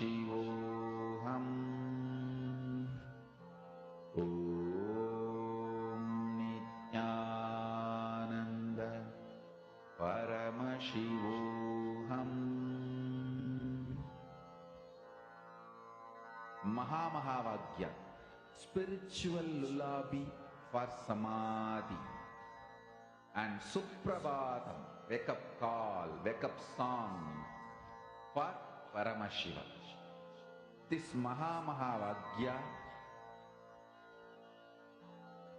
Paramashivoham Om Nithyananda Paramashivoham. Mahamahavagya, spiritual lullaby for samadhi. And Suprabhatam, wake up call, wake up song for Paramashiva. This Mahamahavagya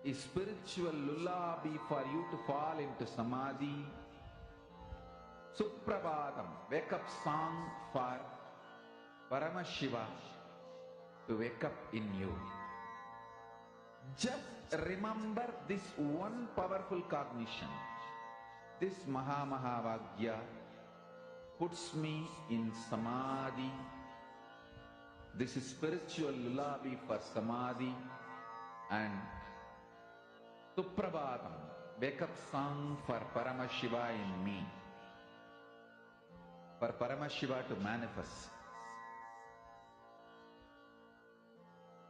is spiritual lullaby for you to fall into samadhi. Suprabhatam, wake up song for Paramashiva to wake up in you. Just remember this one powerful cognition. This Mahamahavagya puts me in samadhi. This is spiritual lullaby for samadhi. And Suprabhatam, wake up song for Paramashiva in me. For Paramashiva to manifest.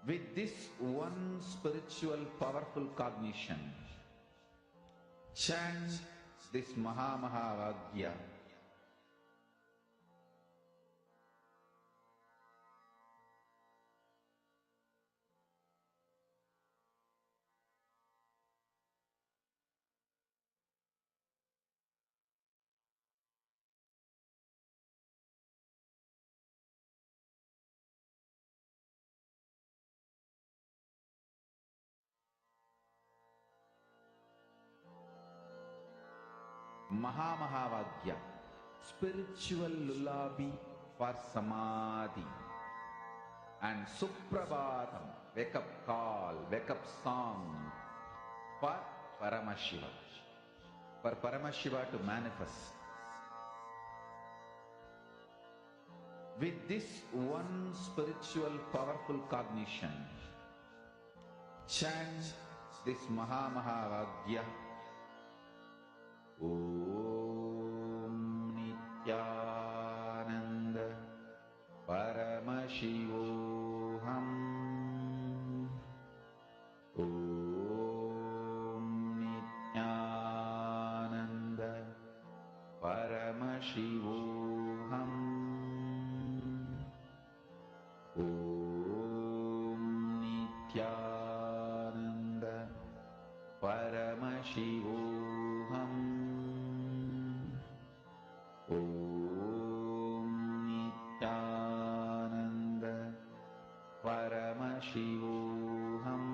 With this one spiritual powerful cognition, chant this Mahamahavagya. Mahamahavagya, spiritual lullaby for samadhi. And Suprabhatam, wake up call, wake up song for Paramashiva. For Paramashiva to manifest. With this one spiritual powerful cognition, chant this Mahamahavagya. Om Nithyananda Paramashivoham Om Nithyananda Paramashivoham Om Nithyananda Paramashivoham Om Nithyananda Paramashivoham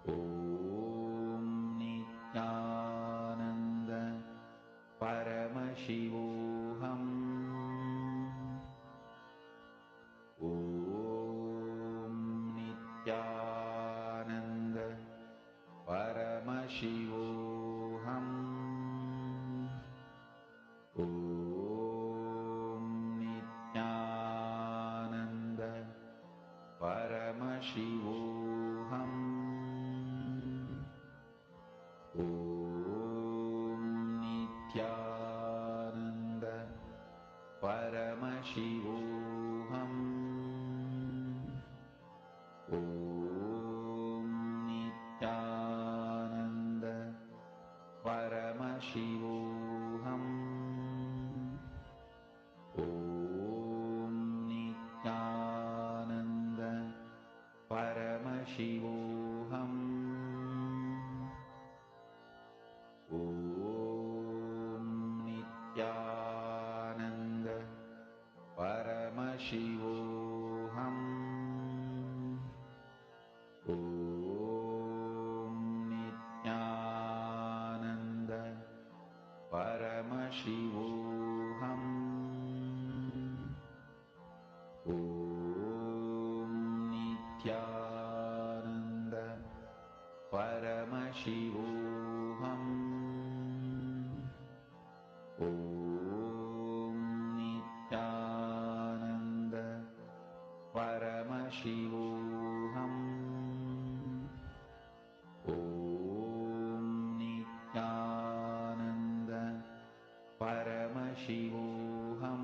Om Nithyananda Paramashivoham Om Nithyananda Paramashivoham Om Nithyananda Paramashivoham Om Nithyananda Paramashivoham Om Nithyananda Paramashivoham Om Nithyananda Paramashivoham Om Nithyananda Paramashivoham Om Nithyananda Paramashivoham Om Nithyananda Paramashivoham Om Nithyananda Paramashivoham Om Nithyananda Paramashivoham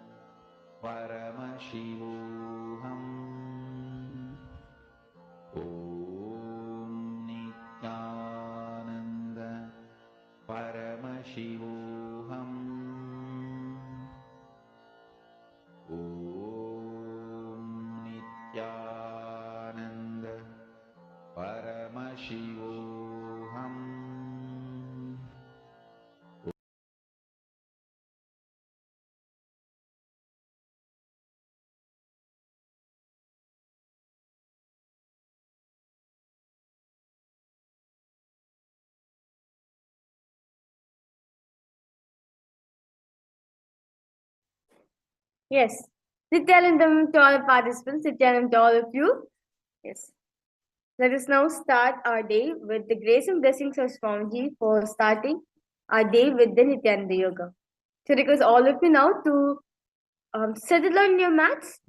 Yes. Nithyanandam to all participants, Nithyanandam to all of you. Yes. Let us now start our day with the grace and blessings of Swamiji for starting our day with the Nithyananda Yoga. So request all of you now to settle on your mats,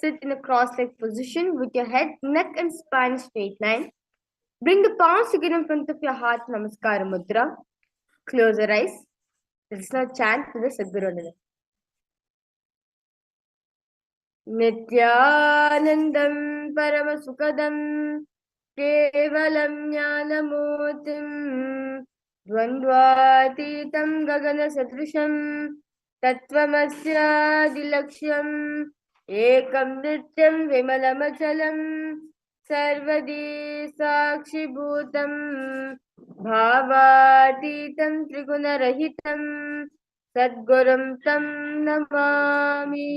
sit in a cross-legged position with your head, neck and spine straight line. Bring the palms together in front of your heart, Namaskara Mudra. Close your eyes. Let us now chant to the Sadguru. नित्यानन्दं परमसुखदं केवलं ज्ञानमूर्तिं द्वन्द्वातीतं गगनसदृशं तत्त्वमस्यादिलक्ष्यम् एकं नित्यं विमलमचलं सर्वदी साक्षिभूतं भावातीतं त्रिगुणरहितं सद्गुरुं तं Namami.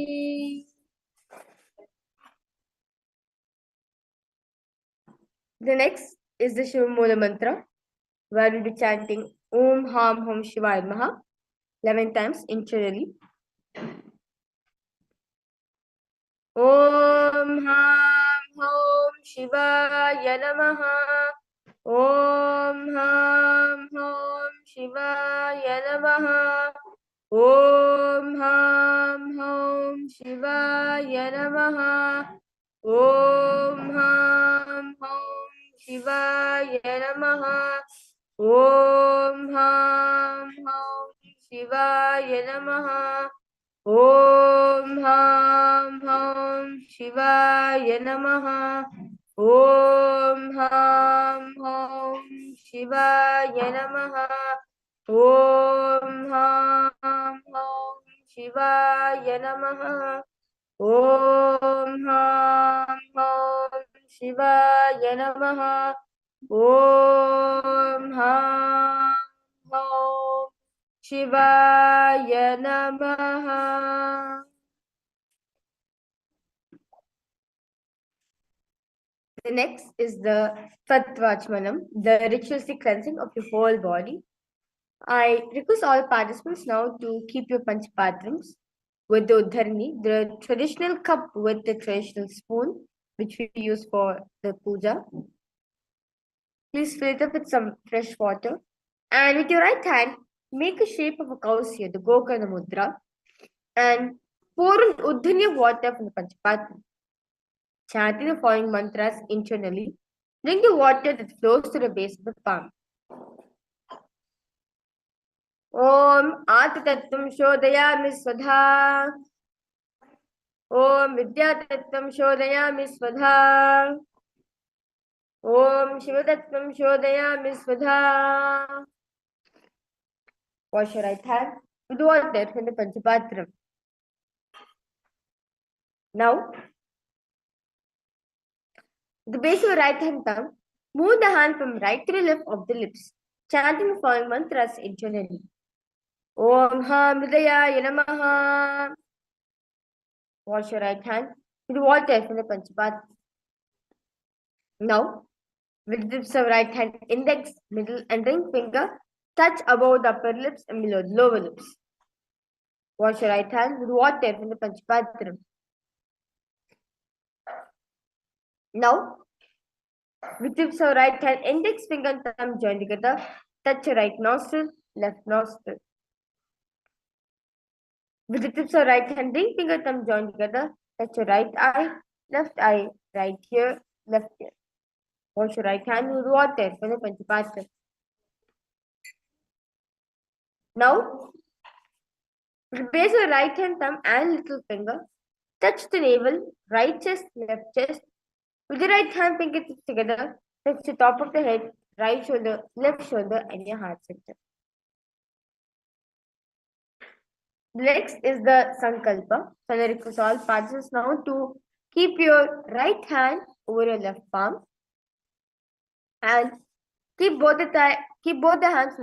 The next is the Shiva Mula mantra, where we'll be chanting Om Ham Hum Shivaya Namaha 11 times internally. Om Ham Hum Shivaya Namaha. Om Ham Hum Shivaya Namaha. Om Ham Hum Shivaya Namaha. Om Ham Hum Shivaya Namaha. Om Ham Hum Shivaya Namaha. Om Ham Hum Shivaya Namaha. Om Ham Hum Shivaya Namaha. Om Ham Hum Shivaya Namaha. Om Ham Hum Shivaya Namaha. Om Ham Hum Shivaya Namaha. The next is the Tatvachmanam, the ritualistic cleansing of your whole body. I request all participants now to keep your panchapatrams with the Uddharani, the traditional cup with the traditional spoon, which we use for the puja. Please fill it up with some fresh water. And with your right hand, make a shape of a cow's ear, the Gokarna Mudra, and pour an Uddhani of water from the panchapatram. Chanting the following mantras internally, bring the water that flows to the base of the palm. Om Atatattvam Shodayami Svadha. Om Vidyatattvam Shodayami Svadha. Om Shivatattvam Shodayami Svadha. Wash your right hand with water from the Panchapatram. Now, the base of your right hand thumb, move the hand from right to the left of the lips, chanting the following mantras internally. Om Ham Hridayaya Namaha. Wash your right hand with water from the Panchapatram. Now, with the tips of right hand, index, middle, and ring finger touch above the upper lips and below the lower lips. Wash your right hand with water from the Panchapatram. Now, with the tips of right hand, index finger and thumb join together, touch your right nostril, left nostril. With the tips of right hand, ring finger, thumb join together, touch your right eye, right ear, left ear. Wash your right hand with water from the Panchapatram. Now, with the base of the right hand thumb and little finger, touch the navel, right chest, left chest. With the right hand fingertips together, touch the top of the head, right shoulder, left shoulder, and your heart center. Next is the Sankalpa. So I request all participants now to keep your right hand over your left palm and keep both the hands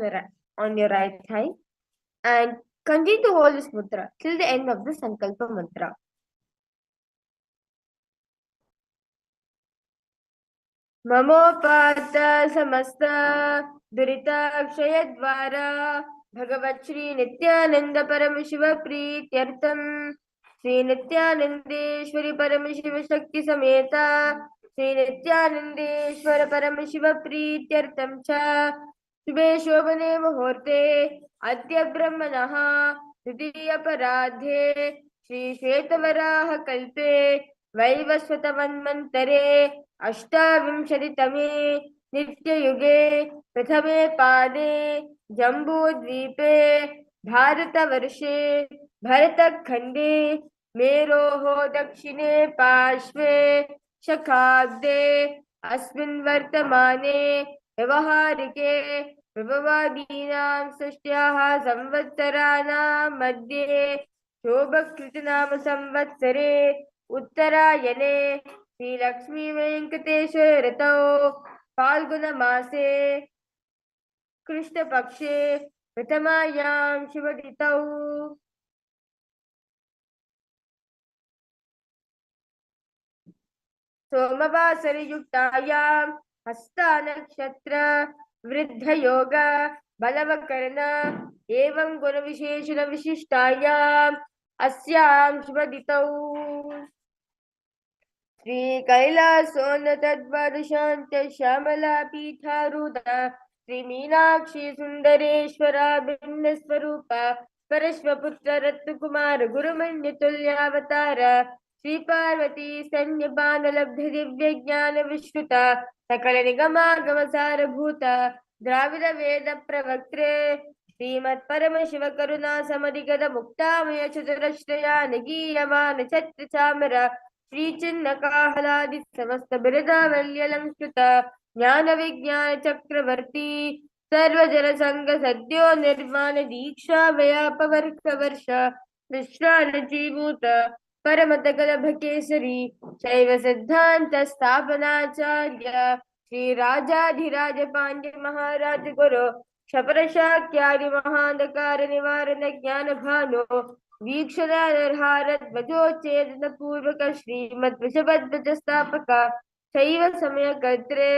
on your right thigh and continue to hold this mudra till the end of the Sankalpa mantra. ममोपात समस्त दुरिताक्षयद्वारा भगवत् श्री नित्यानंद परम शिव प्रीत्यर्थम श्री नित्यानंदेश्वरी परम शिव शक्ति समेता श्री नित्यानंदेश्वर परम शिव प्रीत्यर्थम च शुभे शोभने मुहूर्ते अद्य ब्रह्मणः तृतीयपराध्ये श्री श्वेतवराह कल्पे वैवस्वतमन्वन्तरे अष्टाविंशतितमे नित्ययुगे प्रथमे पादे जम्बूद्वीपे भारतवर्षे भरतखण्डे मेरोः दक्षिणे पार्श्वे शकाब्दे अस्मिन् वर्तमाने व्यवहारिके प्रभवादीनां षष्ट्याः संवत्सराणां मध्ये शोभकृतनाम संवत्सरे उत्तरायणे श्रीलक्ष्मी वेंकटेश्वर ऋतौ फाल्गुनमासे कृष्णपक्षे प्रथमायां शुभतिथौ सोमवासरयुक्तायां हस्तानक्षत्र वृद्धयोग बलवकर्ण एवं गुणविशेषण विशिष्टायाम् अस्यां शुभतिथौ श्री कैलासोन्नतद्वादशान्त श्यामला पीठारूढ श्री मीनाक्षी सुंदरेश्वरा भिन्न स्वरूप परश्वपुत्र रत्नकुमार गुरुमन्यतुल्यावतार श्री पार्वती स्तन्यपान लब्ध दिव्य ज्ञान विश्रुत सकल निगमागम सारभूत द्राविड वेद प्रवक्त्रे श्रीमत् परम शिव करुणा समधिगत मुक्तामय चतुरश्रया नगीयमान छत्र चामर श्री चिन्ह काहलादि समस्त बिरदावल्यलंकृत ज्ञान विज्ञान चक्रवर्ती सर्वजन संग सद्यो निर्माण दीक्षा व्यापवर्ष वर्ष विश्रानजीभूत परमत गलभकेसरी शैव सिद्धांत स्थापनाचार्य श्री राजाधिराज पांड्य महाराज गुरु क्षपरशाक्यादि महांधकार निवारण ज्ञान भानो वीक्षणानर्हार ध्वजोच्छेदन पूर्वक श्रीमद् वृषभध्वज स्थापक शैव समय कर्त्रे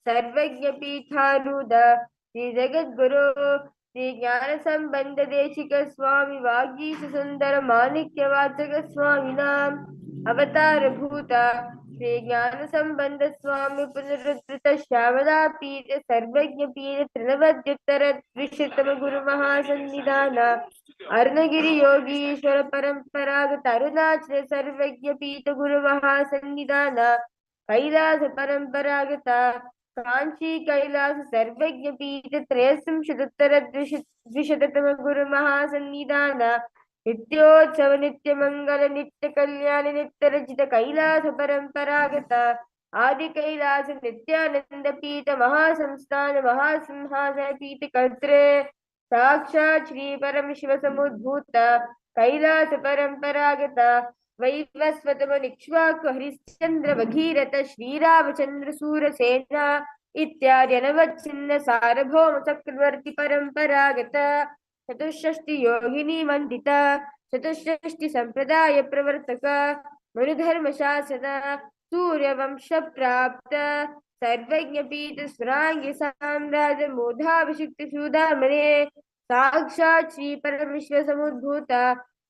सर्वज्ञ पीठारूढ़ श्री जगद्गुरु श्री ज्ञान संबंध देशिक स्वामी वागीश सुंदर माणिक्य वाचक स्वामिनाम अवतार भूत श्री ज्ञान संबंध स्वामी पुनरुद्धृत श्यामला पीठ सर्वज्ञ पीठ तृणवद्युत्तर द्विशतम गुरु महासन्निधान अर्णगिरि योगीश्वर परंपरागत अरुणाचल सर्वज्ञ पीठ गुरु महासन्निधान कैलास परंपरागत कांची कैलास सर्वज्ञ पीठ त्रयस्त्रिंशदुत्तर द्विशततम गुरु महासन्निधान नित्योत्सव नित्य मंगल नित्य कल्याण नित्य रचित कैलास परंपरागत आदि कैलास नित्यानंद पीठ महासंस्थान महासिंहासन पीठ कर्त्रे साक्षात् श्री परम शिव समुद्भूत कैलास परंपरागत वैवस्वतम निक्ष्वाकु हरिश्चंद्र भगीरथ श्रीरामचंद्र सूरसेना इत्यादि अनवच्छिन्न सार्वभौम चक्रवर्ती परंपरागत चतुष्षष्टि योगिनी मंडित चतुष्षष्टि संप्रदाय प्रवर्तक मनुधर्म शासन सूर्यवंश प्राप्त सर्वज्ञ पीठ सुरांगी साम्राज्य मोधाभिषिक्त शूदामणे साक्षात् श्री परमेश्वर समुद्भूत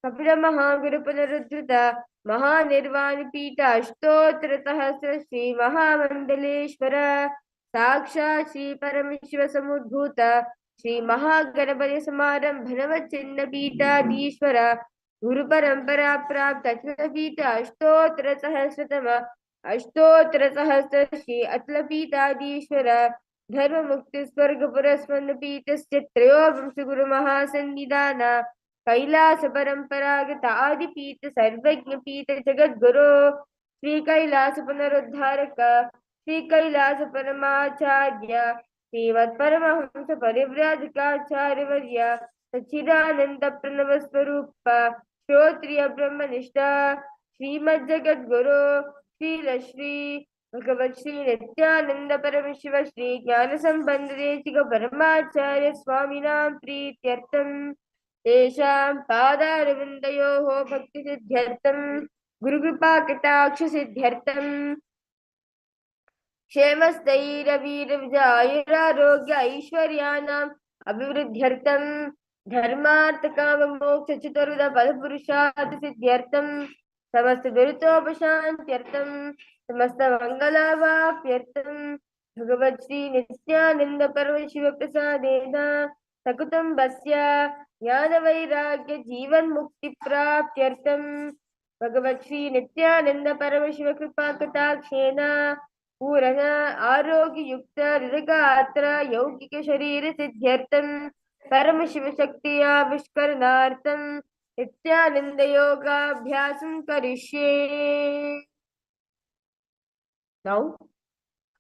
कपिल महागुरु पुनरुद्धृत महानिर्वाण पीठ अष्टोत्तर सहस्र श्री महामंडलेश्वर साक्षात् श्री परमेश्वर समुद्भूत श्री महागणपति समारंभ नवचिन्ह पीठाधीश्वर गुरु परंपरा प्राप्त अचल पीठ अष्टोत्तर सहस्र श्री अचल पीठाधीश्वर धर्म मुक्ति स्वर्ग पुरस्मन पीठस्य त्रयोविंश गुरु महासन्निधान कैलास परंपरागत आदि पीठ सर्वज्ञ पीठ जगद्गुरु श्री कैलास पुनरुद्धारक श्री कैलास परमाचार्य श्रीमत् परमहंस परिव्राजकाचार्य वर्य सच्चिदानंद प्रणव स्वरूप श्रोत्रिय ब्रह्मनिष्ठा श्रीमद् जगद्गुरु श्रील श्री भगवत श्री नित्यानंद परम शिव श्री ज्ञान संबंध देशिक परमाचार्य स्वामिनां प्रीत्यर्थम तेषां पादारविन्दयोः भक्ति सिद्ध्यर्थम गुरुकृपा कटाक्ष सिद्ध्यर्थम क्षेमस्थैर्यवीर्यविजयायुरारोग्य ऐश्वर्याणाम् अभिवृद्ध्यर्थं धर्मार्थकाममोक्षचतुर्विध फलपुरुषार्थ सिद्ध्यर्थं समस्त दुरितोपशान्त्यर्थं समस्त मङ्गलावाप्यर्थं भगवत् श्री नित्यानंद परमशिव प्रसादेन सकुटुम्बस्य ज्ञानवैराग्य जीवन मुक्ति प्राप्त्यर्थं भगवत् श्री नित्यानंद परमशिव कृपा कटाक्षेन पूर्ण आरोग्य युक्त हृदगात्र यौगिक शरीर सिद्ध्यर्थं परम शिव शक्ति आविष्करणार्थं नित्यानंद योगाभ्यासं करिष्ये. Now,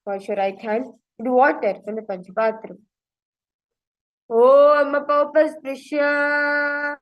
wash your right hand with water from the Panchapatram. Om Apaupasprisya.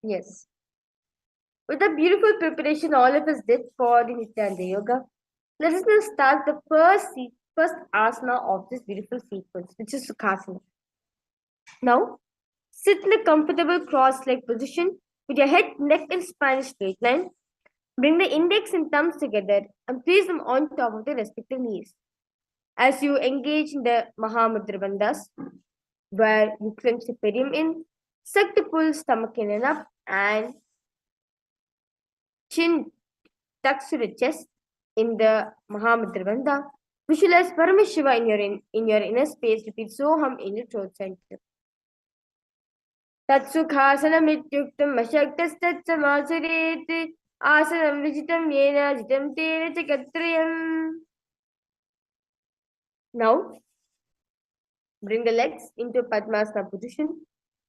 Yes. With the beautiful preparation all of us did for the Nityananda Yoga, let us now start the first asana of this beautiful sequence, which is Sukhasana. Now, sit in a comfortable cross-leg position with your head, neck, and spine straight line. Bring the index and thumbs together and place them on top of the respective knees. As you engage in the Mahamudra Bandhas, where you clench the perineum in, suck the full stomach in and up, and chin tucks to the chest in the Mahamudra Bandha. Visualize Paramashiva in your inner space. Repeat Soham in your throat center. Tatsukhasanamityuktam ashaktastatsamasuret asanam vijitam yena jitam tena chakatrayam. Now, bring the legs into Padmasana position.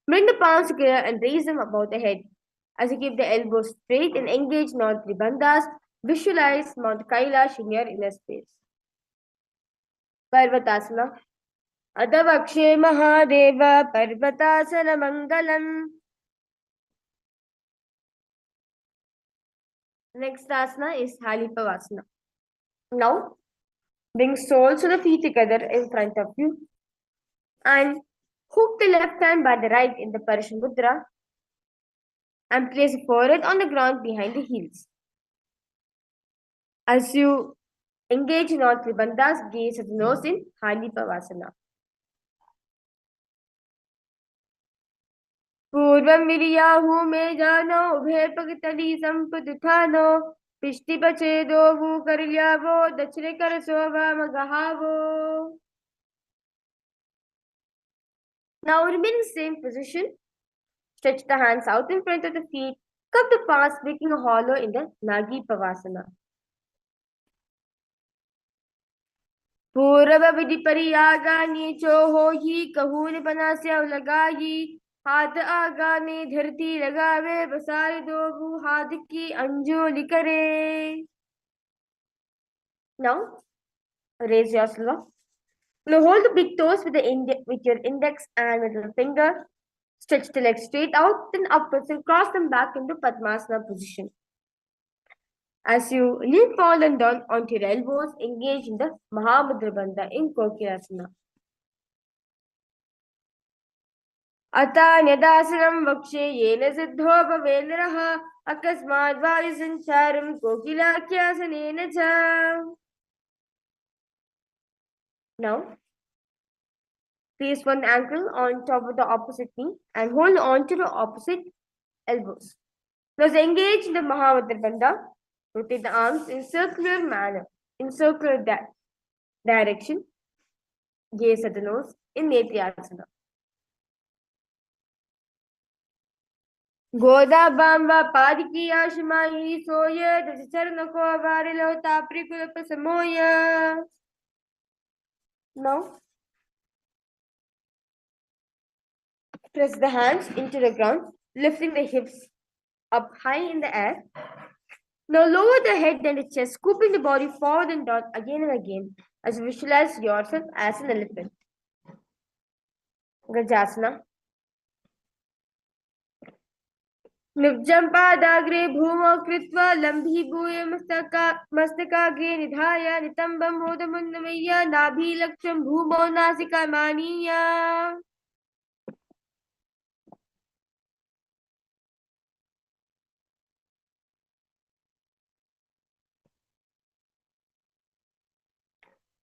Bring the palms together and raise them above the head. As you keep the elbows straight and engage in all three bandhas, visualize Mount Kailash in your inner space. Parvatasana. Adavakshe Mahadeva Parvatasana Mangalam. Next asana is Halipavasana. Now, bring soles of the feet together in front of you and hook the left hand by the right in the Parashan Mudra and place the forehead on the ground behind the heels. As you engage in all three bandhas, gaze at the nose in Halipavasana. पूर्वं विरियाहु मे जानो उभय पगतली संपुतुथानो पिष्टि पचेदो वु करल्यावो दक्षिणे करसो वामगहावो. Now remain in the same position. Stretch the hands out in front of the feet. Cup the palms, making a hollow in the Nagi Pavasana. पूर्व विधि परियागानी चोहो ही कहून बनास्या लगाई हाथ आगाने धरती लगावे बसारे दो हाथ की अंजोली करे. Now raise your slow. Now hold the big toes with your index and middle finger. Stretch the legs straight out, then upwards and cross them back into Padmasana position. As you lean forward and down onto your elbows, engage in the Mahamudra Bandha in Kokilasana. Atanyadasanam vakshe yena siddho bhavenraha akasmad vayu sancharam kokilakyasanena cha. Now, place one ankle on top of the opposite knee and hold on to the opposite elbows. Now engage in the Mahamudra Bandha. Rotate the arms in circular manner, in circular direction. Gaze at the nose in Nithyananda. Goda Bamba Padiki Ashmahi Soya, the Charnako Varilo Taprikula Pasamoya. Now, press the hands into the ground, lifting the hips up high in the air. Now lower the head and the chest, scooping the body forward and down again and again as you visualize yourself as an elephant. Gajasana. निब्जं पादाग्रे भूमौ कृत्वा लम्भीभूय मस्तकाग्रे निधाय नितम्बं मोदमुन्नमय्य नाभिलक्ष्यं भूमौ नासिकामानीय.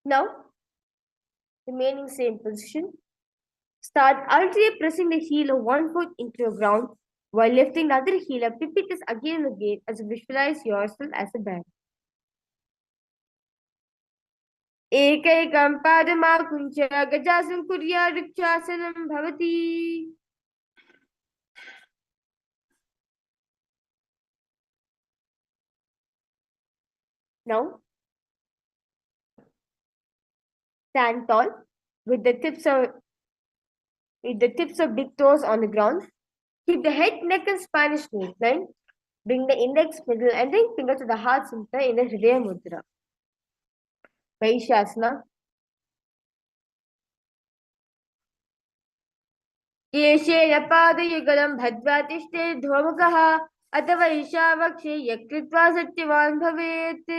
Now, remaining same position. Start alternately pressing the heel of one foot into the ground while lifting the other heel up. Repeat this again and again as you visualize yourself as a bat. एकैकं पादमाकुञ्च गजासनं कुर्यात् वृक्षासनं भवति. Now, stand tall with the tips of big toes on the ground. Keep the head, neck, and spine straight line. Bring the index, middle, and ring finger to the heart center in the Hridaya Mudra. Vaishasana. केशेन पादयुगलं भद्रा तिष्ठे धोमुखः अथवा ईशावक्षे यकृत्वा सत्यवान् भवेत्.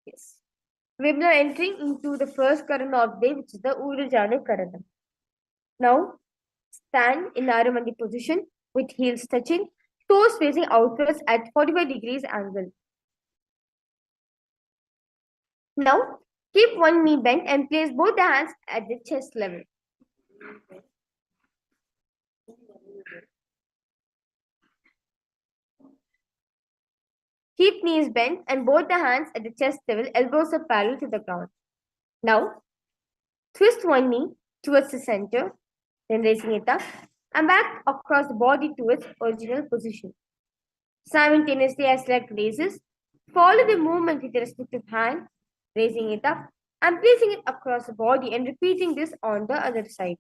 Yes. We're now entering into the first karana of the day, which is the Urujane Karana. Now, stand in Naramandi position with heels touching, toes facing outwards at 45 degrees angle. Now, keep one knee bent and place both the hands at the chest level. Keep knees bent and both the hands at the chest level, elbows are parallel to the ground. Now, twist one knee towards the center, then raising it up and back across the body to its original position. Simultaneously, as leg raises, follow the movement with the respective hand, raising it up and placing it across the body and repeating this on the other side.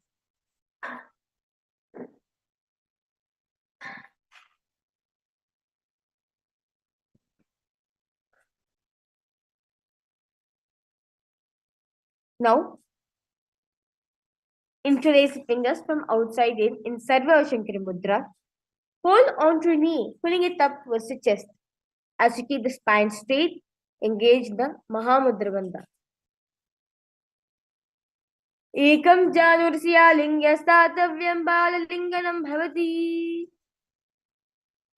Now, interlace the fingers from outside in Sarva Shankara Mudra. Hold onto your knee, pulling it up towards the chest. As you keep the spine straight, engage the Mahamudra Bandha. Ekam janursiya lingya statavyam balalinganam bhavati.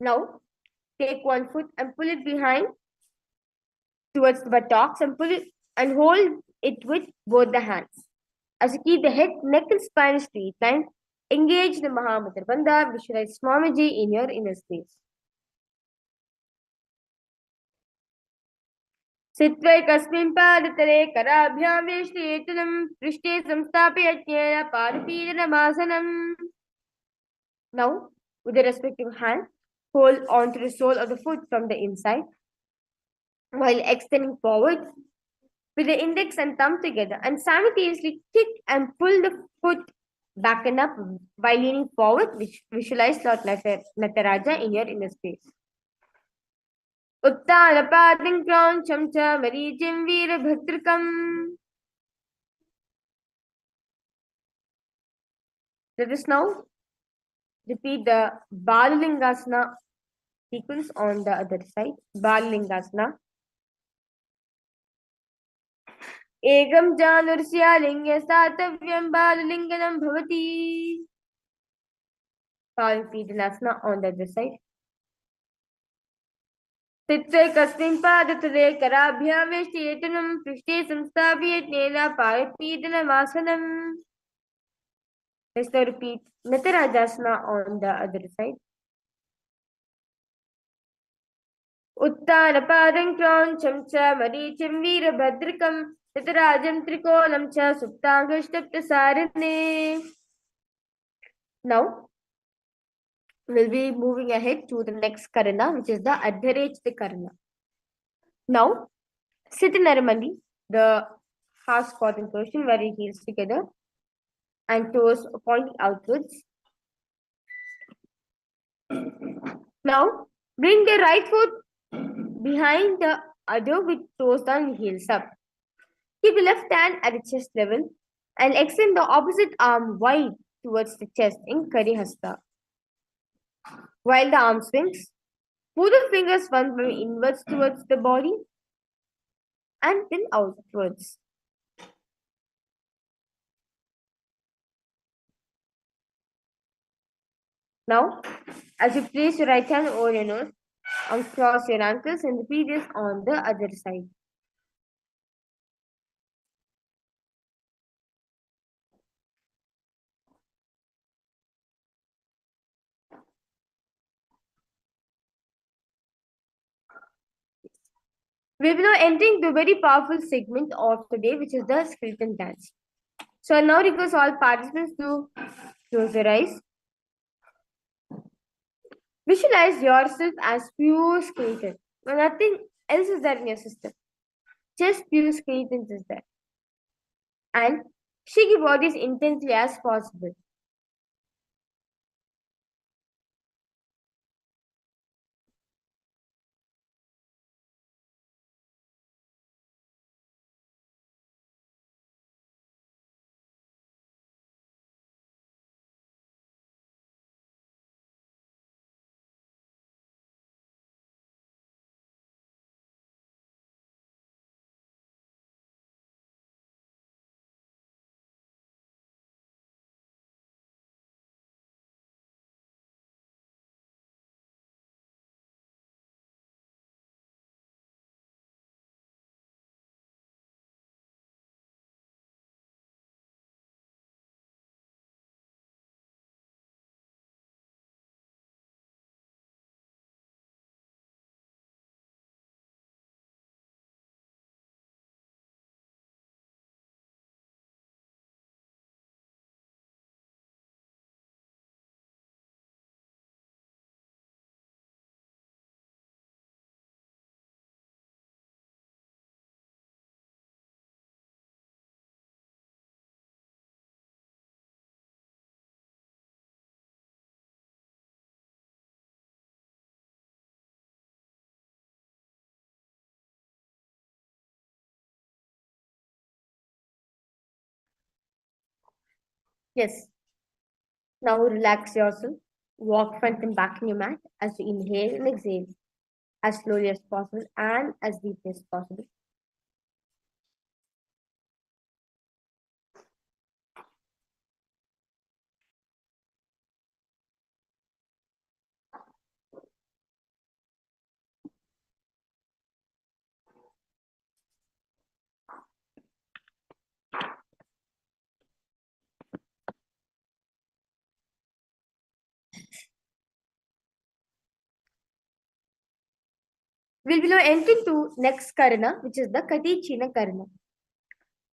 Now, take one foot and pull it behind towards the buttocks and pull it and hold it with both the hands. As you keep the head, neck and spine straight line, engage the Mahamudra Bandha, visualize Swamiji in your inner space. सित्वैकस्मिन् पादतले कराभ्यां वेष्टयेतुलं पृष्ठे संस्थाप्य पादपीडनमासनम्. Now, with the respective hand, hold onto the sole of the foot from the inside while extending forward with the index and thumb together and simultaneously kick and pull the foot back and up while leaning forward, which visualize Lord Nataraja in your inner space. उत्तानपातिं क्रौञ्चं च मरीचिं वीरभद्रकम्. Let us now repeat the Balalingasana sequence on the other side. Balalingasana. Ekam janursiya lingya statavyam balalinganam bhavati. Palpidhanasana on the other side. सित्वैकस्मिन् पादतले कराभ्यां वेष्टयेतुलं पृष्ठे संस्थाप्य पादपीडनमासनम्. Let's now repeat Natarajasana on the other side. Uttarapadam Kroncham cha Maricham Veerabhadrakam Titarajam Trikolam cha Suptangashtaprasarane. Now, we'll be moving ahead to the next karana, which is the Adharechita karana. Now, sit in Naramali, the half squatting position where your heels together and toes pointing outwards. Now, bring the right foot behind the other with toes down and heels up. Keep the left hand at the chest level and extend the opposite arm wide towards the chest in Karihasta. While the arm swings, move the fingers one by inwards towards the body and then outwards. Now, as you place your right hand over your nose, uncross your ankles and repeat this on the other side. We will now entering the very powerful segment of today, which is the skeleton dance. So I now request all participants to close their eyes. Visualize yourself as pure skeleton. Nothing else is there in your system. Just pure skeletons is there. And shake your body as intensely as possible. Yes. Now relax yourself. Walk front and back in your mat as you inhale and exhale as slowly as possible and as deeply as possible. We'll be now entering to next karana, which is the Kati China karana.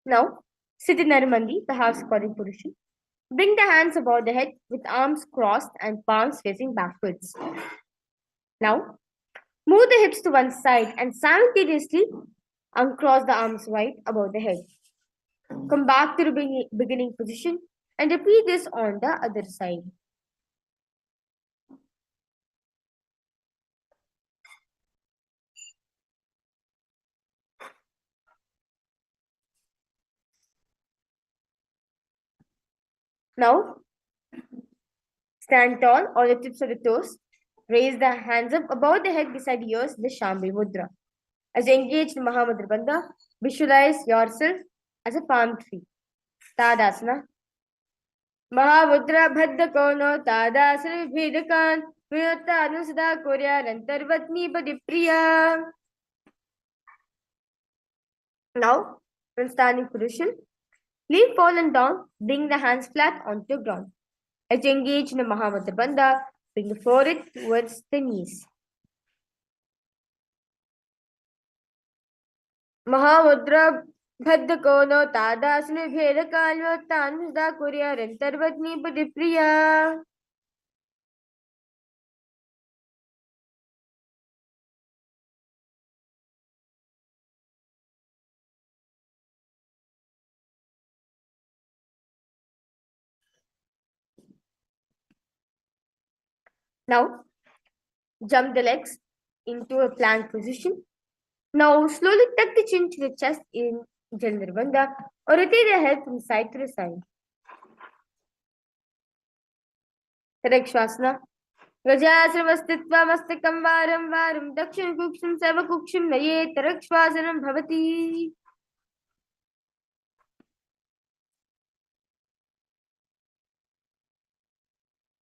Now, sit in Narmandi, the half squatting position. Bring the hands above the head with arms crossed and palms facing backwards. Now, move the hips to one side and simultaneously uncross the arms wide above the head. Come back to the beginning position and repeat this on the other side. Now, stand tall on the tips of the toes. Raise the hands up above the head beside ears in the Shambhi Mudra. As you engage the Mahamudra Bandha, visualize yourself as a palm tree. Tadasana. Mahamudra Bhaddha Kono Tadasana Vibhedakan Vinotta Anusada Korya Rantarvatni Padipriya. Now, from standing position, leave fallen down, bring the hands flat onto the ground. As you engage in the Mahamudra Bandha, bring the forehead towards the knees. Mahamudra Bhaddakono Tadasni Bhedakalva Tanvida Korea Rentarvatni Padipriya. Now, jump the legs into a plank position. Now, slowly tuck the chin to the chest in Janarbandha or rotate the head from side to side. Shavasana. Gajasravastitva mastakam varam varam dakshin kukshim sava kukshim naye tarakshvasanam bhavati.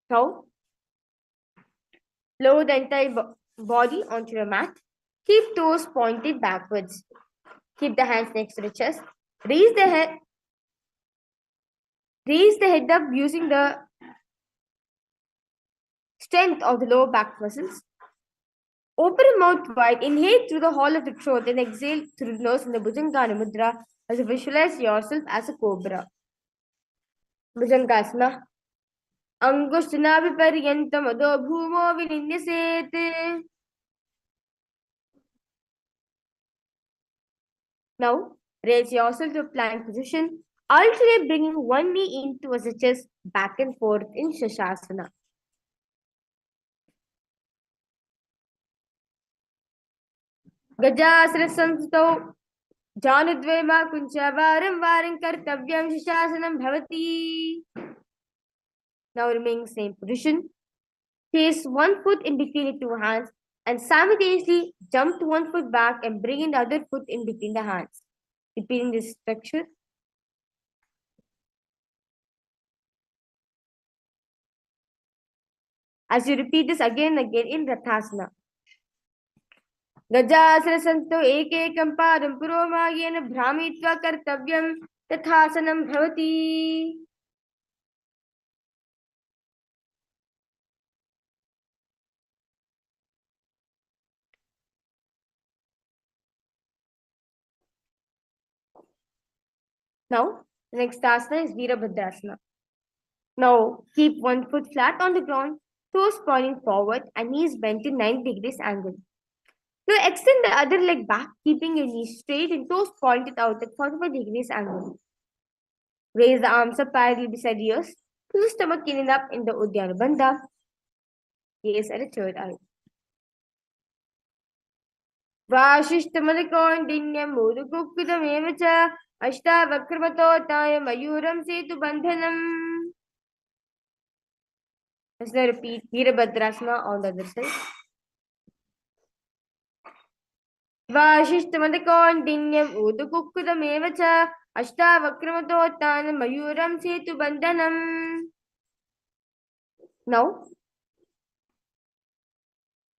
Now, lower the entire body onto your mat. Keep toes pointed backwards. Keep the hands next to the chest. Raise the head up using the strength of the lower back muscles. Open your mouth wide. Inhale through the hole of the throat and exhale through the nose in the Bhujangana Mudra as you visualize yourself as a cobra. Bhujangasana. Angushtanabhiparyantam adho bhumo vininyaset. Now, raise yourself to a plank position. Alternate bringing one knee in towards the chest, back and forth in Shavasana. Gajasana Samstau Janudvema Kuncha Varam Varam Kartavyam Shavasana Bhavati. Now remain same position. Place one foot in between the two hands and simultaneously jump to one foot back and bring in the other foot in between the hands. Repeating this structure. As you repeat this again and again in Rathasana. Gajasana santo ekekam padam puromayena bhramitva kartavyam tathasanam bhavati. Now, the next asana is Virabhadrasana. Now, keep one foot flat on the ground, toes pointing forward and knees bent in 90 degrees angle. Now, extend the other leg back, keeping your knees straight and toes pointed out at 45 degrees angle. Raise the arms up parallel beside ears. Pull the stomach in and up in the Uddiyana Bandha. Gaze at the third eye. Vashishtamalikondinam Mudukukudameva Ashtavakramato Mayuram Setu Bandhanam. Let's now repeat Virabhadrasana on the other side. Vashishtamalikondinam Udukukudameva Ashtavakramato Mayuram Setu Bandhanam. Now,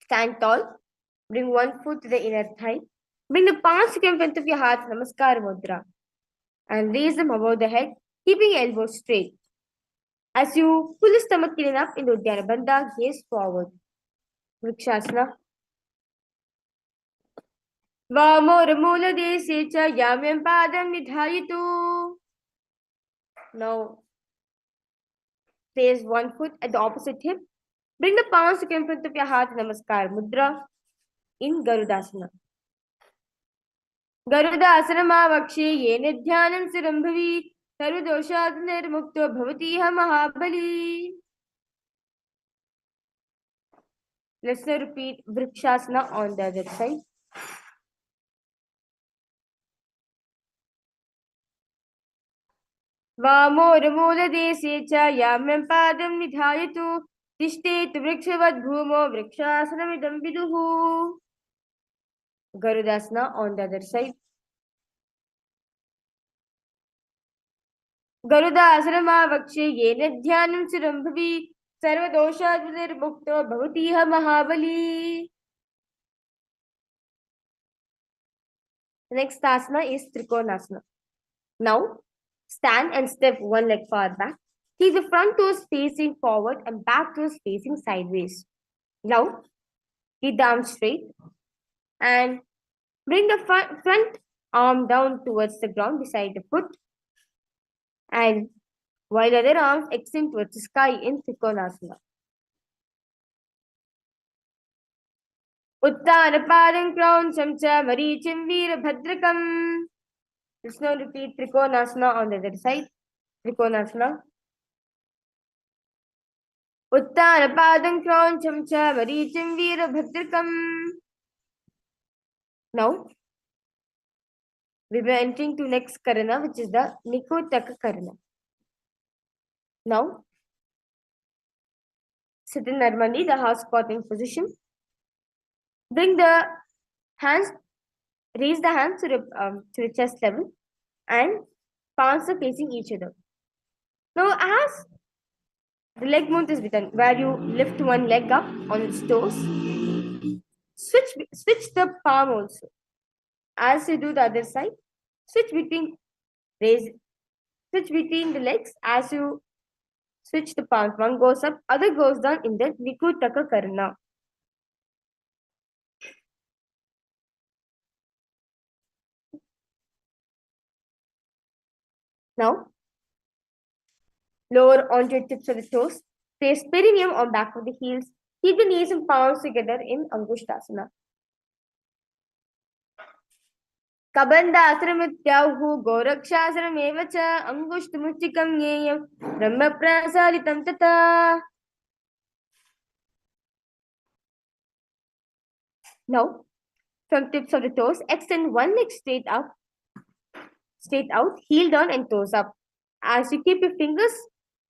stand tall. Bring one foot to the inner thigh. Bring the palms in front of your heart, Namaskar Mudra. And raise them above the head, keeping your elbows straight. As you pull the stomach in and up in the Uddiyana Bandha, gaze forward. Vrikshasana. Vamora desecha yamyam padam nidhayitu. Now, place one foot at the opposite hip. Bring the palms in front of your heart, Namaskar Mudra. In Garudasana. Garudasana Mavakshe Yene Dhyanam Sirambhavi Sarvadoshat Nirmukto Bhavatiha Mahabali. Let's now repeat Vrikshasana on the other side. Vamora desecha yamyam padam nidhayitu tishtet vrikshavad bhumo vrikshasana vidam viduhu. Garudasana on the other side. Garudasana Mavakshe Yene Dhyanam Sirambhavi Sarvadoshat Nirmukto Bhavatiha Mahabali. The next asana is Trikonasana. Now, stand and step one leg far back. Keep the front toes facing forward and back toes facing sideways. Now, keep the arms straight and bring the front arm down towards the ground beside the foot, and while other arms extend towards the sky in Trikonasana. Uttanapadam Krauncham cha Marichim Veerabhadrakam. Let's now repeat Trikonasana on the other side. Trikonasana. Uttanapadam Krauncham cha Marichim Veerabhadrakam. Now, we will entering to next Karana, which is the Nikotaka Karana. Now, sit in normally the half squatting position. Bring the hands, raise the hands to the chest level, and palms are facing each other. Now, as the leg movement is done, where you lift one leg up on its toes, switch the palm also. As you do the other side, switch between the legs as you switch the palms. One goes up, other goes down in the Nikotaka Karana. Now, lower onto your tips of the toes. Place perineum on back of the heels. Keep the knees and palms together in Angushtasana. Kabandasramityauhu gorakshasramamevacha angushtamuchikam yeyam brahmaprasalitam tata. Now, from tips of the toes, extend one leg straight out, heel down and toes up. As you keep your fingers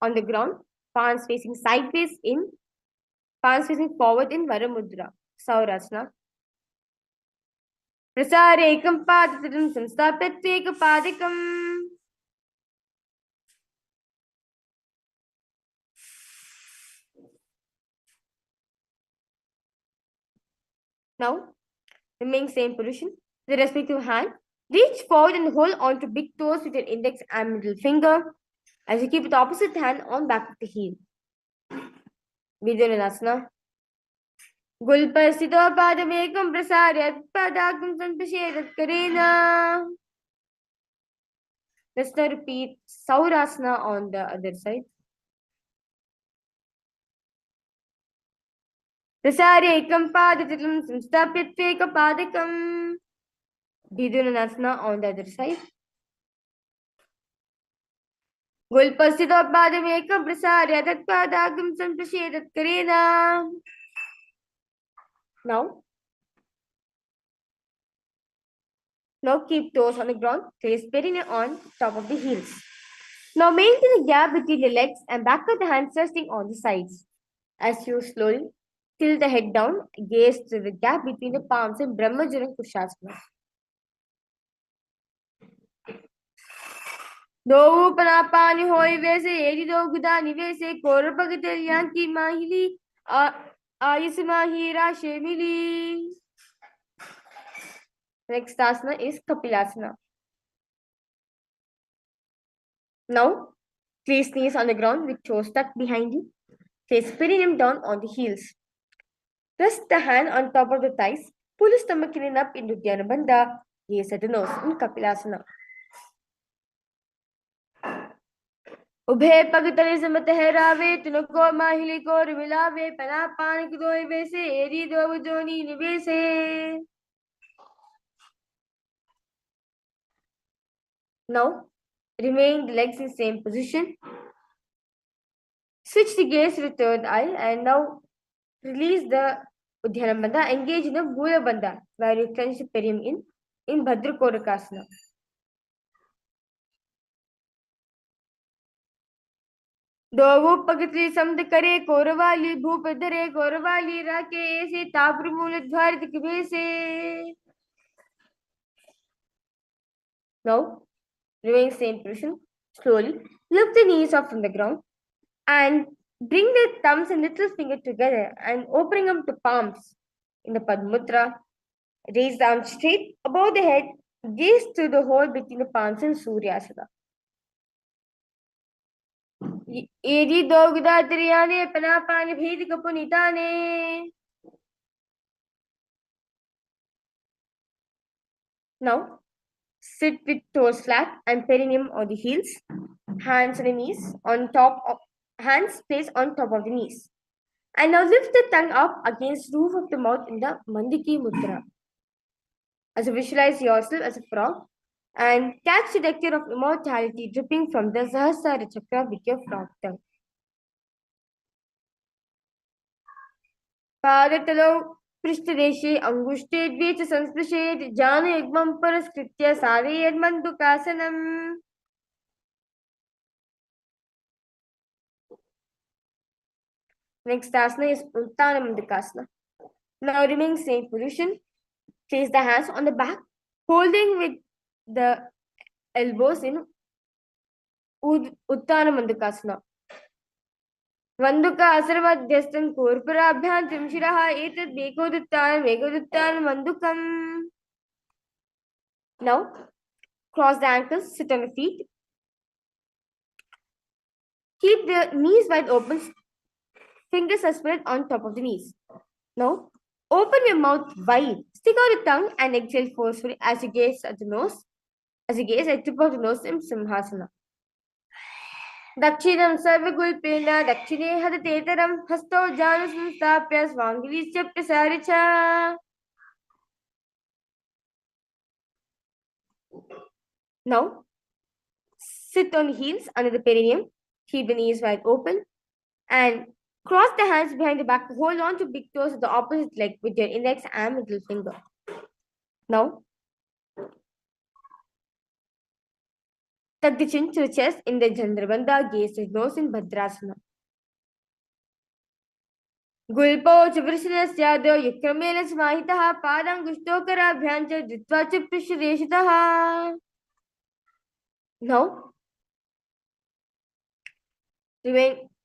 on the ground, palms facing forward in Varamudra, Saurasana. Prasarekam padatitam samstapyatveka padikam. Now, remain same position. The respective hand, reach forward and hold onto big toes with your index and middle finger. As you keep the opposite hand on back of the heel. Vidyanasana. Gulpasito padamekam prasaryat padakam sanpashedat karena. Let's now repeat Saurasana on the other side. Prasarekam padatitam samstapyatveka padikam. Vidyanasana on the other side. Gulpasito padamekam prasaryat padakam sanpashedat karena. Now keep toes on the ground, place perineum on top of the heels. Now maintain a gap between the legs and back of the hands resting on the sides. As you slowly tilt the head down, gaze to the gap between the palms in Brahmajaran Kushasana. Do panapani hoi vese, edi do gudani vese, korapagatel yanki mahili, ayasamahi shemili. Next asana is Kapilasana. Now, place knees on the ground with toes tucked behind you. Place perineum down on the heels. Rest the hand on top of the thighs. Pull the stomach in and up into Dhyana Bandha. Gaze at the nose in Kapilasana. Ubhe pagatale samate herave, tunako mahili ko rivilave, panapani kudoi vese, eri dovu joni nivese. Now, remain the legs in same position. Switch the gaze to the third eye and now release the Uddiyana Bandha. Engage in the Bhuya Bandha where you clench the perineum in Bhadra Korakasana. Dovu Pagatri Samdakare Koravali Bhupadare Koravali Rake Ese Tabrumula Dvarit Kivese. Now, remain same position. Slowly lift the knees up from the ground and bring the thumbs and little finger together and opening up the palms in the Padmudra. Raise the arms straight above the head. Gaze through the hole between the palms in Suryasana. Edi dogda triyane panapani bhedi kapunitane. Now, Sit with toes flat and perineum on the heels. Hands on the knees on top of hands placed on top of the knees. And now lift the tongue up against roof of the mouth in the Mandiki Mudra. As you visualize yourself as a frog and catch the nectar of immortality dripping from the Sahasrara Chakra with your frog tongue. पादतलौ पृष्ठदेशे अङ्गुष्ठे द्वे च संस्पृशेत् जानयुग्मं परस्कृत्य सारयेन्मन्दुकासनम्. Next asana is Uttana Mandukasana. Now remain same position. Place the hands on the back, holding with the elbows in Uttana Mandukasana. Manduka asarvadhyastam korpurabhyam trimshiraha etad vekoduttan mandukam. Now cross the ankles, sit on the feet. Keep the knees wide open, fingers are spread on top of the knees. Now open your mouth wide, stick out the tongue and exhale forcefully as you gaze at the nose. As you gaze at the tip of the nose in Simhasana. Dakshinam sarvagulpena dakshine hadateteram hasto janasam stapya swangilisya prasaricha. Now, sit on the heels under the perineum. Keep the knees wide open and cross the hands behind the back. Hold on to big toes of the opposite leg with your index and middle finger. Now, tuck the chin to the chest in the Chandrabandha, gaze to the nose in Bhadrasana. Gulpo Chavrasanasyado Yukramena Smahitaha Padangushtokara Bhyanja Dritvacha Prishreshitaha. Now,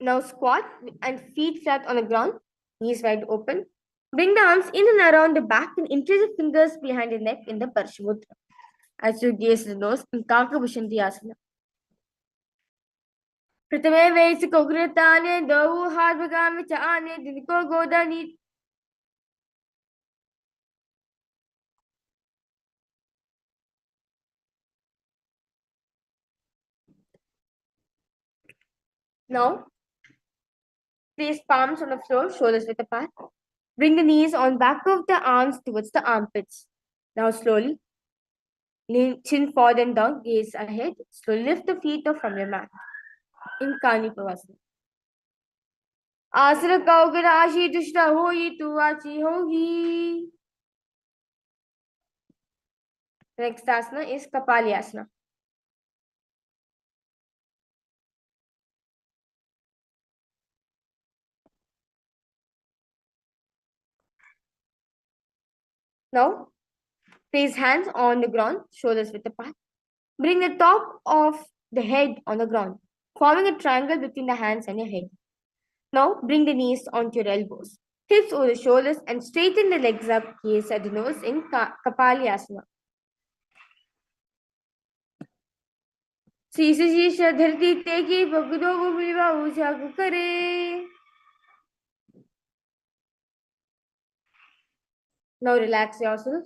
now squat and feet flat on the ground, knees wide open. Bring the arms in and around the back and interlace the fingers behind the neck in the Parshamudra. As you gaze the nose in Kakabhushanti Asana. Pratame Vaisi Kogratane Davu Hadvagami Chaane Diniko Godani. Now, place palms on the floor, shoulders width apart. Bring the knees on back of the arms towards the armpits. Now slowly, lean chin forward and down, gaze ahead. Slowly lift the feet up from your mat. In Kani Pavasana. Asana Kaugarashi Dushta Hoyi Tuvachi Hoyi. Next asana is Kapalyasana. Now, place hands on the ground, shoulders width apart. Bring the top of the head on the ground, forming a triangle between the hands and your head. Now, bring the knees onto your elbows, hips over the shoulders, and straighten the legs up, gaze at the nose in Kapalyasana. Sisasisha dharti teki pagudogu biliva ujagu kare. Now relax yourself.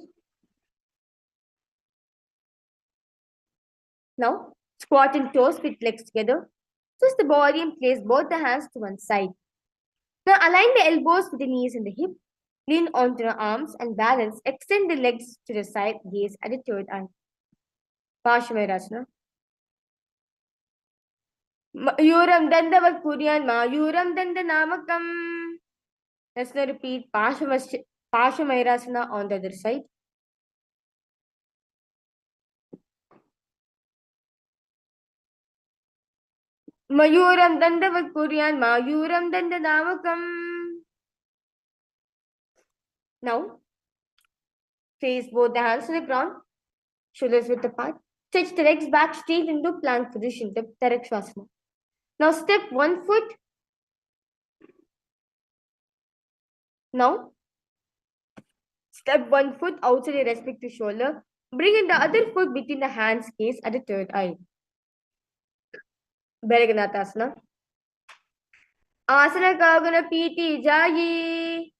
Now, squat and toes with legs together. Twist the body and place both the hands to one side. Now, align the elbows with the knees and the hip. Lean onto the arms and balance. Extend the legs to the side. Gaze at the third eye. Parshamayurasana. Mayuram dandavat kuryan mayuram dandanamakam. Let's now repeat Parshamayurasana on the other side. Mayuram dandavat kuryan mayuram dandanamakam. Now, place both the hands to the ground, shoulders width apart. Stretch the legs back straight into plank position, the Tarakshasana. Now, step one foot. Now, step 1 foot outside your respective shoulder. Bring in the other foot between the hands, gaze at the third eye. Bharaganathasana. Asana Kagana Piti Jayi.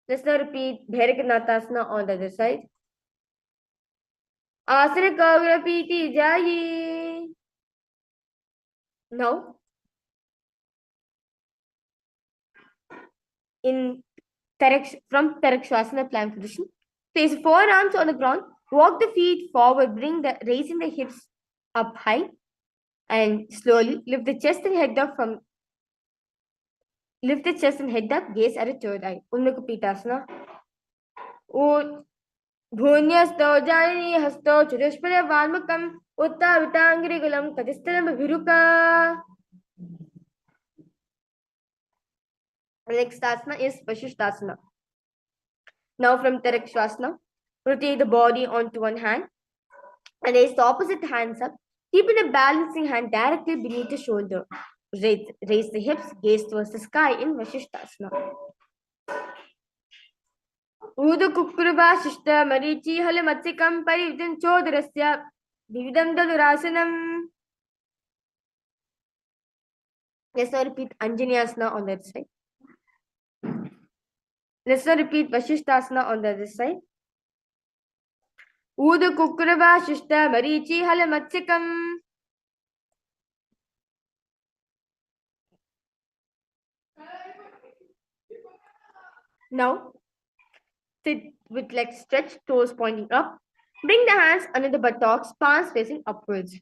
Let's now repeat Bharaganathasana on the other side. Asana Kaurapiti Jayi. Now, in from Tarakshasana plank position, place forearms on the ground, walk the feet forward, raising the hips up high, and slowly lift the chest and head up gaze at a third eye. Unnakapitasana. भून्यस्तो जाननी हस्तो चतुष्पद वाल्मकम् उत्तावितांगिरिकुलं कटिस्थलमभिरुका. Next asana is Vashishtasana. Now from Tarakshasana, rotate the body onto one hand and raise the opposite hands up, keeping a balancing hand directly beneath the shoulder. Raise the hips, gaze towards the sky in Vashishtasana. ऊदकुक्कुरभाशिष्ट Marichi हलमत्सिकं परिविदं चोदरस्य विविधं धनुरासनम्. Let's now repeat Anjaneyasana on that side. Let's now repeat Vashishtasana on the other side. ऊदकुक्कुरभाशिष्ट Marichi हलमत्सिकं. Now, sit with legs stretched, toes pointing up. Bring the hands under the buttocks, palms facing upwards.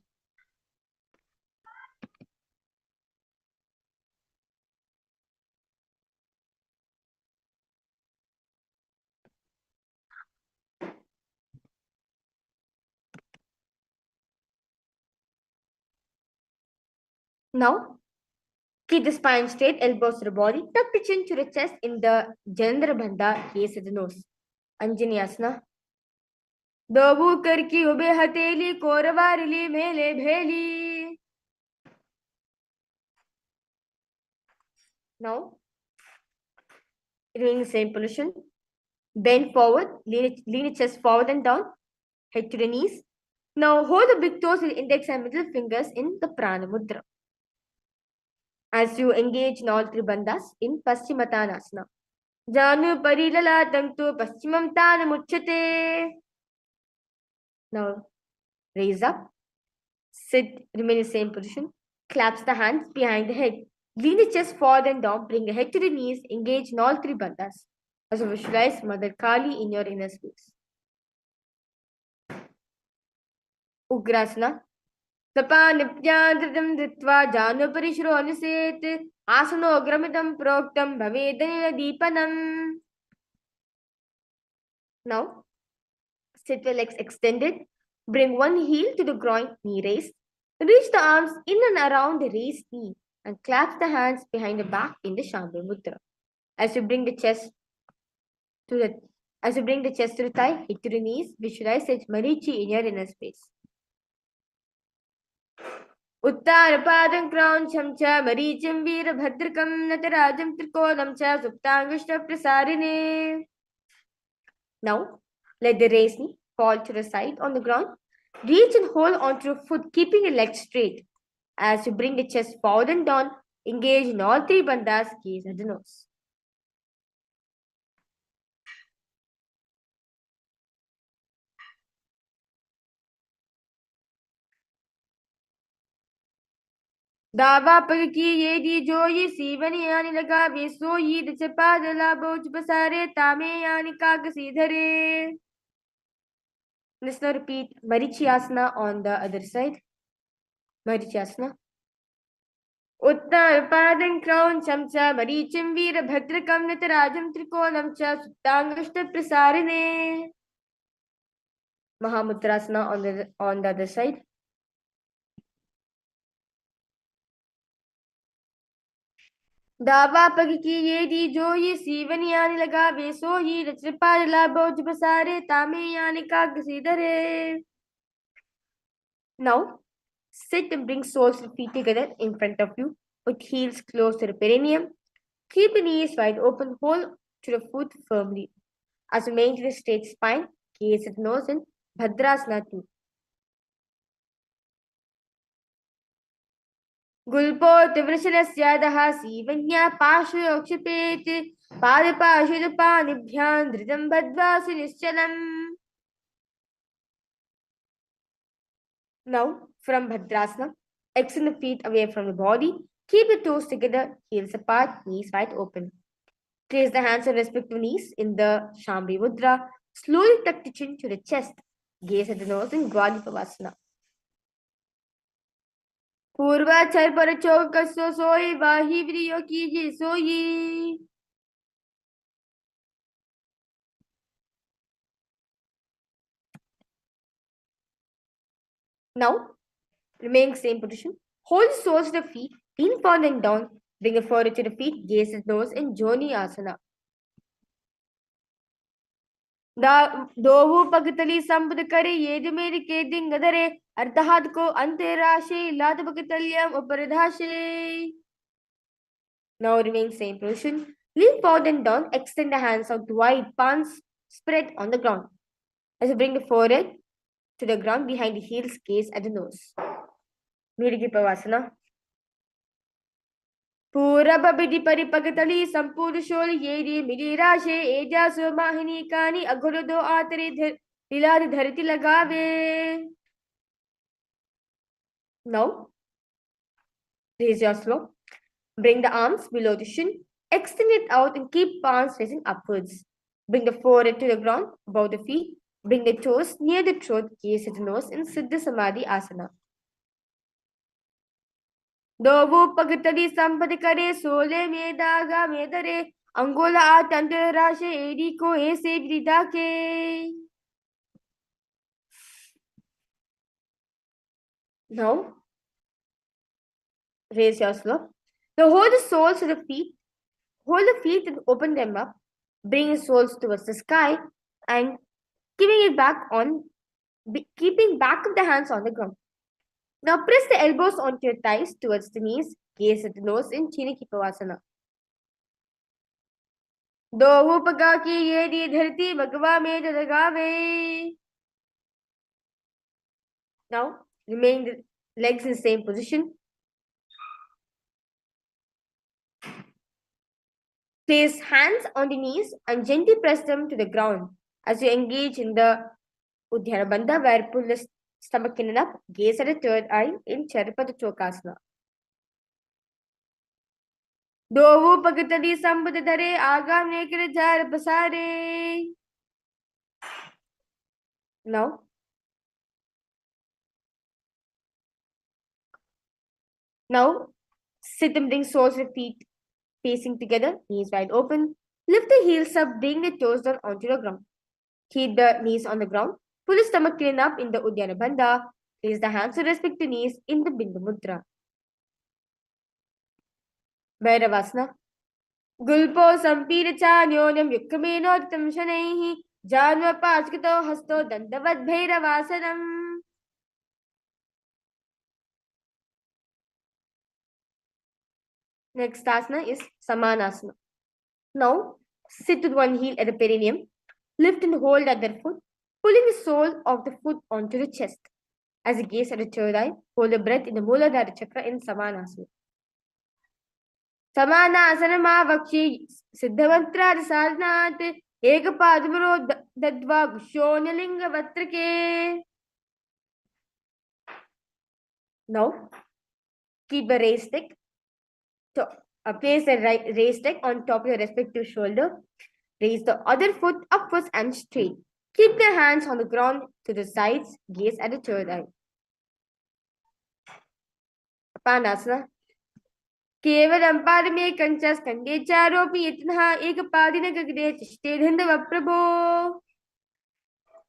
Now, keep the spine straight, elbows to the body. Tuck the chin to the chest in the Janandra Bandha, gaze at the nose. Anjaneyasana. Dobu karki ube hateli koravarili mele bheli. Now, remain in the same position. Bend forward, lean the chest forward and down, head to the knees. Now, hold the big toes with index and middle fingers in the Prana Mudra. As you engage in all three bandhas in Paschimottanasana. Janu parilalatam tu paschimam tanamuchyate. Now, raise up, sit, remain in the same position, clasp the hands behind the head, lean the chest forward and down, bring the head to the knees, engage in all three bandhas. As you visualize Mother Kali in your inner space. Ugrasana. Tapanipyandritam dhritva janupari shronuset asano gramitam proktam bhavedana deepanam. Now, sit with legs extended. Bring one heel to the groin, knee raised. Reach the arms in and around the raised knee and clasp the hands behind the back in the Shambhu Mudra. As you bring the chest to the thigh, hit to the knees, visualize Sage Marichi in your inner space. Uttarapadam Krauncham cha Maricham Veerabhadrakam Natarajam Trikonam cha Suptangashta Prasarine. Now, let the raised knee fall to the side on the ground. Reach and hold onto your foot, keeping your legs straight. As you bring the chest forward and down, engage in all three bandhas, gaze at the nose. दावा पग की ये दी जो ये सीवनी यानी लगा वे सो ये दच पादला बोझ बसारे तामे यानी काग सीधरे. Let's now repeat Marichyasana on the other side. Marichyasana. Uttar padam krauncham cha marichim veerabhadrakam natarajam trikonam cha suptangashta prasarine. Mahamudrasana on the other side. दावा पग की ये दी जो ये सीवन यानी लगा वे सो ही रचपाला बोझ बसारे तामे यानी काग सीधरे. Now, sit and bring soles of feet together in front of you with heels close to the perineum. Keep the knees wide open, hold to the foot firmly. As you maintain a straight spine, gaze at the nose in Bhadrasana 2. Gulpotivrishanasyadah sivanya pashyokshipeet padapashudapaniभ्यां धृतं बद्ध्वा सुनिश्चलम्. Now, from Bhadrasana, extend the feet away from the body. Keep the toes together, heels apart, knees wide open. Place the hands on respective knees in the Shambhi Mudra. Slowly tuck the chin to the chest. Gaze at the nose in Gwadipavasana. Purvachar parachokaso soyi vahi vriyo kiji soyi. Now, remain same position. Hold the soles of the feet, lean forward and down. Bring the forehead to the feet, gaze at the nose in Joni Asana. दोहु पगतली संबद करे येद मेरी के दिंगदरे अर्थात को अंतराशे लाद पगतल्यम उपरिधाशे. Now remain same position. Lean forward and down. Extend the hands out wide, palms spread on the ground. As you bring the forehead to the ground behind the heels, gaze at the nose. Nirgipavasana. पूरबबिधि परिपगतली संपूर्ण शोल येरी मिली राशे एजासो माहिनी कानी अघुर दो आतरे लीलाद धरती लगावे. Now, raise your slow. Bring the arms below the shin. Extend it out and keep palms facing upwards. Bring the forehead to the ground, above the feet. Bring the toes near the throat, gaze at the nose in Siddha Samadhi Asana. दोवो पगतली संपद करे सोले में दागा में दरे Angola आतंत राशे AD को ऐसे विदा के. Now, raise your slope. Now hold the soles of the feet. Hold the feet and open them up. Bring the soles towards the sky and keeping back of the hands on the ground. Now press the elbows onto your thighs towards the knees. Gaze at the nose in Chinakipavasana. दोहु पगा की ये दी धरती भगवा में लगावे. Now remain the legs in the same position. Place hands on the knees and gently press them to the ground as you engage in the Uddiyana Bandha, where pull the stomach in and up. Gaze at the third eye in Charapada Chokasana. दोवो पगतली संबद धरे आगा नेकर jar पसारे. Now, sit and bring soles of feet facing together, knees wide open. Lift the heels up, bring the toes down onto the ground. Keep the knees on the ground. Pull the stomach clean up in the Uddiyana Bandha. Place the hands to respective knees in the Bindu Mudra. Bhairavasana. Gulpo sampir chanyonyam yukkamenotam shanaihi janva pachkito hasto dandavad bhairavasanam. Next asana is Samanasana. Now, sit with one heel at the perineum. Lift and hold the other foot, pulling the sole of the foot onto the chest. As you gaze at the third eye, hold the breath in the Muladhara Chakra in Samanasana. Samanasana Mavakshi Siddhamantra Sadhanat Ekapadmuro Dadva Gushonyalinga Vatrake. Now, keep a raised stick. Place the raised stick on top of your respective shoulder. Raise the other foot upwards and straight. Keep the hands on the ground to the sides. Gaze at the third eye. Apanasana. केवलं पादमे कंचस कंडे चारोपि यत्नः एकपादिन गगने चिष्टे धन्धव प्रभो.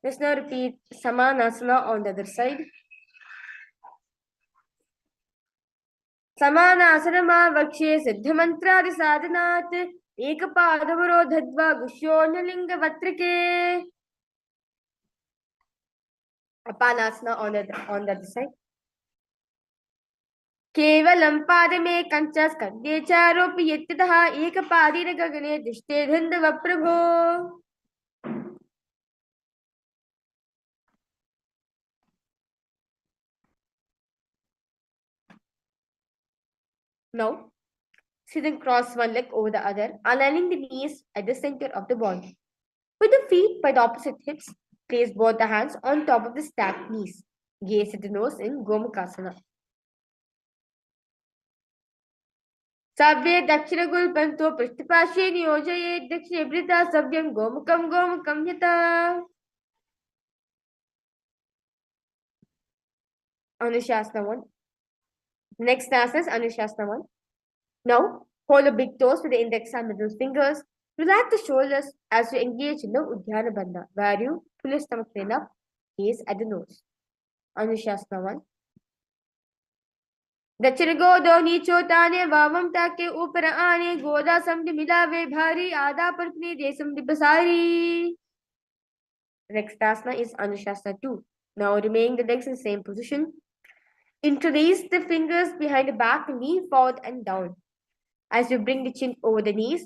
Let's now repeat Samanasana on the other side. Samanasana vakshe siddhamantradi sadhanat ekapadavarho dhadva gushyonalinga vatrike. Apanasana on the other side. केवलं पादमे कंचस कंडे चारोपि यत्ततः एकपादेन गगने दृष्टे धन्धव प्रभो. Now, sit and cross one leg over the other, aligning the knees at the center of the body. With the feet by the opposite hips, place both the hands on top of the stacked knees. Gaze at the nose in Gomukhasana. Sabye Dakshina Panto Prishtapashi Niyojaye Dakshibrita Sabyam Gomukam Yata. Anushasana 1. Next asana is Anushasana 1. Now, hold the big toes with the index and middle fingers. Relax the shoulders as you engage in the Udhyana Bandha, where you pull your stomach in up, gaze at the nose. Anushasana 1. दक्षिण गोदो नीचो ताने वामम ताके ऊपर आने गोदा समझ मिलावे भारी आधा परपनी दे समझ बसारी. Next asana is Anushasana 2. Now remaining the legs in the same position. Interlace the fingers behind the back, knee forward and down. As you bring the chin over the knees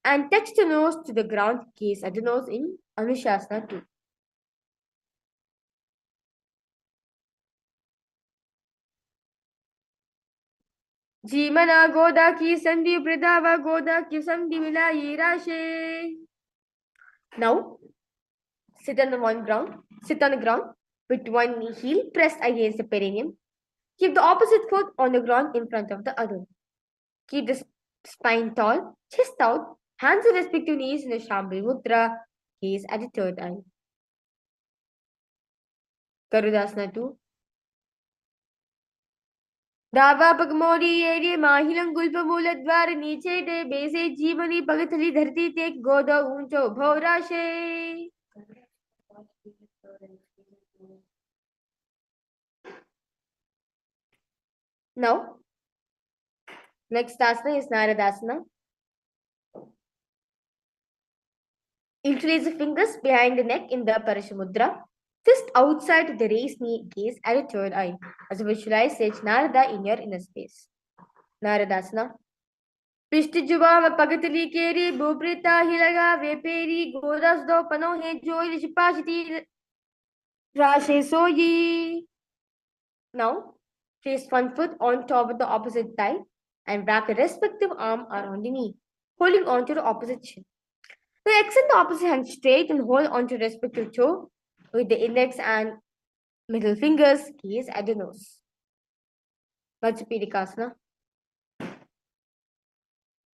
and touch the nose to the ground, gaze at the nose in Anushasana 2. जीमना गोदा की संधि वृद्धा गोदा की संधि मिलाई राशे. Now sit on the ground with one knee heel pressed against the perineum. Keep the opposite foot on the ground in front of the other. Keep the spine tall, chest out, hands on respective knees in the Shambhala Mudra. Gaze at the third eye. Garudasana 2. दावा पगमोरी एरिये माहिलंग गुल्प मूलद्वार नीचे दे बेसे जीवनी पगथली धरती ते गोदा ऊंचो भौराशे. Now, next asana is Naradasana. Interlace the fingers behind the neck in the Parashamudra. Fist outside to the raised knee, gaze at the third eye. As you visualize Sage Narada in your inner space. Naradasana. पिष्ट जुबा में पगतली केरी भूप्रीता ही लगा वे peri गोदस दो पनो है जो ऋषिपाशती राशे सोई. Now, place one foot on top of the opposite thigh and wrap the respective arm around the knee, holding on to the opposite shin. Now, extend the opposite hand straight and hold on to the respective toe with the index and middle fingers, gaze at the nose. Vajrapedikasana.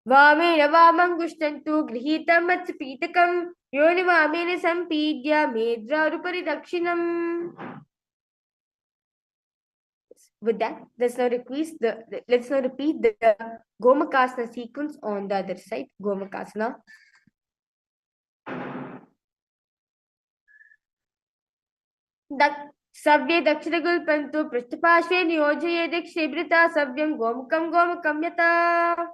वामेन वामङ्गुष्टन्तु गृहीतं मत्स्यपीतकं योनिवामेन सम्पीड्य मेद्रारुपरि दक्षिणम्. With that, let's now repeat the Gomukhasana sequence on the other side. Gomukhasana. सव्ये दक्षिणगुल्पन्तु पृष्ठपार्श्वे नियोजये दक्षिणभृता सव्यं गोमुखं यथा.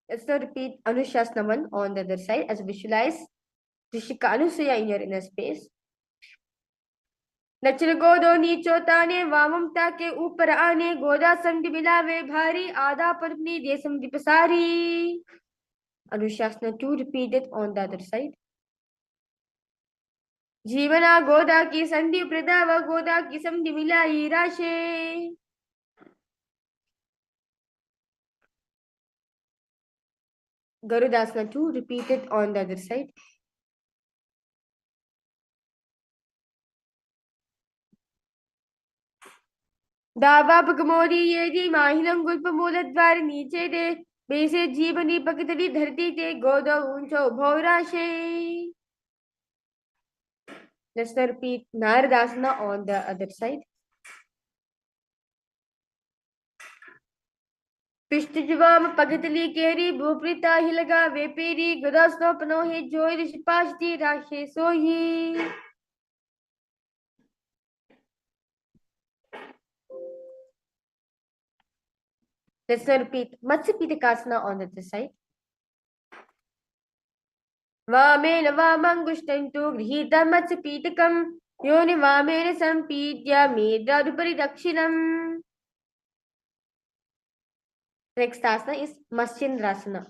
Let's now repeat Anushasana 1 on the other side as visualize Rishika Anusaya in your inner space. दक्षिण गोदो नीचो ताने वामम ताके ऊपर आने गोदा संधि मिलावे भारी आधा परपनी दे संधि पसारी. Anushasana 2 repeated on the other side. जीवना गोदा की संधि प्रदा व गोदा की संधि मिलाई राशे. Garudasana 2 repeated on the other side. दावा पगमोरी येदी माहिलंग गुल्प मूलद्वार नीचे दे बेसे जीवनी पगतली धरती ते गोदा ऊंचो भौराशे. Let's now repeat Naradasana on the other side. पिष्ट जुवाम पगतली केरी भूप्रीता ही लगा वे पेरी गदासनो पनो है जोई ऋषिपाशती राशे सोही. Let's now repeat Matsyapitakasana on the other side. वामेन वामङ्गुष्टन्तु गृहीतं मत्स्यपीतकं योनि वामेन सम्पीड्य मेद्रारुपरि दक्षिणम्. Next asana is Matsyendrasana.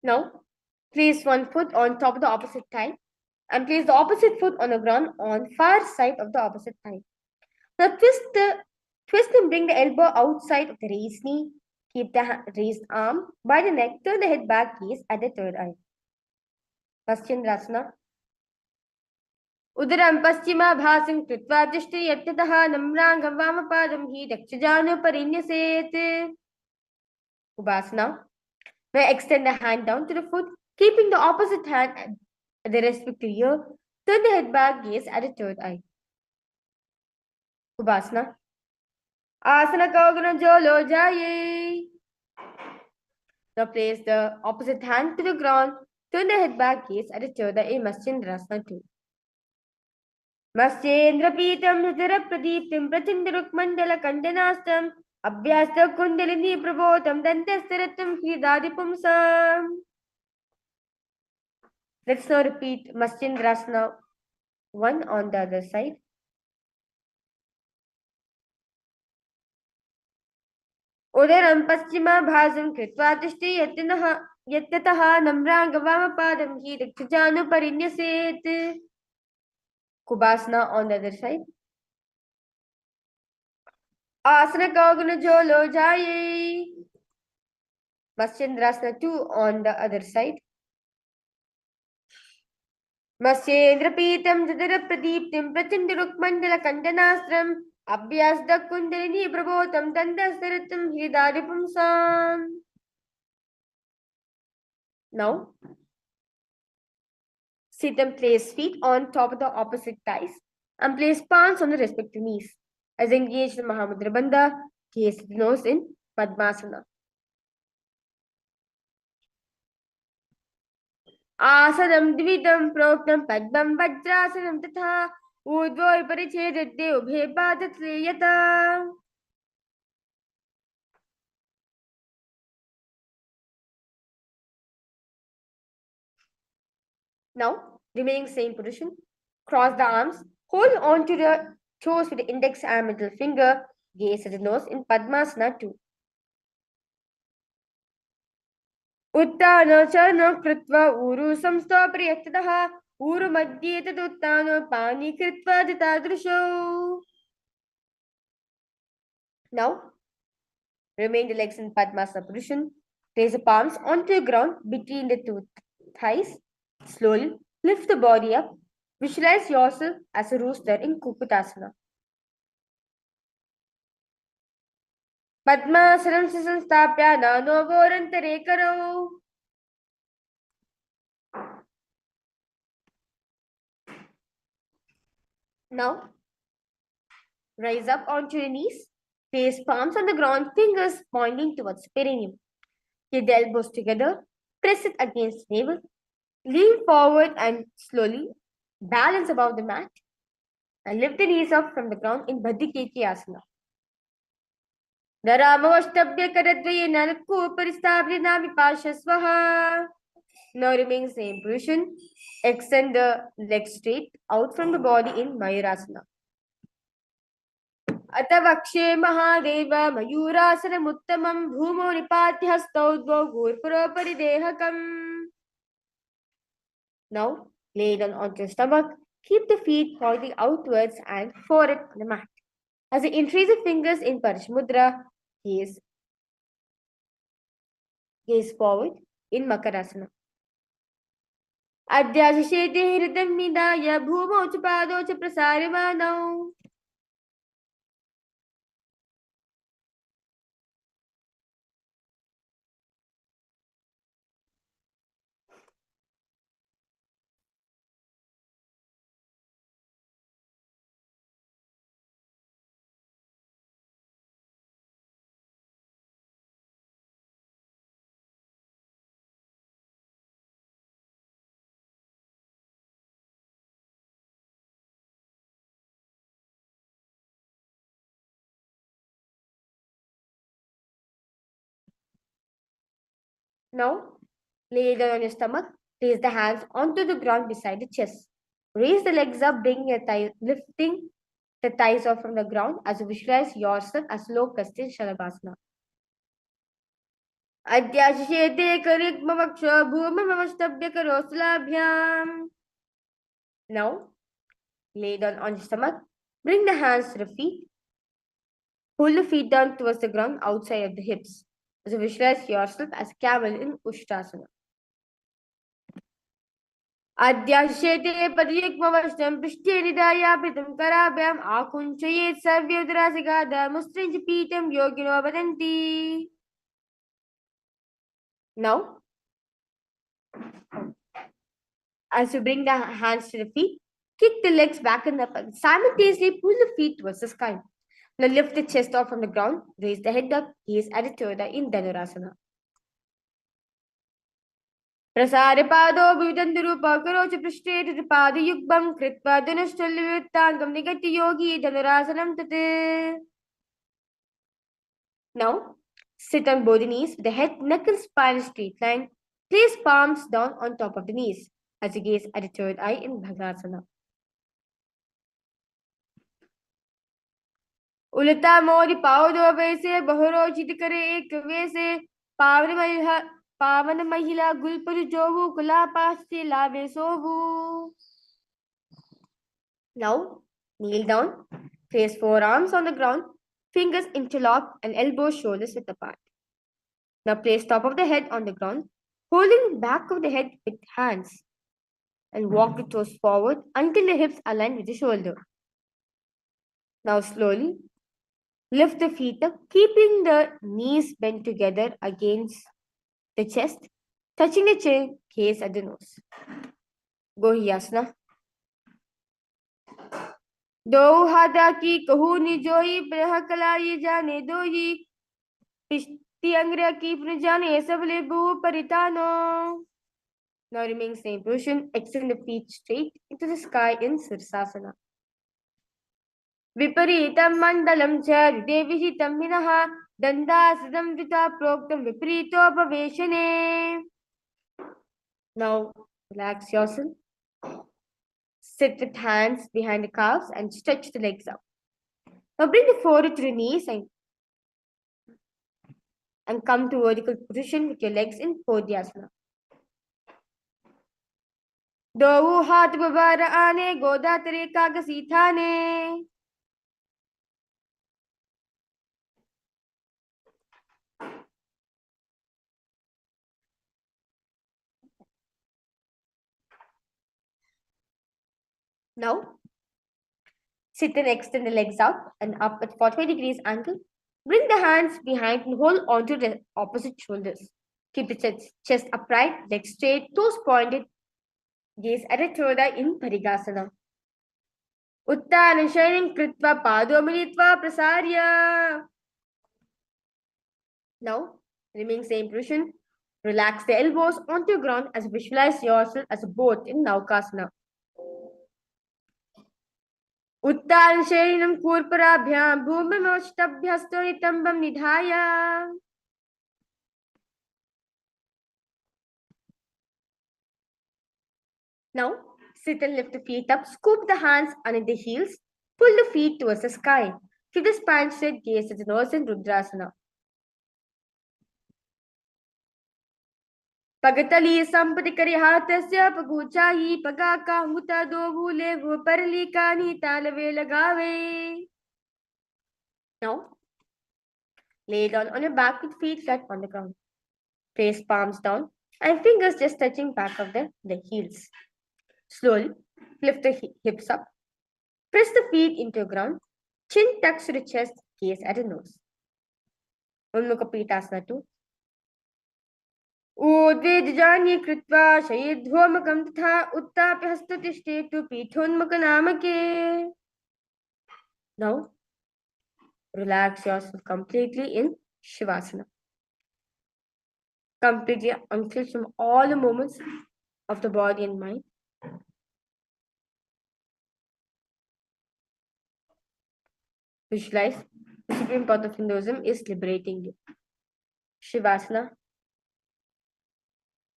Now, place one foot on top of the opposite thigh And place the opposite foot on the ground on far side of the opposite thigh. Now twist and bring the elbow outside of the raised knee. Keep the raised arm by the neck. Turn the head back, gaze at the third eye. Paschimrasana. Udaram paschimabhasam krutva tishti yattataha namrangam vamapadam hi dakshajanu parinyaset. Ubhasana. Now extend the hand down to the foot, keeping the opposite hand at the respective ear. Turn the head back, gaze at the third eye. Ubhasana. Asana Kagana Jolo Jaye. Now place the opposite hand to the ground. Turn the head back, gaze at the third eye. Maschendrasana 2. Maschendra Pitam Nitara Pradiptim Prachindaruk Mandala Kandanastam Abhyasta Kundalini Prabhotam Dantastaratam Hridadipumsam. Let's now repeat Maschendrasana 1 on the other side. Udaram paschimabhasam kritva tishti yattataha namrangavamapadam hi dakshajanu parinyaset. Kubasana on the other side. Asana Kagana Jolo Jaye. Maschendrasana 2 on the other side. Maschendra Pitam Jadara Pradiptim Prachindaruk Mandala Kandanastram Abhyasda Kundalini Prabhotam Dandasaratam Hridadipumsam. Now, sit and place feet on top of the opposite thighs and place palms on the respective knees. As engaged in Mahamudra Bandha, gaze the nose in Padmasana. Asanam Dvidam Proktam Padmam Vajrasanam Tatha Udvoy Parichedate Ubhe Padatriyata. Now, remaining same position, cross the arms, hold on to the toes with the index and middle finger, gaze at the nose in Padmasana 2. Uttano charno kritva uru samsthapriyatadaha uru madhye taduttano pani kritva ditadrisho. Now, remain the legs in Padmasana position. Place the palms onto the ground between the two thighs. Slowly lift the body up. Visualize yourself as a rooster in Kukutasana. Padmasanam sasanstapya nano vorantare karo. Now, rise up onto your knees. Place palms on the ground, fingers pointing towards the perineum. Keep the elbows together. Press it against the navel. Lean forward and slowly balance above the mat. And lift the knees up from the ground in Bhadiketi Asana. Naramavashtabhya karadvaye nanakku paristabhrina vipashasvaha. Now remain same position. Extend the legs straight out from the body in Mayurasana. Atavakshe Mahadeva Mayurasanam Uttamam Bhumo Nipati Hastau Dvau Gurpuro Paridehakam. Now, lay down onto your stomach. Keep the feet pointing outwards and forehead on the mat. As you increase the fingers in Parishmudra, gaze forward in Makarasana. Adhyashishete hridam nidaya bhumo cha pado cha prasarimanau. Now, lay down on your stomach. Place the hands onto the ground beside the chest. Raise the legs up, bringing your thighs, lifting the thighs off from the ground as you visualize yourself as locust in Shavasana. Adhyashishete karigmavaksha bhumamavashtabhya karosulabhyam. Now, lay down on your stomach. Bring the hands to the feet. Pull the feet down towards the ground outside of the hips. So visualize yourself as a camel in Ushtasana. अध्याशेते पदयुग्मवश्यं पृष्ठे निधायापितं कराभ्याम् आकुञ्चयेत् सर्वोदरासिगाद मुस्त्रिञ्च पीठं योगिनो वदन्ति. Now, as you bring the hands to the feet, kick the legs back and up and simultaneously pull the feet towards the sky. Now lift the chest off from the ground, raise the head up, gaze at the Toda in Dhanurasana. प्रसारपादो विविधन्तरूपकरोच पृष्ठे पादयुग्मं कृत्वा धनुश्चल्यवृत्ताङ्गं निगत्य योगी धनुरासनं तत्. Now, sit on both the knees with the head, neck and spine in a straight line. Place palms down on top of the knees as you gaze at the third eye in Bhagasana. उलटा मोरी पाव दो वैसे बहुरोचित करे एक वैसे पावन महिला गुलपुर जोवु कुला पास से लावे सोवु. Now, kneel down, place forearms on the ground, fingers interlock and elbows shoulders width apart. Now place top of the head on the ground, holding back of the head with hands and walk the toes forward until the hips align with the shoulder. Now slowly lift the feet up, keeping the knees bent together against the chest, touching the chin, gaze at the nose. Gohyasana. दो हाथा की कहू निजोई प्रह कला ये जाने दो ही पिष्टि अंग्र की जाने सबले भू परितानो. Now remain same position, extend the feet straight into the sky in Sirsasana. Viparitam mandalam cha devihitam minaha dandasadam vita proktam viparitopaveshane. Now relax yourself. Sit with hands behind the calves and stretch the legs out. Now bring the forehead to the knees and come to vertical position with your legs in Podyasana. दो हाथ गुबार आने गोदा तेरे कागसी थाने. Now, sit and extend the legs out and up at 45 degrees angle. Bring the hands behind and hold onto the opposite shoulders. Keep the chest upright, legs straight, toes pointed. Gaze at the third eye in Parigasana. Uttan Shayanim Kritva Pado Militva Prasarya. Now, remain same position. Relax the elbows onto the ground as visualize yourself as a boat in Naukasana. उत्तान शरीरं कूर्पराभ्यां भूमिमोष्टभ्यस्तो नितंबं निधाय. Now, sit and lift the feet up, scoop the hands under the heels, pull the feet towards the sky. Keep the spine straight, gaze at the nose in Rudrasana. पगतली संपति करि हाथस्य पगूचा ही पगा का हुता दो भूले वो परली कानी तालवे लगावे. Now, lay down on your back with feet flat on the ground. Place palms down and fingers just touching back of the heels. Slowly lift the hips up. Press the feet into the ground. Chin tucks to the chest, gaze at the nose. Unmukapitasana 2. ऊर्ध्वेजजान्ये कृत्वा शयेद्ध्वमकं तथा उत्ताप्य हस्ततिष्ठेतु पीठोन्मुखनामके. Now, relax yourself completely in Shavasana. Completely unclench from all the movements of the body and mind. Visualize the supreme path of Hinduism is liberating you. Shavasana.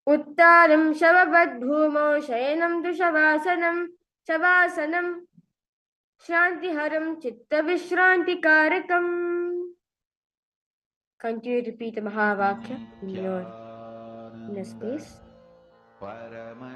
उत्तानं शववद्भूमौ शयनं तु शवासनं शवासनं शान्तिहरं चित्तविश्रान्तिकारकम्. Continue to repeat the Mahavakya in your inner space. Paramashivoham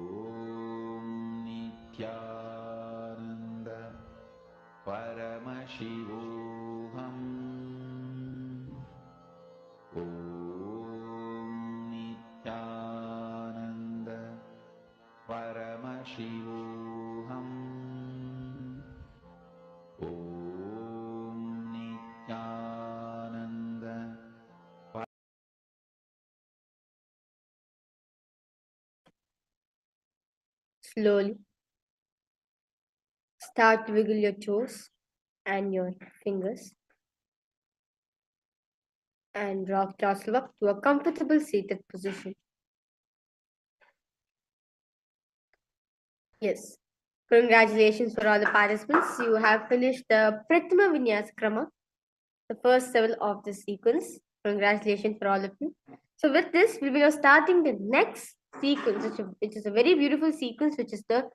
Paramashivoham Nithyananda. Slowly start to wiggle your toes and your fingers and rock yourself up to a comfortable seated position. Yes. Congratulations for all the participants. You have finished the Prathama Vinyasa Krama, the first level of the sequence. Congratulations for all of you. So with this, we'll be now starting the next sequence, which is a very beautiful sequence, which is the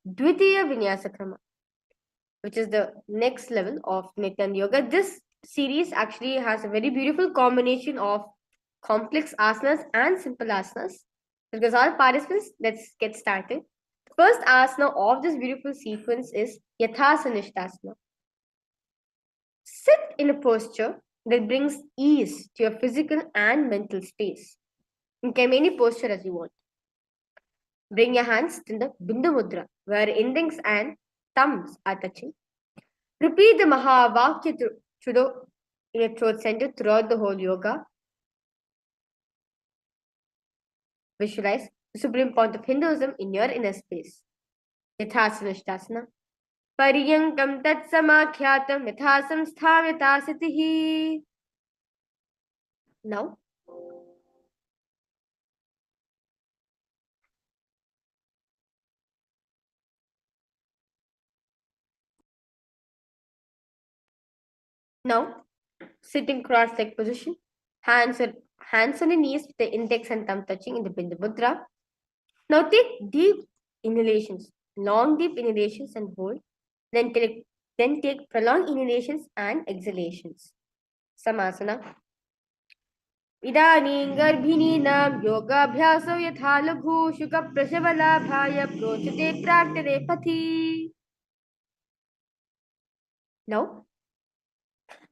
Dvitiya Vinyasa Krama, which is the next level of Nithyananda Yoga. This series actually has a very beautiful combination of complex asanas and simple asanas. Because all participants, let's get started. First asana of this beautiful sequence is Yathasanishtasana. Sit in a posture that brings ease to your physical and mental space. You can be any posture as you want. Bring your hands in the Bindu Mudra, where index and thumbs are touching. Repeat the Mahavakya in your throat center throughout the whole yoga. Visualize the supreme point of Hinduism in your inner space. Yathasanishtasana. Paryankam tat samakhyatam yathasam sthavyatasiddhi. Now, sitting cross-leg position, hands on your knees with the index and thumb touching in the Bindu Mudra. Now take deep inhalations, long deep inhalations and hold. Then take prolonged inhalations and exhalations. Samasana. Idaning garbhininaam yogaabhyasau yatha laghu shuka prashavalabhaya prochate praktare pathi. Now,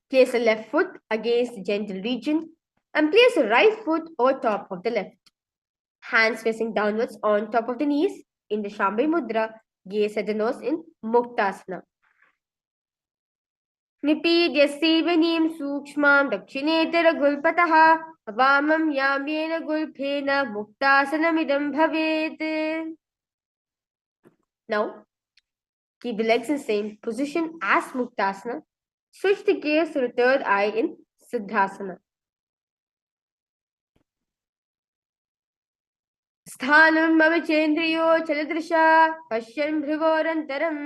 place the left foot against the genital region and place the right foot over top of the left. Hands facing downwards on top of the knees in the Shambhavi Mudra, gaze at the nose in Muktasana. निपीड्यस्यैवनीं सूक्ष्मां दक्षिणेतरगुल्पतः वामं याम्येन गुल्फेन मुक्तासनमिदं भवेत्. Now, keep the legs in the same position as Muktasana. Switch the gaze to the third eye in Siddhasana. Sthanam avichendriyo chaladrisha pashyan bhrivorantaram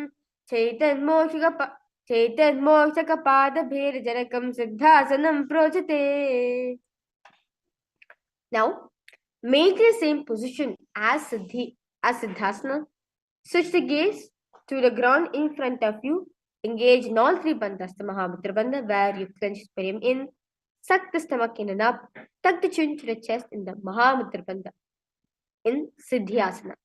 chaitanmoksakapadabherajanakam siddhasanam prochate. Now, maintain the same position as Siddhasana. Switch the gaze to the ground in front of you. Engage in all three bandhas, the Mahamudra Bandha, where you clench the perineum in, suck the stomach in and up, tuck the chin to the chest in the Mahamudra Bandha in Siddhyasana.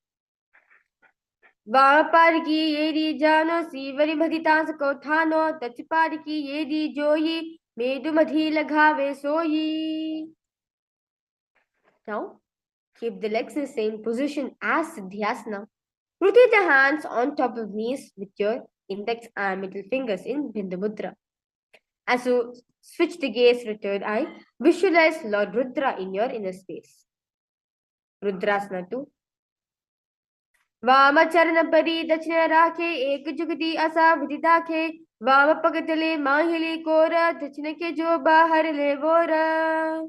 Vamapari yedi jano sivari madhitansa kothano tachipari yedi joyi medumadhi laghave soyi. Now, keep the legs in the same position as Siddhyasana. Rotate the hands on top of knees with your index and middle fingers in Bindu Mudra. As you switch the gaze to the third eye, visualize Lord Rudra in your inner space. Rudrasana 2. Vamacharana pari dachina rakhe ek jugati asa vididakhe Vamapagatale mahili kora dachina ke jo bahar le vora.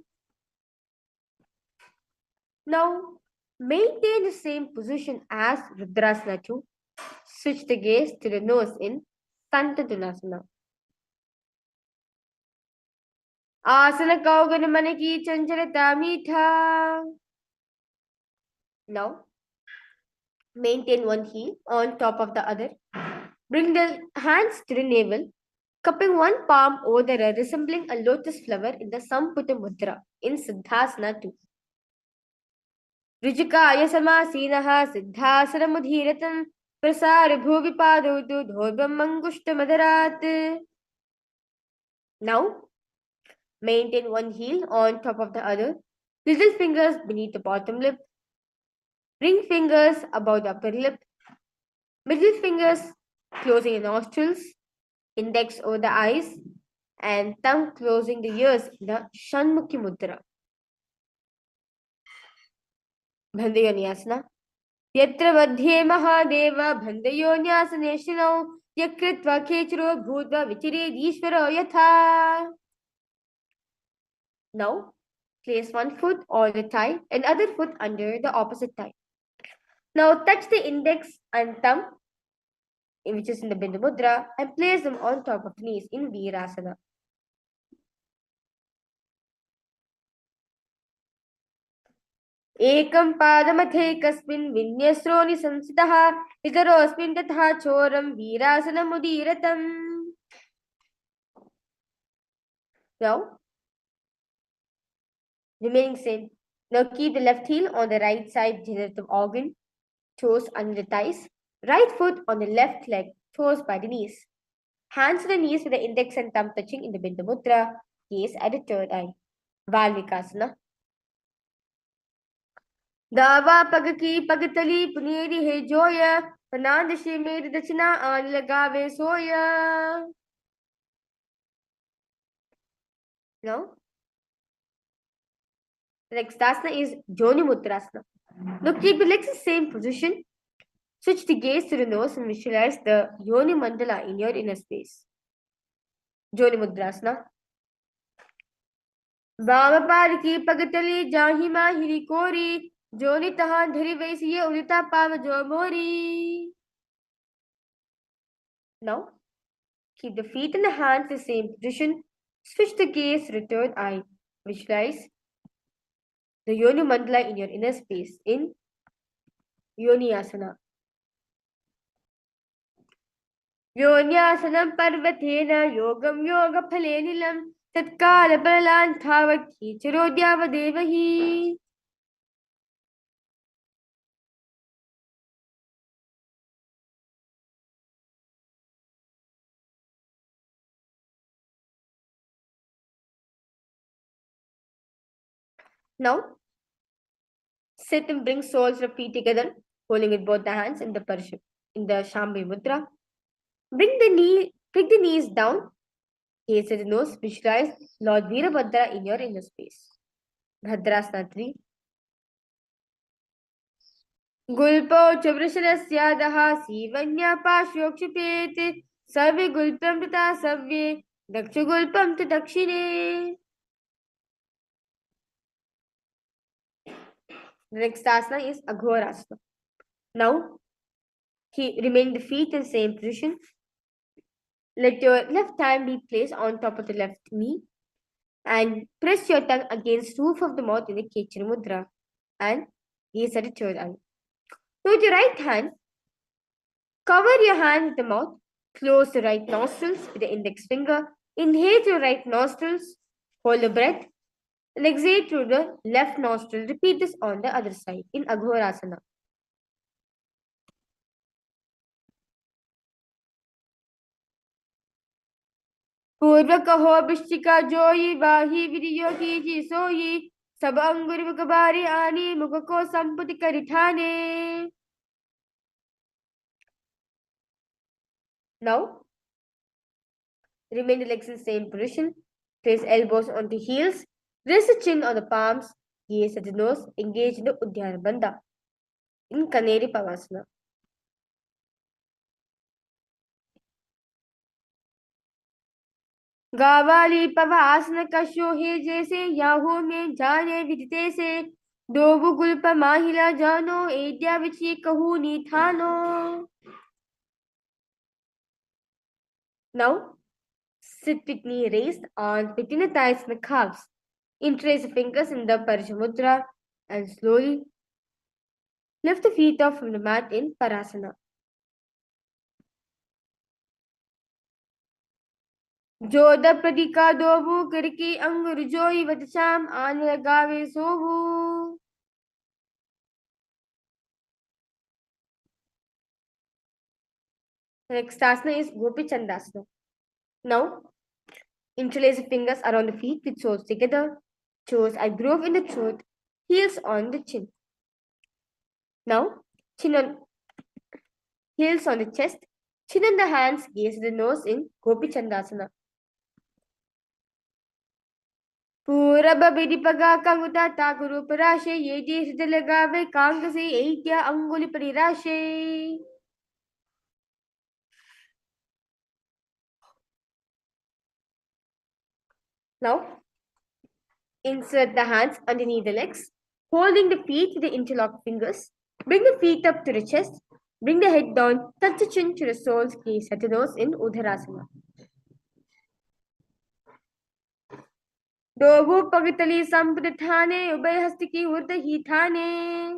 Now, maintain the same position as Rudrasana 2. Switch the gaze to the nose in Santatulasana. Asana kaugana manaki chanchalata meetha. Now, maintain one heel on top of the other. Bring the hands to the navel, cupping one palm over the other, resembling a lotus flower in the Samputa Mudra in Siddhasana 2. Rijikaya samasinaha Siddhasana mudhiratam prasara bhuvipadau tu dhorbam mangushta madarat. Now, maintain one heel on top of the other, little fingers beneath the bottom lip, ring fingers above the upper lip, Middle fingers closing the nostrils, index over the eyes, and thumb closing the ears in the Shanmukhi Mudra. Bandhayonyasana. Yatra madhye mahadeva bandhayonyasana yakritva kechiro bhutva vichiredishvaro yatha. Now, place one foot on the thigh and other foot under the opposite thigh. Now, touch the index and thumb, which is in the Bindu Mudra, and place them on top of the knees in Virasana. एकं पादमथैकस्मिन् विन्यस्रो निसंसितः इतरोऽस्मिन् तथा चोरं वीरासनमुदीरतम्. Now, remaining same. Now keep the left heel on the right side generative organ, toes under the thighs, right foot on the left leg, toes by the knees. Hands to the knees with the index and thumb touching in the Bindu Mudra, gaze at the third eye. Valmikasana. दावा पग की पगतली पुनेरी है जोया पनादशे मेरी दक्षिणा आन लगावे सोया. Now, the next asana is Joni Mudrasana. Now keep the legs in the same position. Switch the gaze to the nose and visualize the Yoni Mandala in your inner space. Joni Mudrasana. वामपाद की पगतली जाहि माहिरी कोरी जोनि तहा धरि वैसिये उदिता पाव जो मोरी. Now, keep the feet and the hands in the same position. Switch the gaze to the third eye. Visualize the Yoni Mandala in your inner space in Yoni Asana. Yonyasanam parvatena yogam yoga phalenilam tatkala balanthavathi chirodhyavadevahi. Now, sit and bring soles of feet together, holding with both the hands in the Shambhavi Mudra. Bring the knees down, gaze at the nose, visualize Lord Veerabhadra in your inner space. Bhadrasana 3. Gulpo chavrasharasyadah sivanya pashyokshipeet sarve gulpam tata savye daksha gulpam tu dakshine. The next asana is Aghorasana. Now, remain the feet in the same position. Let your left hand be placed on top of the left knee and press your tongue against roof of the mouth in the Kechara Mudra and gaze at the third eye. Now with your right hand, cover your hand with the mouth, close the right nostrils with the index finger, inhale through the right nostrils, hold the breath, and exhale through the left nostril. Repeat this on the other side in Aghorasana. पूर्व कहो वृश्चिका जोई वाही विरियो की सोई सब अंगुर मुखबारी आनी मुख को संपुति करिठाने. Now, remain the legs in the same position. Place elbows onto heels. Rest the chin on the palms. Gaze at the nose. Engage in the Uddiyana Bandha in Kaneri Pavasana. गावाली पवासन कशो हे जैसे याहो में जाने विदिते से दोबु गुल्प माहिला जानो एद्या विची कहू नीथानो. Now, sit with knee raised, arms between the thighs and the calves. Interlace the fingers in the Parishamudra and slowly lift the feet off from the mat in Parasana. जोदा प्रदिका दोबु करके अंग रुजोई वतशाम आन लगावे सोहु. The next asana is Gopi Chandasana. Now, interlace the fingers around the feet with toes together. Toes are groove in the throat, heels on the chin. Now, heels on the chest, chin in the hands, gaze at the nose in Gopi Chandasana. पूरब बिडिपगा कंगुता ताकुरु पराशे ये देश लगावे Kong से एक्या अंगुली परिराशे. Now, insert the hands underneath the legs, holding the feet with the interlocked fingers. Bring the feet up to the chest. Bring the head down, touch the chin to the soles, gaze at the nose in Udharasana. Dovu Pagatali Sampradhane, Ubay Hastiki Urdahithane.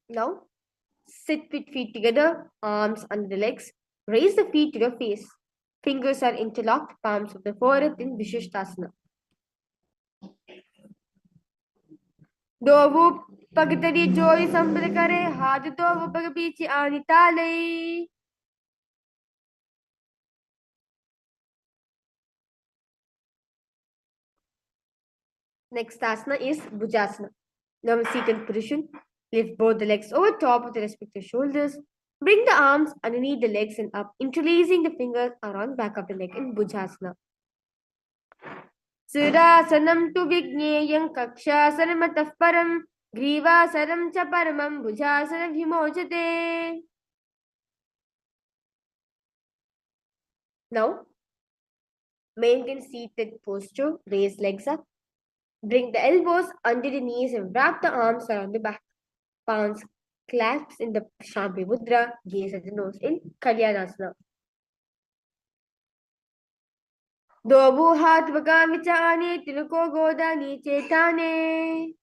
Now, sit with feet together, arms under the legs. Raise the feet to your face. Fingers are interlocked, palms of the forehead in Vishishtasana. Dovu Pagatali Joy Sampradakare, Hadadovu Pagapichi Anitale. Next asana is Bhujasana. Now seated position. Lift both the legs over top of the respective shoulders. Bring the arms underneath the legs and up, interlacing the fingers around back of the neck in Bhujasana. Sirasanam tu vigneyam kakshasanam param grivasanam cha paramam bhujasanam himojate. Now, maintain seated posture. Raise legs up. Bring the elbows under the knees and wrap the arms around the back. Palms clasps in the Shampi Mudra. Gaze at the nose in Kalyanasana. Dobu हाथ बगामी चाने तिलको गोदा नीचे ताने.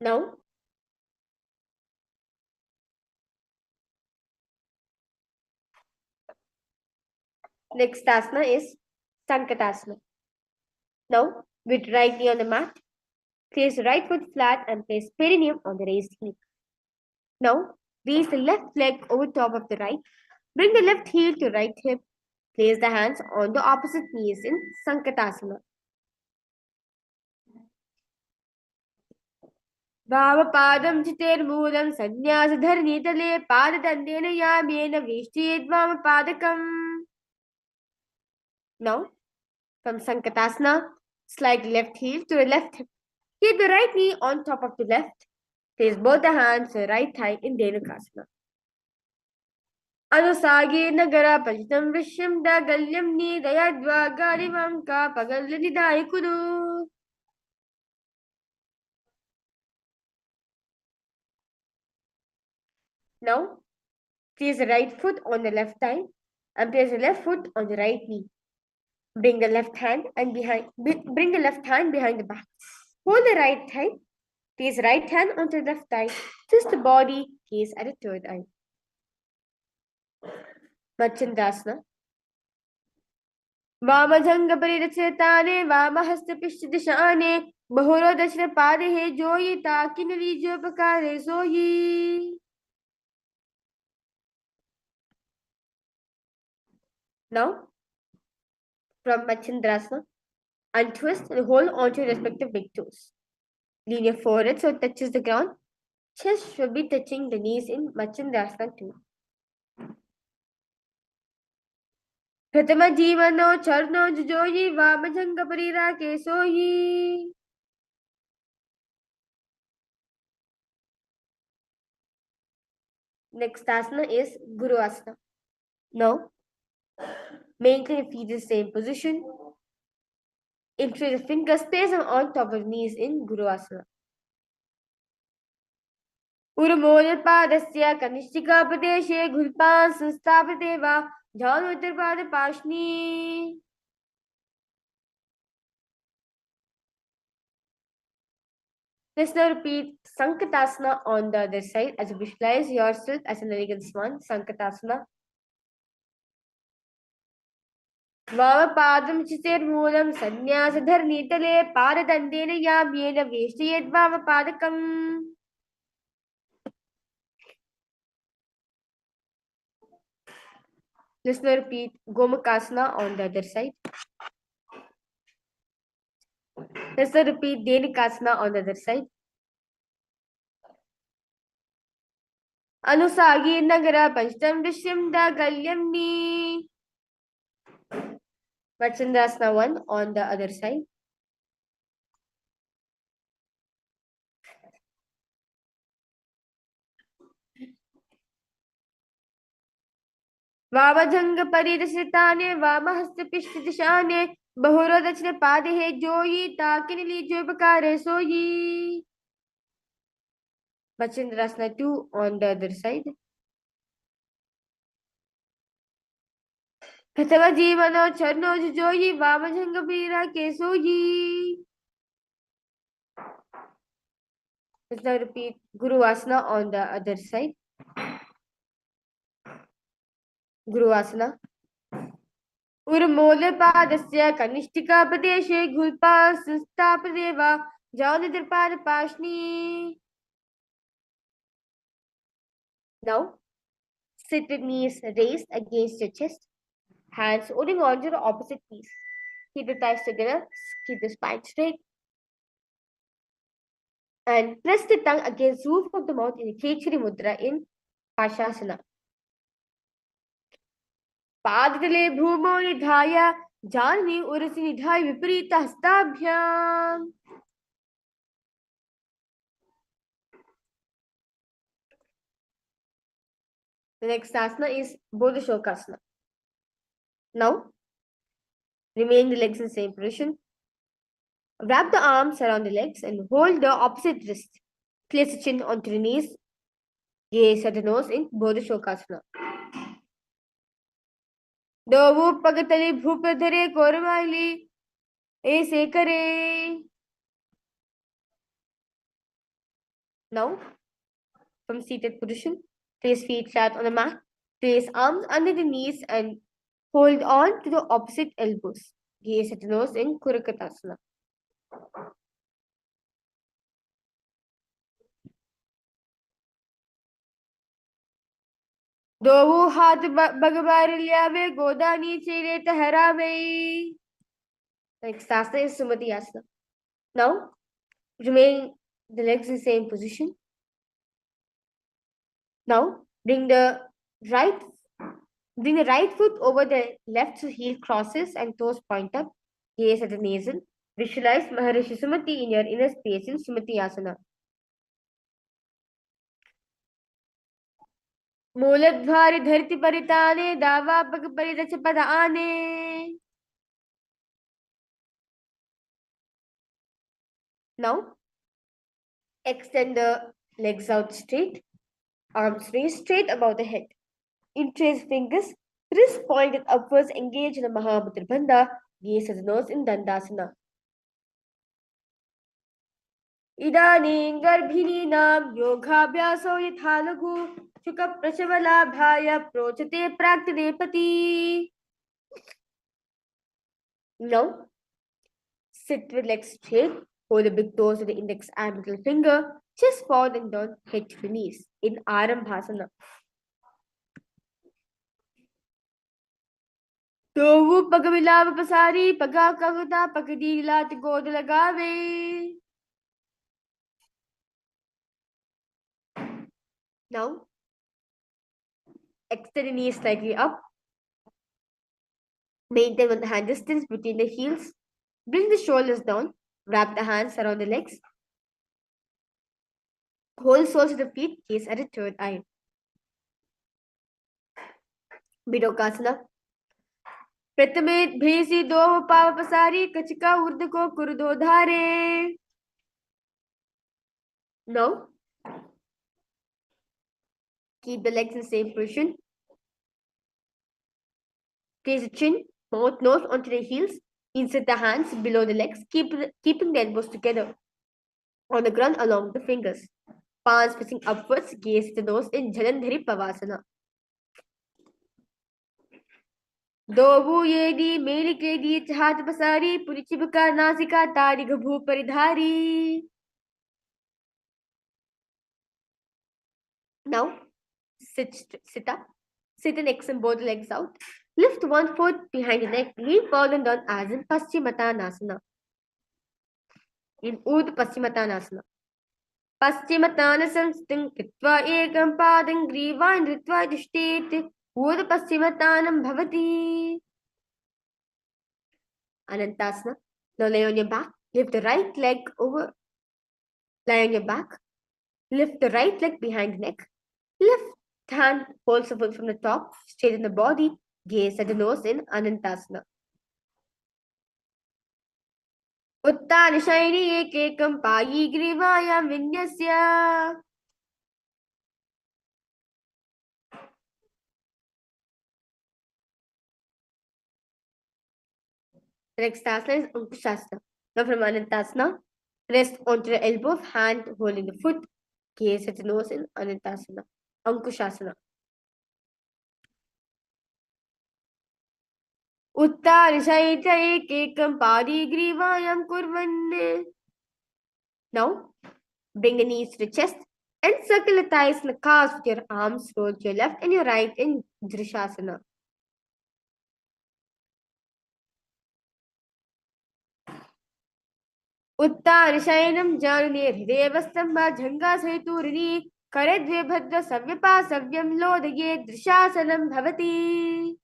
Now, next asana is Sankatasana. Now, with right knee on the mat, place the right foot flat and place perineum on the raised heel. Now, raise the left leg over top of the right. Bring the left heel to right hip. Place the hands on the opposite knees in Sankatasana. वामपादं चितेर्मूलं संन्यासधरणीतले पाददण्डेन याम्येन वेष्टयेद् वामपादकम्. Now, from Sankatasana, slide left heel to the left hip. Keep the right knee on top of the left. Place both the hands to the right thigh in Dhenukasana. Anusagena gara pajitam vishyam dagalyam nidayadva garivam ka pagalyanidaya kudu. Now, place the right foot on the left thigh and place the left foot on the right knee. Bring the left hand behind the back. Hold the right thigh. Place right hand onto the left thigh. Twist the body. Gaze at the third eye. Machandasana. Vamajanga parirachetane vamahasta dishane bahuro dashna pade he joyi takinali jopakare soyi. Now, from Machandrasana, untwist and hold onto your respective big toes. Lean your forehead so it touches the ground. Chest should be touching the knees in Machandrasana too. Pratama jivano charno jujoyi vamajanga parira kesoyi. Next asana is Guru Asana. Now, maintain your feet in the same position. Inflate the fingers, place them on top of the knees in Guru Asana. Urmodapādasya kanishtikāpadeshe ghulpān sanstapate va jhanuttarpada pashni. Let's now repeat Sankatasana on the other side as you visualize yourself as an elegant swan. Sankatasana. वामपादं चितेर्मूलं संन्यासधरणीतले पाददण्डेन याम्येन वेष्टयेद् वामपादकम्. Let's now repeat Gomukhasana on the other side. Let's now repeat Asana on the other side. Anusagi Nagara Panchtam Drishyam Da Galyamni. Vachandrasana 1 on the other side. वामजंग परिदशिताने वामहस्त पिष्ट दिशाने बहुरो दक्षिण पादे है जोई ताकिन ली जो बकारे सोई. Vachandrasana 2 on the other side. प्रथम जीवनो चरणो जोई वामजंग पीरा के सोई. Let's now repeat Guru Asana on the other side. Guru Asana. उर्मूलपादस्य कनिष्ठिकापदेशे गुल्पा संस्थापदेव जानुदर्पारपाश्नी. Now, sit with knees raised against your chest, hands holding on to the opposite knees. Keep the thighs together, keep the spine straight, and press the tongue against the roof of the mouth in the Kechari Mudra in Pashasana. पादतले भूमौ निधाय जाह्नवी उरसि निधाय विपरीत हस्ताभ्याम. The next asana is Bodhishokhasana. Now, remain the legs in the same position. Wrap the arms around the legs and hold the opposite wrist. Place the chin onto the knees. Gaze at the nose in Bodhishokhasana. दोवु पगतले भूप धरे कोरमाली ऐसे करे. Now, from seated position, place feet flat on the mat. Place arms under the knees and hold on to the opposite elbows. Gaze at the nose in Kurakatasana. दोवु हाथ बगबार लियावे गोदा नीचे ले ठहरावे. Next asana is Sumati Asana. Now, remain the legs in the same position. Now, bring the right foot over the left so heel crosses and toes point up. Gaze at the navel. Visualize Maharishi Sumati in your inner space in Sumati Asana. मूलद्वारि धरति परिताने दावा पग परिदच पद आने. Now, extend the legs out straight, arms raised straight above the head. Interlace fingers, wrist pointed upwards, engage in the Mahamudra Bandha. Gaze at the nose in Dandasana. इदानीं गर्भिणीनां योगाभ्यासो यथा लघु शुक प्रसवलाभाय प्रोचते प्राक्तनेपति. Now, sit with legs straight. Hold the big toes with the index and middle finger. Chest forward and down, head to the knees in Arambhasana. दोवु पग मिलाव पसारी पगा कगुता पगदी लात गोद लगावे. Now, extend the knees slightly up. Maintain one hand distance between the heels. Bring the shoulders down. Wrap the hands around the legs. Hold soles of the feet, gaze at the third eye. Bidokasana. प्रथमे भेसी दो पाव पसारी कचका उर्द को कुर्दो धारे. Now, keep the legs in the same position. Place the chin, mouth, nose onto the heels. Insert the hands below the legs, keeping the elbows together on the ground along the fingers. Palms facing upwards, gaze the nose in Jalandhari Pavasana. दोवु येदी मेलिकेदी चाहत पसारी पुरिचिबका नासिका तारी गभू परिधारी. Now, sit up. Sit and extend both legs out. Lift one foot behind the neck. Lean forward and down as in Paschimottanasana. in Ud Paschimottanasana. Paschimottanasam sthing kritva ekam padam grivan ritva tishthet Ud Paschimottanam bhavati. Anantasana. Now lay on your back. Lift the right leg over. Lie on your back. Lift the right leg behind the neck. Left hand holds the foot from the top. Straighten the body. Gaze at the nose in Anantasana. उत्तानशैली एकैकं पायी ग्रीवायां विन्यस्य. The next asana is Ankushasana. Now from Anantasana, rest onto the elbow of hand holding the foot. Gaze at the nose in Anantasana. Ankushasana. उत्तानशैली एकैकं पायी ग्रीवायां कुर्वन्. Now, bring the knees to the chest and circle the thighs and the calves with your arms. Roll to your left and your right in Drishasana. उत्तानशयनं जानुने हृदयवस्थम्भा झङ्गासहितूरिणी करद्वे भद्र सव्यपासव्यं लोदये दृशासनं भवति.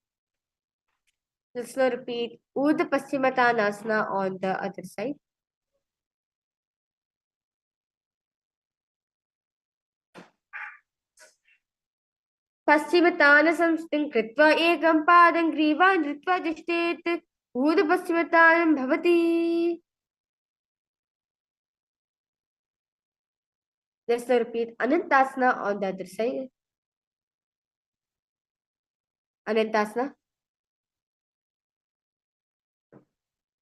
Let's now repeat Urdhva Paschimottanasana on the other side. Paschimottanasam sthing kritva ekam padam grivan ritva tishthet Urdhva Paschimottanam bhavati. Let's now repeat Anantasana on the other side. Anantasana.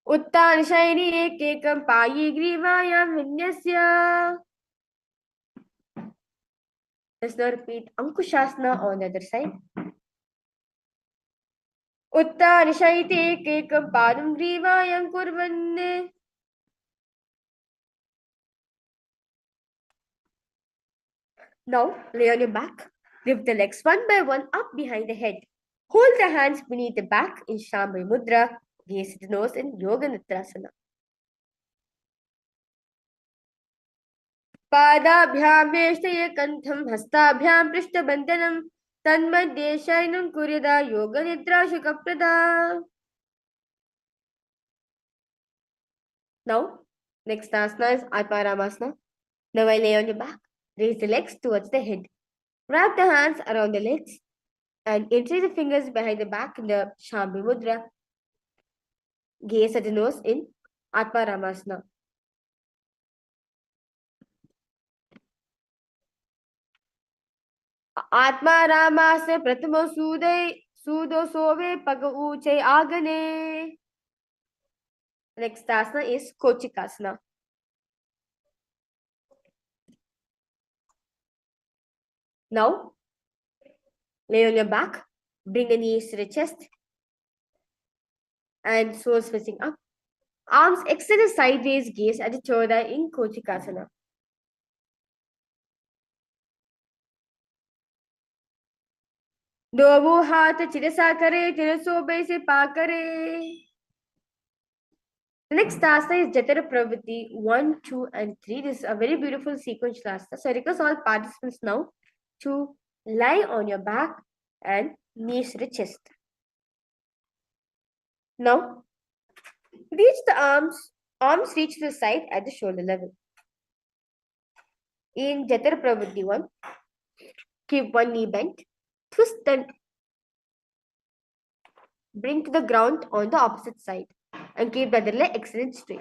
उत्तानशैली एकैकं पायी ग्रीवायां विन्यस्य. Let's now repeat Ankushasana on the other side. उत्तानशैली एकैकं पादं ग्रीवायां कुर्वन्. Now lay on your back. Lift the legs one by one up behind the head. Hold the hands beneath the back in Shambhavi Mudra. Gaze at the nose in Yoga Nidrasana. पादाभ्यां वेष्टय कंठं हस्ताभ्यां पृष्ठबन्धनं तन्मध्ये शयनं कुर्यदा योगनिद्रा सुखप्रदा. Now, next asana is Paramashivoham. Now I lay on your back. Raise the legs towards the head. Wrap the hands around the legs and interlace the fingers behind the back in the Shambhavi Mudra. Gaze at the nose in Paramashivoham. आत्मा रामास्य प्रथमो सूदो सोवे पग ऊंचे आगने. Next asana is Kochikasana. Now, lay on your back, bring the knees to the chest and soles facing up. Arms extended sideways, gaze at the Choda in Kochikasana. दोनों हाथ चिरसा करे चिरसोबे से पा करे. The next asana is Jatara Pravritti 1, 2, and 3. This is a very beautiful sequential asana. So I request all participants now to lie on your back and knees to the chest. Now, reach the arms reach to the side at the shoulder level. In Jatara Pravritti 1, keep one knee bent, twist and bring to the ground on the opposite side and keep the other leg extended straight.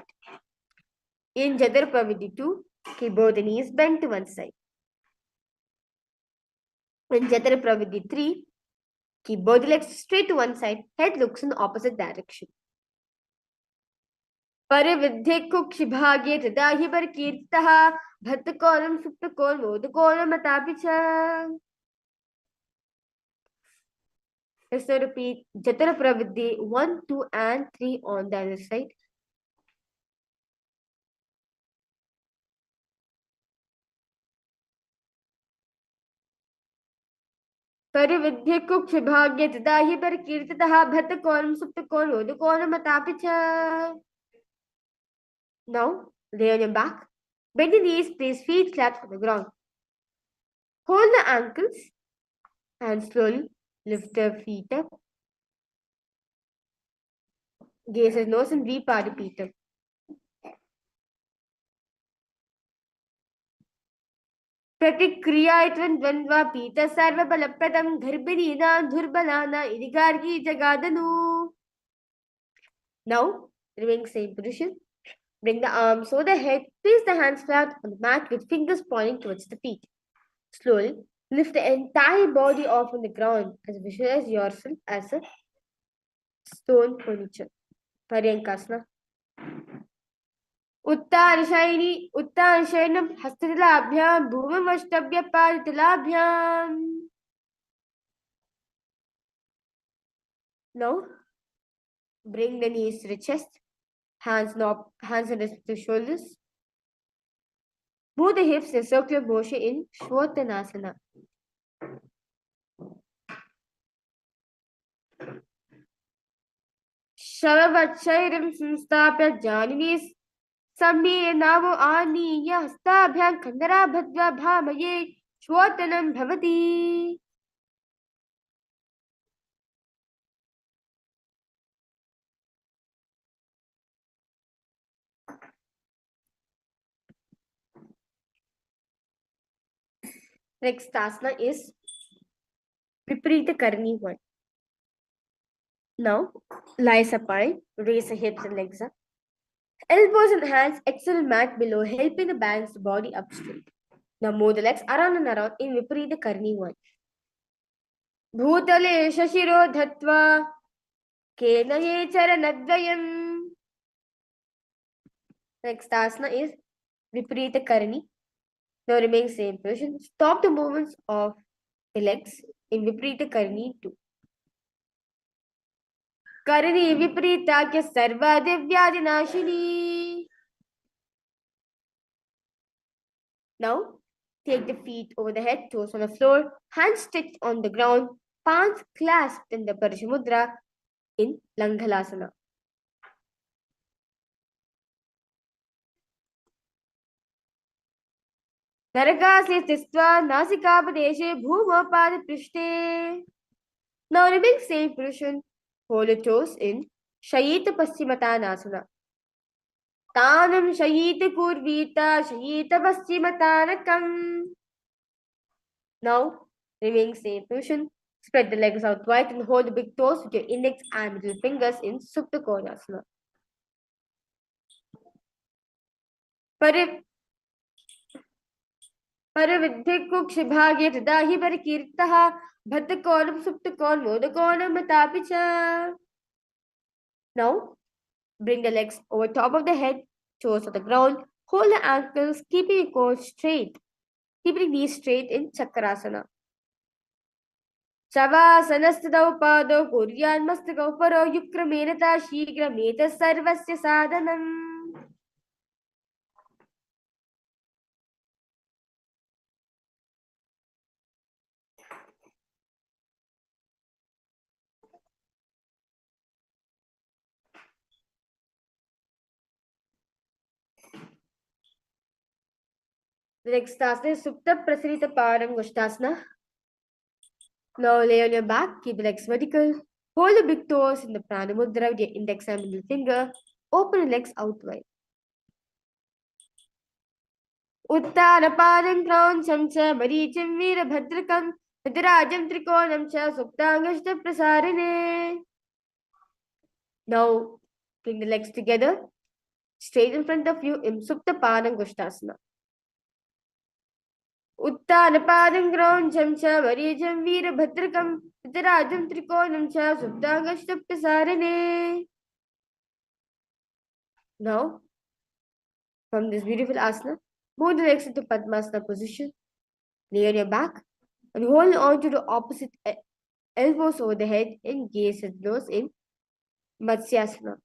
In Jatara Pravritti 2, keep both the knees bent to one side. In Jatara Pravritti 3, keep both the legs straight to one side, head looks in the opposite direction. परिविद्धे कुक्ष भाग्ये तदा हि परकीर्तितः भक्तकोणं सुप्तकोण मोदकोणमतापि च. Let's now repeat Jatara Pravritti 1, 2, and 3 on the other side. परिविद्धे कुक्ष भाग्ये तदा हि परकीर्तितः भक्तकोणं सुप्तकोण मोदकोणमतापि च. Now, Lay on your back. Bend the knees, place feet flat on the ground. Hold the ankles and slowly lift the feet up. Gaze his nose and breathe Padipitam. प्रतिक्रियायत्वं द्वन्द्वा पीत सर्वबलप्रदं गर्भिणीनां दुर्बलानां इति Gargi जगादनु. Now, remain same position. Bring the arms over the head. Place the hands flat on the mat with fingers pointing towards the feet. Slowly, lift the entire body off on the ground as visualize yourself as a stone furniture. Paryankasana. उत्तानशयनं हस्ततिलाभ्यां भूमिमष्टभ्य पादतिलाभ्यां. Now, bring the knees to the chest, hands and wrists to shoulders. Move the hips in circular motion in Shavasana. Shavasana संस्थाप्य जानिनी सम्ये नामो आनीय हस्ताभ्यां कन्दराभद्वा भामये श्वोतनं भवति. Next asana is Viparita Karni 1. Now, lie supine, raise the hips and legs up. Elbows and hands external mat below, helping to balance the body up straight. Now move the legs around and around in Viparita Karni 1. Bhutale shashiro dhatva kenaye charanadvayam. Next asana is Viparita Karni. Now remain same position. Stop the movements of the legs in Viparita Karni 2. Karni Viparitagya Sarva Divyadinashini. Now, take the feet over the head, toes on the floor, hands stretched on the ground, palms clasped in the Parishamudra in Langhalasana. Narakase Tistva Nasikapadeshe Bhumapad Prishte. Now remain same position. Hold the toes in Shayita Paschimottanasana. Tanam Shayita Kurvita Shayita Paschimottanakam. Now, remain same position. Spread the legs out wide and hold the big toes with your index and middle fingers in Supta Konasana. Paravidhikukshibhagya tadahi parakirtaha bhattakonam suptakonam modakonam matapicha. Now, bring the legs over top of the head, toes on the ground, hold the ankles, keeping your core straight. Keeping knees straight in Chakrasana. Shavasana pado kuryan mastakau paro yukramenata shigrameta sarvasya sadhanam. The next asana is Supta Prasarita Paramashivaham. Now lay on your back, keep the legs vertical. Hold the big toes in the Prana Mudra with your index and middle finger. Open the legs out wide. Uttara Padam Krauncham cha Maricham Veera Bhadrakam Vidrajam Trikonam cha Suptangashta Prasarine. Now bring the legs together, straight in front of you in Supta Paramashivaham. Uttanapadam Krauncham cha Varijam Veera Bhadrakam Vidrajam Trikonam cha Suptangashta Prasarine. Now, from this beautiful asana, move the legs into Padmasana position. Lay on your back and hold on to the opposite elbows over the head and gaze at nose in Matsyasana.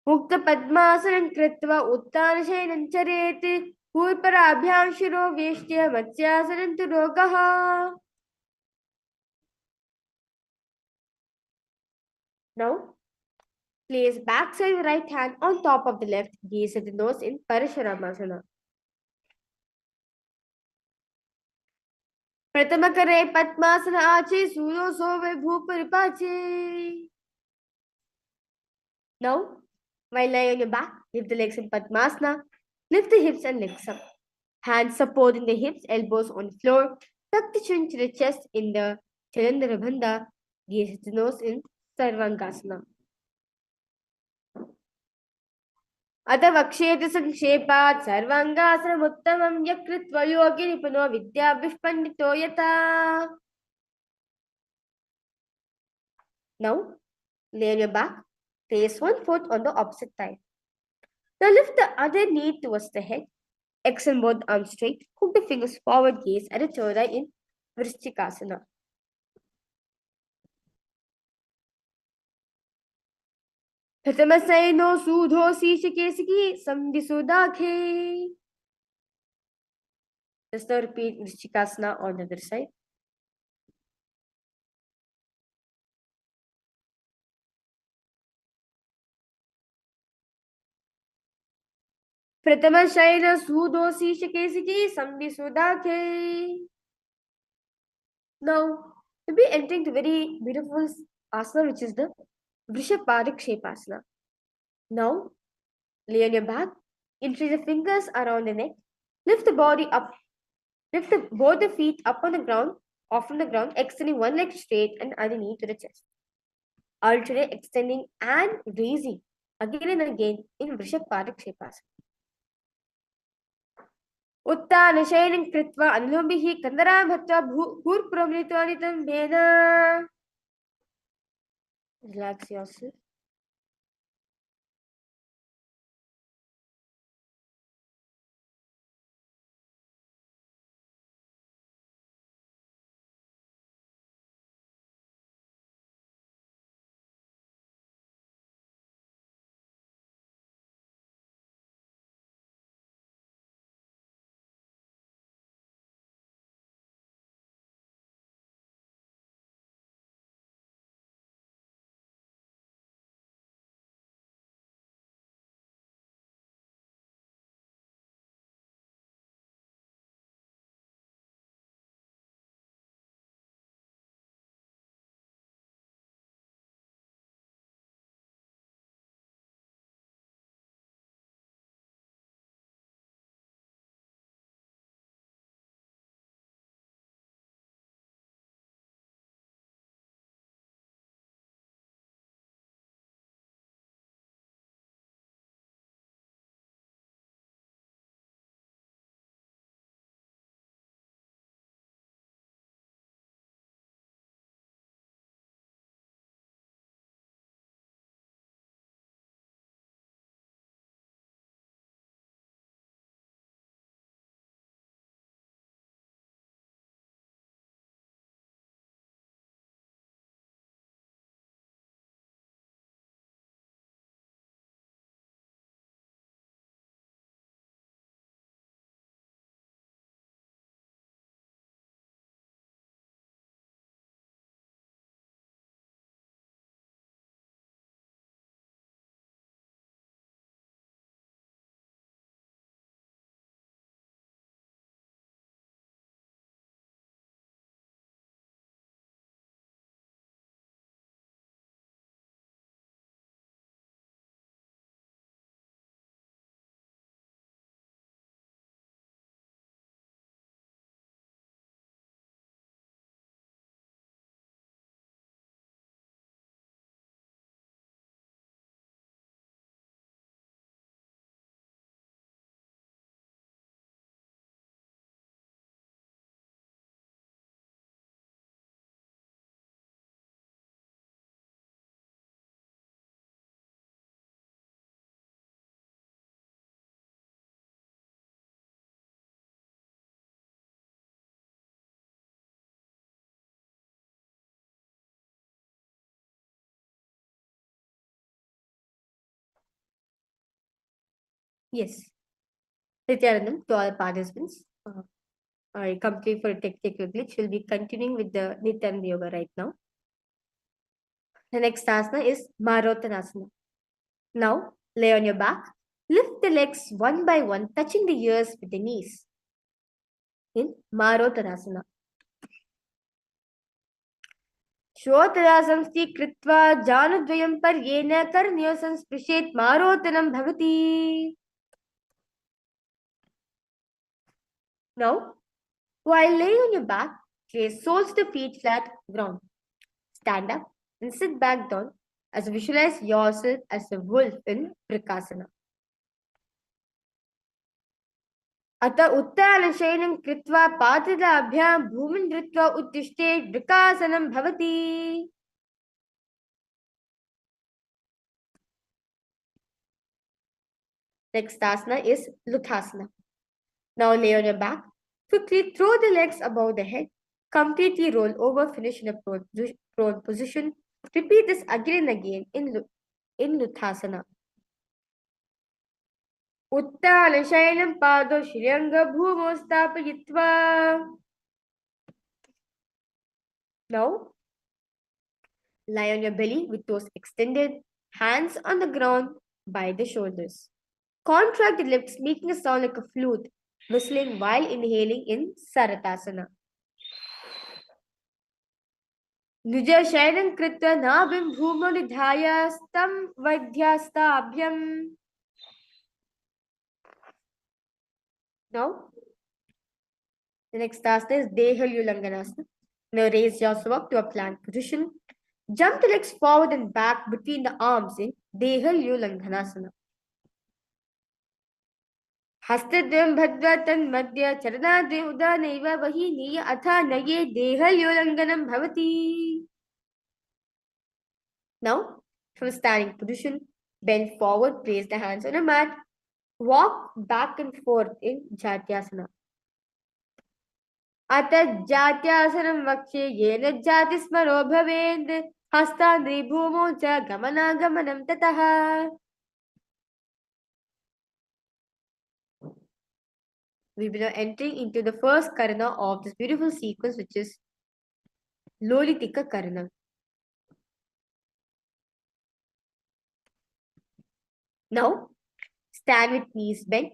Mukta Padmasanam Kritva Uttanashayanam Chareti Purparabhyam Shiro Veshtya Matsyasanam Turogaha. Now, Place backside right hand on top of the left, gaze at the nose in Paramashivoham. प्रथम करे पद्मासन आचे सूर्यो सोवे भूपरिपाचे. Now, while lying on your back, lift the legs in Padmasana. Lift the hips and legs up. Hands supporting the hips, elbows on the floor. Tuck the chin to the chest in the Chandra Bandha. Gaze at the nose in Sarvangasana. अथ वक्ष्येति संक्षेपात् सर्वाङ्गासनमुत्तमं यकृत्वा योगिनिपुनो विद्याभिः यथा. Now, lay on your back. Place one foot on the opposite thigh. Now lift the other knee towards the head. Extend both arms straight. Hook the fingers forward. Gaze at the third eye in Vrishchikasana. Prathamasayano sudho sishikesiki samvisudakhe. Just now repeat Vrishchikasana on the other side. Prathamasayana sudho sishikesiki samvisudakhe. Now, we'll be entering the very beautiful asana, which is the Vrishaparikshepa. Now, lay on your back, interlace the fingers around the neck, lift the body up, both the feet up on the ground, off from the ground, extending one leg straight and other knee to the chest. Alternate extending and raising again and again in Vrishaparikshepa. उत्तान शयनं कृत्वा अनुलोभिः कन्दरां भत्वा भूर्पुरं नीत्वा नितम्बेन. Relax yourself. Yes. Nithyanandam, to all participants. I complete for a technical glitch. We'll be continuing with the Nithyananda Yoga right now. The next asana is Marottanasana. Now, lay on your back. Lift the legs one by one, touching the ears with the knees. In Marottanasana. श्रोत्रदासंस्थि कृत्वा जानद्वयं पर्येन कर्ण्यो संस्पृशेत् मारोतनं भवति. Now, while laying on your back, place soles of the feet flat ground. Stand up and sit back down as you visualize yourself as a wolf in Prakasana. अत उत्तानशयनं कृत्वा पातिताभ्यां भूमिं धृत्वा उत्तिष्ठे वृकासनं भवति. Next asana is Luthasana. Now lay on your back. Quickly throw the legs above the head. Completely roll over. Finish in a prone position. Repeat this again and again in Luthasana. उत्तानशयनं पादौ श्रियङ्गभूमौ स्थापयित्वा. Now, lie on your belly with toes extended, hands on the ground by the shoulders. Contract the lips, making a sound like a flute, whistling while inhaling in Saratasana. निजशयनं कृत्वा नाभिं भूमौ निधाय स्तं वध्यास्ताभ्यम्. Now, the next asana is Dehalyulanganasana. Now raise yourself up to a plank position. Jump the legs forward and back between the arms in Dehalyulanganasana. हस्तद्वयं भद्रा तन्मध्य चरणाद्वय उदानैव बहिनीय अथ नये देहल्योलङ्घनं भवति. Now, from a standing position, bend forward, place the hands on a mat, walk back and forth in Jatyasana. अत जात्यासनं वक्ष्ये येन जातिस्मरो भवेत् हस्ताद्रि भूमौ च गमनागमनं ततः. We will be entering into the first karana of this beautiful sequence, which is Lolitika Karana. Now, stand with knees bent,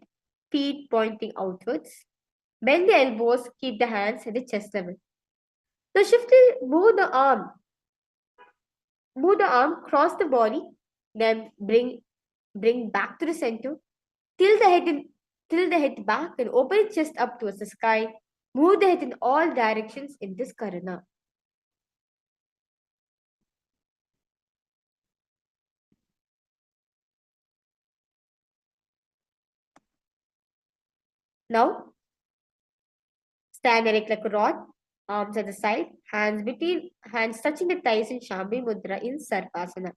feet pointing outwards. Bend the elbows, keep the hands at the chest level. Now, move the arm, cross the body, then bring back to the center. Tilt the head back and open the chest up towards the sky. Move the head in all directions in this karana. Now, stand erect like a rod, arms at the side, hands touching the thighs in Shambhi Mudra in Sarpasana.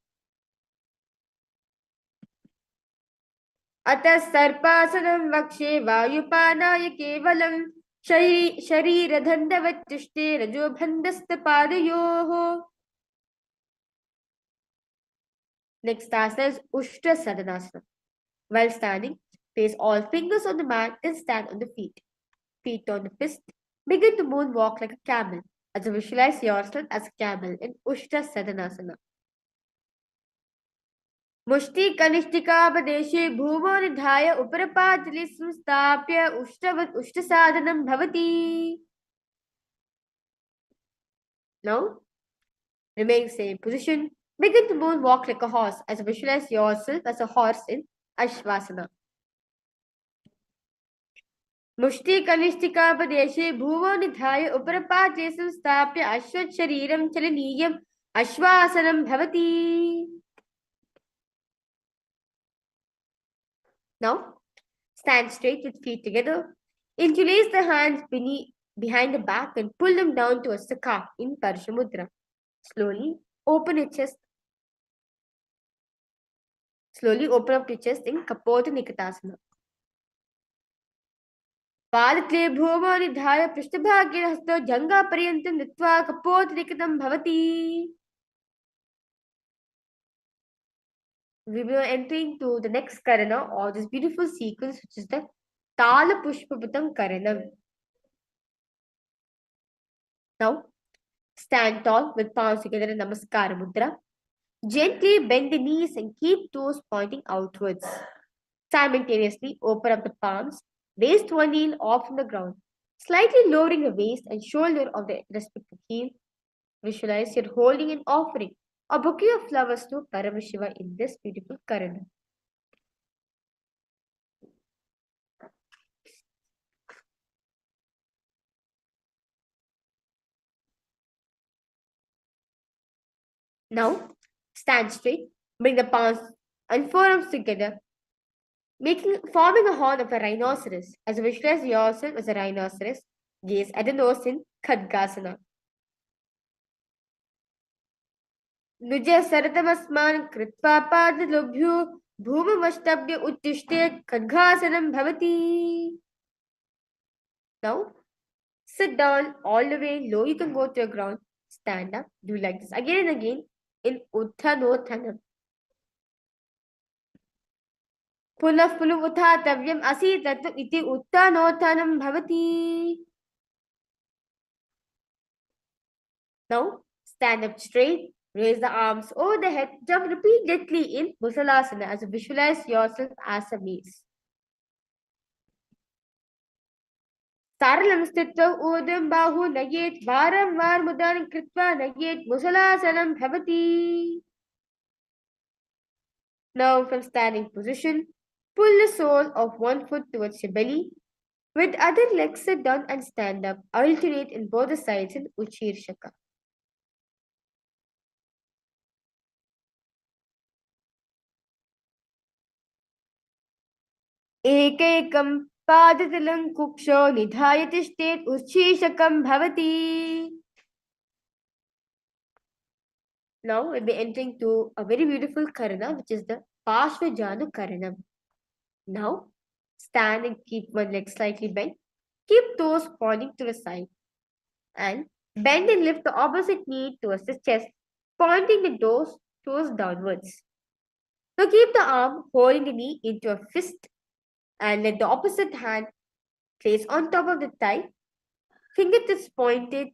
अतः सर्पासनं वक्षे वायुपानाय केवलं शरीरधन्दवत्तिष्ठे रजोबन्धस्तपादयोः. Next asana is Ushta Sadanasana. While standing, place all fingers on the mat and stand on the feet. Feet on the fist. Begin to moonwalk like a camel as you visualize yourself as a camel in Ushta Sadanasana. मुष्टि कनिष्ठिकापदेशे भूमौ निधाय उपरपादले संस्थाप्य उष्टवत् उष्टसाधनं भवति. Now, remain same position. Begin to moonwalk like a horse as you visualize yourself as a horse in Ashvasana. मुष्टि कनिष्ठिकापदेशे भूमौ निधाय उपरपादले संस्थाप्य अश्वत् शरीरं चलनीयम् अश्वासनं भवति. Now, stand straight with feet together. Interlace the hands behind the back and pull them down towards the calf in Parshamudra. Slowly open your chest. Slowly open up your chest in Kapota Nikatasana. पादत्ले भूमौ निधाय पृष्ठभागे हस्तो जङ्घापर्यन्तं नीत्वा कपोतनिकटं भवति. We will entering to the next karana or this beautiful sequence, which is the Tala Pushpaputam Karanam. Now, stand tall with palms together in Namaskara Mudra. Gently bend the knees and keep toes pointing outwards. Simultaneously open up the palms, raise one heel off from the ground, slightly lowering the waist and shoulder of the respective heel. Visualize you're holding an offering, a bouquet of flowers to Paramashiva in this beautiful Karana. Now, stand straight, bring the palms and forearms together, forming a horn of a rhinoceros. As you visualize yourself as a rhinoceros, gaze at the nose in Khadgasana. नुज सरतमस्मान् कृत्वा पादलोभ्यो भूममष्टभ्य उत्तिष्ठे खड्गासनं भवति. Now, sit down all the way low. You can go to the ground. Stand up. Do like this again and again in Uttanottanam. पुनः पुनः उत्थातव्यम् असीतत्व इति उत्थानोत्थानं भवति. Now, stand up straight. Raise the arms over the head. Jump repeatedly in Musalasana as you visualize yourself as a mace. सारलं स्थित्वा ऊर्ध्वं बाहु नयेत् वारंवार मुद्रां कृत्वा नयेत् मुसलासनं भवति. Now from standing position, pull the sole of one foot towards your belly. With other legs sit down and stand up. Alternate in both the sides in Uchirshaka. एकैकं पादतलं कुक्षौ निधाय तिष्ठेत् उच्छीर्षकं भवति. Now we'll be entering to a very beautiful karana, which is the Parshvajanu Karanam. Now stand and keep one leg slightly bent. Keep toes pointing to the side. And bend and lift the opposite knee towards the chest, pointing the toes downwards. Now keep the arm holding the knee into a fist and let the opposite hand place on top of the thigh. Fingertips pointed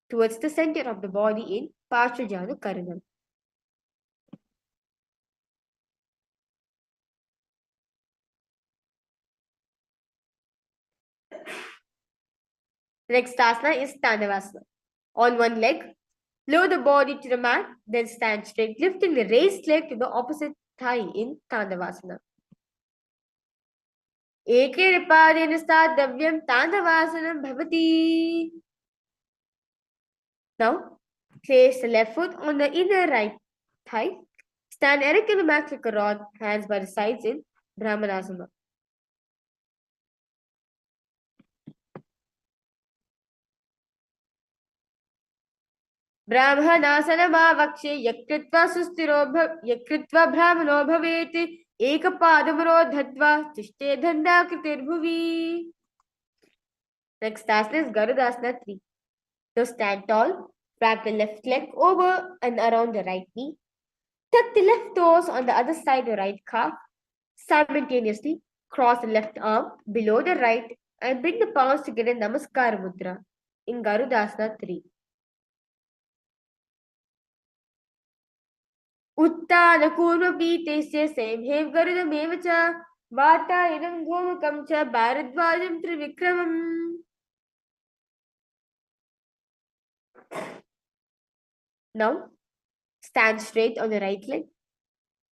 towards the center of the body in Parshvajanu Karanam. The next asana is Tandavasana. On one leg, lower the body to the mat, then stand straight, lifting the raised leg to the opposite thigh in Tandavasana. एकेन पादेन स्थातव्यं ताण्डवासनं भवति. Now, place the left foot on the inner right thigh. Stand erect in the mat like a rod, hands by the sides in Brahmanasana. ब्राह्मणासनमावक्षे यकृत्वा यकृत्वा ब्राह्मणो भवेत् एकपादमरोधत्वा तिष्ठे दण्डाकृतिर्भुवि. Next asana is Garudasana 3. So stand tall, wrap the left leg over and around the right knee. Tuck the left toes on the other side of the right calf. Simultaneously, cross the left arm below the right and bring the palms together in Namaskara Mudra in Garudasana 3. उत्तानकूर्मपीठस्य सेंहेव गरुडमेव च वातायनं गोमुखं च भारद्वाजं त्रिविक्रमम्. Now, stand straight on the right leg,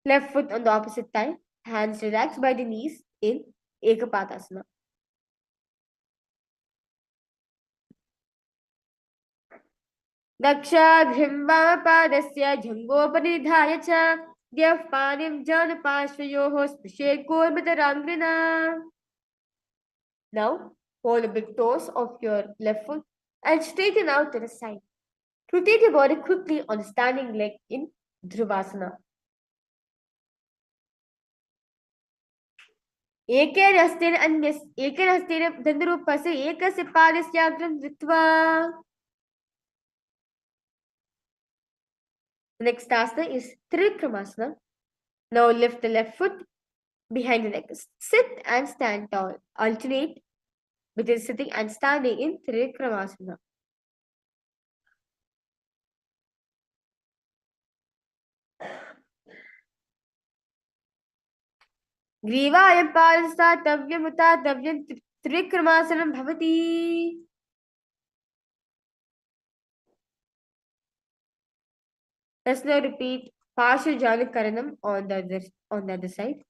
left foot on the opposite thigh, hands relaxed by the knees in Ekapadasana. दक्षाघ्रिं वामपादस्य जङ्घोपनिधाय च द्यः पाणिं जानपार्श्वयोः स्पृशे कूर्मधराङ्घ्रिणा. Now, hold the big toes of your left foot and straighten out to the side. Rotate your body quickly on the standing leg in Dhruvasana. एकेन हस्तेन दण्डरूपस्य एकस्य पादस्याग्रं धृत्वा. The next asana is Trivikramasana. Now lift the left foot behind the neck. Sit and stand tall. Alternate between sitting and standing in Trivikramasana. ग्रीवायं पादस्थातव्यमुतातव्यं त्रिविक्रमासनं भवति. Let's now repeat partial jhana karanam on the other side.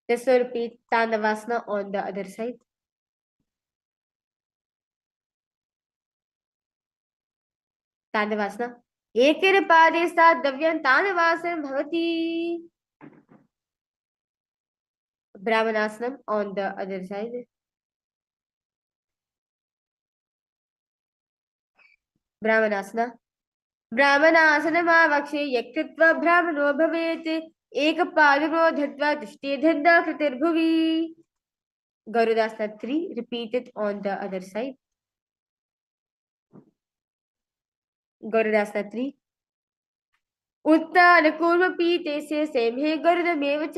Let's now repeat Tandavasana on the other side. Tandavasana. Ekere pade sthatvyan Tandavasanam bhavati. Brahmanasana on the other side. Brahmanasana. ब्राह्मणासनमावक्षे यकृत्वा ब्राह्मणो भवेत् एकपादो धत्वा दृष्टे धन्दा कृतिर्भुवि. Garudasana 3, repeat it on the other side. Garudasana 3. उत्तान कूर्मपीते से सेमहे गरुडमेव च.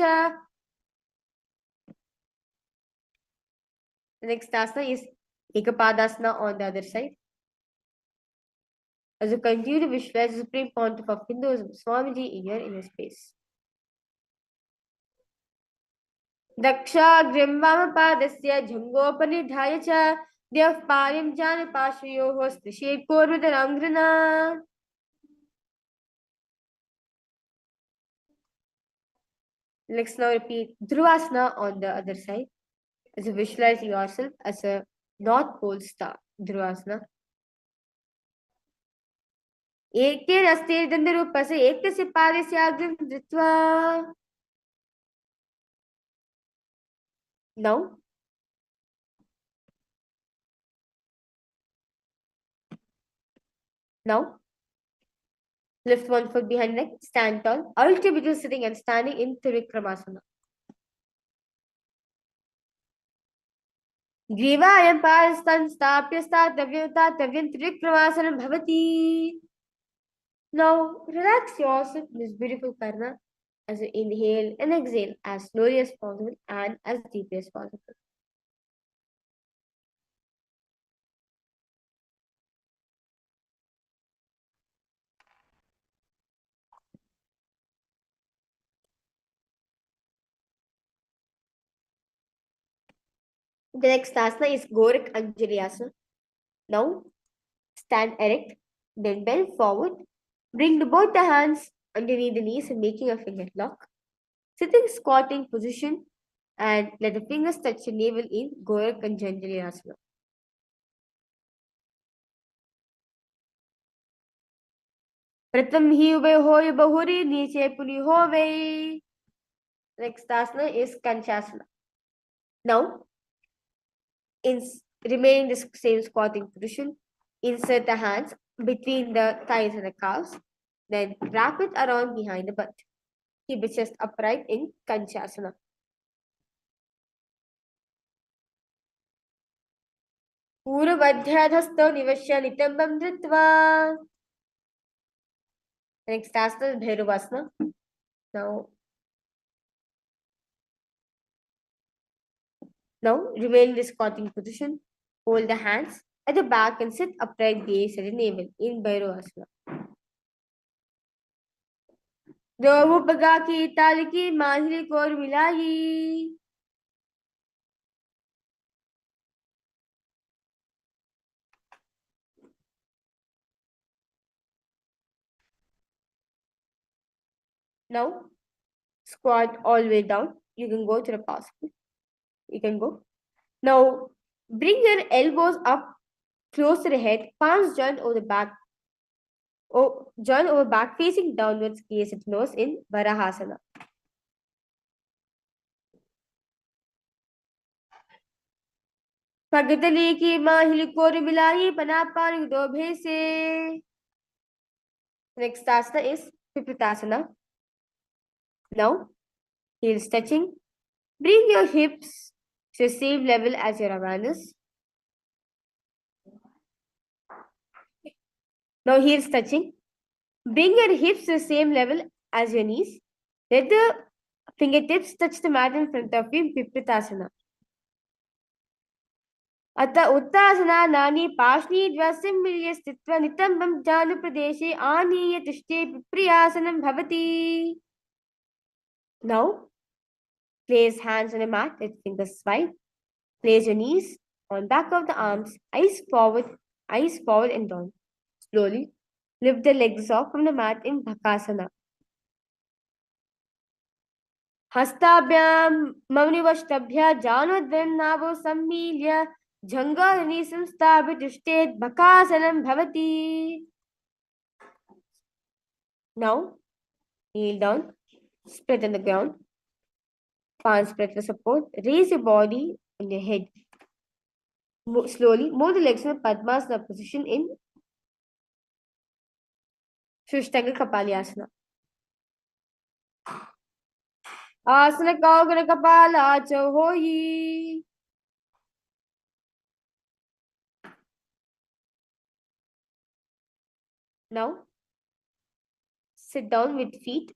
The next asana is Ekapadasana on the other side. As you continue to visualize the supreme pontiff of Hinduism, Swamiji, in your inner space. दक्षाग्र्यं वामपादस्य जङ्गोपनिधाय च द्यः पायं जानपाशयोः स्पृशेत्पूर्वतराङ्घ्रिणा. Let's now repeat Dhruvasana on the other side. As you visualize yourself as a North Pole star. Dhruvasana. एकेन अस्थिर्दण्डरूपस्य एकस्य पादस्य अग्रं धृत्वा. Now, lift one foot behind neck, stand tall, ultra between sitting and standing in Trivikramasana. ग्रीवायं पादस्थं स्थाप्य स्थातव्यं त्रिविक्रमासनं भवति. Now, relax yourself in this beautiful karna as you inhale and exhale as slowly as possible and as deeply as possible. The next asana is Gorak Anjali Asana. Now, stand erect, then bend forward. Bring both the hands underneath the knees and making a finger lock. Sit in squatting position and let the fingers touch your navel in Gorak Anjali Asana. प्रथम ही उभय होय बहुरी नीचे पुनि होवे. Next asana is Kanchasana. Now, remain in the same squatting position. Insert the hands between the thighs and the calves. Then wrap it around behind the butt. Keep the chest upright in Kanchasana. पूर्वमध्याधस्थो निवश्य नितम्बं धृत्वा. Next asana is Bhairavasana. Now remain in the squatting position. Hold the hands at the back and sit upright, gaze at the navel in Bhairavasana. दो पगा की ताल की मांझली core मिलाई. Now squat all the way down. You can go to the possible. You can go. Now bring your elbows up close to the head, palms joined over the back. Join over back facing downwards, gaze at nose in Varahasana. Pagatali ki mahili koru milayi panapani dobhe se. Next asana is Pipitasana. Now, heels touching. Bring your hips to the same level as your awareness. Now, heels touching. Bring your hips to the same level as your knees. Let the fingertips touch the mat in front of you in Pipitasana. अत उत्तासनानि पार्ष्णीद्वसिम्मिल्य स्थित्वा नितम्बं जानुप्रदेशे आनीय तिष्ठे प्रियासनं भवति. Now, place hands on the mat with fingers wide. Place your knees on back of the arms, eyes forward and down. Slowly lift the legs off from the mat in Bakasana. हस्ताभ्यां मौनिवष्टभ्य जानोद्वयं नाभो सम्मील्य जङ्घानि संस्थाप्य तिष्ठेत् बकासनं भवति. Now, kneel down, spread on the ground, palms spread for support. Raise your body on your head. Slowly move the legs in the Padmasana position in Shishtanga Kapalyasana. Asana Kaugana Kapala Hoyi. Now, sit down with feet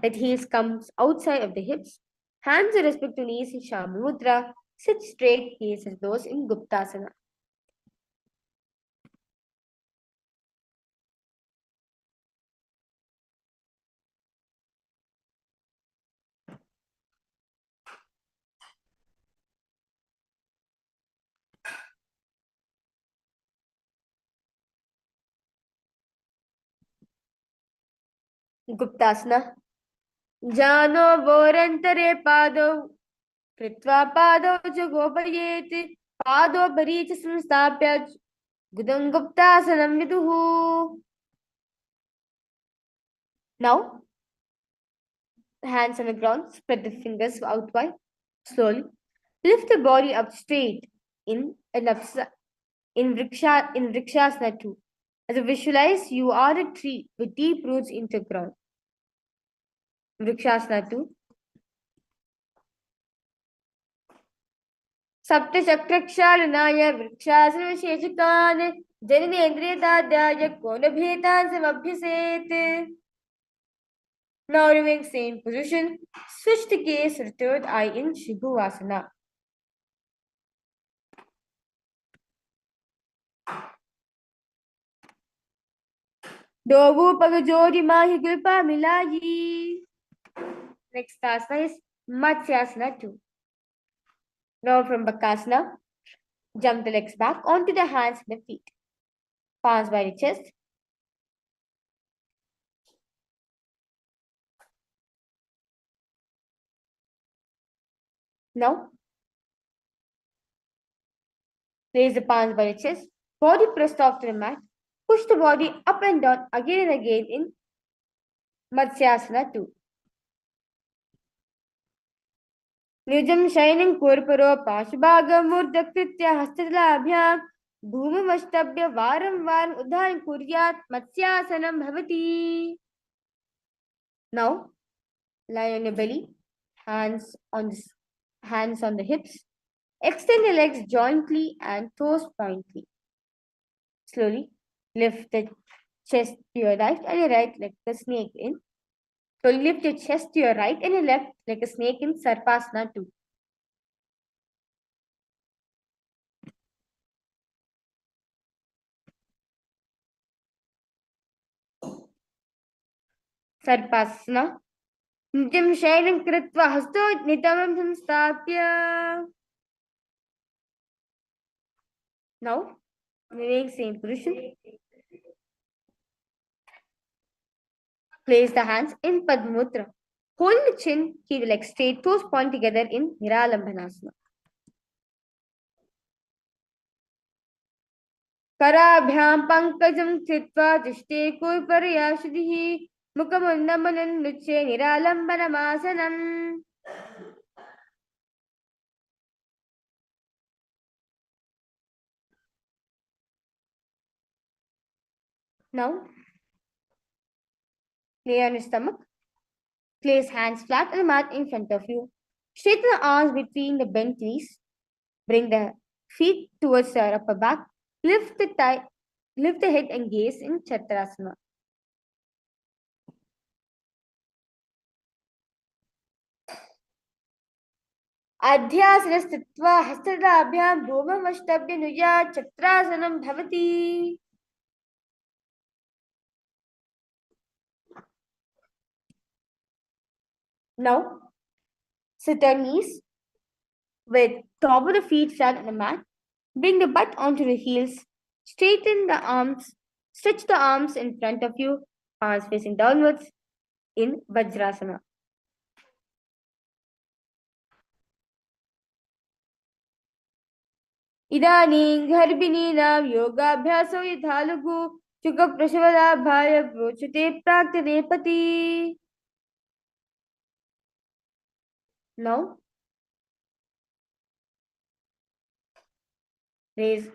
that heels comes outside of the hips. Hands are respect to knees in Shama Mudra. Sit straight, gaze as those in Guptasana. Guptasana. Jano vorantare pado. Kritva pado jagopayeti. Pado baricha samstapya. Gudam Guptasanam viduhu. Now, hands on the ground, spread the fingers out wide. Slowly, lift the body up straight in Vrikshasana 2. As you visualize, you are a tree with deep roots into the ground. Vrikshasana 2. Saptachakrakshaalunaya Vrikshasana Visheshakane Jananendriyadadhyaya Konabhetan Samabhyaset. Now remain same position. Switch the gaze to the third eye in Shibhuvasana. Dovu Pagajodi Mahi Gulpa Milaji. Next asana is Matsyasana 2. Now from Bakasana, jump the legs back onto the hands and the feet. Palms by the chest. Now, place the palms by the chest. Body pressed off to the mat. Push the body up and down again and again in Matsyasana 2. Nijam shining Kurparo Pashbhaga Murdakritya Hastadalabhyam Bhumavashtabhya Varam Varam Udharan Kuryat Matsyasanam Bhavati. Now, lie on your belly, hands on the hips. Extend the legs jointly and toes pointly. Slowly lift the chest to your right and your right like a snake in. Slowly lift your chest to your right and your left like a snake in Sarpasana 2. Sarpasana. Nityam shailam kritva hasto nitamam samstapya. Now, remain same position. Place the hands in Padmudra. Hold the chin, keep the legs straight, toes point together in Niralambhanasana. Karabhyam pankajam chitva tishte kurparayashidhi mukamunnamanam nuche Niralambhanamasanam. Now, lay on your stomach. Place hands flat on the mat in front of you. Straighten the arms between the bent knees. Bring the feet towards your upper back. Lift the head and gaze in Chaturasana. अध्यासन स्थित्वा हस्तदाभ्यां भूममष्टभ्य नुया चक्रासनं भवति. Now, sit on knees with top of the feet flat on the mat. Bring the butt onto the heels. Straighten the arms. Stretch the arms in front of you, palms facing downwards in Vajrasana. इदानीं गर्भिणीनां योगाभ्यासो यथा लघु सुखप्रसवलाभाय प्रोच्यते प्राक्तनेपति. Now, raise.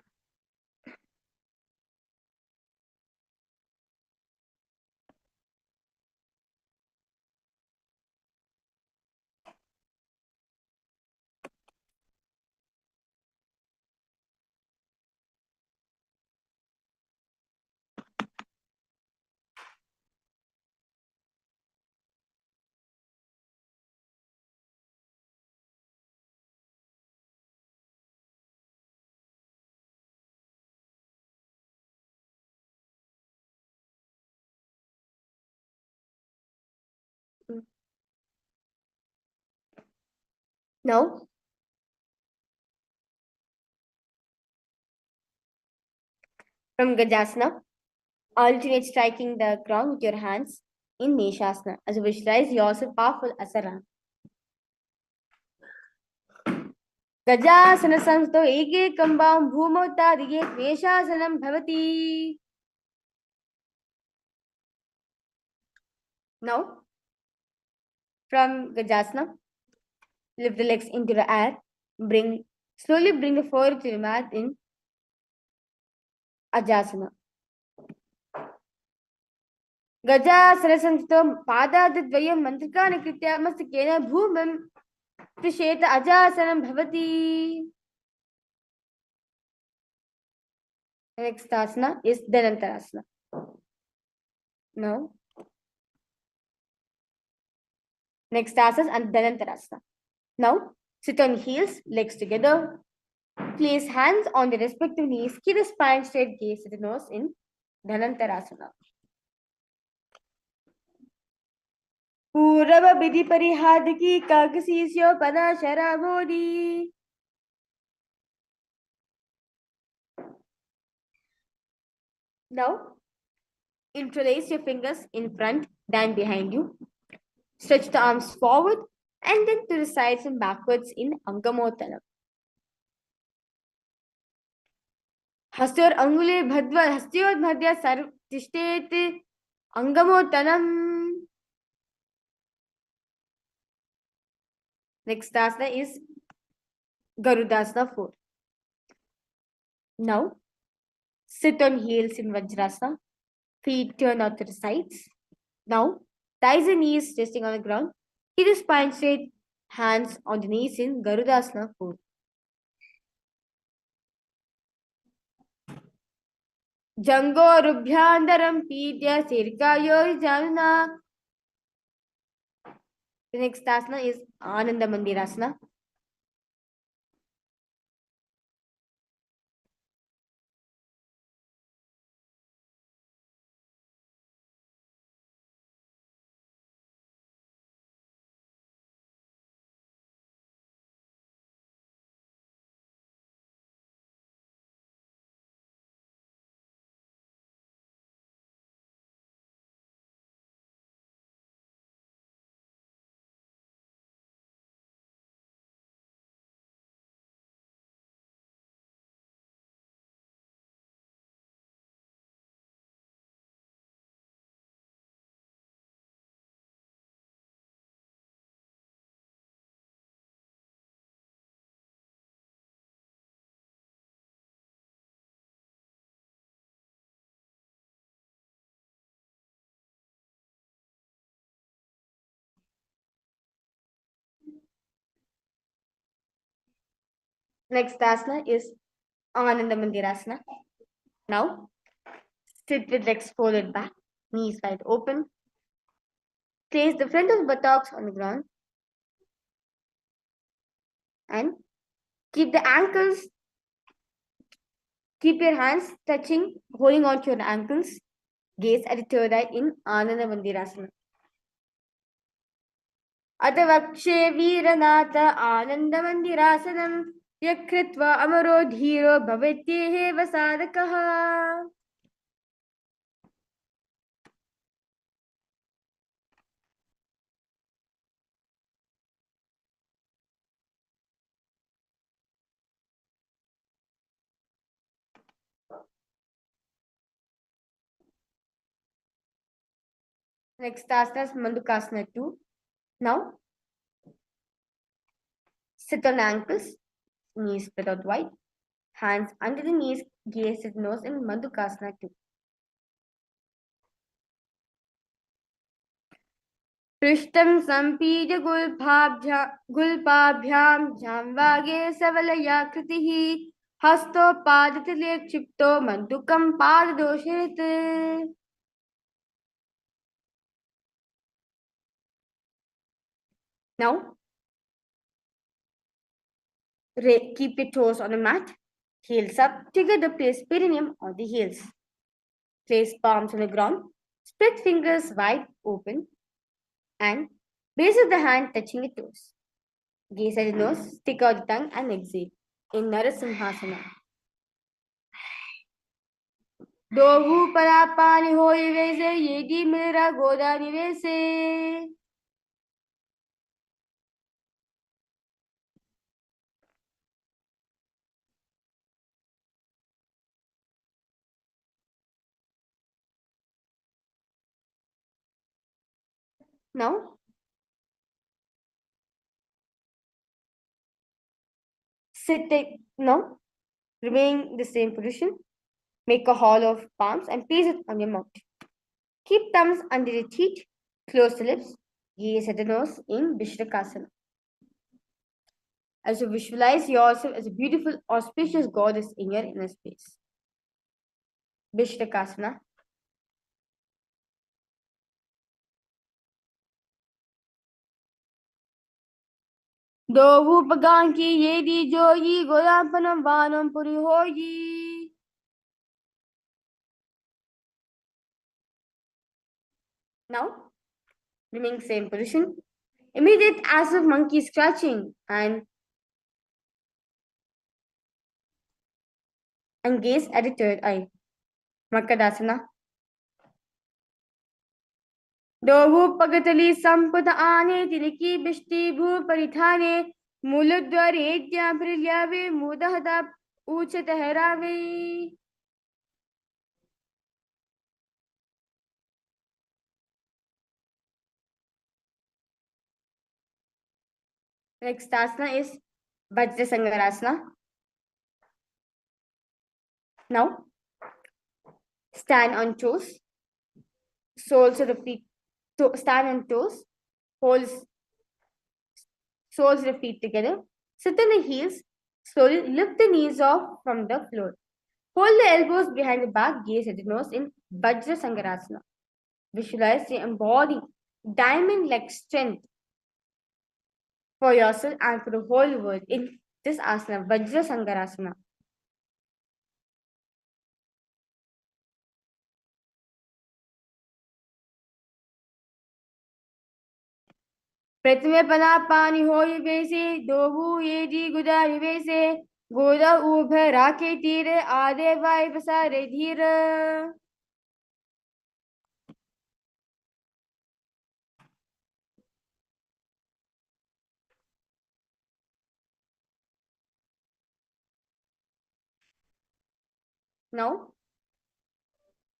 Now, from Gajasana, alternate striking the ground with your hands in Nishasana as you visualize yourself powerful asana. गजासन संस्थो एकैकम्बां भूमौ तादिये क्लेशासनं भवति. Now, from Gajasana, lift the legs into the air. Slowly bring the forehead to the mat in Ajasana. गजासन संस्थो पादाद्वयं मन्त्रकानि कृत्य मस्तकेन भूमिं स्पृशेत अजासनं भवति. Next asana is Dhanantarasana. Now, next asana and Dhanantarasana. Now, sit on heels, legs together. Place hands on the respective knees. Keep the spine straight, gaze at the nose in Dhanantarasana. पूर्व विधि परिहादकी काकसीस्यो पदा शराभोदी. Now, interlace your fingers in front, then behind you. Stretch the arms forward and then to the sides and backwards in Angamottanam. हस्त्योर अंगुले भद्वा हस्त्योर Madhya serve तिष्ठेत Angamottanam. Next asana is Garudasana 4. Now, sit on heels in Vajrasana. Feet turn out to the sides. Now, thighs and knees resting on the ground. Keep the spine straight. Hands on the knees in Garudasana 4. Jangorubhyandaram pidya sirkayo janana. The next asana is Ananda Mandirasana. Next asana is Ananda Mandirasana. Now, sit with legs folded back, knees wide open. Place the front of the buttocks on the ground. And keep the ankles, keep your hands touching, holding on to your ankles. Gaze at the third eye in Ananda Mandirasana. अतवक्षे वीरनाथ आनन्दमन्दिरासनं यकृत्वा अमरो धीरो भवेत्येव साधकः. Next asana is Mandukasana 2. Now, sit on ankles, knees spread out wide, hands under the knees, gaze at nose in Mandukasana 2. पृष्ठं सम्पीड्य गुल्पाभ्यां जाम्वागे सवलयाकृतिः हस्तोपादतले क्षिप्तो मन्दुकं पाददोषेत्. Now, keep your toes on the mat, heels up, together place perineum on the heels. Place palms on the ground, spread fingers wide open, and base of the hand touching the toes. Gaze at the nose, stick out the tongue, and exhale in Narasimhasana. दोहू परा पानी हो वैसे ये दी मेरा गोदा निवेसे. Now, now, remain in the same position. Make a hollow of palms and place it on your mouth. Keep thumbs under your teeth, close the lips, gaze at the nose in Vishnakasana. As you visualize yourself as a beautiful, auspicious goddess in your inner space. Vishnakasana. Dohu pagan ki yedi joyi golampanam vanam puri hoyi. Now, remain same position. Imitate as of monkey scratching and gaze at the third eye. Makadasana. दोहु पगतली संपद आने तिलकी बिष्टि भू परिधाने मूलद्वारे ज्ञापरिल्यावे मुदहदा ऊच तहरावे. Next asana is Vajrasangarasana. Now, stand on toes, soles of the feet, stand on toes, hold soles of the feet together, sit on the heels, slowly lift the knees off from the floor. Hold the elbows behind the back, gaze at the nose in Vajrasangarasana. Visualize the embodied diamond-like strength for yourself and for the whole world in this asana, Vajrasangarasana. प्रथमे पना पानी हो वैसे दोहू ये जी गुदा वैसे गोदा उभ राखे तीर आदे वाय बसारे धीर. Now,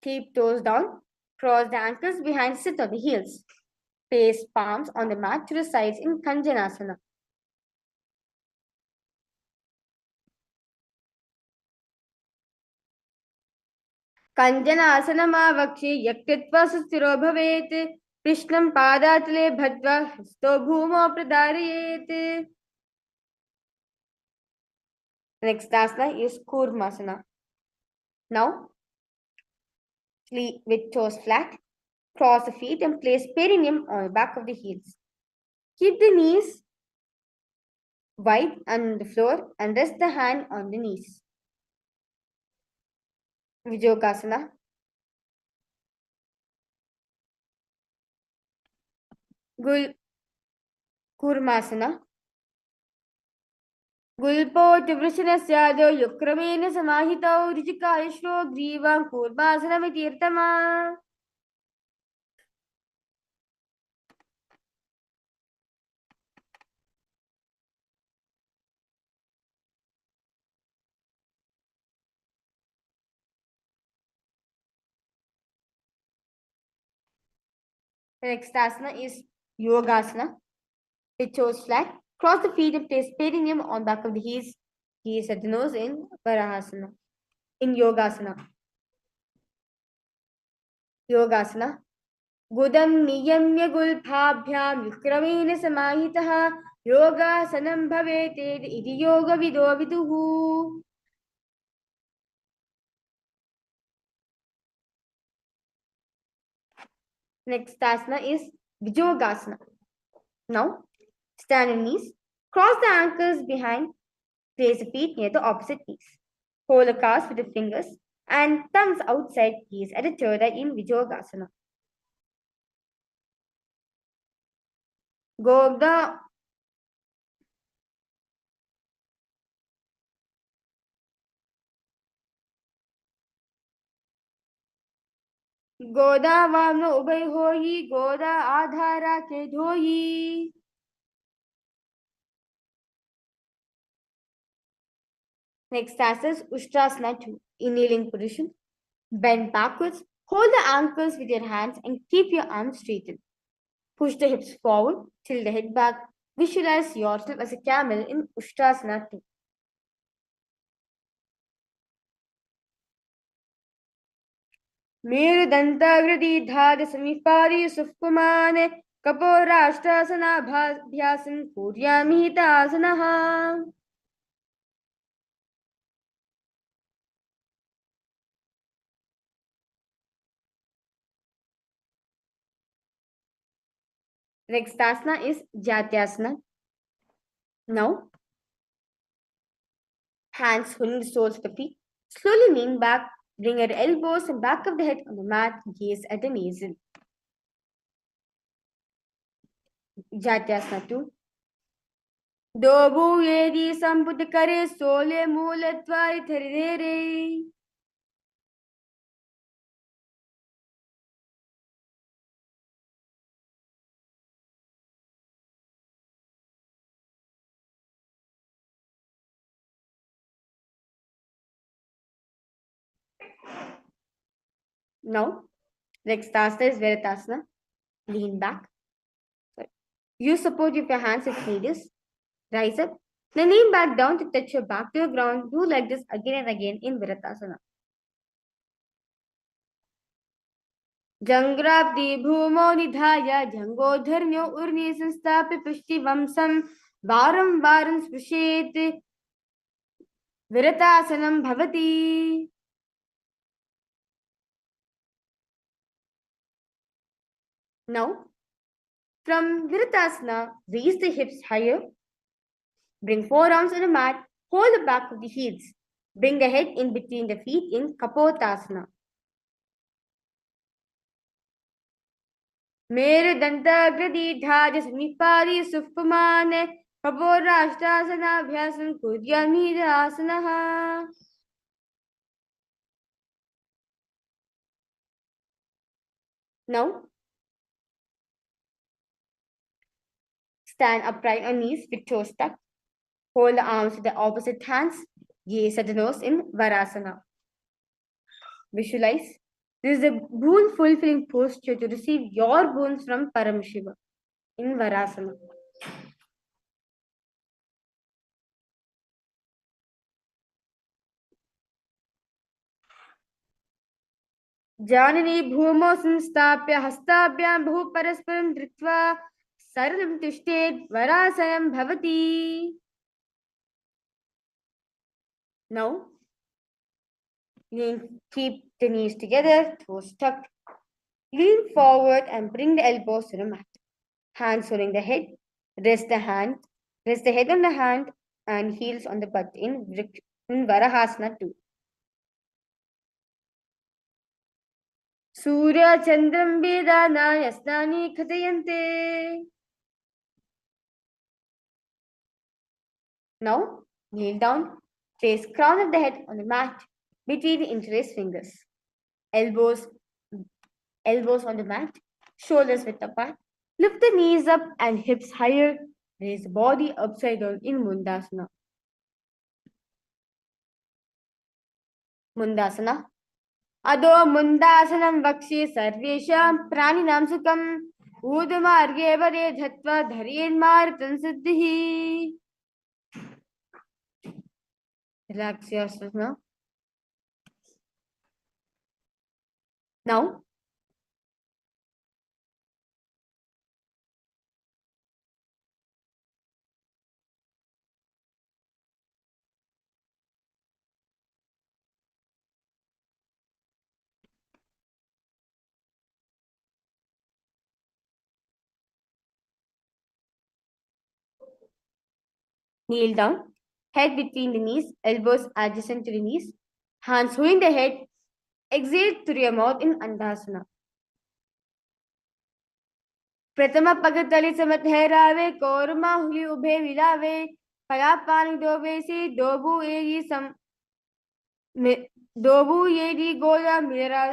keep toes down, cross the ankles behind, sit on the heels. Place palms on the mat to the sides in Kanjanasana. Kanjanasana-mavakshi yaktitva sustiro bhavet Krishnam padatale bhadva hasto bhumo pradarayet. Next asana is Kurmasana. Now, with toes flat, cross the feet and place perineum on the back of the heels. Keep the knees wide on the floor and rest the hand on the knees. Vijayokasana. Kurmasana. Gulpotivrishanasyajo yukramena samahitau rijikayashro grivam kurmasanamitirtama. The next asana is Yogasana. With toes flat, cross the feet and place perineum on back of the heels. Gaze at the nose in Varahasana. In Yogasana. Yogasana. Gudam niyamya gulpabhyam yukrameena samahitaha yogasanam bhavete iti yoga vido viduhu. Next asana is Vijayokasana. Now, stand on knees, cross the ankles behind, place the feet near the opposite knees. Hold the calves with the fingers and thumbs outside, gaze at the third eye in Vijayokasana. Goda वामनो उभय होई, गोदा आधारा के धोई. Next asana is Ustrasana 2. In kneeling position, bend backwards, hold the ankles with your hands and keep your arms straightened. Push the hips forward, tilt the head back. Visualize yourself as a camel in Ustrasana 2. मेरुदन्ताग्रदीर्घाद समीपादि सुप्कुमाने कपोराष्टासनाभ्यासं कुर्यामि हितासनः. Next asana is Jatyasana. Now, hands holding the soles of the feet. Slowly lean back, bring your elbows and back of the head on the mat, gaze at the navel. Jatyasana 2. Dobu yedi samput kare sole moolatvari tharidere. Now, next asana is Veritasana. Lean back. Use support of your hands if needed. Rise up. Then lean back down to touch your back to the ground. Do like this again and again in Viritasana. Jangrabdi bhumo nidhaya jangodharnyo urni sanstapi pushti vamsam varam varam sprishet Viratasanam bhavati. Now, from Viritasana, raise the hips higher. Bring forearms on the mat. Hold the back of the heels. Bring the head in between the feet in Kapotasana. मेरुदन्ताग्रदीर्घाज समीपादि सुप्कुमाने कपोराष्टासनाभ्यासं कुर्यामि हितासनः. Now, stand upright on knees with toes tucked. Hold the arms with the opposite hands. Gaze at the nose in Varasana. Visualize. This is a boon-fulfilling posture to receive your boons from Paramashiva in Varasana. Janani bhumo संस्थाप्य हस्ताभ्यां बहु परस्परं धृत्वा सरलं तिष्ठेत् वरासनं भवति. Now, keep the knees together, toes tucked. Lean forward and bring the elbows to the mat. Hands holding the head. Rest the hand Rest the head on the hand and heels on the butt in Varahasana 2. Surya Chandram Vedana Yasnani Khatayante. Now, kneel down, place crown of the head on the mat between the interlaced fingers. Elbows on the mat, shoulders width apart. Lift the knees up and hips higher. Raise the body upside down in Mundasana. Mundasana. Adho Mundasanam Vakshi Sarvesham Praninam Sukham Udamarge Vare Dhatva Dharyen Maritan Siddhi. Relax yourself now. Now, kneel down, head between the knees, elbows adjacent to the knees, hands holding the head. Exhale through your mouth in Andasana. प्रथम पग तली समत ठहरावे कोरमा हुली उभे विलावे पला पानी दोबे सी दोबू एरी सम दोबू एरी गोला मेरा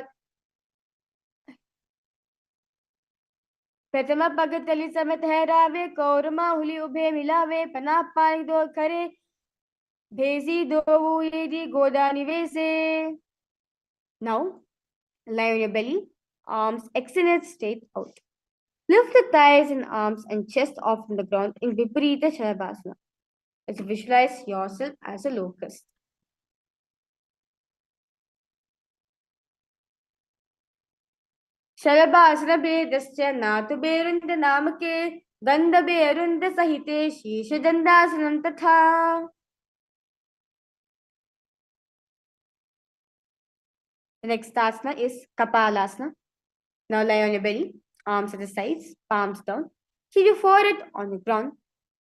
प्रथम पग तली समत ठहरावे कोरमा हुली उभे विलावे पना पानी दो करे भेसी दोबू एरी गोदा निवेसे. Now lie on your belly, arms extended straight out. Lift the thighs and arms and chest off from the ground in Viparita Shavasana. Let's visualize yourself as a locust. Shalabhasana Bedasya Natu Berunda Namake Gandha Berunda Sahite Shisha Dandasanam Tatha. The next asana is Kapalasana. Now lie on your belly, arms at the sides, palms down. Keep your forehead on the ground.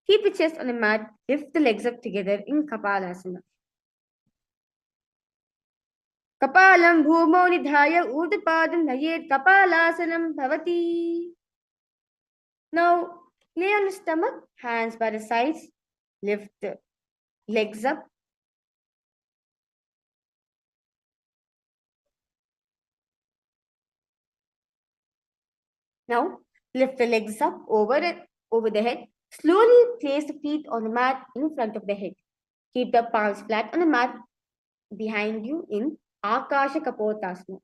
Keep the chest on the mat. Lift the legs up together in Kapalasana. Kapalam bhumo nidhaya urdhapadam nayet kapalasanam bhavati. Now lay on the stomach, hands by the sides. Lift the legs up. Now lift the legs up over the head. Slowly place the feet on the mat in front of the head. Keep the palms flat on the mat behind you in Akasha Kapotasana.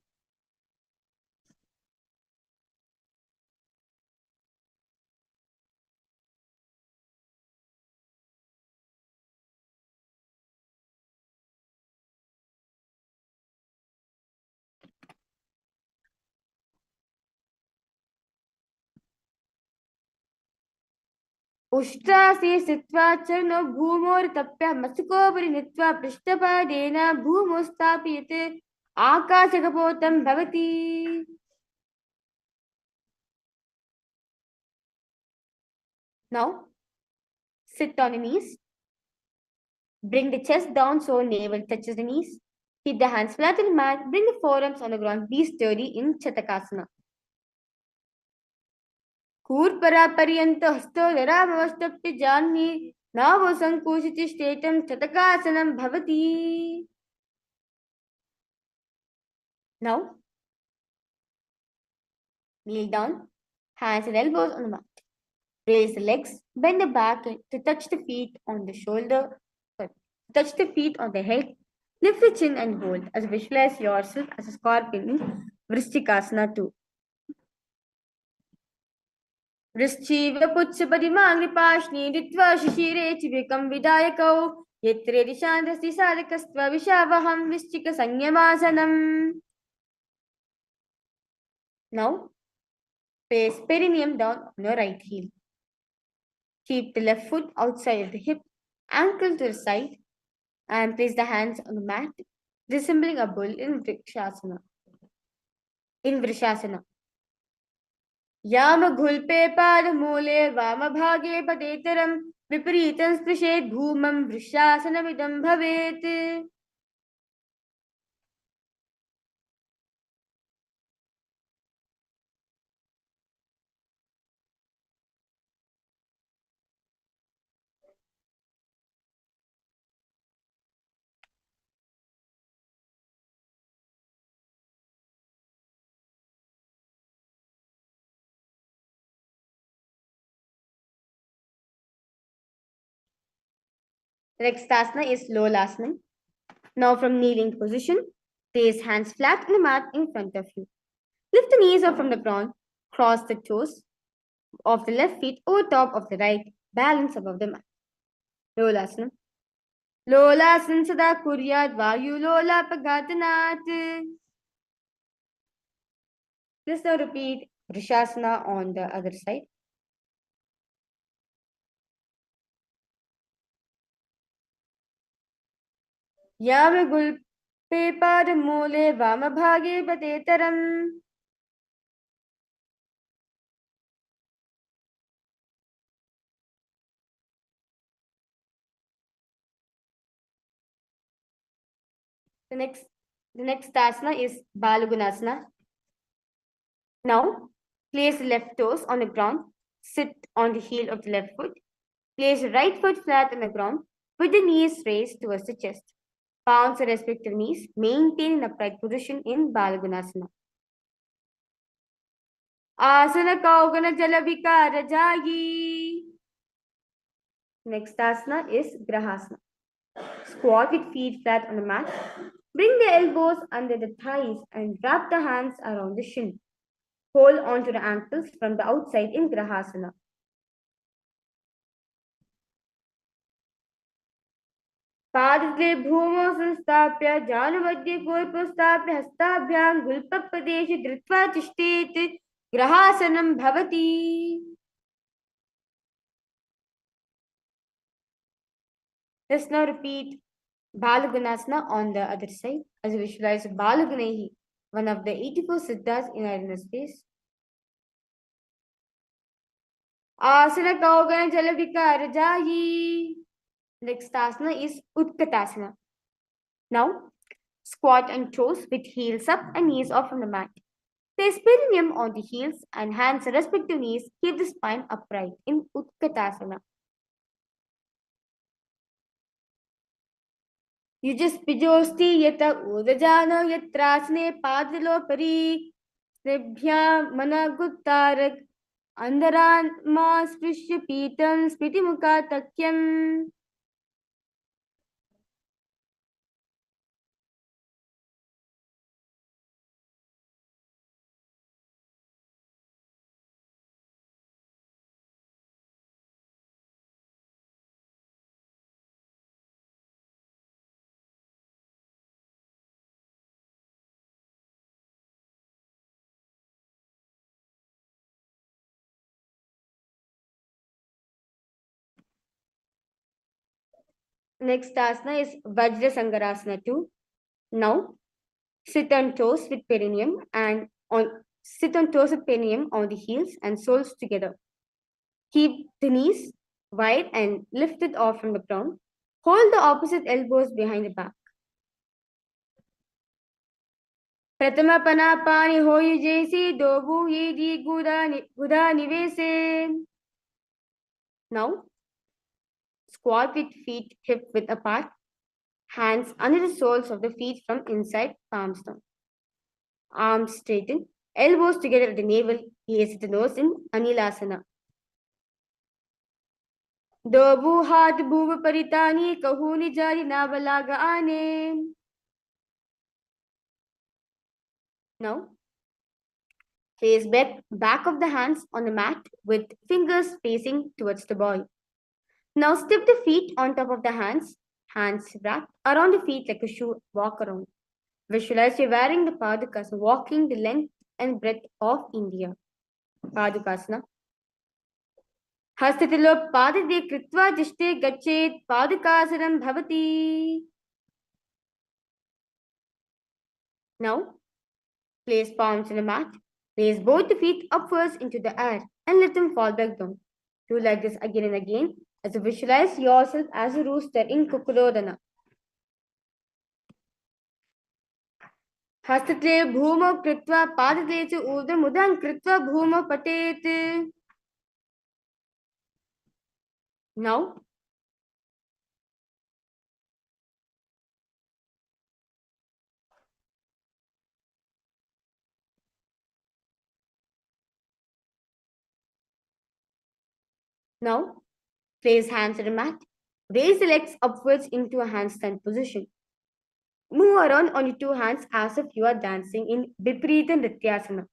उष्ट्रासे स्थित्वा चरणौ भूमोर्तप्य मस्तकोपरि नीत्वा पृष्ठपादेन भूमौ स्थापयते आकाशकपोतं भवति. Now sit on the knees. Bring the chest down so navel touches the knees. Keep the hands flat on the mat. Bring the forearms on the ground. Be sturdy in Chatakasana. Kurpara pariyanta hasto dharamavastapti janni navo sankushiti stetam Chatakasanam bhavati. Now kneel down, hands and elbows on the mat. Raise the legs, bend the back to touch the feet on the shoulder, touch the feet on the head. Lift the chin and hold as visualize yourself as a scorpion in Vrishchikasana 2. Vrishchiva puchha padimangri pashni ditva shishire chivikam vidayakau yetre dishandasti sadakastva vishavaham Vrishchika sanyamasanam. Now place perineum down on your right heel. Keep the left foot outside of the hip, ankle to the side, and place the hands on the mat, resembling a bull in Vrishasana. Yama ghulpe pad mule vama bhage padeteram विपरीतं स्पृशेत् भूमं वृषासनमिदं भवेत्. The next asana is Lolasana. Now from kneeling position, place hands flat on the mat in front of you. Lift the knees up from the ground, cross the toes of the left feet over top of the right, balance above the mat. Lolasana. Lolasana sada kuryat vayu lolapagatanat. Let's now repeat Vrishasana on the other side. Yamagulpe padamule vamabhage pateteram. The next asana is Balagunasana. Now, place the left toes on the ground, sit on the heel of the left foot, place the right foot flat on the ground, with the knees raised towards the chest. Palms the respective knees, maintain an upright position in Balagunasana. Asana Kaugana Jalavikara Jagi. Next asana is Grahasana. Squat with feet flat on the mat. Bring the elbows under the thighs and wrap the hands around the shin. Hold onto the ankles from the outside in Grahasana. पादद्वये भूमौ संस्थाप्य जानुमध्ये कोर्पस्थाप्य हस्ताभ्यां गुल्पप्रदेशे धृत्वा तिष्ठेत् ग्रहासनं भवति. Let's now repeat Balagunasana on the other side as we visualize Balagunehi, one of the 84 siddhas in our inner space. Asana Kaugana Jalavikara Jayi. Next asana is Utkatasana. Now, squat on toes with heels up and knees off from the mat. Place perineum on the heels and hands on respective knees. Keep the spine upright in Utkatasana. Yujaspijosti yata udajano yatrasne padalopari snebhya managuttarak andaran ma sprishya pitam spitimuka takyam. Next asana is Vajra Sangarasana 2. Now, sit on toes with perineum on the heels and soles together. Keep the knees wide and lifted off from the ground. Hold the opposite elbows behind the back. Pratama panapani hoyu jesi dobu yedi guda nivese. Now, squat with feet hip width apart. Hands under the soles of the feet from inside, palms down. Arms straighten, elbows together at the navel, gaze at the nose in Anilasana. Dobu hat bhuva paritani kahuni jari nabalaga ane. Now, place back of the hands on the mat with fingers facing towards the boy. Now step the feet on top of the hands wrapped around the feet like a shoe, walk around. Visualize you're wearing the padukas, walking the length and breadth of India. Padukasana. Hastitilo padade kritva jishte gachet padukasanam bhavati. Now, place palms on the mat. Place both the feet upwards into the air and let them fall back down. Do like this again and again As you visualize yourself as a rooster in Kukurodana. हस्तते भूमौ कृत्वा पादते च ऊर्ध्वमुदं कृत्वा भूमौ पतेत्. Now, place hands on the mat. Raise the legs upwards into a handstand position. Move around on your two hands as if you are dancing in Viparita Nrityasana.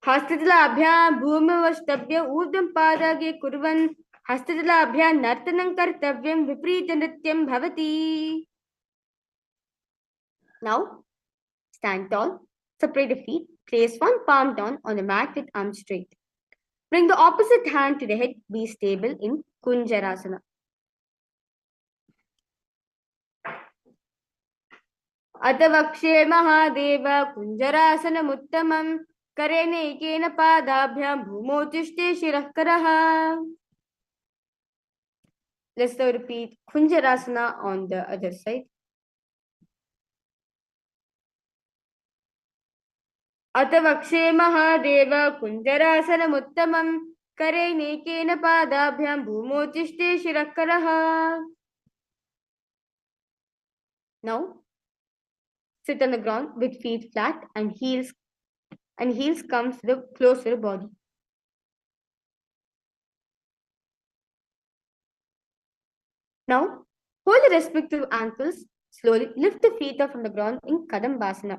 हस्ततलाभ्यां भूमिवष्टभ्य ऊर्ध्वं पादागे कुर्वन् हस्ततलाभ्यां नर्तनं कर्तव्यं विपरीतनृत्यं भवति. Now, stand tall, separate the feet, place one palm down on the mat with arms straight. Bring the opposite hand to the head, be stable in Kunjarasana. अतवक्षे Mahadev कुञ्जरासनमुत्तमं करेणैकेन पादाभ्यां भूमौ तिष्ठे शिरः करः. Let's now repeat Kunjarasana on the other side. अतवक्षे Mahadev कुञ्जरासनमुत्तमं करेणैकेन पादाभ्यां भूमौ तिष्ठे शिरः करः. Now, sit on the ground with feet flat and heels comes close to the body. Now, hold the respective ankles. Slowly lift the feet up from the ground in Kadambasana.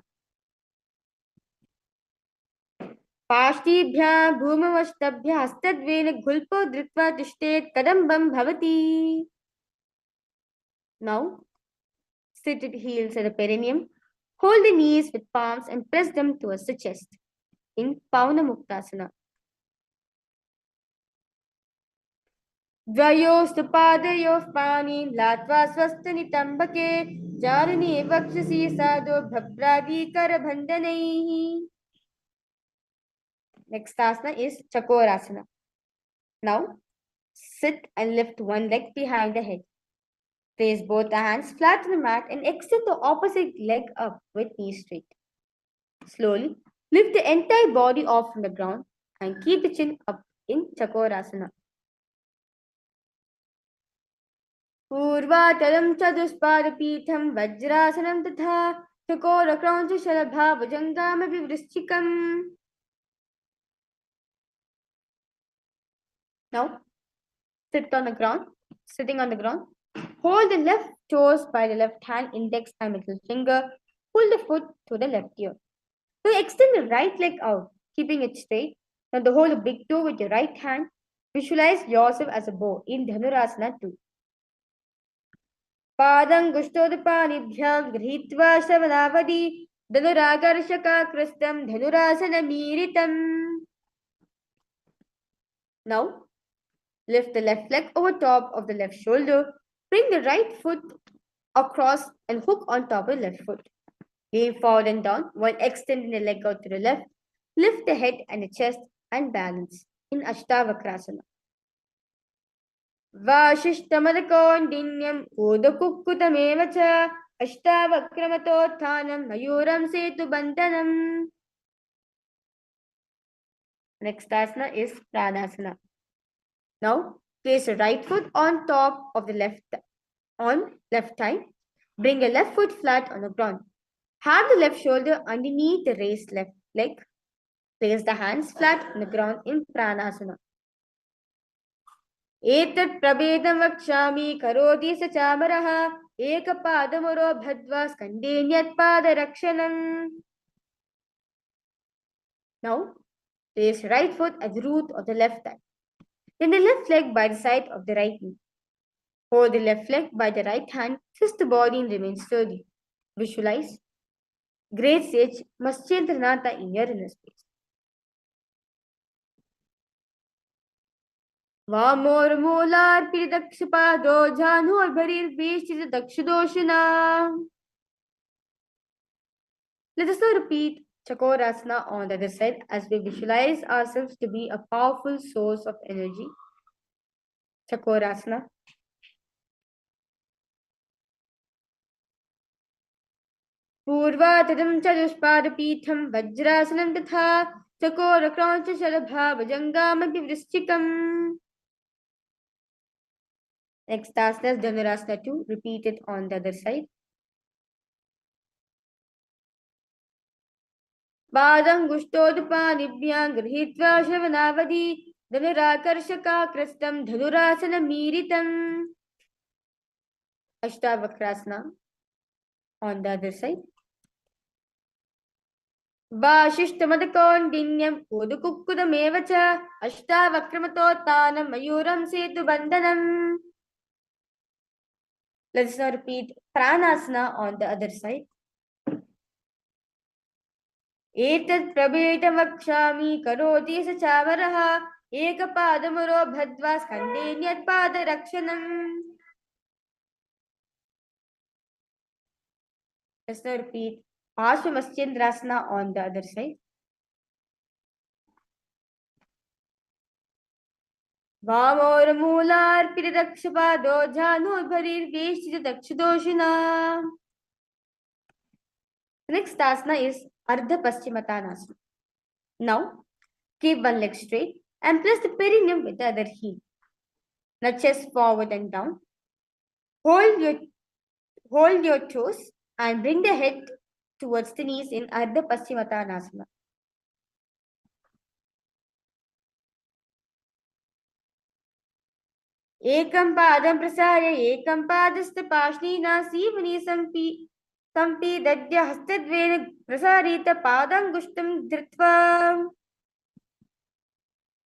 पाष्टिभ्यां भूमवष्टभ्य हस्तद्वेन घुल्पो धृत्वा तिष्ठेत् kadambam bhavati. Now, sit with heels at the perineum. Hold the knees with palms and press them towards the chest in Pavanamuktasana. द्वयोस्तु पादयोः पाणिं लात्वा स्वस्थनितम्बके चारुणी वक्षसि साधो भ्रादिकरबन्धनैः. Next asana is Chakorasana. Now, sit and lift one leg behind the head. Place both the hands flat on the mat and extend the opposite leg up with knees straight. Slowly, lift the entire body off from the ground and keep the chin up in Chakorasana. पूर्वातलं चतुष्पादपीठं वज्रासनं तथा चकोरक्रौञ्चशलभाभुजङ्गामपि वृश्चिकम्. Now, sitting on the ground. Hold the left toes by the left hand, index and middle finger. Pull the foot to the left ear. Now, extend the right leg out, keeping it straight. Now, hold the big toe with your right hand. Visualize yourself as a bow in Dhanurasana 2. पादङ्गुष्ठोदपानिभ्यां गृहीत्वा श्रवणावधि धनुराकर्षकाकृष्टं धनुरासनमीरितम्. Now, lift the left leg over top of the left shoulder. Bring the right foot across and hook on top of the left foot. Lean forward and down while extending the leg out to the left. Lift the head and the chest and balance in Ashtavakrasana. वाशिष्ठमदकौण्डिन्यम् ऊदकुक्कुटमेव च अष्टावक्रमतोत्थानं मयूरं सेतुबन्धनम्. Next asana is Pranasana. Now, place the right foot on top of the left thigh. Bring your left foot flat on the ground. Have the left shoulder underneath the raised left leg. Place the hands flat on the ground in Pranasana. एतत् प्रभेदं वक्ष्यामि करोति स चामरः एकपादमुरो भद्वा स्कन्धेन्यत्पादरक्षणम्. Now, place right foot at the root of the left thigh. Then the left leg by the side of the right knee. Hold the left leg by the right hand, twist the body and remain sturdy. Visualize great sage Maschendranatha in your inner space. वामोर्मूलार्पितदक्षपादो जाह्नोर्बहिर्वेष्टितदक्षदोषिणा. Let us now repeat Chakrasana on the other side as we visualize ourselves to be a powerful source of energy. Chakrasana. Purvatadam chadushpadapitham vajrasanam tatha chakorakrancha shalabha bhajangamapi vrischikam. Next asana is Dhanurasana 2. Repeat it on the other side. Padam gushtodupanibhyam grihitva shavanavadi dhanurakarshaka krastam dhanurasana miritam. Ashtavakrasana on the other side. Vashishtamadakondinyam udukukkudamevacha ashtavakramatotanam mayuram setubandhanam. Let's now repeat Pranasana on the other side. Etat prabhetam vakshami karoti sa chavaraha ekapadamuro bhadva skandenyat pada rakshanam. Let's now repeat Ashwamaschendrasana on the other side. Vamoramularpiridakshapado janodbharirveshchita dakshadoshina. The next asana is Ardha Paschimottanasana. Now, keep one leg straight and press the perineum with the other heel. Now, chest forward and down. Hold your toes and bring the head towards the knees in Ardha Paschimottanasana. Ekam padam prasarya ekam padastha pashnina sivani sampi dadya hastadvena prasarita padangushtam dhritva.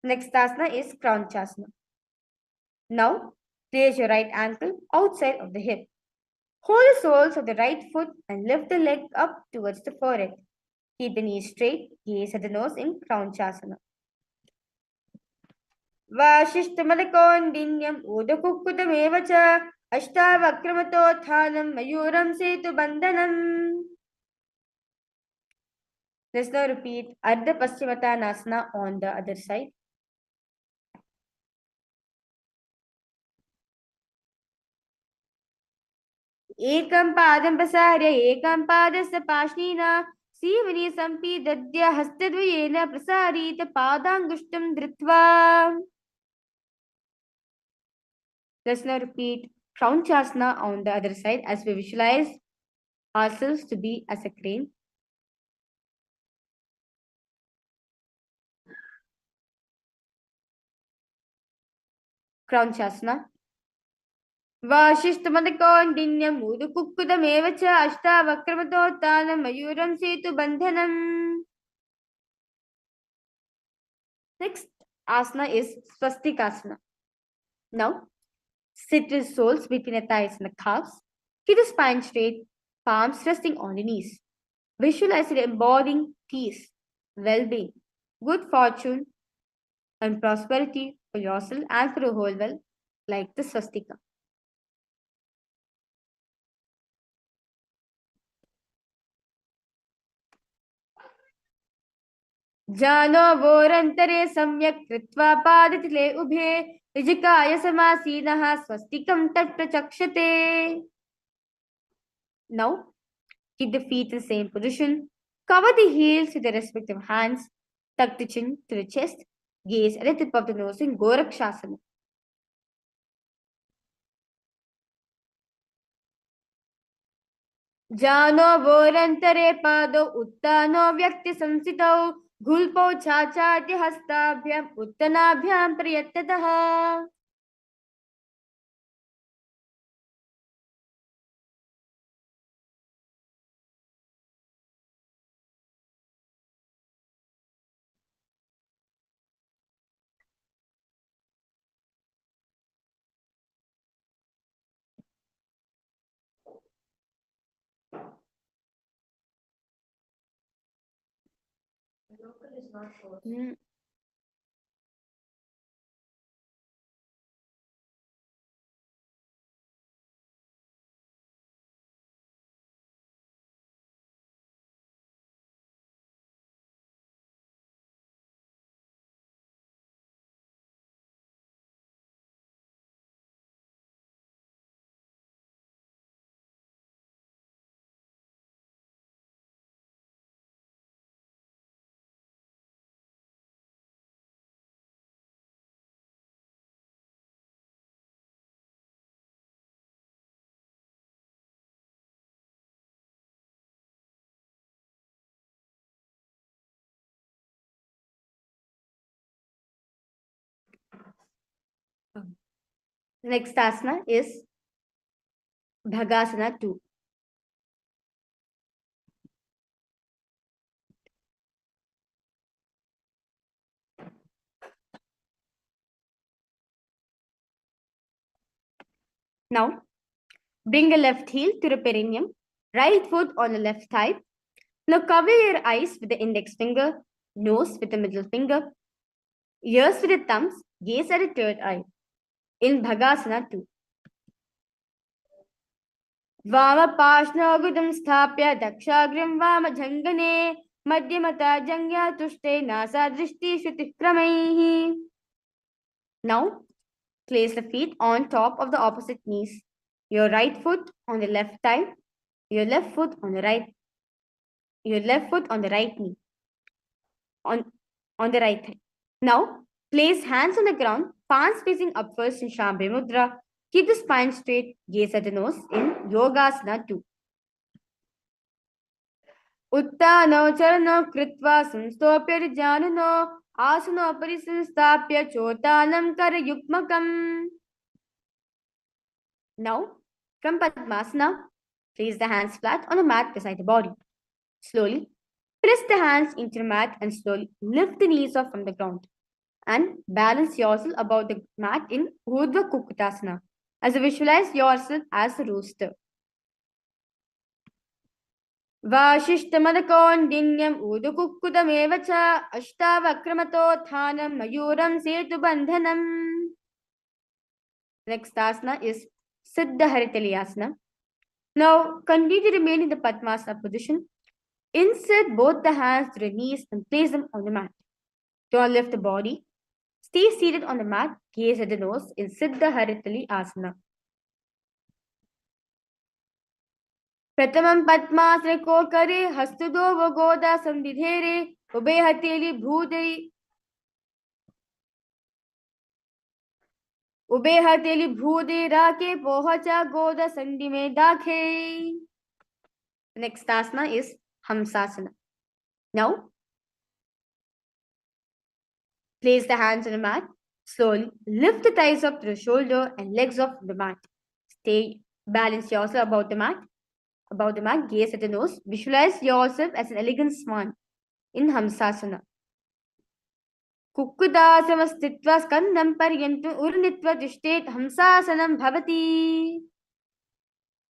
Next asana is Kranchasana. Now, place your right ankle outside of the hip. Hold the soles of the right foot and lift the leg up towards the forehead. Keep the knees straight, gaze at the nose in Kranchasana. Vashishtamadakondinyam udakukkudamevacha ashtavakramatothanam mayuram setubandhanam. Let's now repeat Ardha Paschimottanasana on the other side. Ekam padam prasarya ekam padasya pashnina sivani sampi dadya hastadvayena prasarita padangushtam dhritva. Let's now repeat Kranchasana on the other side as we visualize ourselves to be as a crane. Kranchasana. Vashishtamadakondinyam udukukkudamevacha ashtavakramatottanam mayuram setubandhanam. Next asana is Swastikasana. Now, sit with soles between the thighs and the calves. Keep the spine straight, palms resting on the knees. Visualize it embodying peace, well-being, good fortune, and prosperity for yourself and for the whole world, like the swastika. Jano vorantare samyak kritva padatile ubhe rijikaya samasinaha swastikam tat prachakshate. Now, keep the feet in the same position. Cover the heels with the respective hands. Tuck the chin to the chest. Gaze at the tip of the nose in Gorakshasana. Jano vorantare pado uttano vyakti samsitau gulpo chachatya hastabhyam uttanabhyam priyatataha. Next asana is Bhagasana 2. Now, bring the left heel to the perineum, right foot on the left thigh. Now cover your eyes with the index finger, nose with the middle finger, ears with the thumbs, gaze at the third eye. In Bhagasana 2. वामपार्श्वगुदं स्थाप्य दक्षाग्र्यं वामजङ्गने मध्यमता जङ्घ्या तुष्टे नासादृष्टिश्रुतिक्रमैः. Now, place the feet on top of the opposite knees. Your right foot on the left thigh, your left foot on the right knee, on the right thigh. Now, place hands on the ground, palms facing upwards in Shambhi Mudra. Keep the spine straight, gaze at the nose in Yogasana 2. उत्तानौ चरणौ कृत्वा संस्थोप्य जानुनो आसनोपरि संस्थाप्य चोत्तानं करयुग्मकम्. Now, from Padmasana, place the hands flat on the mat beside the body. Slowly, press the hands into the mat and slowly lift the knees off from the ground. And balance yourself above the mat in Urdhva Kukutasana, as you visualize yourself as a rooster. वाशिष्ठमदकौण्डिन्यम् ऊदुकुक्कुटमेव च अष्टावक्रमतोत्थानं मयूरं सेतुबन्धनम्. Next asana is Siddha Haritali. Now, continue to remain in the Padmasana position. Insert both the hands to the knees and place them on the mat. Don't lift the body. Stay seated on the mat, gaze at the nose in Siddha Haritali Asana. प्रथमं पद्मासने को करे हस्तुदो व गोदा संविधेरे उभे हथेली भूदे राके पहुंचा गोदा संधि में दाखे. Next asana is Hamsasana. Now, place the hands on the mat. Slowly lift the thighs up to the shoulder and legs off the mat. Stay balance yourself above the mat, gaze at the nose. Visualize yourself as an elegant swan in Hamsasana. कुक्कुदासम स्थित्वा स्कन्दं पर्यन्तम् उर्नित्वा तिष्ठेत् Hamsasanam bhavati.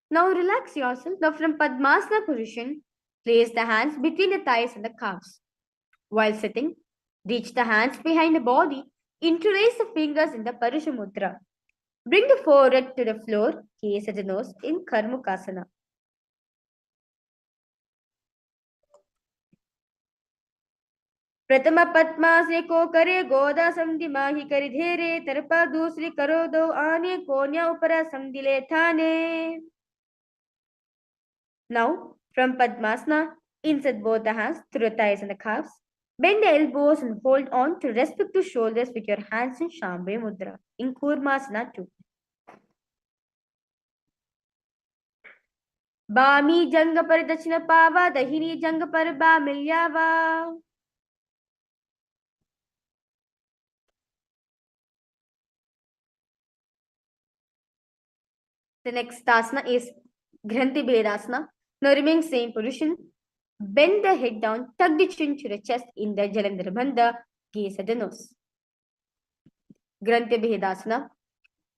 Now relax yourself. Now from Padmasana position, place the hands between the thighs and the calves. While sitting, reach the hands behind the body. Interlace the fingers in the Parusha Mudra. Bring the forehead to the floor. Gaze at the nose in Karmukasana. प्रथम पद्मासने को करे गोदा संधि माही करि धेरे तरपा दूसरी करो दो आने कोन्या ऊपर संधिले थाने. Now, from Padmasana, insert both the hands through the thighs and the calves. Bend the elbows and hold on to respective shoulders with your hands in Shambhi Mudra in Kurmasana 2. बामी जंग पर दक्षिण पावा दहिनी जंग पर बामिल्यावा. The next asana is Granthi Bhedasana. Now remain same position. Bend the head down, tuck the chin to the chest in the Jalandhara Bandha, gaze at the nose. Granthi Bhedasana.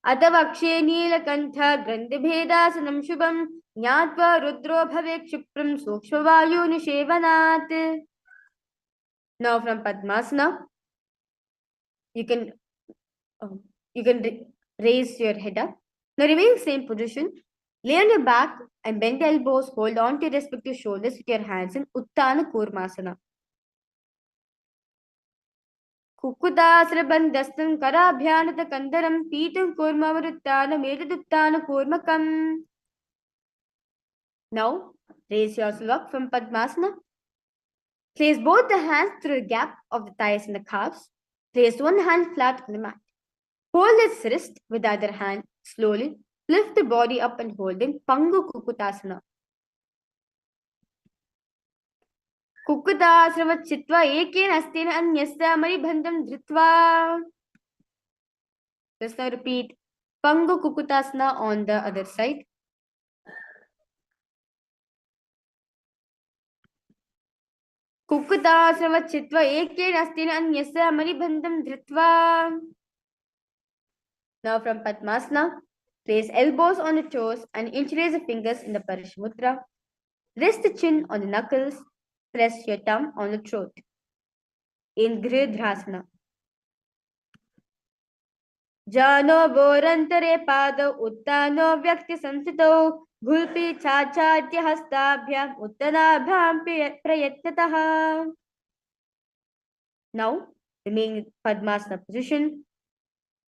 अतवक्षे Neelkanth ग्रंथिभेदासनं शुभं ज्ञात्वा रुद्रो भवेत् क्षिप्रं सूक्ष्मवायु निषेवनात्. Now from Padmasana, you can raise your head up. Now remain same position. Lay on your back and bend the elbows. Hold on to your respective shoulders with your hands in Uttana Kurmasana. कुक्कुदास्रबन्धस्तं कराभ्यानत कंदरं पीतं कूर्मवरुत्तानमेतदुत्तान कूर्मकम्. Now, raise yourself up from Padmasana. Place both the hands through the gap of the thighs and the calves. Place one hand flat on the mat. Hold its wrist with the other hand. Slowly lift the body up and hold in Pangu Kukkutasana. कुक्कुदाश्रवत् चित्वा एकेन हस्तेन अन्यस्य मणिबन्धं धृत्वा. Let's now repeat Pangu Kukutasana on the other side. Kukutasana chitva eke rastina anyasa manibandham dhritva. Now from Padmasana, place elbows on the toes and interlace the fingers in the Paramashivamudra. Rest the chin on the knuckles. Press your tongue on the throat. In Gridhrasana. Jano borantare pada uttano vyakti samsito gulpi chachatya hastabhyam uttanabhyam prayatnataha. Now, remain in Padmasana position.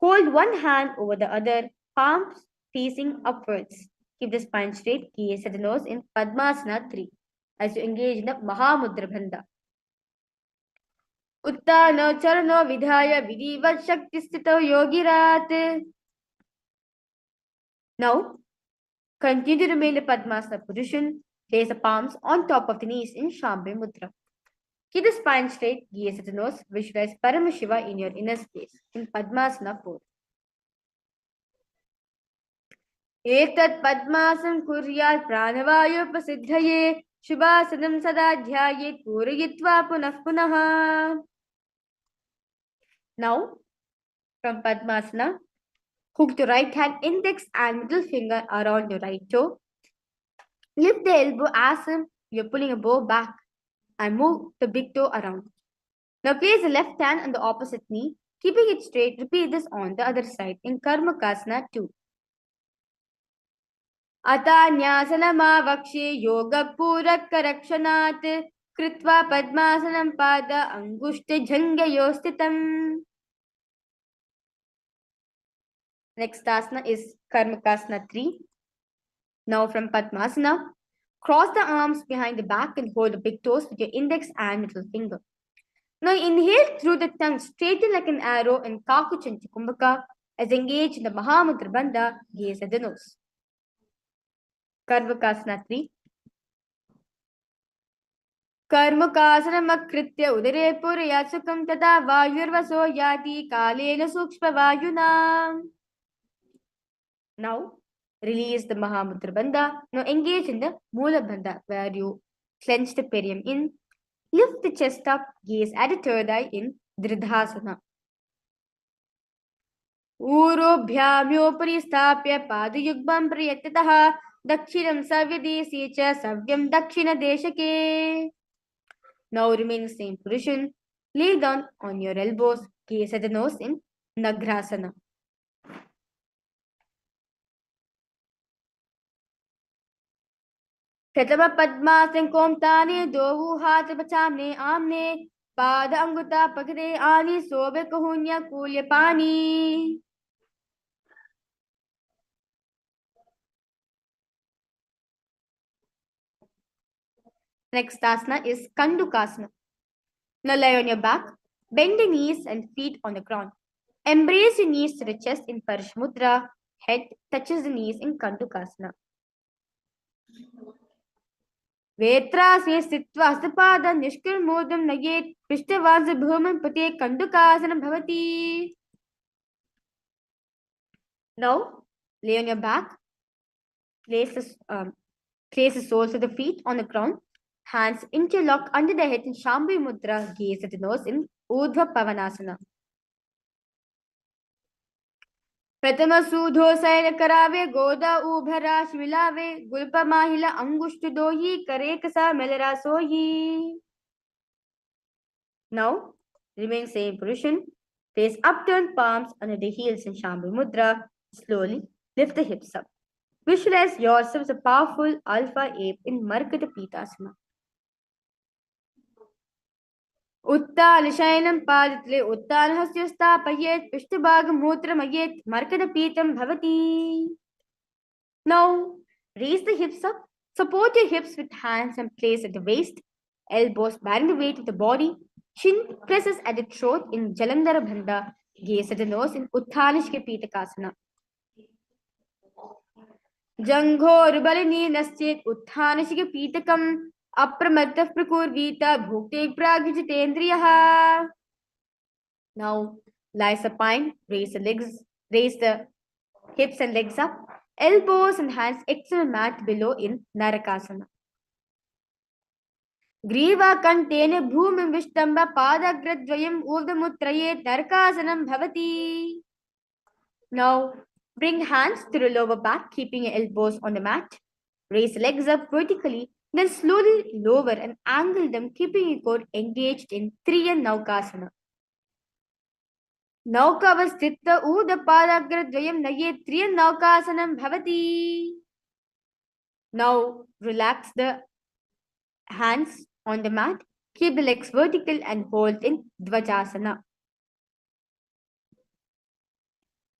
Hold one hand over the other, palms facing upwards. Keep the spine straight, gaze at the nose in Padmasana 3 as you engage in the Mahamudra Bandha. Uttano charano vidhaya vidivat shakti sthito yogirat. Now, continue to remain in the Padmasana position. Place the palms on top of the knees in Shambhi Mudra. Keep the spine straight, gaze at the nose, visualize Paramashiva in your inner space in Padmasana 4. एतत् पद्मासनं कुर्यात् प्राणवायुप्रसिद्धये शुभासनं सदा ध्यायेत् पूरयित्वा पुनः पुनः. Now, from Padmasana, hook the right hand index and middle finger around your right toe. Lift the elbow as if you're pulling a bow back and move the big toe around. Now place the left hand on the opposite knee, keeping it straight. Repeat this on the other side in Karmakasana 2. अतान्यासनमावक्ष्ये योगपूरकरक्षणात् कृत्वा पद्मासनं पाद अंगुष्ठभङ्गयोः स्थितम्. Next asana is Karmakasana 3. Now from Padmasana, cross the arms behind the back and hold the big toes with your index and middle finger. Now inhale through the tongue, straighten like an arrow in Kakuchanti Kumbhaka as engaged in the Mahamudra Bandha, gaze at the nose. Karmakasana 3. कर्मकासनमकृत्य उदरे पुरयात् सुखं तथा वायुर्वसो याति कालेन सूक्ष्मवायुना. Now, release the Mahamudra Bandha. Now engage in the Mula Bandha where you clench the perineum in. Lift the chest up, gaze at the third eye in Dridhasana. ऊरोभ्याम्योपरि स्थाप्य पादयुग्मं प्रयत्नतः दक्षिणं सव्यदेशे च सव्यं दक्षिणदेशके. Now remain in the same position. Lay down on your elbows, gaze at the nose in Nagrasana. प्रथम पद्मासन कोमताने दो हाथ बचामने आमने पाद अंगुता पकड़े आनी सोबे कहुन्या कूल्य पानी. Next asana is Kandukasana. Now lie on your back, bend the knees and feet on the ground. Embrace your knees to the chest in Paramashivamudra. Head touches the knees in Kandukasana. वेत्रासे स्थित्वा हस्तपाद निष्कर्मोदं नयेत् पृष्ठवांस भूमन् पते Kandukasanam bhavati. Now lay on your back. Place the soles of the feet on the ground. Hands interlock under the head in Shambhi Mudra. Gaze at the nose in Urdhva Pavanasana. प्रथम सूधो San करावे गोदा उभरा शिलावे गुल्प माहिला अंगुष्ठ दोही करे कसा मेलरा सोही. Now remain same position. Place upturned palms under the heels in Shambhi Mudra. Slowly lift the hips up. Visualize yourself as a powerful alpha ape in Markata Pitasana. उत्तान शयनं पादतले उत्तान हस्य स्थापयेत् पृष्ठभागं मूत्रमयेत् मर्कटपीतं भवति. Now raise the hips up, support your hips with hands and place at the waist, elbows bearing the weight of the body, chin presses at the throat in Jalandhara Bandha, gaze at the nose in Uttanishka Pitakasana. Janghor balini naschet Uttanishka Pitakam अप्रमत्तः प्रकुर्वीत भुक्ते प्रागजितेन्द्रियः. Now lie supine, raise the legs, Raise the hips and legs up. Elbows and hands external mat below in Narakasana. Griva kantene bhumim vishtamba padagradvayam urdhamutrayet Narakasanam bhavati. Now bring hands to the lower back, keeping your elbows on the mat. Raise legs up vertically, then slowly lower and angle them, keeping your core engaged in Triya Naukasana. Naukavasthitta Udapadagra-dvayam naye Triya Naukasanam bhavati. Now relax the hands on the mat, keep the legs vertical and hold in Dvajasana.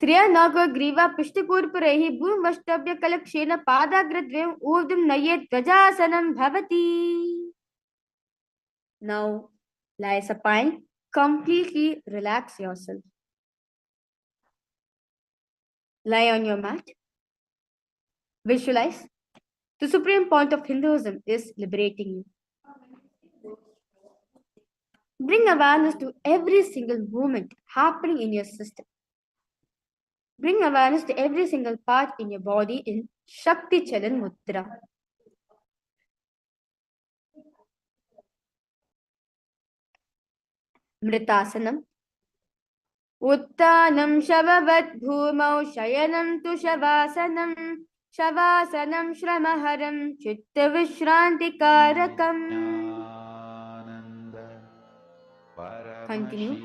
Triya Naga Griva Pishtakurparehi Bhum Vashtabhya Kalakshena Padagradvayam Urdham naye Dvajasanam bhavati. Now lie supine, completely relax yourself. Lie on your mat. Visualize. The supreme point of Hinduism is liberating you. Bring awareness to every single movement happening in your system. Bring awareness to every single part in your body in Shakti Chalan Mudra. Mritasanam. Uttanam Shavavat Bhumau Shayanam tu Shavasanam. Shavasanam Shramaharam Chitta Vishrantikarakam. Continue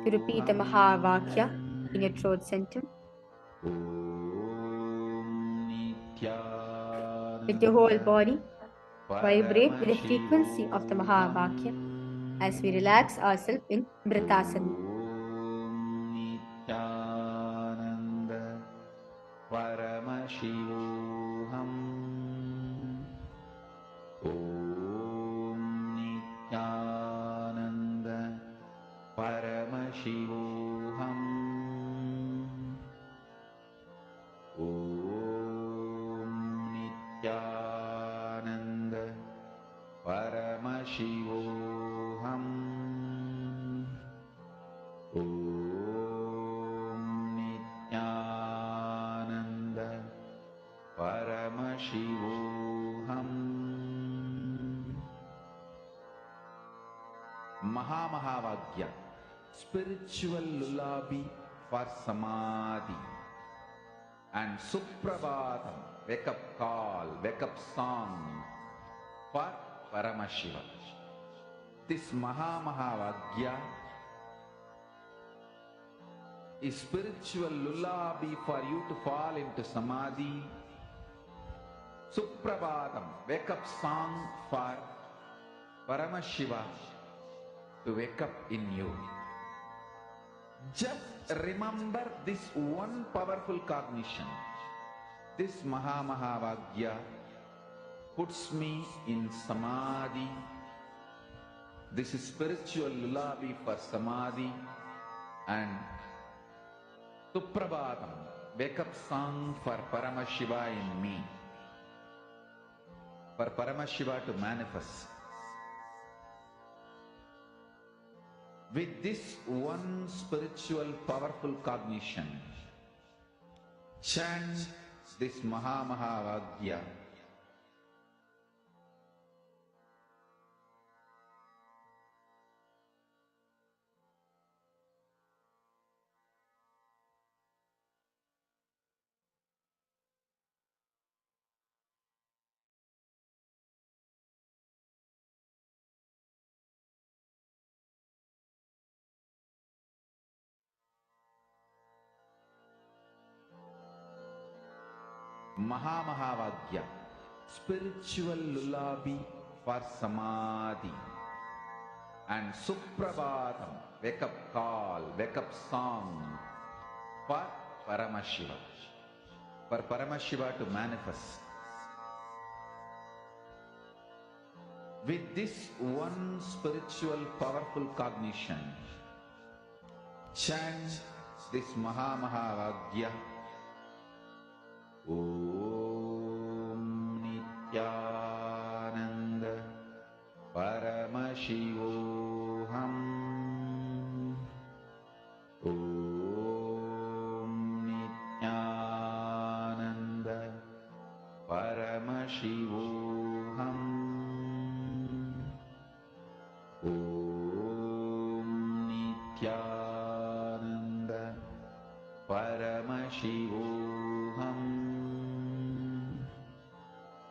to repeat the Mahavakya in your throat center. Let your whole body vibrate with the frequency of the Mahavakya as we relax ourselves in Mritasana. Nithyananda Paramashivoham Om Nithyananda Paramashivoham Om Nithyananda Paramashivoham Om Nithyananda Paramashivoham. Mahavakya, spiritual lullaby for samadhi, and Suprabhatam, wake up call, wake up song for Paramashiva. This Mahavakya is spiritual lullaby for you to fall into samadhi. Suprabhatam, wake up song for Paramashiva to wake up in you. Just remember this one powerful cognition. This Mahavakya puts me in samadhi. This is spiritual lullaby for samadhi, and Suprabhatam, wake up song for Paramashiva in me. For Paramashiva to manifest. With this one spiritual powerful cognition, chant this Mahavakya. Mahavakya, spiritual lullaby for samadhi, and Suprabhatam, wake up call, wake up song for Paramashiva. For Paramashiva to manifest. With this one spiritual powerful cognition, chant this Mahavakya. Om Nithyananda Paramashivoham Om Nithyananda Paramashivoham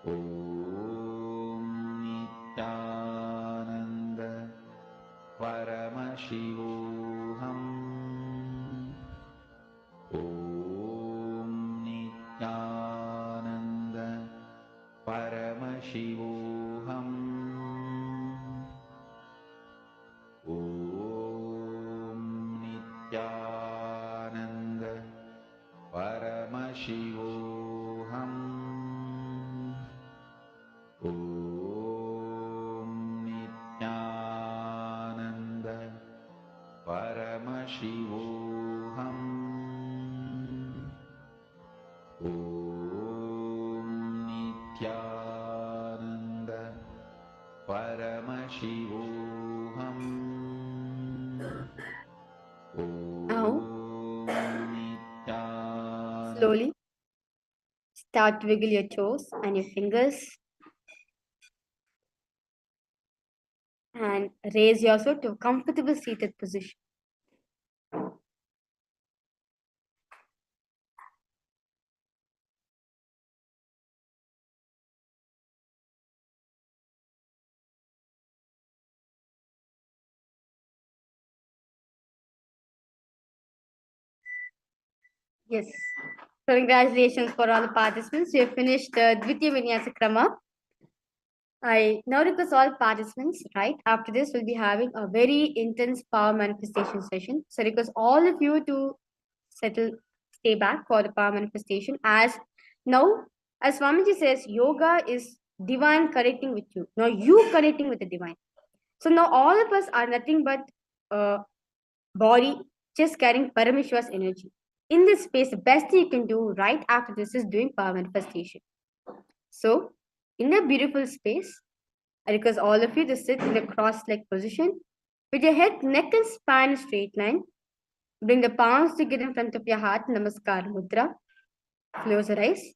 Om Nithyananda Paramashivoham Om Nithyananda Paramashivoham Om Nithyananda Paramashivoham Om Nithyananda Paramashivoham Om Nithyananda Paramashivoham Now, Om Nithyananda slowly start to wiggle your toes and your fingers and raise yourself to a comfortable seated position. Yes. So congratulations for all the participants. We have finished the Dvitiya Vinyasa Krama. I now request all participants, right? After this, we'll be having a very intense power manifestation session. So request all of you to stay back for the power manifestation. As now, as Swamiji says, yoga is divine connecting with you. Now you connecting with the divine. So now all of us are nothing but body just carrying Paramashiva's energy. In this space, the best thing you can do right after this is doing power manifestation. So, in a beautiful space, I request all of you to sit in a cross-leg position with your head, neck, and spine in a straight line. Bring the palms together in front of your heart, Namaskar Mudra. Close your eyes.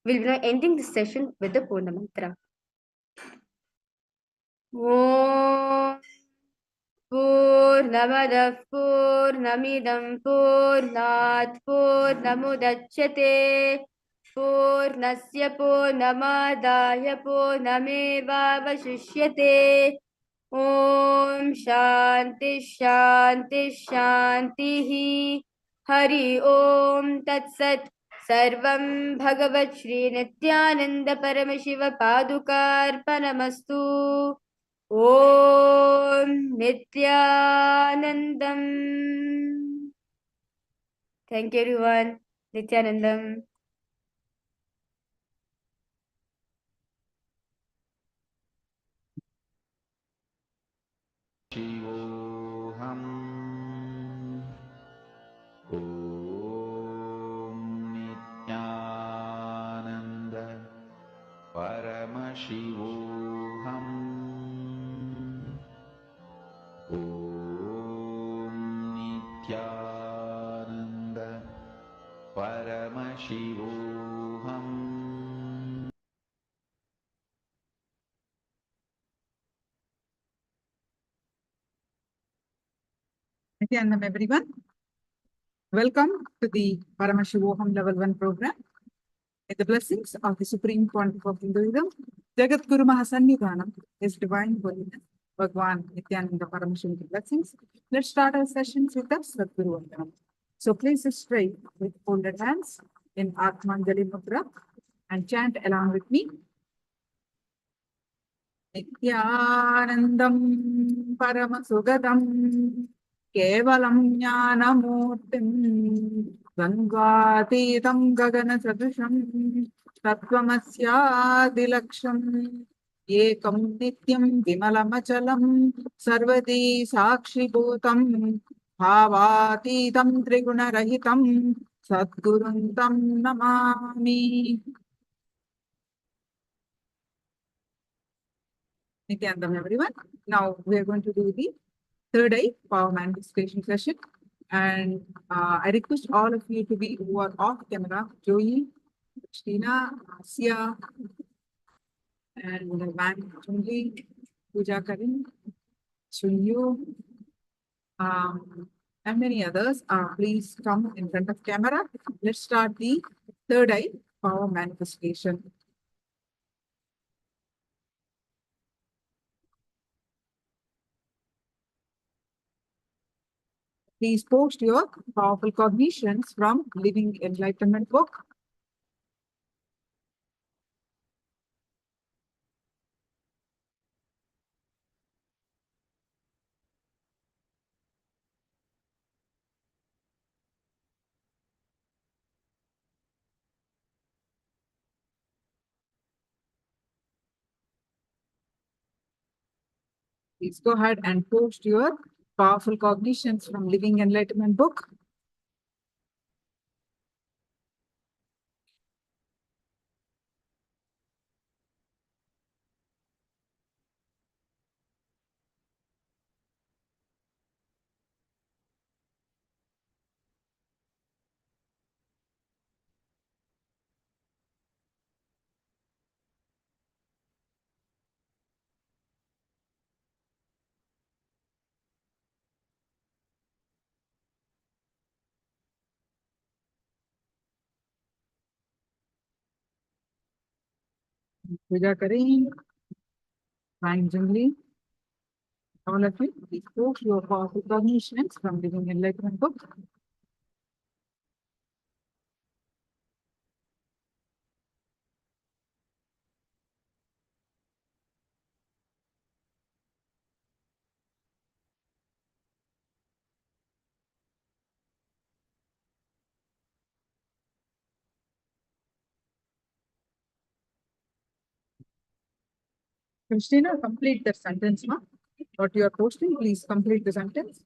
We'll be now ending this session with the Purna Mantra. Om Purnamadah Purnamidam Purnat Purnamudachyate Purnasya Purnamadaya Purnamevavashishyate Om Shanti Shanti Shanti Hari Om Tat Sat Sarvam Bhagavat Shri Nithyananda Paramashiva Padukarpanamastu Om Nithyanandam. Thank you, everyone. Nithyanandam. Shivoham Om Nithyananda Paramashivoham Om Nithyananda Paramashivoham Nithyanandam, everyone. Welcome to the Paramashivoham Level-1 program. With the blessings of the Supreme Pontiff of Hinduism, Jagat Guru Mahasannidhanam, His Divine Holiness, Bhagwan Nithyananda Paramashivoham blessings. Let's start our sessions with the Sadguru Vandanam. So please sit straight with folded hands in Atmanjali Mudra and chant along with me. Nithyanandam Paramasugadam Kevalam Jnanamurtim Gangatitam Gagana Sadusham Tattvamasyaadilaksham Ekam Nityam Vimalamachalam Sarvadi Sakshibhutam Bhavatitam Trigunarahitam Sadguruntam Namami. Nithyanandam, everyone. Now we are going to do the third eye power manifestation session. And I request all of you to be who are off camera, Joey, Christina, Asia, and Van Chungli, Puja Karin, Sunyu, and many others. Please come in front of camera. Let's start the third eye power manifestation. Please post your powerful cognitions from Living Enlightenment book. Please go ahead and post your powerful cognitions from Living Enlightenment book. Puja Kareem, Fine Jungli. All of you, please post your powerful cognitions from Living Enlightenment book. Christina, complete the sentence, ma. What you are posting, please complete the sentence.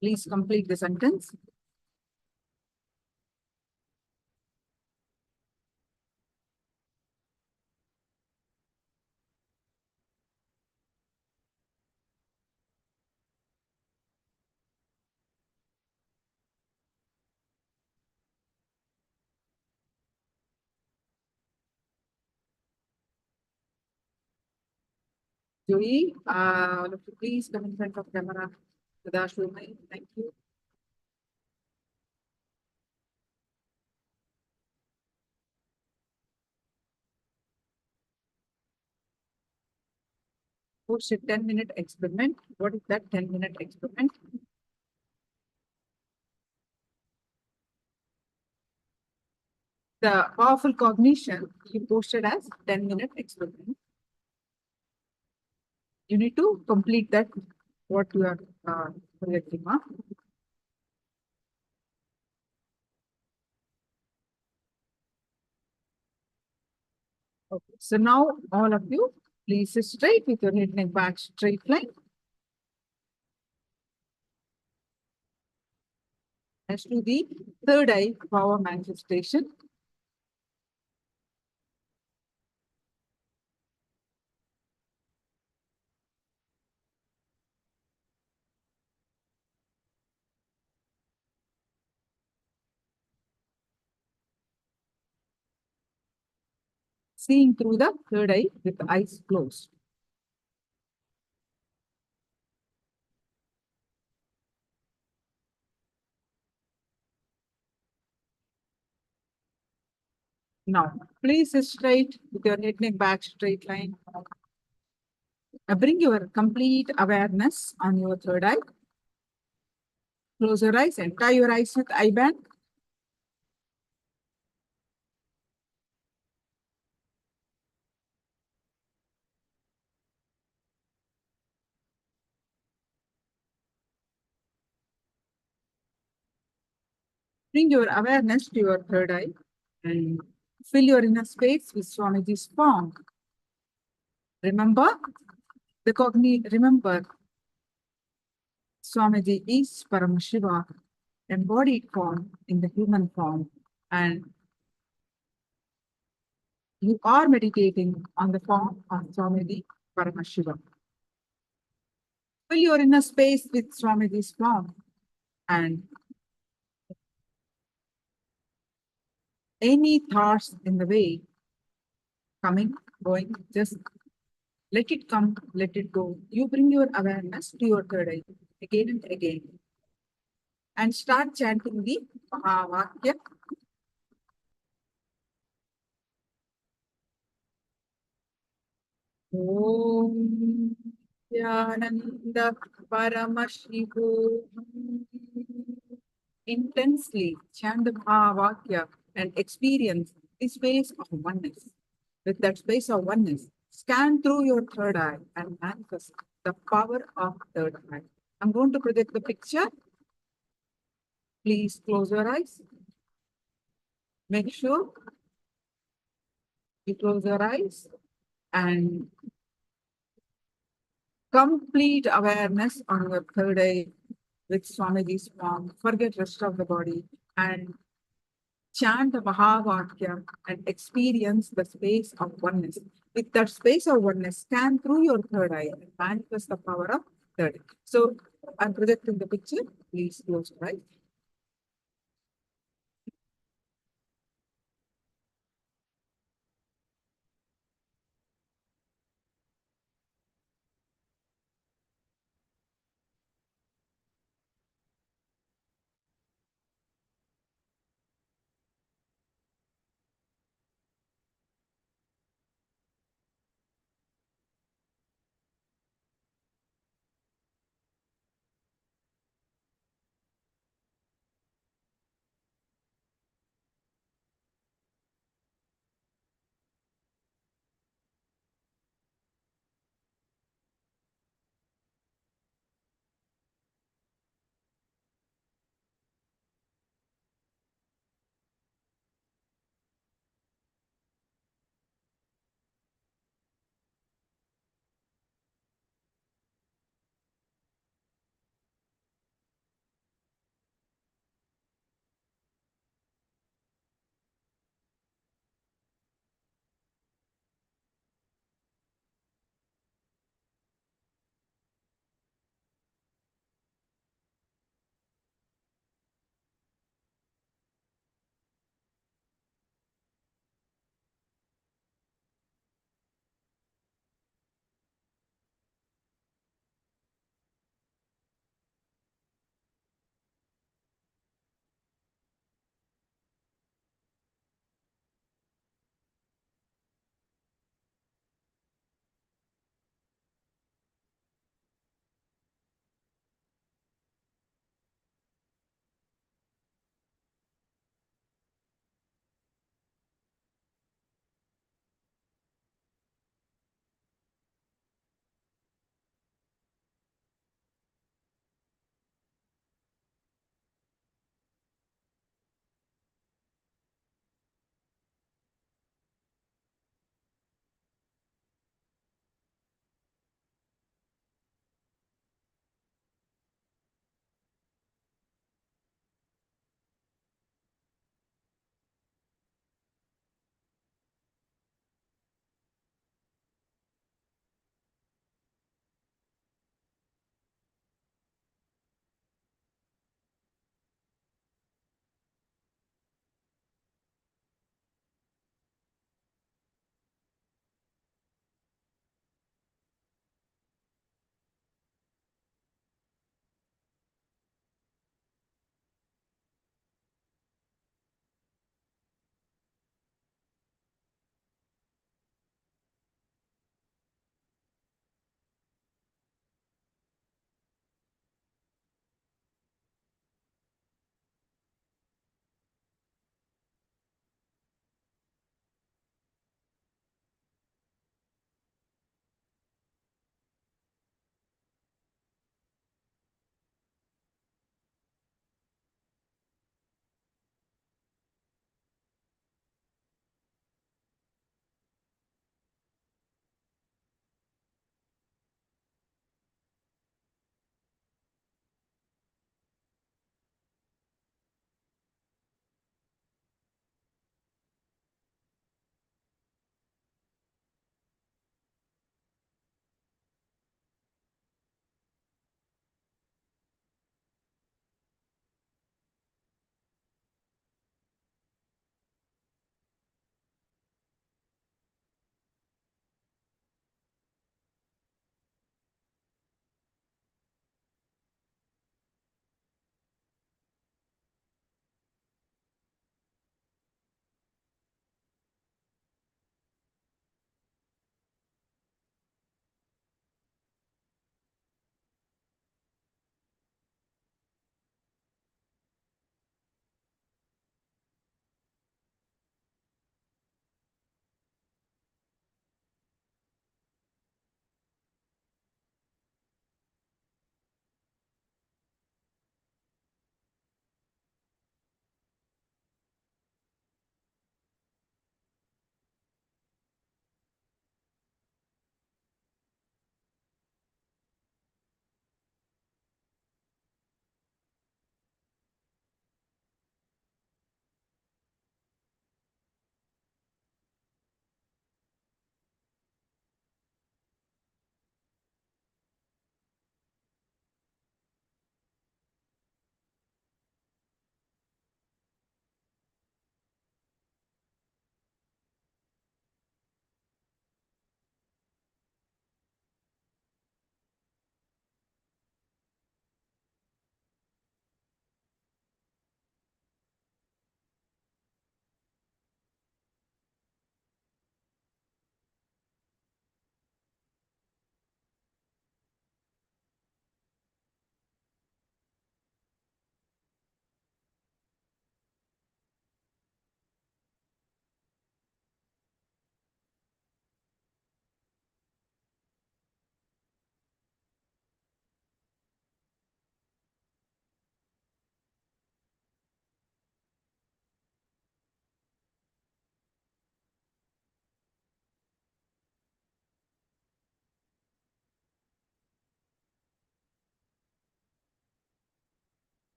Please complete the sentence. Joey, all of you, please come in front of camera. Thank you. Post a 10-minute experiment. What is that 10-minute experiment? The powerful cognition you posted as 10-minute experiment. You need to complete that, what you are collecting. Okay. So now all of you, please sit straight with your head and back straight line. As to the third eye power manifestation. Seeing through the third eye with the eyes closed. Now, please sit straight with your head and back straight line. Bring your complete awareness on your third eye. Close your eyes and tie your eyes with eye band. Bring your awareness to your third eye and fill your inner space with Swamiji's form. Remember, remember, Swamiji is Paramashiva, embodied form in the human form, and you are meditating on the form of Swamiji Paramashiva. Fill your inner space with Swamiji's form, and any thoughts in the way, coming, going, just Let it come, let it go. You bring your awareness to your third eye again and again. And start chanting the Mahavakya. Om Nithyananda Paramashivoham. Intensely chant the Mahavakya and experience the space of oneness. With that space of oneness, scan through your third eye and manifest the power of third eye. I'm going to project the picture. Please close your eyes. Make sure you close your eyes and complete awareness on your third eye with Swamiji's form. Forget rest of the body and chant the Mahavakya and experience the space of oneness. With that space of oneness, scan through your third eye and manifest the power of third eye. So I'm projecting the picture. Please close your eyes.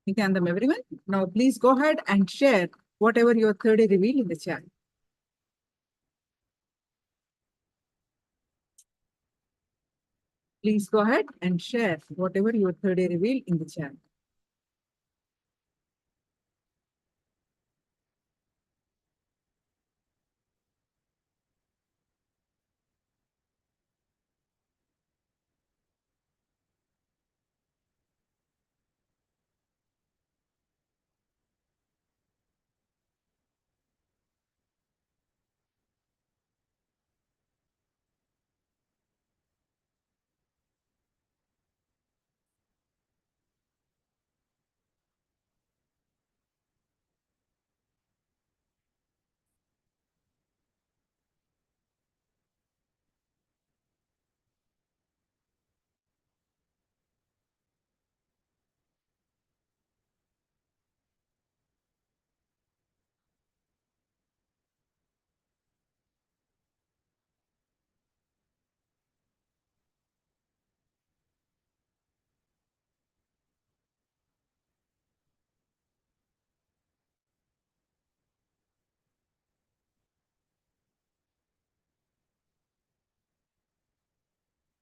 Nithyananda, everyone. Now, please go ahead and share whatever your third eye reveal in the chat. Please go ahead and share whatever your third eye reveal in the chat.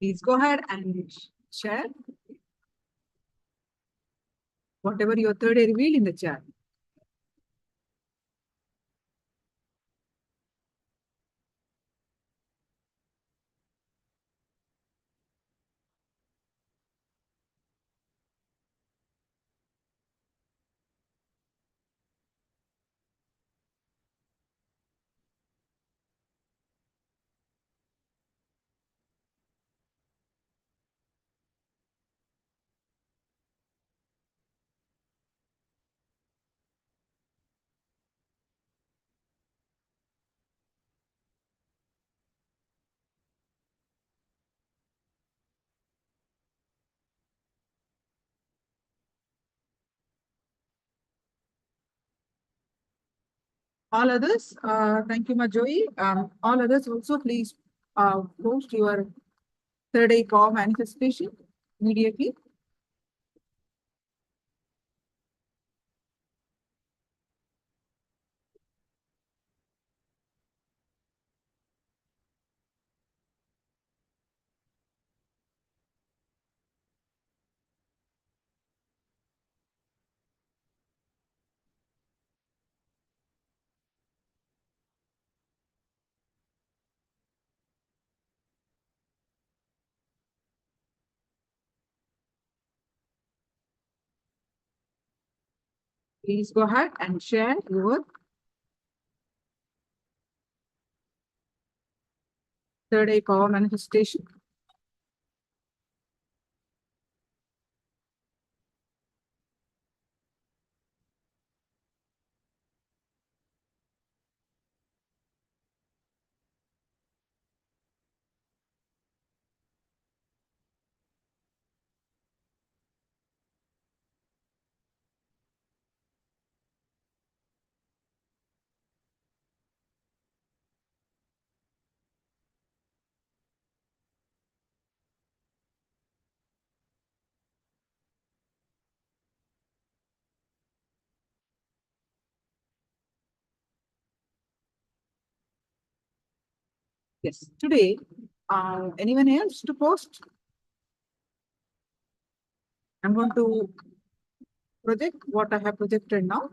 Please go ahead and share whatever your third eye reveal in the chat. All others, thank you, Majoy. All others also, please post your third eye call manifestation immediately. Please go ahead and share your third eye call manifestation. Yes, today, anyone else to post? I'm going to project what I have projected now.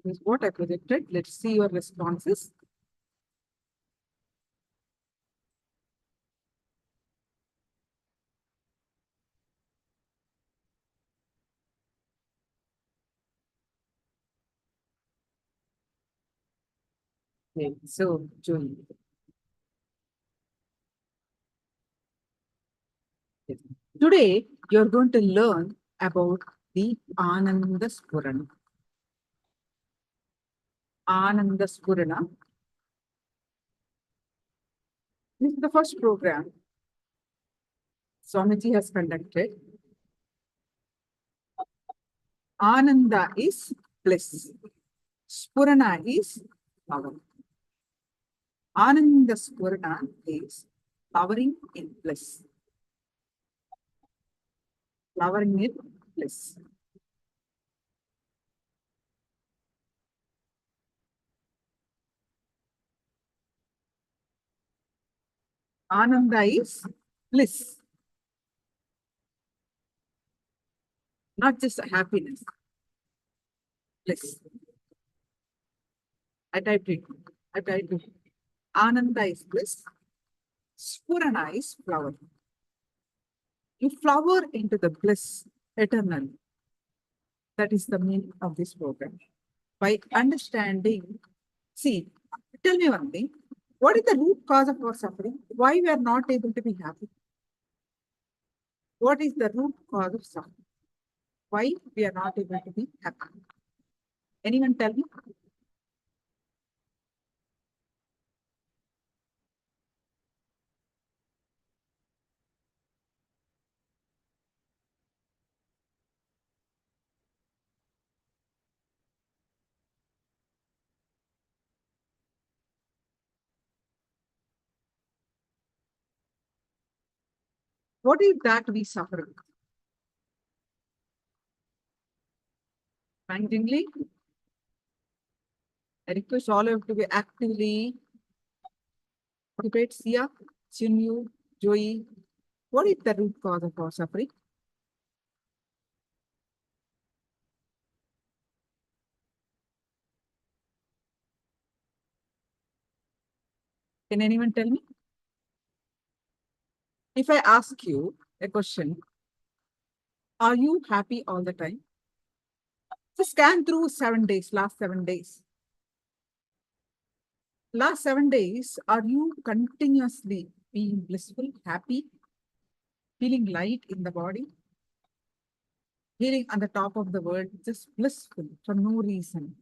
This is what I projected. Let's see your responses. Okay, so Joey. Yes. Today, you're going to learn about the Ananda Spurana. Ananda Spurana. This is the first program Swamiji has conducted. Ananda is bliss. Spurana is power. Ananda Spurana is powering in bliss. flowering in bliss. Ananda is bliss, not just happiness. Bliss. I typed it. I typed it. Ananda is bliss. Spurana is flower. You flower into the bliss eternally. That is the meaning of this program. By understanding, see, tell me one thing. What is the root cause of our suffering? Why we are not able to be happy? What is the root cause of suffering? Why we are not able to be happy? Anyone tell me? What is that we suffer? Kindly, I request all of you to be actively participate. Sia, Chinyu, Joey. What is the root cause of our suffering? Can anyone tell me? If I ask you a question, are you happy all the time? Just scan through 7 days, last 7 days. Last 7 days, are you continuously being blissful, happy, feeling light in the body, feeling on the top of the world, just blissful for no reason?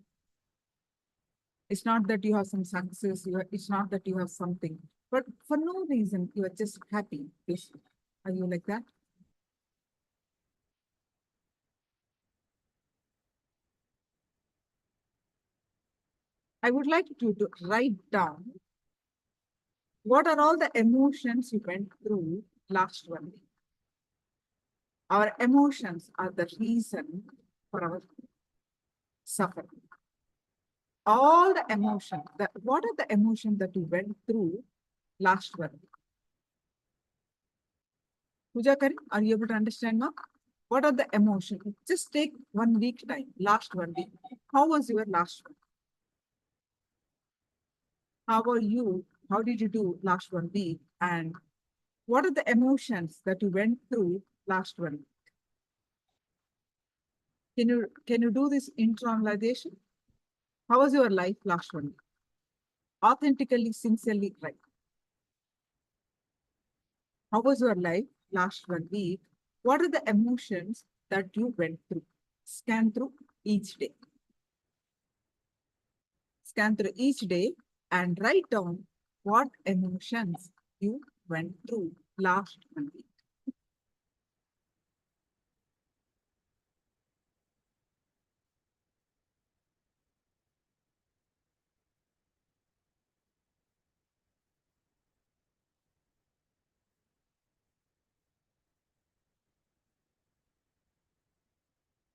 It's not that you have some success, it's not that you have something, but for no reason, you are just happy, blissful. Are you like that? I would like you to write down what are all the emotions you went through last 1 week. Our emotions are the reason for our suffering. All the emotions, what are the emotions that you went through last 1 week? Puja Karan, are you able to understand now? What are the emotions? Just take 1 week time, last 1 week. How was your last one? How are you? How did you do last 1 week? And what are the emotions that you went through last 1 week? Can you do this internalization? How was your life last 1 week? Authentically, sincerely, right? How was your life last 1 week? What are the emotions that you went through? Scan through each day. Scan through each day and write down what emotions you went through last 1 week.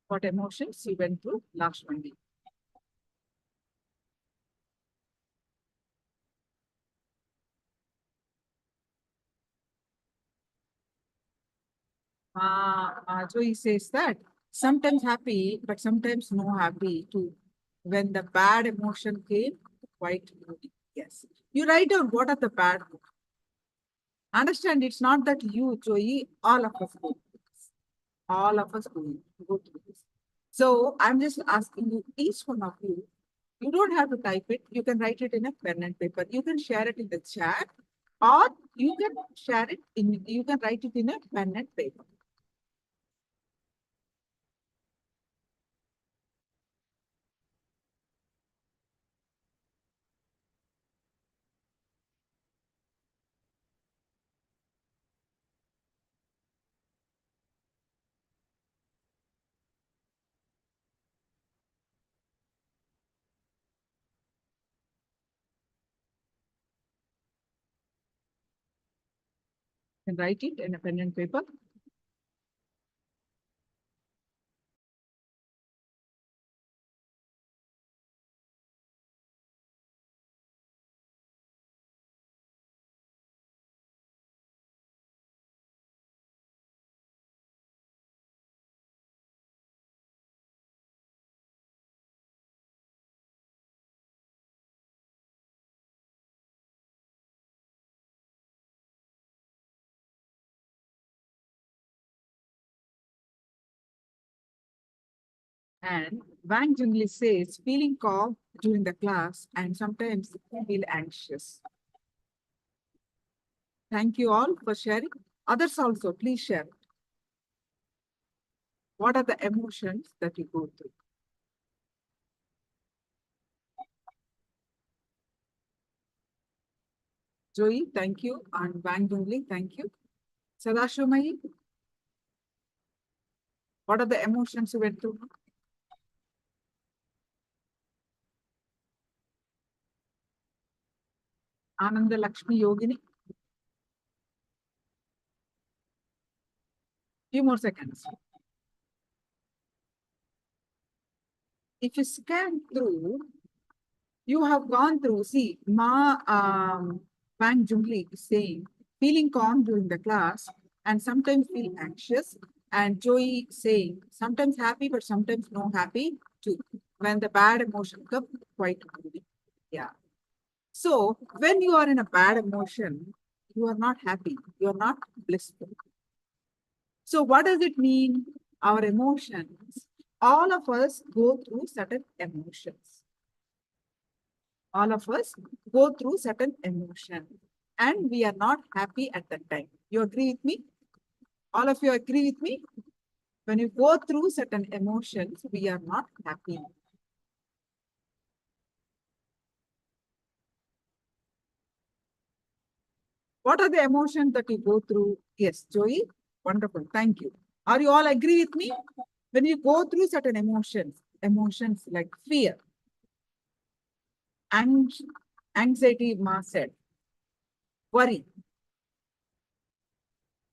What emotions you went through last 1 week. Joy says that sometimes happy, but sometimes no happy too. When the bad emotion came, quite moody. Yes. You write down what are the bad. Understand, it's not that you, Joy, all of us go through this. All of us go through this. So I'm just asking you, each one of you, you don't have to type it. You can write it in a pen and paper. You can share it in the chat, or you can share it in, you can write it in a pen and paper. You can write it in a pen and paper. And Wang Jungli says, feeling calm during the class and sometimes feel anxious. Thank you all for sharing. Others also, please share. What are the emotions that you go through? Joey, thank you. And Wang Jungli, thank you. Sadashumayi, what are the emotions you went through? Ananda Lakshmi Yogini. Few more seconds. If you scan through, you have gone through, see, Wang Jungli is saying, feeling calm during the class and sometimes feel anxious. And Joey saying, sometimes happy, but sometimes no happy too. When the bad emotion comes, quite moody. Yeah. So when you are in a bad emotion, you are not happy. You are not blissful. So what does it mean? Our emotions, all of us go through certain emotions. All of us go through certain emotions and we are not happy at that time. You agree with me? All of you agree with me? When you go through certain emotions, we are not happy. What are the emotions that you go through? Yes, Joey, wonderful, thank you. Are you all agree with me? When you go through certain emotions like fear, anxiety, Ma said, worry,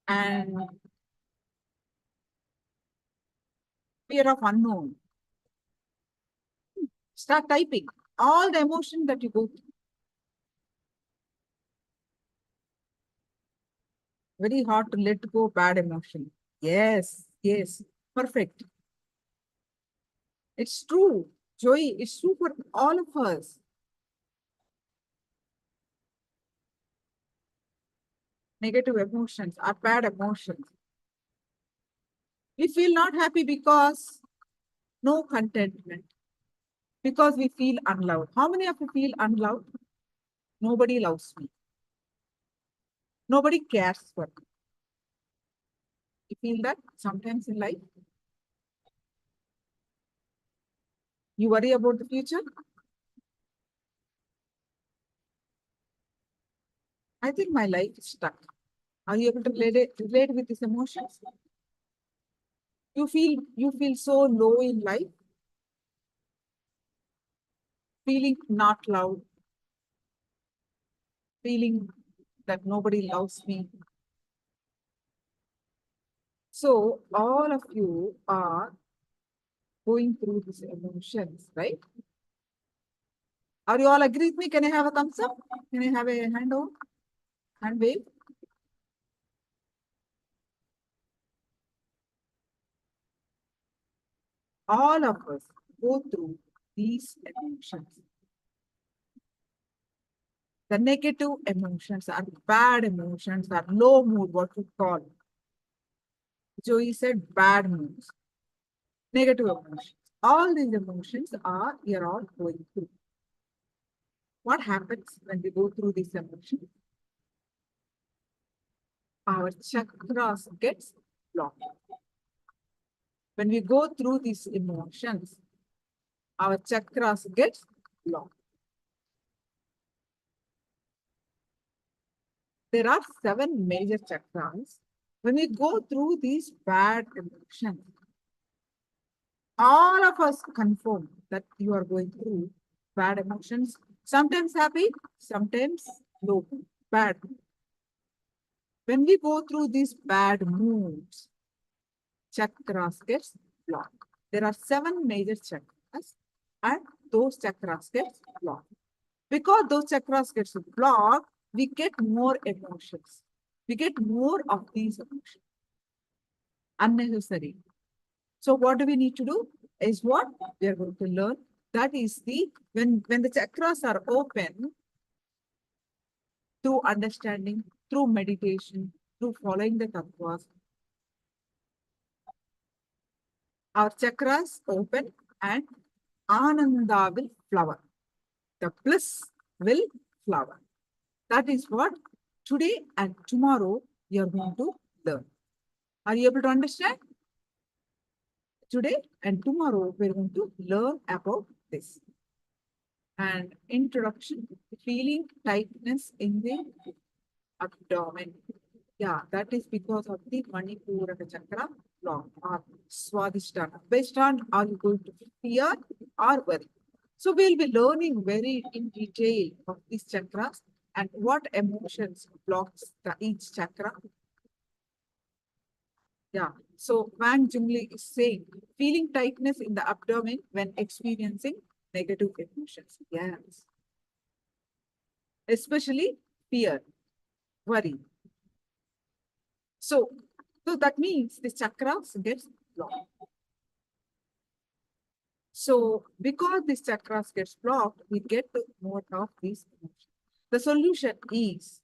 and fear of unknown. Start typing all the emotions that you go through. Very hard to let go bad emotion. Yes, yes, perfect. It's true, Joey, it's true for all of us. Negative emotions are bad emotions. We feel not happy because no contentment, because we feel unloved. How many of you feel unloved? Nobody loves me. Nobody cares for me. You feel that sometimes in life? You worry about the future? I think my life is stuck. Are you able to relate with these emotions? You feel so low in life, feeling not loved, feeling that nobody loves me. So all of you are going through these emotions, right? Are you all agree with me? Can I have a thumbs up? Can I have a hand over? Hand wave? All of us go through these emotions. The negative emotions are bad emotions, are low mood, what we call. Joey said bad moods, negative emotions. All these emotions are, we are all going through. What happens when we go through these emotions? Our chakras gets blocked. When we go through these emotions, our chakras gets blocked. There are 7 major chakras. When we go through these bad emotions, all of us confirm that you are going through bad emotions, sometimes happy, sometimes low, bad. When we go through these bad moods, chakras gets blocked. There are 7 major chakras and those chakras gets blocked. Because those chakras gets blocked, we get more emotions. We get more of these emotions. Unnecessary. So what do we need to do? Is what we are going to learn. That is when the chakras are open, through understanding, through meditation, through following the tattvas, our chakras open and Ananda will flower. The bliss will flower. That is what today and tomorrow you are going to learn. Are you able to understand? Today and tomorrow we are going to learn about this. And introduction, feeling tightness in the abdomen. Yeah, that is because of the Manipura chakra block or Swadhisthana. Based on, are you going to fear or worry? So we'll be learning very in detail of these chakras and what emotions blocks each chakra. Yeah, so Wang Jungli is saying, feeling tightness in the abdomen when experiencing negative emotions. Yes. Especially fear, worry. So that means the chakras gets blocked. So because these chakras gets blocked, we get more of these emotions. The solution is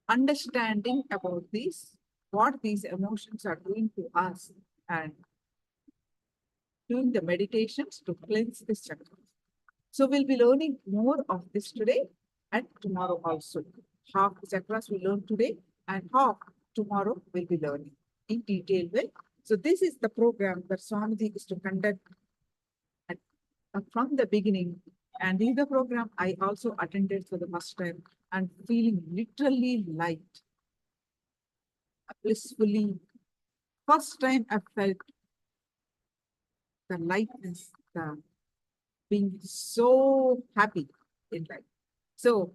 understanding about these, what these emotions are doing to us, and doing the meditations to cleanse this chakra. So we'll be learning more of this today and tomorrow also. Half the chakras we learn today and half tomorrow we'll be learning in detail way. So this is the program that Swamiji is to conduct from the beginning. And this is the program I also attended for the first time and feeling literally light, blissfully. First time I felt the lightness, the being so happy in life. So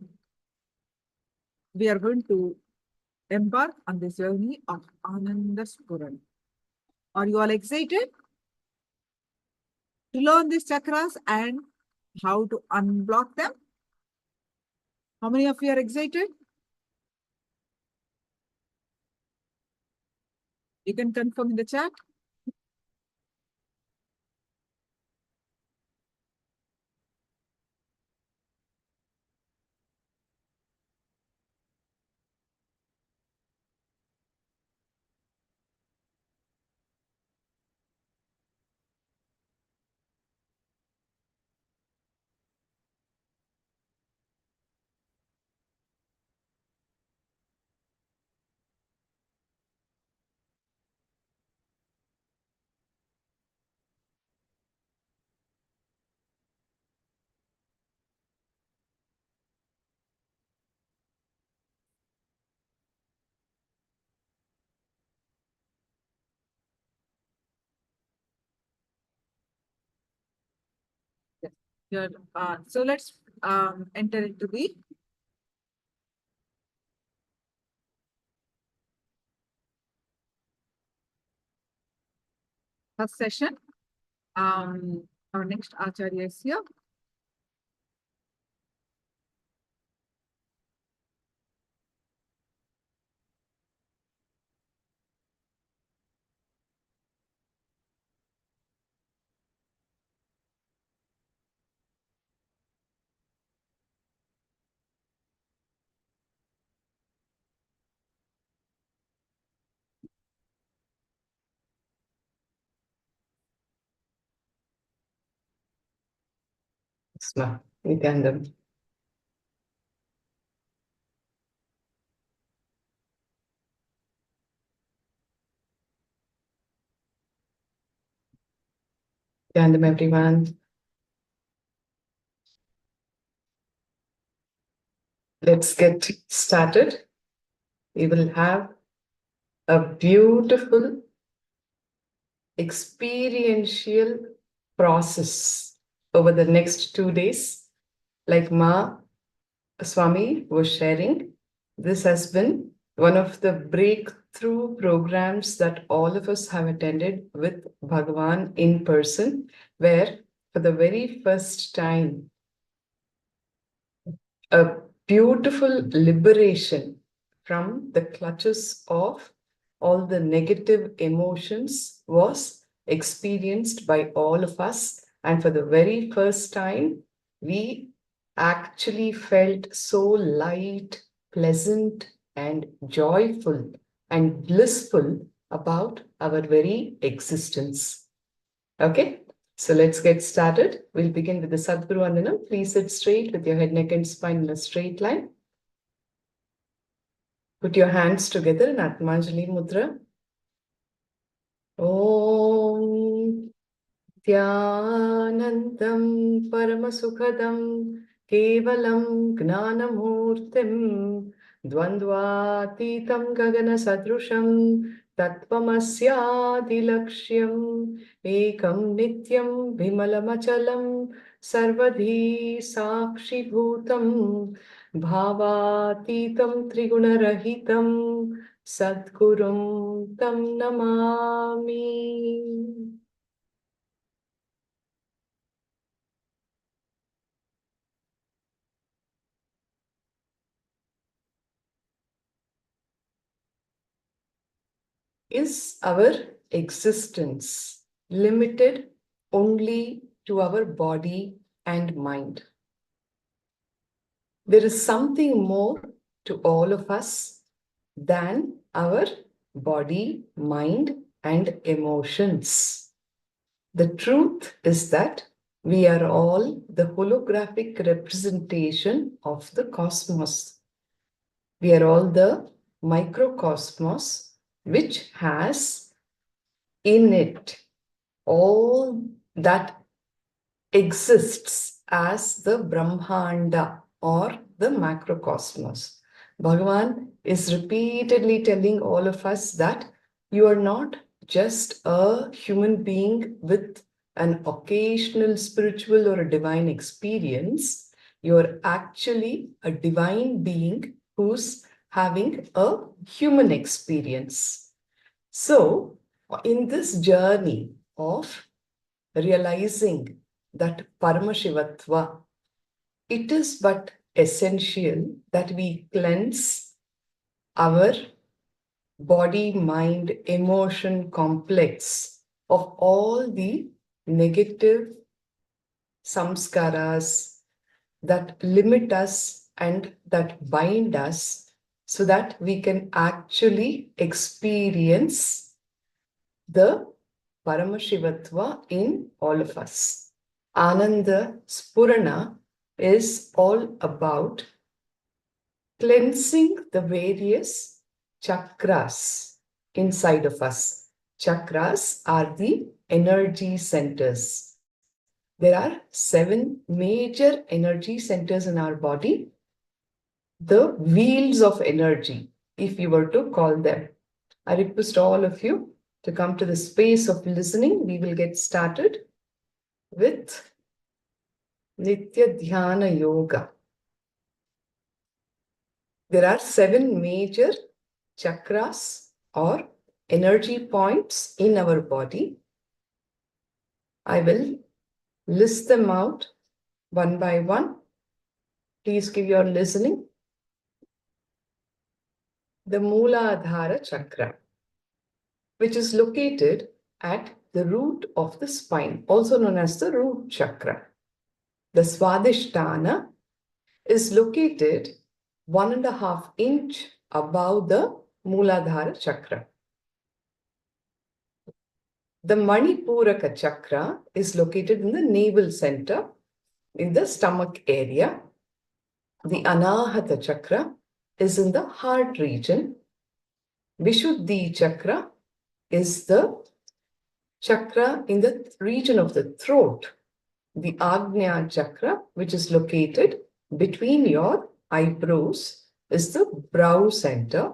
we are going to embark on this journey of Ananda Spuran. Are you all excited to learn these chakras and how to unblock them? How many of you are excited? You can confirm in the chat. Yes. Good. So let's enter into the first session. Our next Acharya is here. Nithyananda. Nithyananda, everyone. Let's get started. We will have a beautiful experiential process over the next 2 days. Like Swami was sharing, this has been one of the breakthrough programs that all of us have attended with Bhagavan in person, where for the very first time, a beautiful liberation from the clutches of all the negative emotions was experienced by all of us. And for the very first time, we actually felt so light, pleasant, and joyful and blissful about our very existence. Okay, so let's get started. We'll begin with the Sadguru Vandanam. Please sit straight with your head, neck, and spine in a straight line. Put your hands together in Atmanjali Mudra. Om Dhyanantam Paramasukhadam Kevalam Gnanamurtim Dvandvatitam Gagana Sadrusham Tatvamasyadilaksham Ekam Nityam Vimalamachalam Sarvadhi Sakshi Bhutam Bhavatitam Trigunarahitam Sadgurum Tam Namami. Is our existence limited only to our body and mind? There is something more to all of us than our body, mind, and emotions. The truth is that we are all the holographic representation of the cosmos. We are all the microcosmos, which has in it all that exists as the Brahmanda or the macrocosmos. Bhagavan is repeatedly telling all of us that you are not just a human being with an occasional spiritual or a divine experience. You are actually a divine being who's having a human experience. So, in this journey of realizing that Paramashivatva, it is but essential that we cleanse our body, mind, emotion complex of all the negative samskaras that limit us and that bind us, so that we can actually experience the Paramashivatva in all of us. Ananda Spurana is all about cleansing the various chakras inside of us. Chakras are the energy centers. There are 7 major energy centers in our body, the wheels of energy, if you were to call them. I request all of you to come to the space of listening. We will get started with Nitya Dhyana Yoga. There are 7 major chakras or energy points in our body. I will list them out one by one. Please give your listening. The Mooladhara Chakra, which is located at the root of the spine, also known as the root chakra. The Swadhisthana is located 1.5 inch above the Mooladhara Chakra. The Manipuraka Chakra is located in the navel center, in the stomach area. The Anahata Chakra is in the heart region. Vishuddhi Chakra is the chakra in the region of the throat. The Agnya Chakra, which is located between your eyebrows, is the brow center.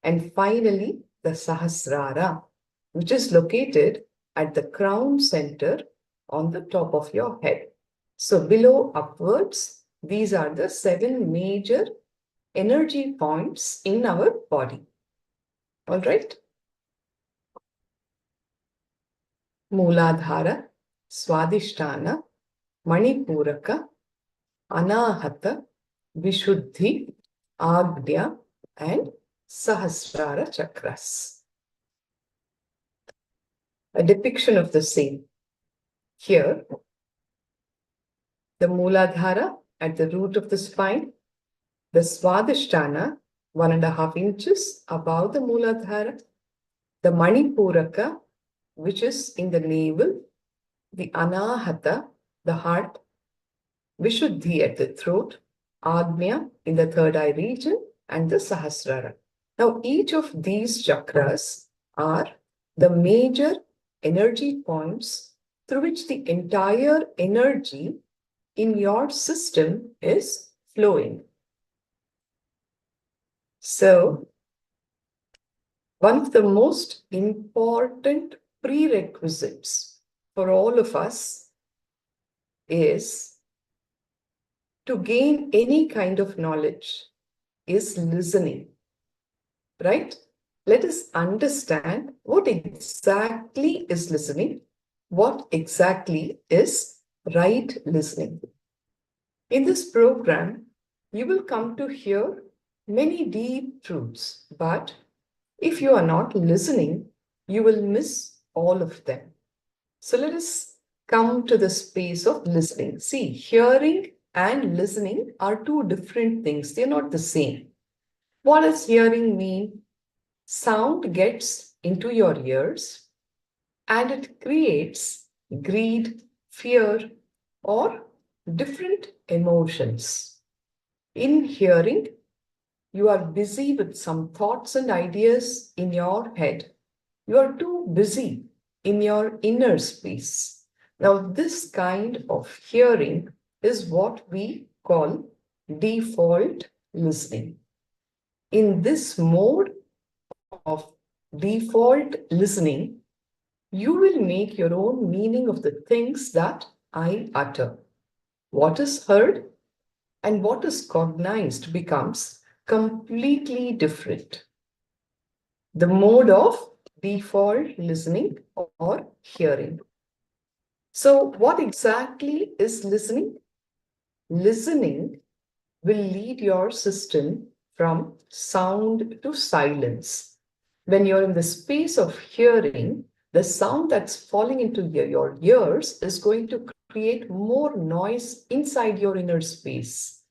And finally, the Sahasrara, which is located at the crown center on the top of your head. So below upwards, these are the 7 major energy points in our body. All right? Mooladhara, Swadhisthana, Manipuraka, Anahata, Vishuddhi, Agnya, and Sahasrara chakras. A depiction of the same. Here, the Mooladhara at the root of the spine, the Swadhisthana 1.5 inches above the Mooladhara, the Manipuraka, which is in the navel, the Anahata, the heart, Vishuddhi at the throat, Agnya in the third eye region, and the Sahasrara. Now, each of these chakras are the major energy points through which the entire energy in your system is flowing. So, one of the most important prerequisites for all of us is to gain any kind of knowledge is listening, right? Let us understand what exactly is listening, what exactly is right listening. In this program, you will come to hear many deep truths, but if you are not listening, you will miss all of them. So let us come to the space of listening. See, hearing and listening are two different things. They're not the same. What does hearing mean? Sound gets into your ears and it creates greed, fear, or different emotions. In hearing, you are busy with some thoughts and ideas in your head. You are too busy in your inner space. Now, this kind of hearing is what we call default listening. In this mode of default listening, you will make your own meaning of the things that I utter. What is heard and what is cognized becomes completely different. The mode of default listening or hearing. So, what exactly is listening? Listening will lead your system from sound to silence. When you're in the space of hearing, the sound that's falling into your ears is going to create more noise inside your inner space.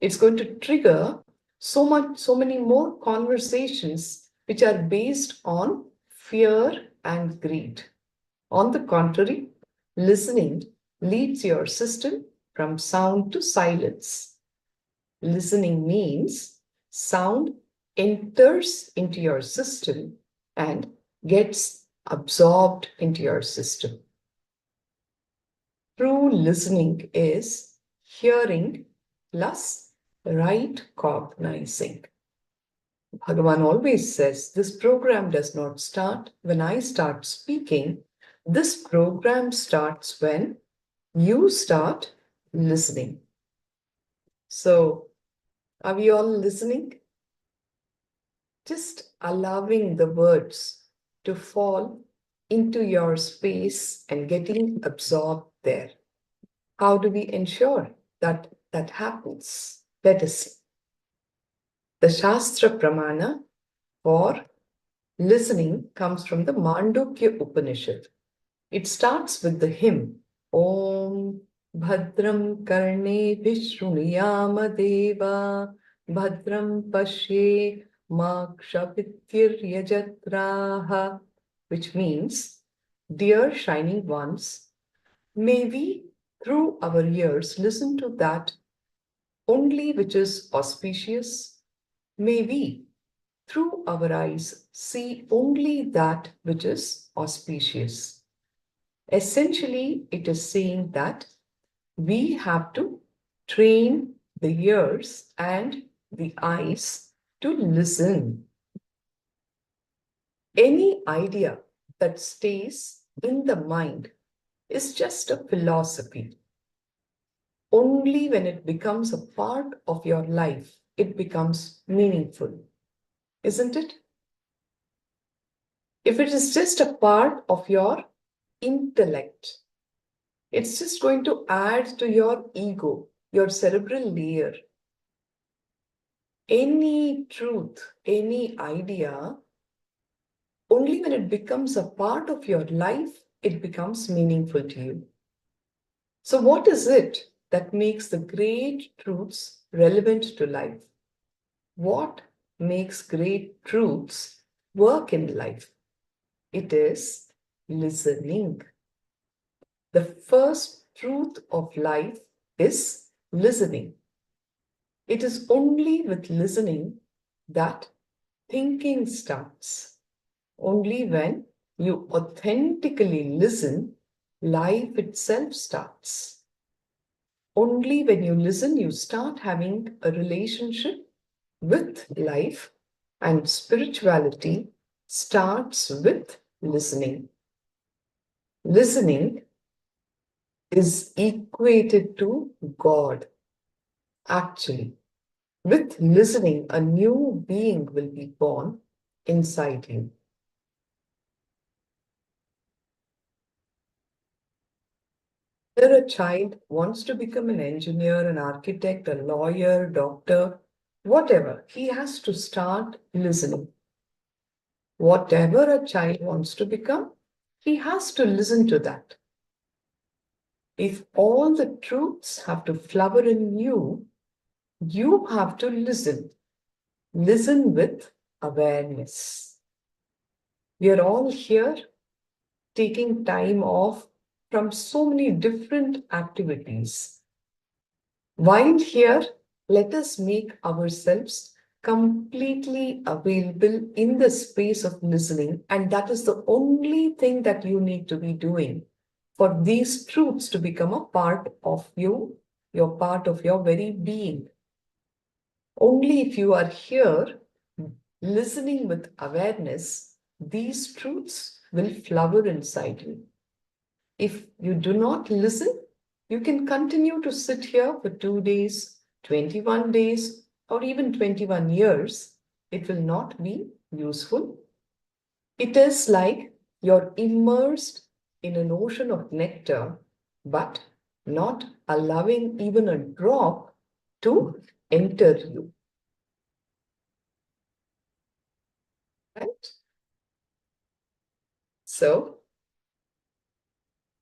It's going to trigger so many more conversations which are based on fear and greed. On the contrary, listening leads your system from sound to silence. Listening means sound enters into your system and gets absorbed into your system. True listening is hearing plus right cognizing. Bhagavan always says, this program does not start when I start speaking. This program starts when you start listening. So, are we all listening? Just allowing the words to fall into your space and getting absorbed there. How do we ensure that that happens? Let us see. The Shastra Pramana for listening comes from the Mandukya Upanishad. It starts with the hymn, Om Bhadram Karne Vishruniyama Deva Bhadram Pashe Makshapityir Yajatraha, which means, dear shining ones, may we through our ears listen to that only which is auspicious. May we through our eyes see only that which is auspicious. Essentially, it is saying that we have to train the ears and the eyes to listen. Any idea that stays in the mind is just a philosophy. Only when it becomes a part of your life, it becomes meaningful. Isn't it? If it is just a part of your intellect, it's just going to add to your ego, your cerebral layer. Any truth, any idea, only when it becomes a part of your life, it becomes meaningful to you. So what is it that makes the great truths relevant to life? What makes great truths work in life? It is listening. The first truth of life is listening. It is only with listening that thinking starts. Only when you authentically listen, life itself starts. Only when you listen, you start having a relationship with life, and spirituality starts with listening. Listening is equated to God. Actually, with listening, a new being will be born inside you. Whether a child wants to become an engineer, an architect, a lawyer, doctor, whatever, he has to start listening. Whatever a child wants to become, he has to listen to that. If all the truths have to flower in you, you have to listen. Listen with awareness. We are all here taking time off from so many different activities. While here, let us make ourselves completely available in the space of listening, and that is the only thing that you need to be doing for these truths to become a part of you, your part of your very being. Only if you are here listening with awareness, these truths will flower inside you. If you do not listen, you can continue to sit here for 2 days, 21 days, or even 21 years. It will not be useful. It is like you're immersed in an ocean of nectar, but not allowing even a drop to enter you. Right? So,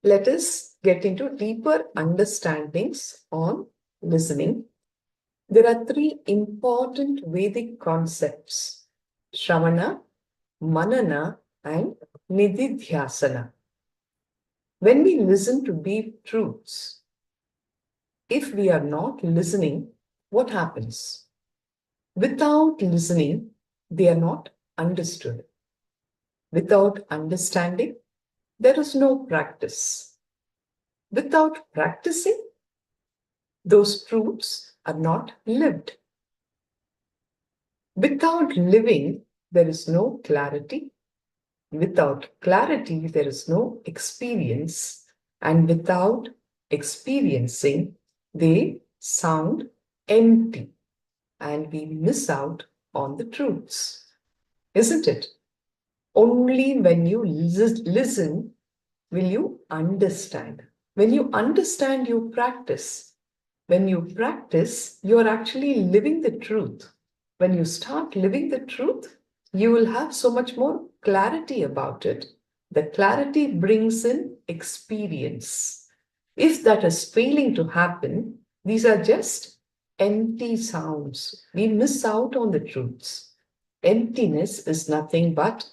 let us get into deeper understandings on listening. There are 3 important Vedic concepts: Shravana, Manana, and Nithyananda. When we listen to deep truths, if we are not listening, what happens? Without listening, they are not understood. Without understanding, there is no practice. Without practicing, those truths are not lived. Without living, there is no clarity. Without clarity, there is no experience. And without experiencing, they sound empty. And we miss out on the truths. Isn't it? Only when you listen will you understand. When you understand, you practice. When you practice, you are actually living the truth. When you start living the truth, you will have so much more clarity about it. The clarity brings in experience. If that is failing to happen, these are just empty sounds. We miss out on the truths. Emptiness is nothing but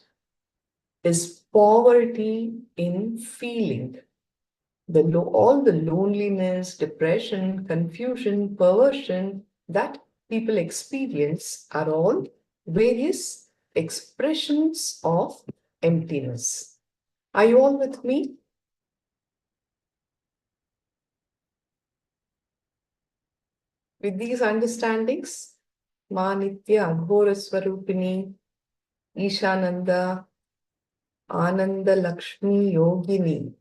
is poverty in feeling. All the loneliness, depression, confusion, perversion that people experience are all various expressions of emptiness. Are you all with me? With these understandings, Ma Nitya Aghora Swarupini, Ishananda, Ananda Lakshmi Yogini,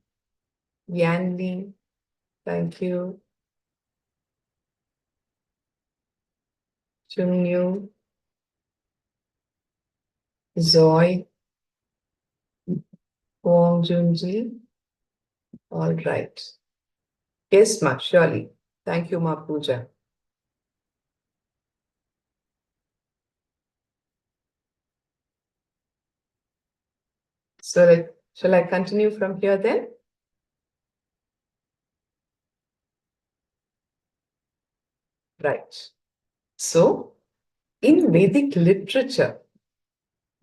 Yanli, thank you. Chunyu, Zoy, Wong Junji. All right. Yes, ma, surely. Thank you, ma Puja. So shall I continue from here then? Right. So, in Vedic literature,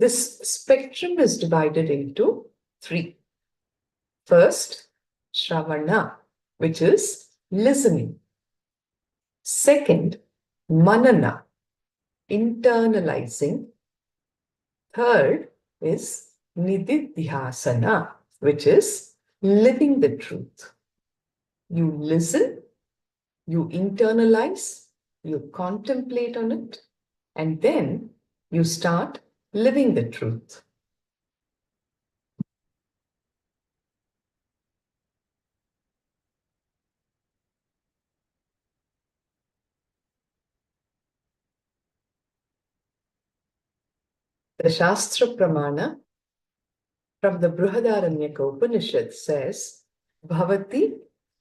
This spectrum is divided into three. First, Shravana, which is listening. Second, Manana, internalizing. Third is Nithyananda, which is living the truth. You listen, you internalize, you contemplate on it, and then you start living the truth. The Shastra Pramana from the Brihadaranyaka Upanishad says, Bhavati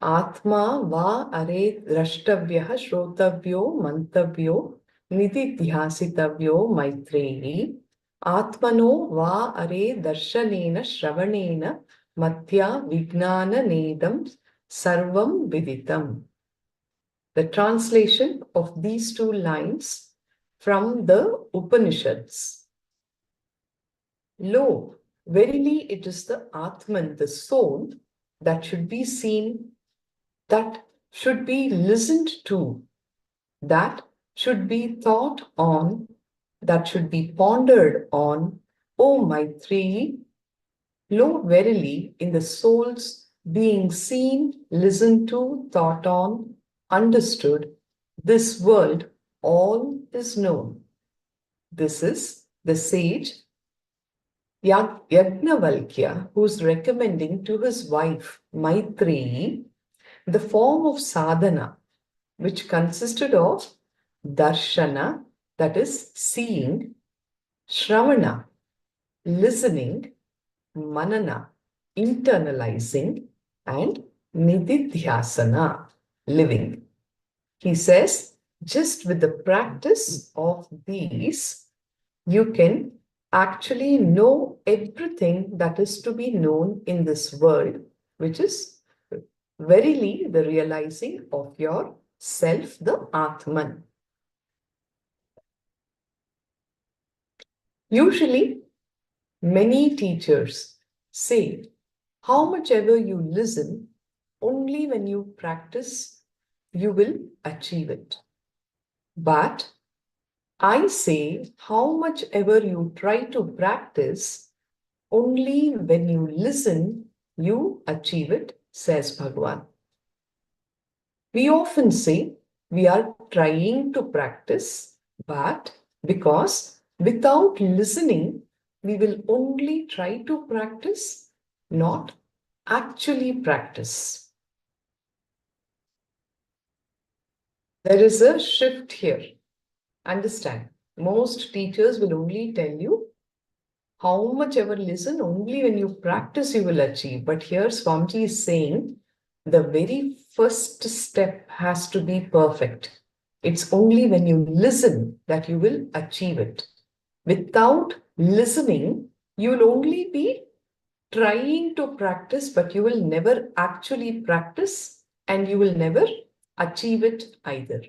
Atma va are drashtavyaha shrotavyo mantavyo nididhyasitavyo maitreyi Atmano va are darshanena shravanena matya vignana nedam sarvam viditam. The translation of these two lines from the Upanishads. Lo, verily it is the Atman, the soul, that should be seen, that should be listened to, that should be thought on, that should be pondered on. O Maitreyi, lo, verily in the soul's being seen, listened to, thought on, understood, this world, all is known. This is the sage Yajnavalkya, who's recommending to his wife Maitreyi the form of sadhana, which consisted of darshana, that is seeing, shravana, listening, manana, internalizing, and nididhyasana, living. He says, just with the practice of these, you can actually know everything that is to be known in this world, which is verily the realizing of your self, the Atman. Usually, many teachers say, how much ever you listen, only when you practice, you will achieve it. But I say, how much ever you try to practice, only when you listen, you achieve it, says Bhagavan. We often say we are trying to practice, but because without listening, we will only try to practice, not actually practice. There is a shift here. Understand, most teachers will only tell you how much ever listen, only when you practice you will achieve. But here Swamiji is saying the very first step has to be perfect. It's only when you listen that you will achieve it. Without listening, you will only be trying to practice, but you will never actually practice and you will never achieve it either.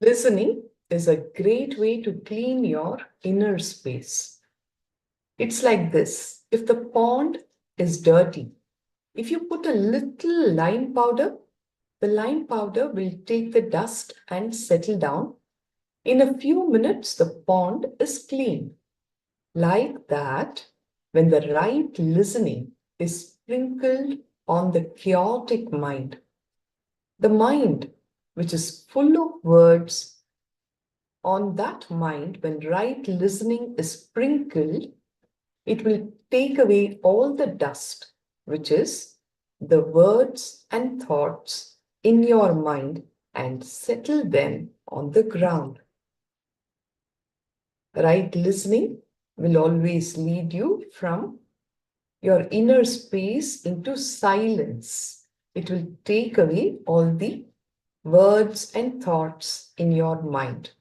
Listening is a great way to clean your inner space. It's like this. If the pond is dirty, if you put a little lime powder, the lime powder will take the dust and settle down. In a few minutes, the pond is clean. Like that, when the right listening is sprinkled on the chaotic mind, the mind which is full of words, on that mind, when right listening is sprinkled, it will take away all the dust, which is the words and thoughts in your mind, and settle them on the ground. Right listening will always lead you from your inner space into silence. It will take away all the words and thoughts in your mind.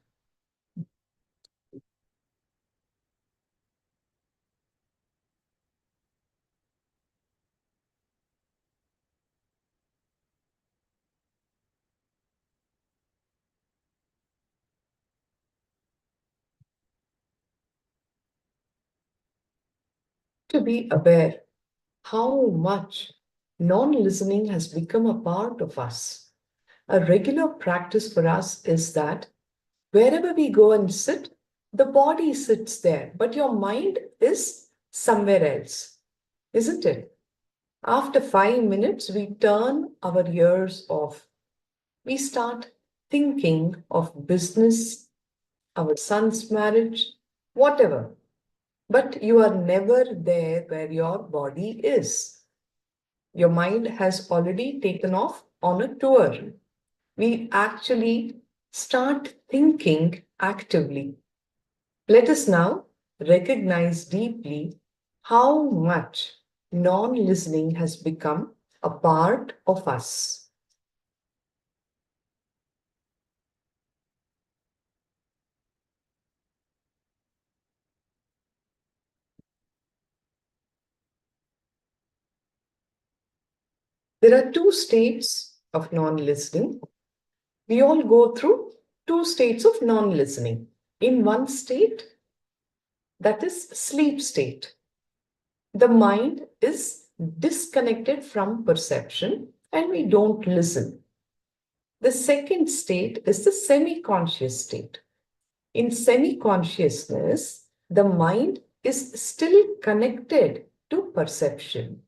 to be aware how much non-listening has become a part of us. A regular practice for us is that wherever we go and sit, the body sits there, but your mind is somewhere else, isn't it? After 5 minutes, we turn our ears off. We start thinking of business, our son's marriage, whatever. But you are never there where your body is. Your mind has already taken off on a tour. We actually start thinking actively. Let us now recognize deeply how much non-listening has become a part of us. There are two states of non-listening. We all go through two states of non-listening. In one state, that is sleep state, the mind is disconnected from perception and we don't listen. The second state is the semi-conscious state. In semi-consciousness, the mind is still connected to perception.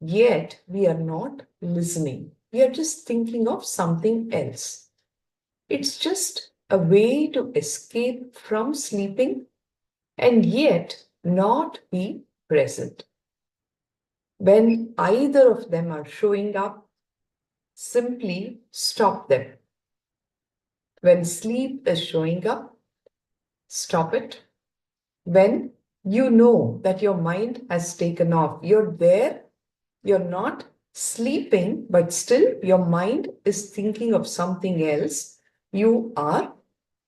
Yet we are not listening. We are just thinking of something else. It's just a way to escape from sleeping and yet not be present. When either of them are showing up, simply stop them. When sleep is showing up, stop it. When you know that your mind has taken off, you're there, you're not sleeping, but still your mind is thinking of something else. You are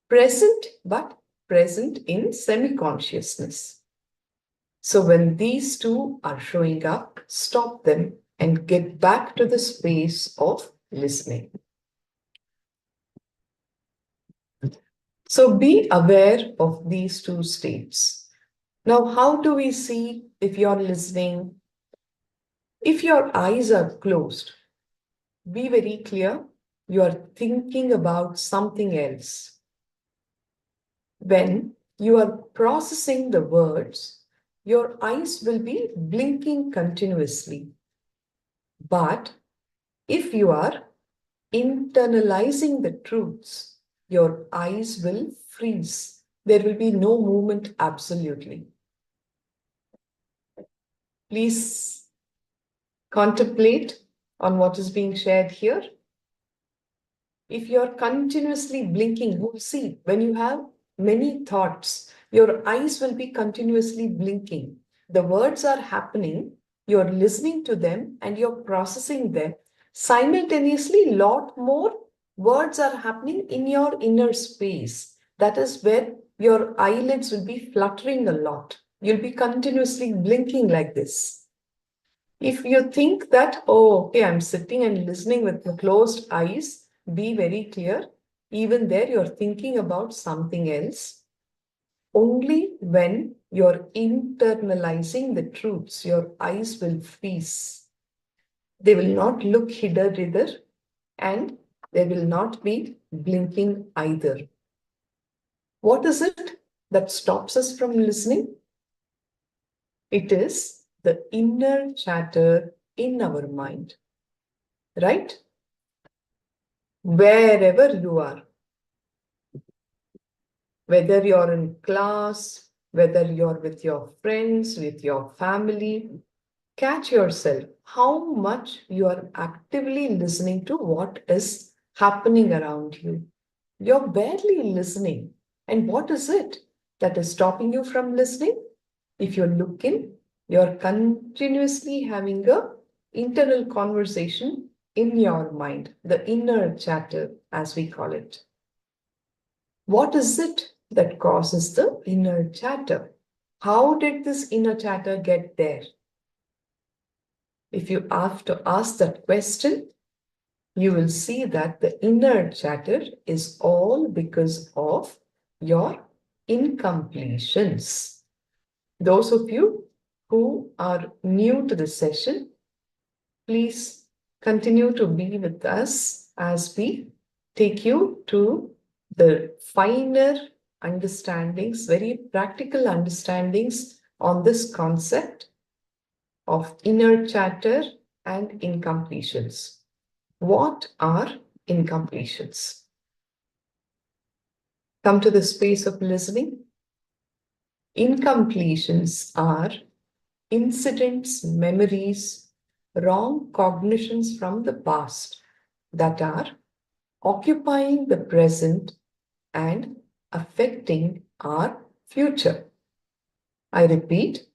present, but present in semi-consciousness. So when these two are showing up, stop them and get back to the space of listening. So be aware of these two states. Now, how do we see if you're listening? If your eyes are closed, be very clear, you are thinking about something else. When you are processing the words, your eyes will be blinking continuously. But if you are internalizing the truths, your eyes will freeze. There will be no movement absolutely. Please contemplate on what is being shared here. If you're continuously blinking, you'll see when you have many thoughts, your eyes will be continuously blinking. The words are happening, you're listening to them and you're processing them. Simultaneously, a lot more words are happening in your inner space. That is where your eyelids will be fluttering a lot. You'll be continuously blinking like this. If you think that, oh, okay, I'm sitting and listening with closed eyes, be very clear. Even there, you're thinking about something else. Only when you're internalizing the truths, your eyes will freeze. They will not look hither, and they will not be blinking either. What is it that stops us from listening? It is the inner chatter in our mind, right? Wherever you are, whether you're in class, whether you're with your friends, with your family, catch yourself how much you are actively listening to what is happening around you. You're barely listening. And what is it that is stopping you from listening? If you look in, you're continuously having an internal conversation in your mind, the inner chatter, as we call it. What is it that causes the inner chatter? How did this inner chatter get there? If you have to ask that question, you will see that the inner chatter is all because of your incompletions. Those of you who are new to the session, please continue to be with us as we take you to the finer understandings, very practical understandings on this concept of inner chatter and incompletions. What are incompletions? Come to the space of listening. Incompletions are incidents, memories, wrong cognitions from the past that are occupying the present and affecting our future. I repeat,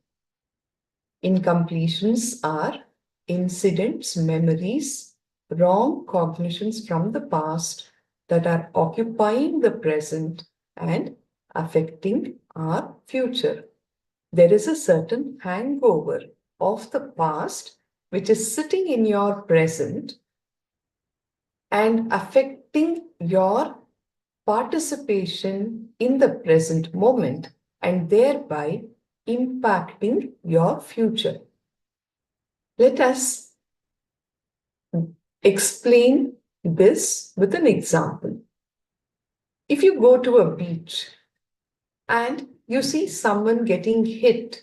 incompletions are incidents, memories, wrong cognitions from the past that are occupying the present and affecting our future. There is a certain hangover of the past which is sitting in your present and affecting your participation in the present moment and thereby impacting your future. Let us explain this with an example. If you go to a beach and you see someone getting hit,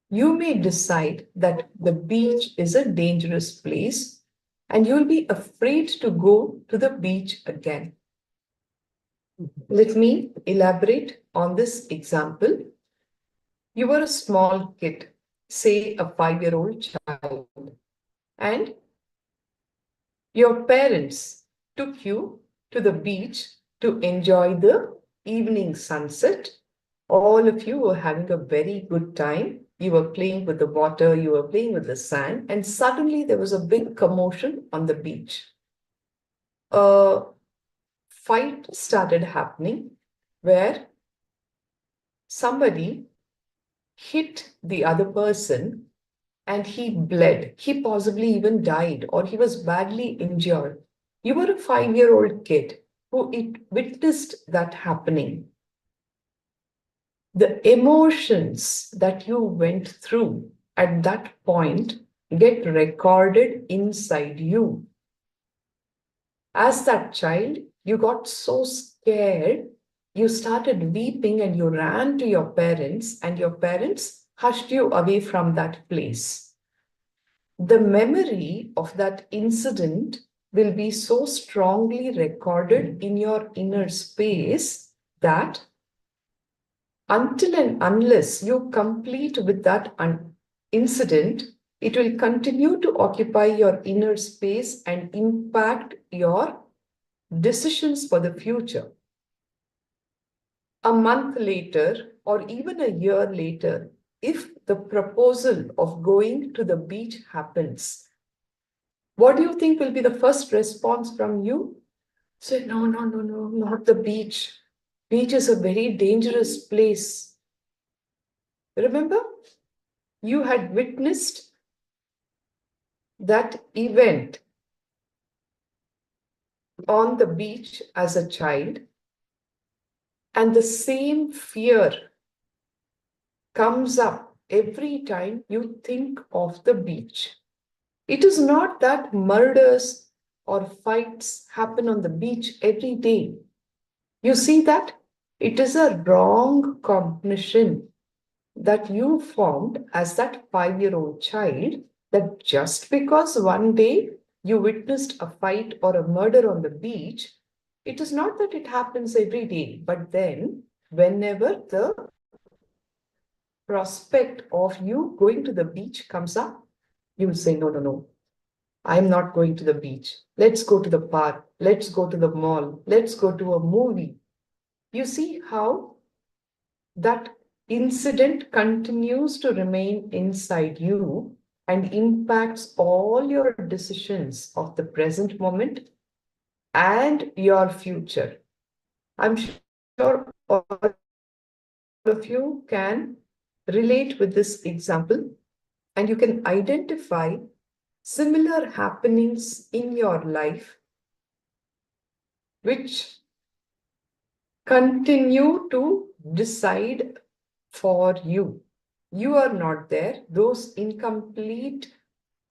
you may decide that the beach is a dangerous place and you'll be afraid to go to the beach again. Let me elaborate on this example. You were a small kid, say a 5-year-old child, and your parents took you to the beach to enjoy the evening sunset. All of you were having a very good time. You were playing with the water, you were playing with the sand, and suddenly there was a big commotion on the beach. A fight started happening where somebody hit the other person and he bled. He possibly even died or he was badly injured. You were a 5-year-old kid who witnessed that happening. The emotions that you went through at that point get recorded inside you. As that child, you got so scared, you started weeping and you ran to your parents, and your parents hushed you away from that place. The memory of that incident will be so strongly recorded in your inner space that until and unless you complete with that incident, it will continue to occupy your inner space and impact your decisions for the future. A month later, or even a year later, if the proposal of going to the beach happens, what do you think will be the first response from you? Say, no, not the beach. Beach is a very dangerous place. Remember, you had witnessed that event on the beach as a child, and the same fear comes up every time you think of the beach. It is not that murders or fights happen on the beach every day. You see that? It is a wrong cognition that you formed as that 5-year-old child, that just because one day you witnessed a fight or a murder on the beach, it is not that it happens every day, but then whenever the prospect of you going to the beach comes up, you will say, no, I'm not going to the beach. Let's go to the park. Let's go to the mall. Let's go to a movie. You see how that incident continues to remain inside you and impacts all your decisions of the present moment and your future. I'm sure all of you can relate with this example, and you can identify similar happenings in your life which continue to decide for you. You are not there. Those incomplete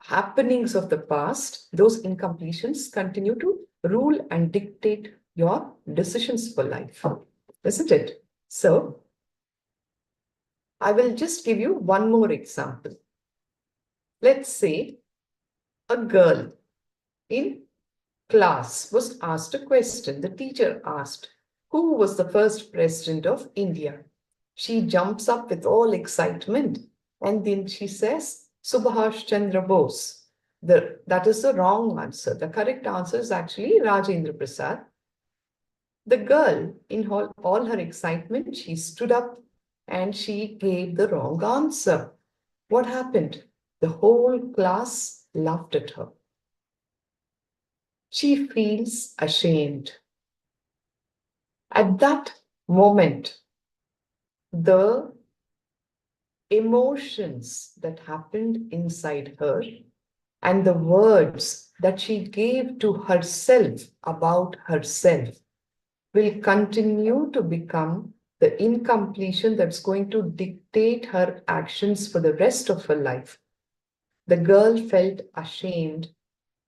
happenings of the past, those incompletions continue to rule and dictate your decisions for life, isn't it? So, I will just give you one more example. Let's say a girl in class was asked a question. The teacher asked, who was the first president of India? She jumps up with all excitement and then she says, Subhash Chandra Bose. That is the wrong answer. The correct answer is actually Rajendra Prasad. The girl, in all her excitement, she stood up and she gave the wrong answer. What happened? The whole class laughed at her. She feels ashamed. At that moment, the emotions that happened inside her and the words that she gave to herself about herself will continue to become the incompletion that's going to dictate her actions for the rest of her life. The girl felt ashamed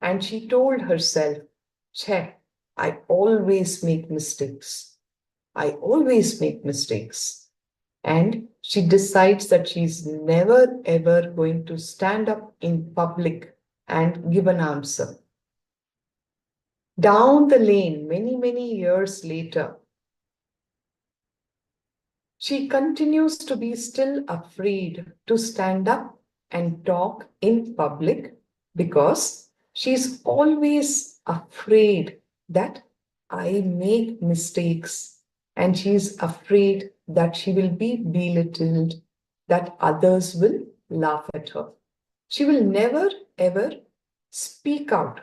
and she told herself, Che, I always make mistakes. I always make mistakes. And she decides that she's never ever going to stand up in public and give an answer. Down the lane, many years later, she continues to be still afraid to stand up and talk in public because she's always afraid that I make mistakes, and she's afraid that she will be belittled, that others will laugh at her. She will never ever speak out.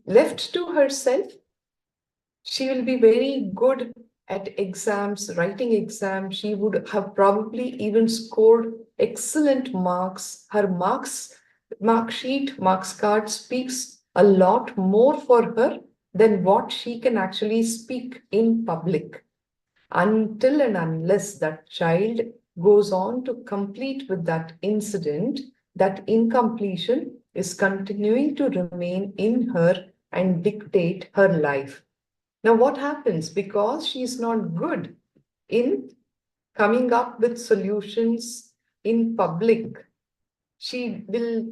Left to herself, she will be very good at exams, writing exams. She would have probably even scored excellent marks. Her mark card speaks a lot more for her than what she can actually speak in public. Until and unless that child goes on to complete with that incident, that incompletion is continuing to remain in her and dictate her life. Now, what happens? Because she's not good in coming up with solutions in public, she will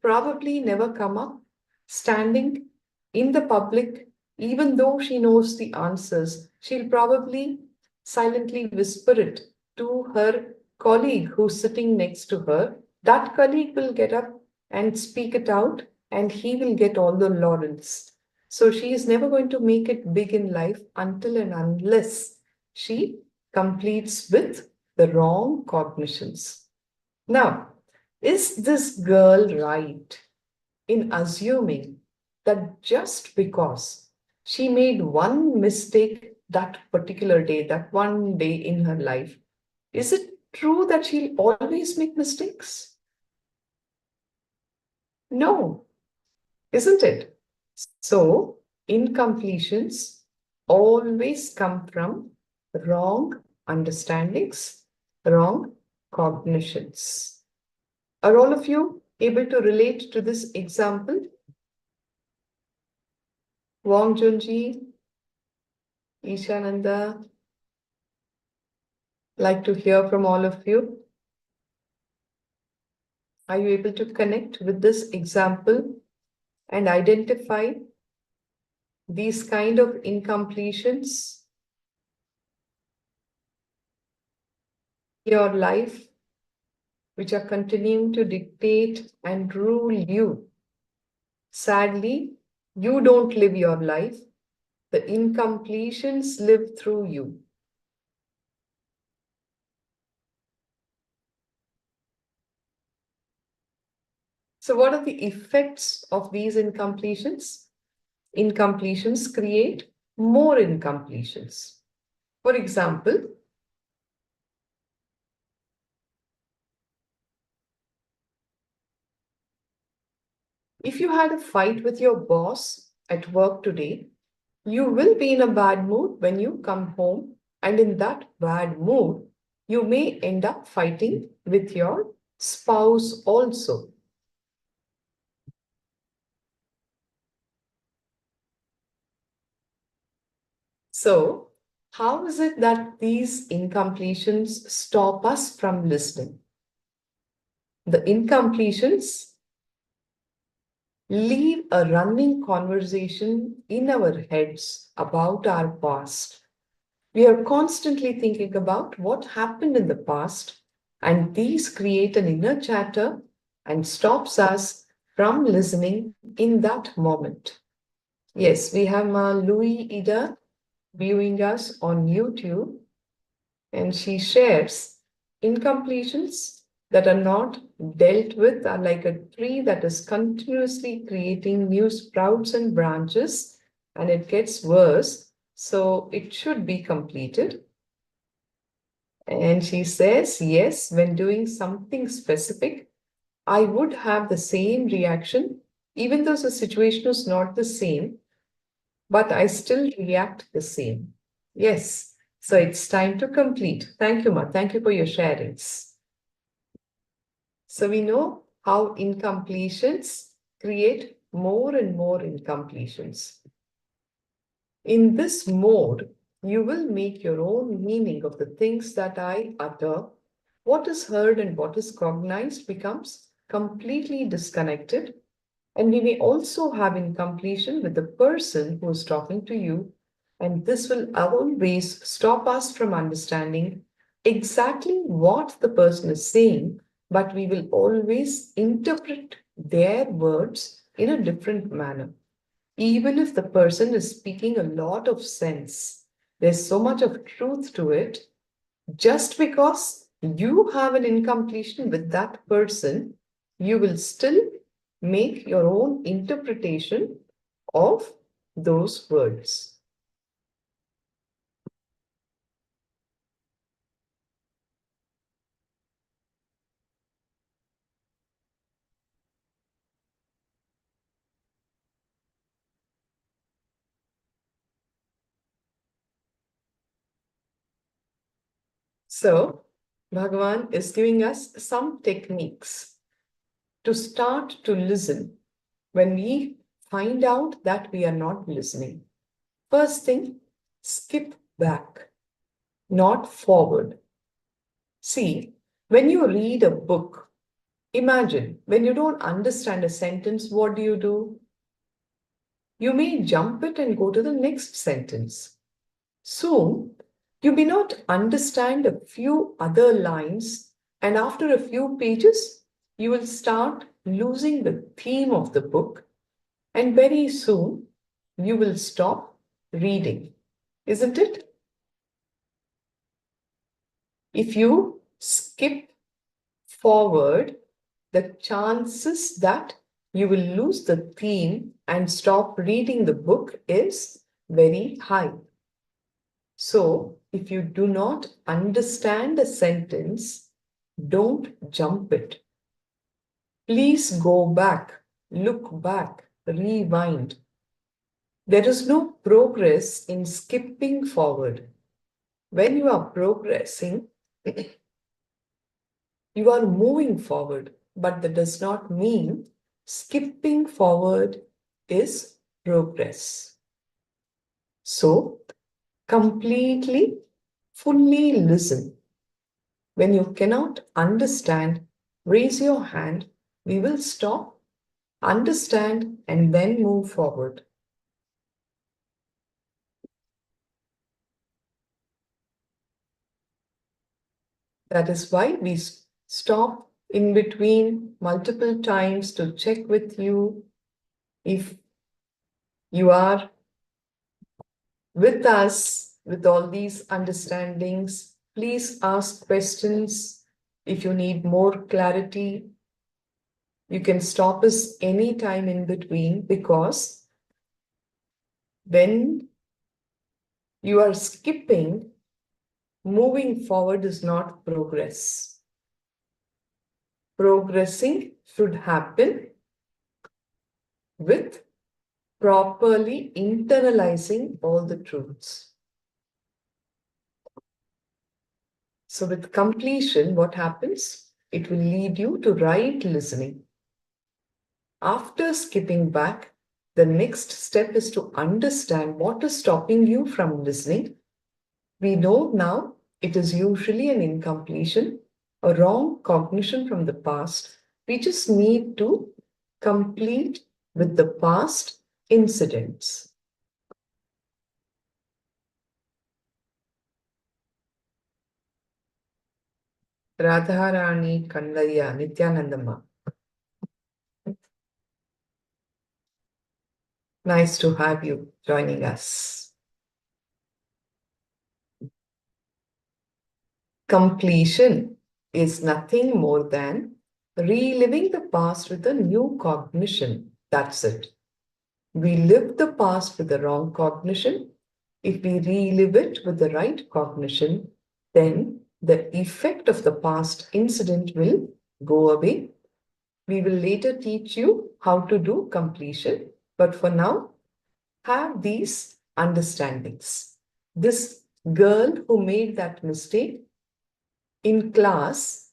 probably never come up standing in the public, even though she knows the answers. She'll probably silently whisper it to her colleague who's sitting next to her. That colleague will get up and speak it out, and he will get all the laurels. So she is never going to make it big in life until and unless she completes with the wrong cognitions. Now, is this girl right in assuming that just because she made one mistake that particular day, that one day in her life, is it true that she'll always make mistakes? No, isn't it? So, incompletions always come from wrong understandings, wrong cognitions. Are all of you able to relate to this example? Wong Junji, Ishananda, like to hear from all of you. Are you able to connect with this example and identify these kind of incompletions in your life, which are continuing to dictate and rule you? Sadly, you don't live your life. The incompletions live through you. So what are the effects of these incompletions? Incompletions create more incompletions. For example, if you had a fight with your boss at work today, you will be in a bad mood when you come home, and in that bad mood, You may end up fighting with your spouse also. So, how is it that these incompletions stop us from listening? The incompletions leave a running conversation in our heads about our past. We are constantly thinking about what happened in the past, and these create an inner chatter and stops us from listening in that moment. Yes, we have Louis Ida viewing us on YouTube, and she shares incompletions that are not dealt with are like a tree that is continuously creating new sprouts and branches, and it gets worse. So it should be completed. And she says, yes, when doing something specific, I would have the same reaction, even though the situation is not the same, but I still react the same. Yes, so it's time to complete. Thank you, Ma. Thank you for your sharings. So we know how incompletions create more and more incompletions. In this mode, you will make your own meaning of the things that I utter. What is heard and what is cognized becomes completely disconnected. And we may also have incompletion with the person who is talking to you. And this will always stop us from understanding exactly what the person is saying, but we will always interpret their words in a different manner. Even if the person is speaking a lot of sense, there's so much of truth to it. Just because you have an incompletion with that person, you will still make your own interpretation of those words. So, Bhagavan is giving us some techniques to start to listen when we find out that we are not listening. First thing, skip back, not forward. See, when you read a book, imagine when you don't understand a sentence, what do? You may jump it and go to the next sentence. Soon, you may not understand a few other lines, and after a few pages, you will start losing the theme of the book, and very soon, you will stop reading. Isn't it? If you skip forward, the chances that you will lose the theme and stop reading the book is very high. So, if you do not understand a sentence, don't jump it. Please go back, look back, rewind. There is no progress in skipping forward. When you are progressing, you are moving forward, but that does not mean skipping forward is progress. So, completely, fully listen. When you cannot understand, raise your hand. We will stop, understand, and then move forward. That is why we stop in between multiple times to check with you if you are with us with all these understandings. Please ask questions if you need more clarity. You can stop us anytime in between, because when you are skipping, moving forward is not progress. Progressing should happen with properly internalizing all the truths. So with completion, what happens? It will lead you to right listening. After skipping back, the next step is to understand what is stopping you from listening. We know now it is usually an incompletion, a wrong cognition from the past. We just need to complete with the past incidents. Radharani Kandaya Nithyanandamma. Nice to have you joining us. Completion is nothing more than reliving the past with a new cognition. That's it. We lived the past with the wrong cognition. If we relive it with the right cognition, then the effect of the past incident will go away. We will later teach you how to do completion, but for now, have these understandings. This girl who made that mistake in class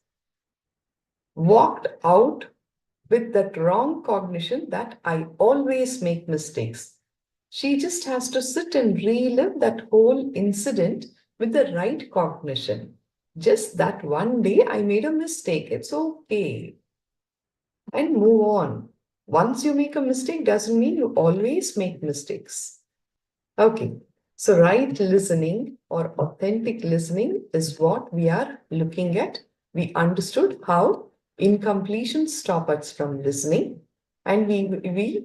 walked out with that wrong cognition that I always make mistakes. She just has to sit and relive that whole incident with the right cognition. Just that one day I made a mistake. It's okay. And move on. Once you make a mistake doesn't mean you always make mistakes. Okay. So right listening or authentic listening is what we are looking at. We understood how incompletions stop us from listening. And we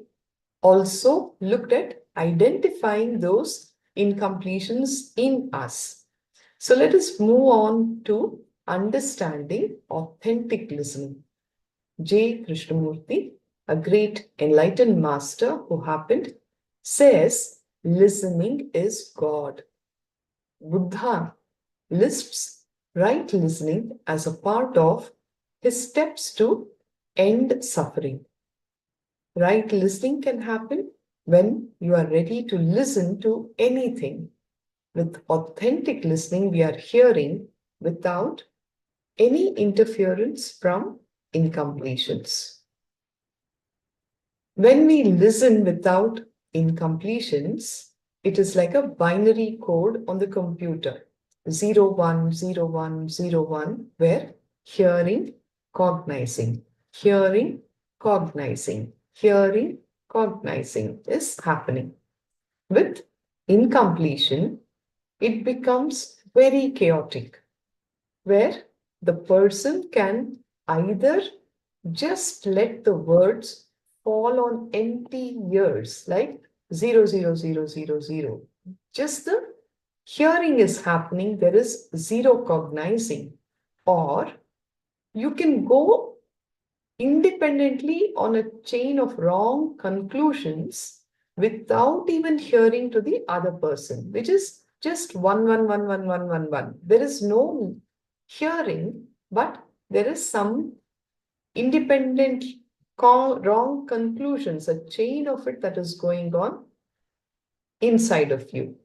also looked at identifying those incompletions in us. So let us move on to understanding authentic listening. J. Krishnamurti, a great enlightened master who happened, says listening is God. Buddha lists right listening as a part of his steps to end suffering. Right listening can happen when you are ready to listen to anything. With authentic listening, we are hearing without any interference from incompletions. When we listen without incompletions, it is like a binary code on the computer. 0, 1, 0, 1, 0, 1, where hearing, cognizing, hearing, cognizing, hearing, cognizing is happening. With incompletion, it becomes very chaotic, where the person can either just let the words fall on empty ears, like 0, 0, 0, 0, 0. Just the hearing is happening, there is zero cognizing. Or you can go independently on a chain of wrong conclusions without even hearing to the other person, which is just 1, 1, 1, 1, 1, 1, 1. There is no hearing, but there is some independent wrong conclusions, a chain of it that is going on inside of you.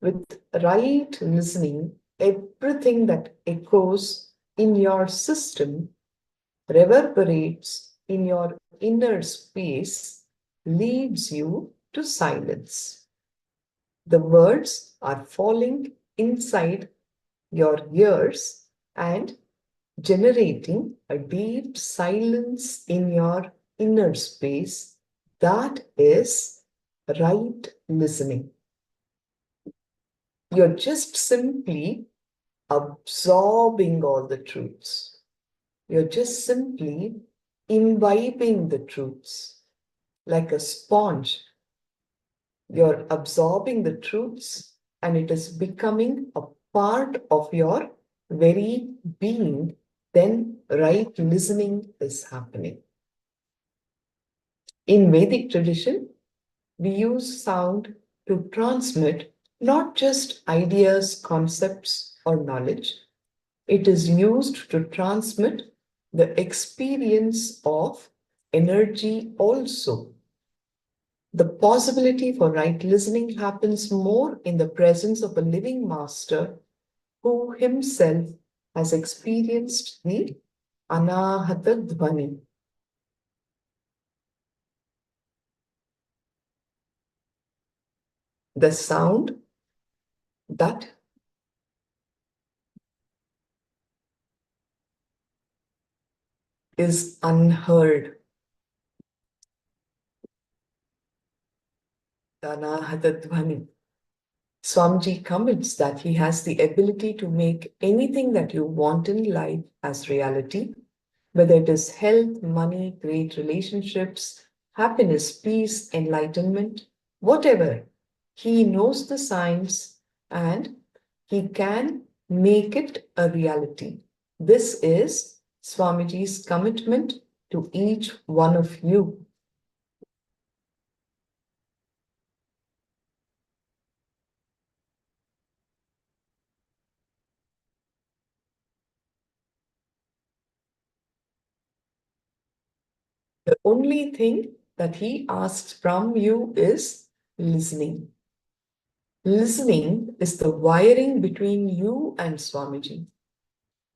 With right listening, everything that echoes in your system reverberates in your inner space, leads you to silence. The words are falling inside your ears and generating a deep silence in your inner space. That is right listening. You're just simply absorbing all the truths. You're just simply imbibing the truths like a sponge. You're absorbing the truths and it is becoming a part of your very being. Then right listening is happening. In Vedic tradition, we use sound to transmit not just ideas, concepts, or knowledge. It is used to transmit the experience of energy also. The possibility for right listening happens more in the presence of a living master who himself has experienced the anahata dhvani. The sound that is unheard. The anahata dhvani. Swamiji comments that he has the ability to make anything that you want in life as reality, whether it is health, money, great relationships, happiness, peace, enlightenment, whatever. He knows the signs and he can make it a reality. This is Swamiji's commitment to each one of you. The only thing that he asks from you is listening. Listening is the wiring between you and Swamiji.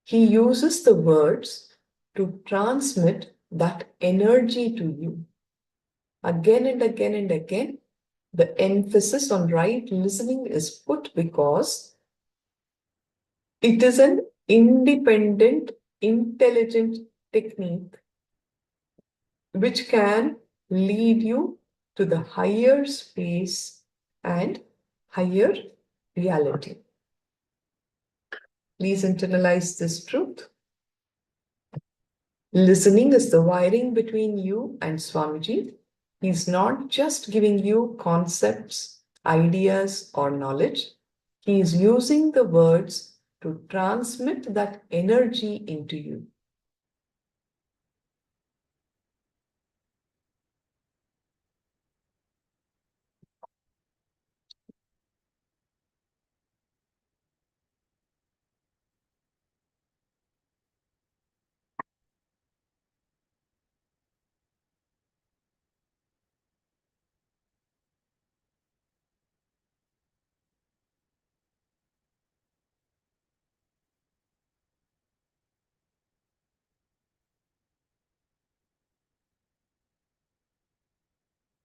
He uses the words to transmit that energy to you. Again and again and again, the emphasis on right listening is put because it is an independent, intelligent technique which can lead you to the higher space and higher reality. Please internalize this truth. Listening is the wiring between you and Swamiji. He's not just giving you concepts, ideas, or knowledge. He is using the words to transmit that energy into you.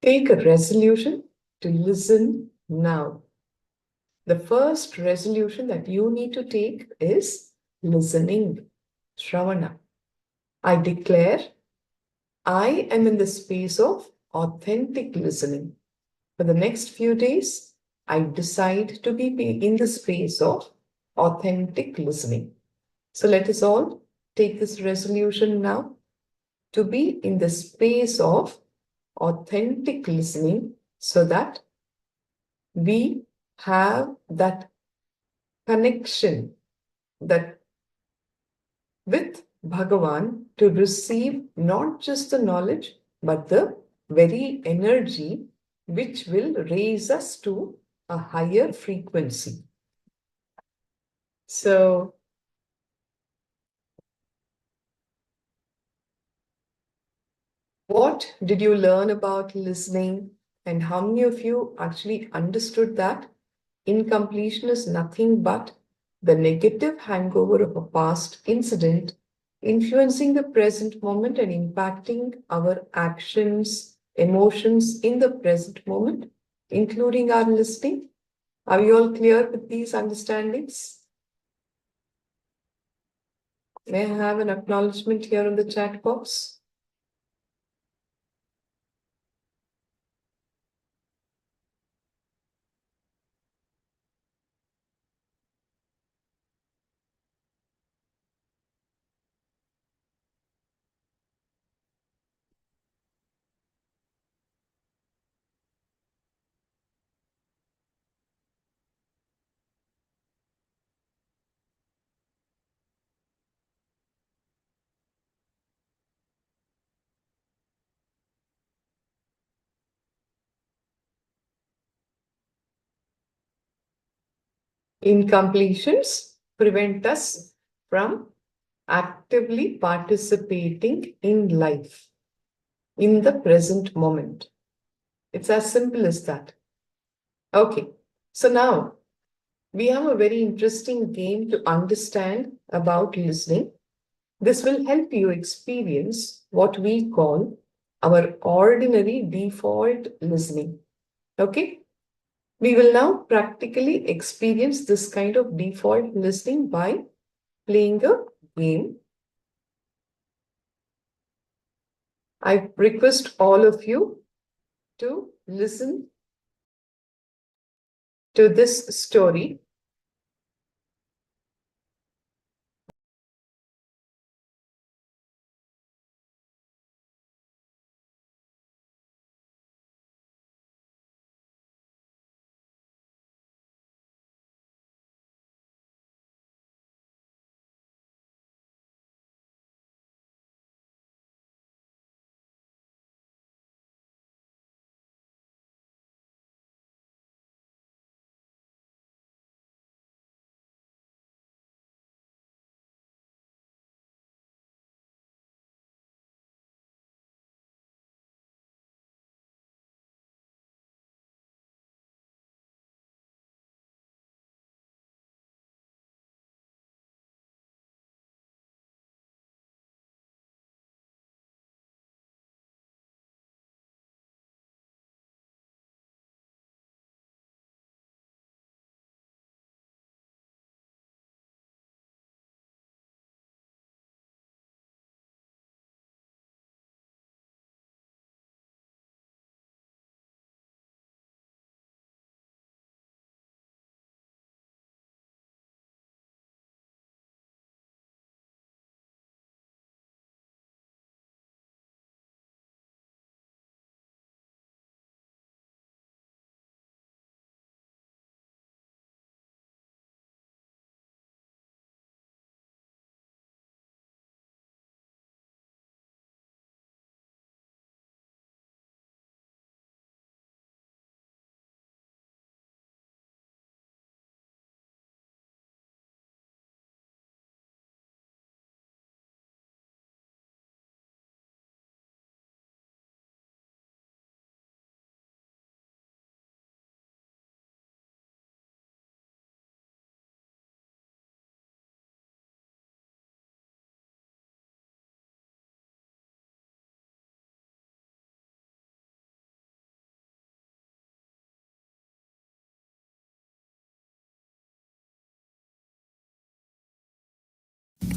Take a resolution to listen now. The first resolution that you need to take is listening, Shravana. I declare I am in the space of authentic listening. For the next few days, I decide to be in the space of authentic listening. So let us all take this resolution now to be in the space of authentic listening so that we have that connection that with Bhagavan to receive not just the knowledge but the very energy which will raise us to a higher frequency. So, what did you learn about listening, and how many of you actually understood that incompletion is nothing but the negative hangover of a past incident influencing the present moment and impacting our actions, emotions in the present moment, including our listening? Are you all clear with these understandings? May I have an acknowledgement here in the chat box? Incompletions prevent us from actively participating in life, in the present moment. It's as simple as that. Okay, so now we have a very interesting game to understand about listening. This will help you experience what we call our ordinary default listening. Okay? We will now practically experience this kind of default listening by playing a game. I request all of you to listen to this story.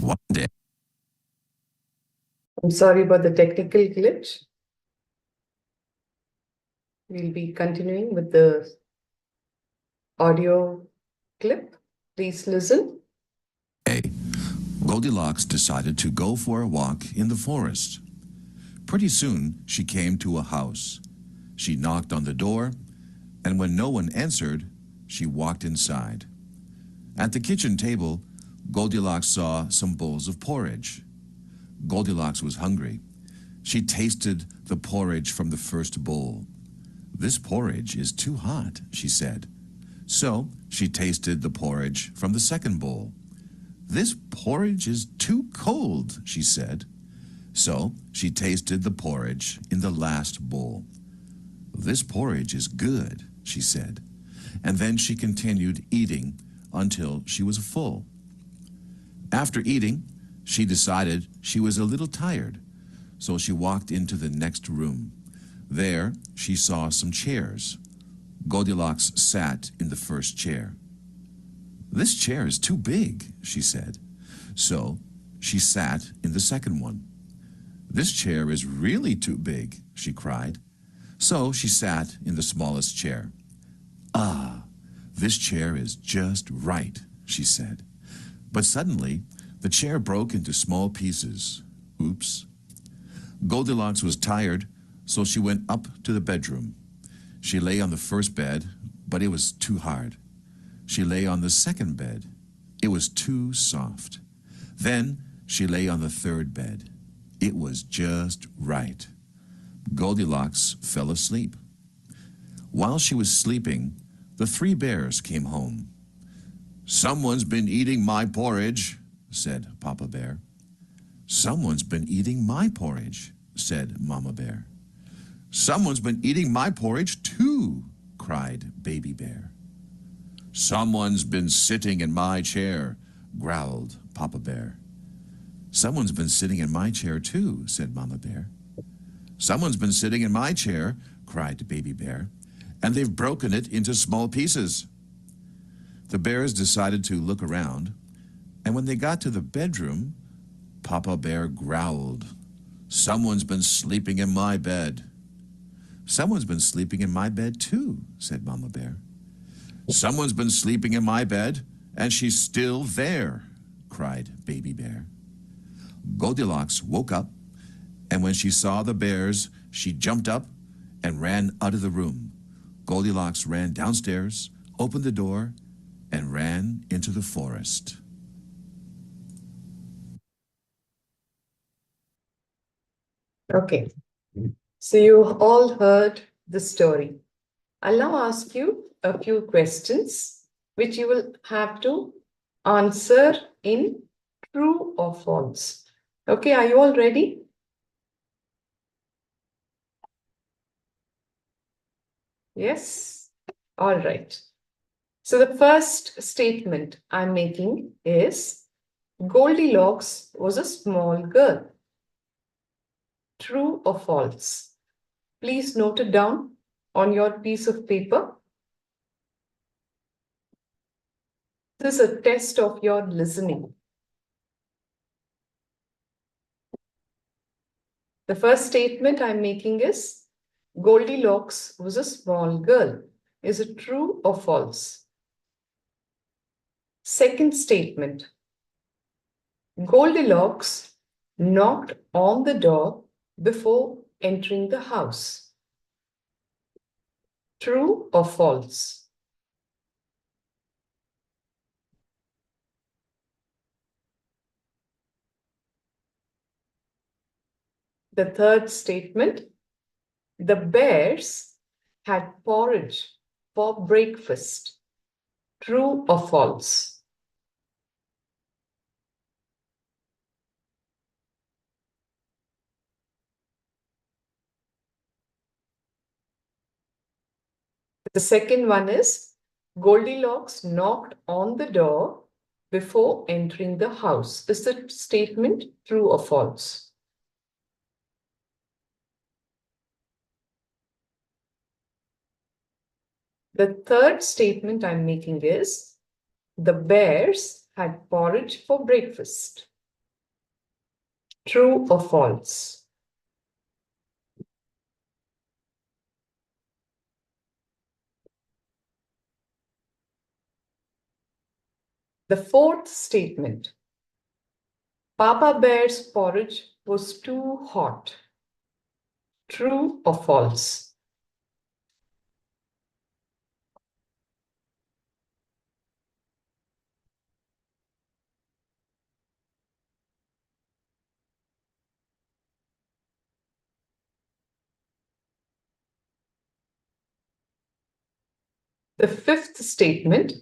One day. I'm sorry about the technical glitch. We'll be continuing with the audio clip. Please listen. Goldilocks decided to go for a walk in the forest. Pretty soon, she came to a house. She knocked on the door, and when no one answered, she walked inside. At the kitchen table, Goldilocks saw some bowls of porridge. Goldilocks was hungry. She tasted the porridge from the first bowl. "This porridge is too hot," she said. So she tasted the porridge from the second bowl. "This porridge is too cold," she said. So she tasted the porridge in the last bowl. "This porridge is good," she said. And then she continued eating until she was full. After eating, she decided she was a little tired, so she walked into the next room. There, she saw some chairs. Goldilocks sat in the first chair. "This chair is too big," she said. So she sat in the second one. "This chair is really too big," she cried. So she sat in the smallest chair. "Ah, this chair is just right," she said. But suddenly, the chair broke into small pieces. Oops. Goldilocks was tired, so she went up to the bedroom. She lay on the first bed, but it was too hard. She lay on the second bed. It was too soft. Then she lay on the third bed. It was just right. Goldilocks fell asleep. While she was sleeping, the three bears came home. "Someone's been eating my porridge," said Papa Bear. "Someone's been eating my porridge," said Mama Bear. "Someone's been eating my porridge too," cried Baby Bear. Someone's been sitting in my chair, growled Papa Bear. Someone's been sitting in my chair too, said Mama Bear. Someone's been sitting in my chair, cried Baby Bear, and they've broken it into small pieces. The bears decided to look around, and when they got to the bedroom, Papa Bear growled, Someone's been sleeping in my bed. Someone's been sleeping in my bed too, said Mama Bear. Someone's been sleeping in my bed, and she's still there, cried Baby Bear. Goldilocks woke up, and when she saw the bears, she jumped up and ran out of the room. Goldilocks ran downstairs, opened the door, and ran into the forest. Okay, so you all heard the story. I'll now ask you a few questions which you will have to answer in true or false. Okay, are you all ready? Yes? All right. So the first statement I'm making is Goldilocks was a small girl. True or false? Please note it down on your piece of paper. This is a test of your listening. The first statement I'm making is Goldilocks was a small girl. Is it true or false? Second statement. Goldilocks knocked on the door before entering the house. True or false? The third statement. The bears had porridge for breakfast. True or false? The second one is Goldilocks knocked on the door before entering the house. Is the statement true or false? The third statement I'm making is the bears had porridge for breakfast. True or false? The fourth statement. Papa Bear's porridge was too hot. True or false? The fifth statement.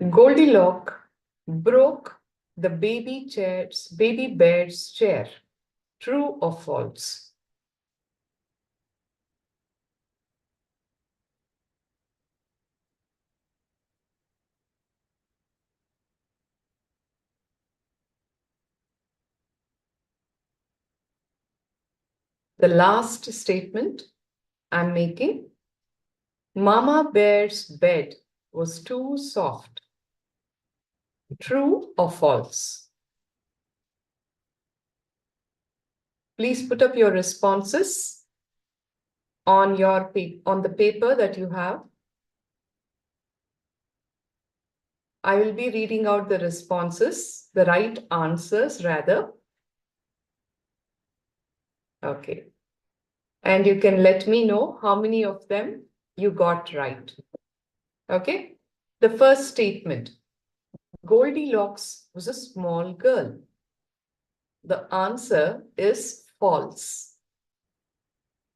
Goldilocks broke the baby bear's chair. True or false? The last statement I'm making. Mama Bear's bed was too soft. True or false? Please put up your responses on the paper that you have. I will be reading out the responses, the right answers rather. Okay. And you can let me know how many of them you got right. Okay. The first statement. Goldilocks was a small girl. The answer is false.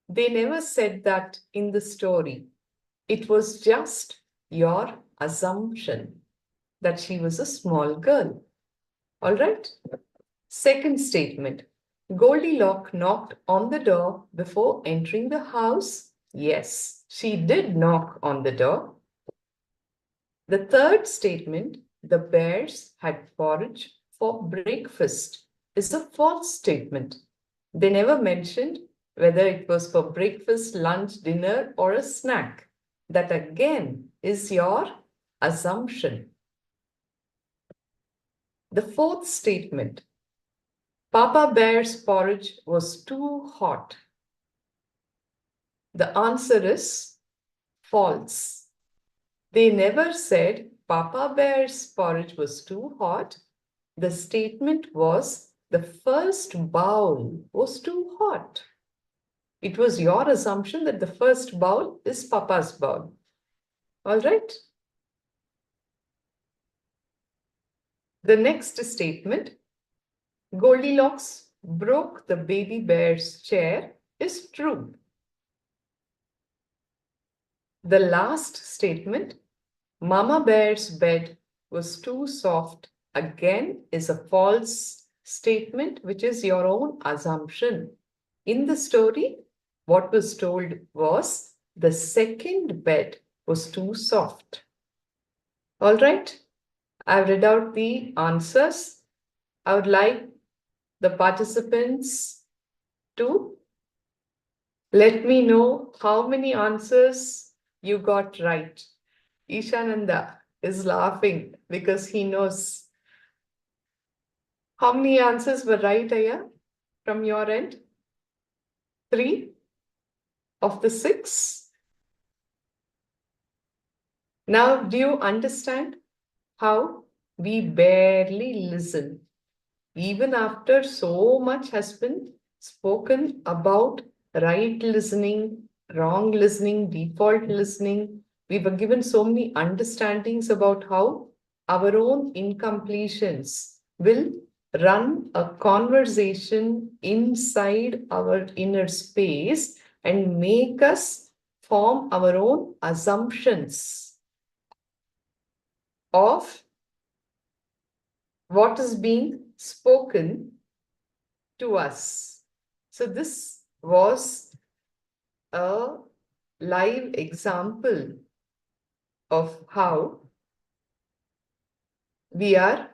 They never said that in the story. It was just your assumption that she was a small girl. All right. Second statement. Goldilocks knocked on the door before entering the house. Yes, she did knock on the door. The third statement, the bears had porridge for breakfast, is a false statement. They never mentioned whether it was for breakfast, lunch, dinner, or a snack. That again is your assumption. The fourth statement, Papa Bear's porridge was too hot. The answer is false. They never said Papa Bear's porridge was too hot. The statement was the first bowl was too hot. It was your assumption that the first bowl is Papa's bowl. All right? The next statement, Goldilocks broke the baby bear's chair, is true. The last statement, Mama Bear's bed was too soft, again is a false statement, which is your own assumption. In the story, what was told was the second bed was too soft. All right, I've read out the answers. I would like the participants to let me know how many answers you got right. Ishananda is laughing because he knows. How many answers were right, Aya, from your end? 3 of the 6. Now, do you understand how we barely listen? Even after so much has been spoken about right listening, wrong listening, default listening, we were given so many understandings about how our own incompletions will run a conversation inside our inner space and make us form our own assumptions of what is being spoken to us. So this was a live example of how we are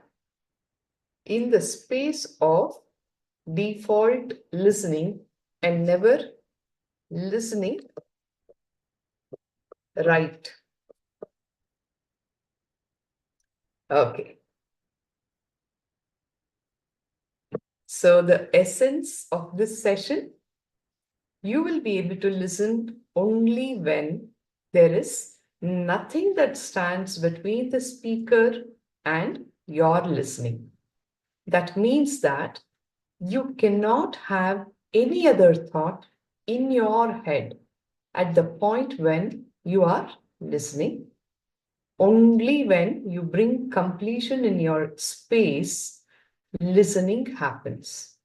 in the space of default listening and never listening right. Okay. So the essence of this session, you will be able to listen only when there is nothing that stands between the speaker and your listening. That means that you cannot have any other thought in your head at the point when you are listening. Only when you bring completion in your space, listening happens.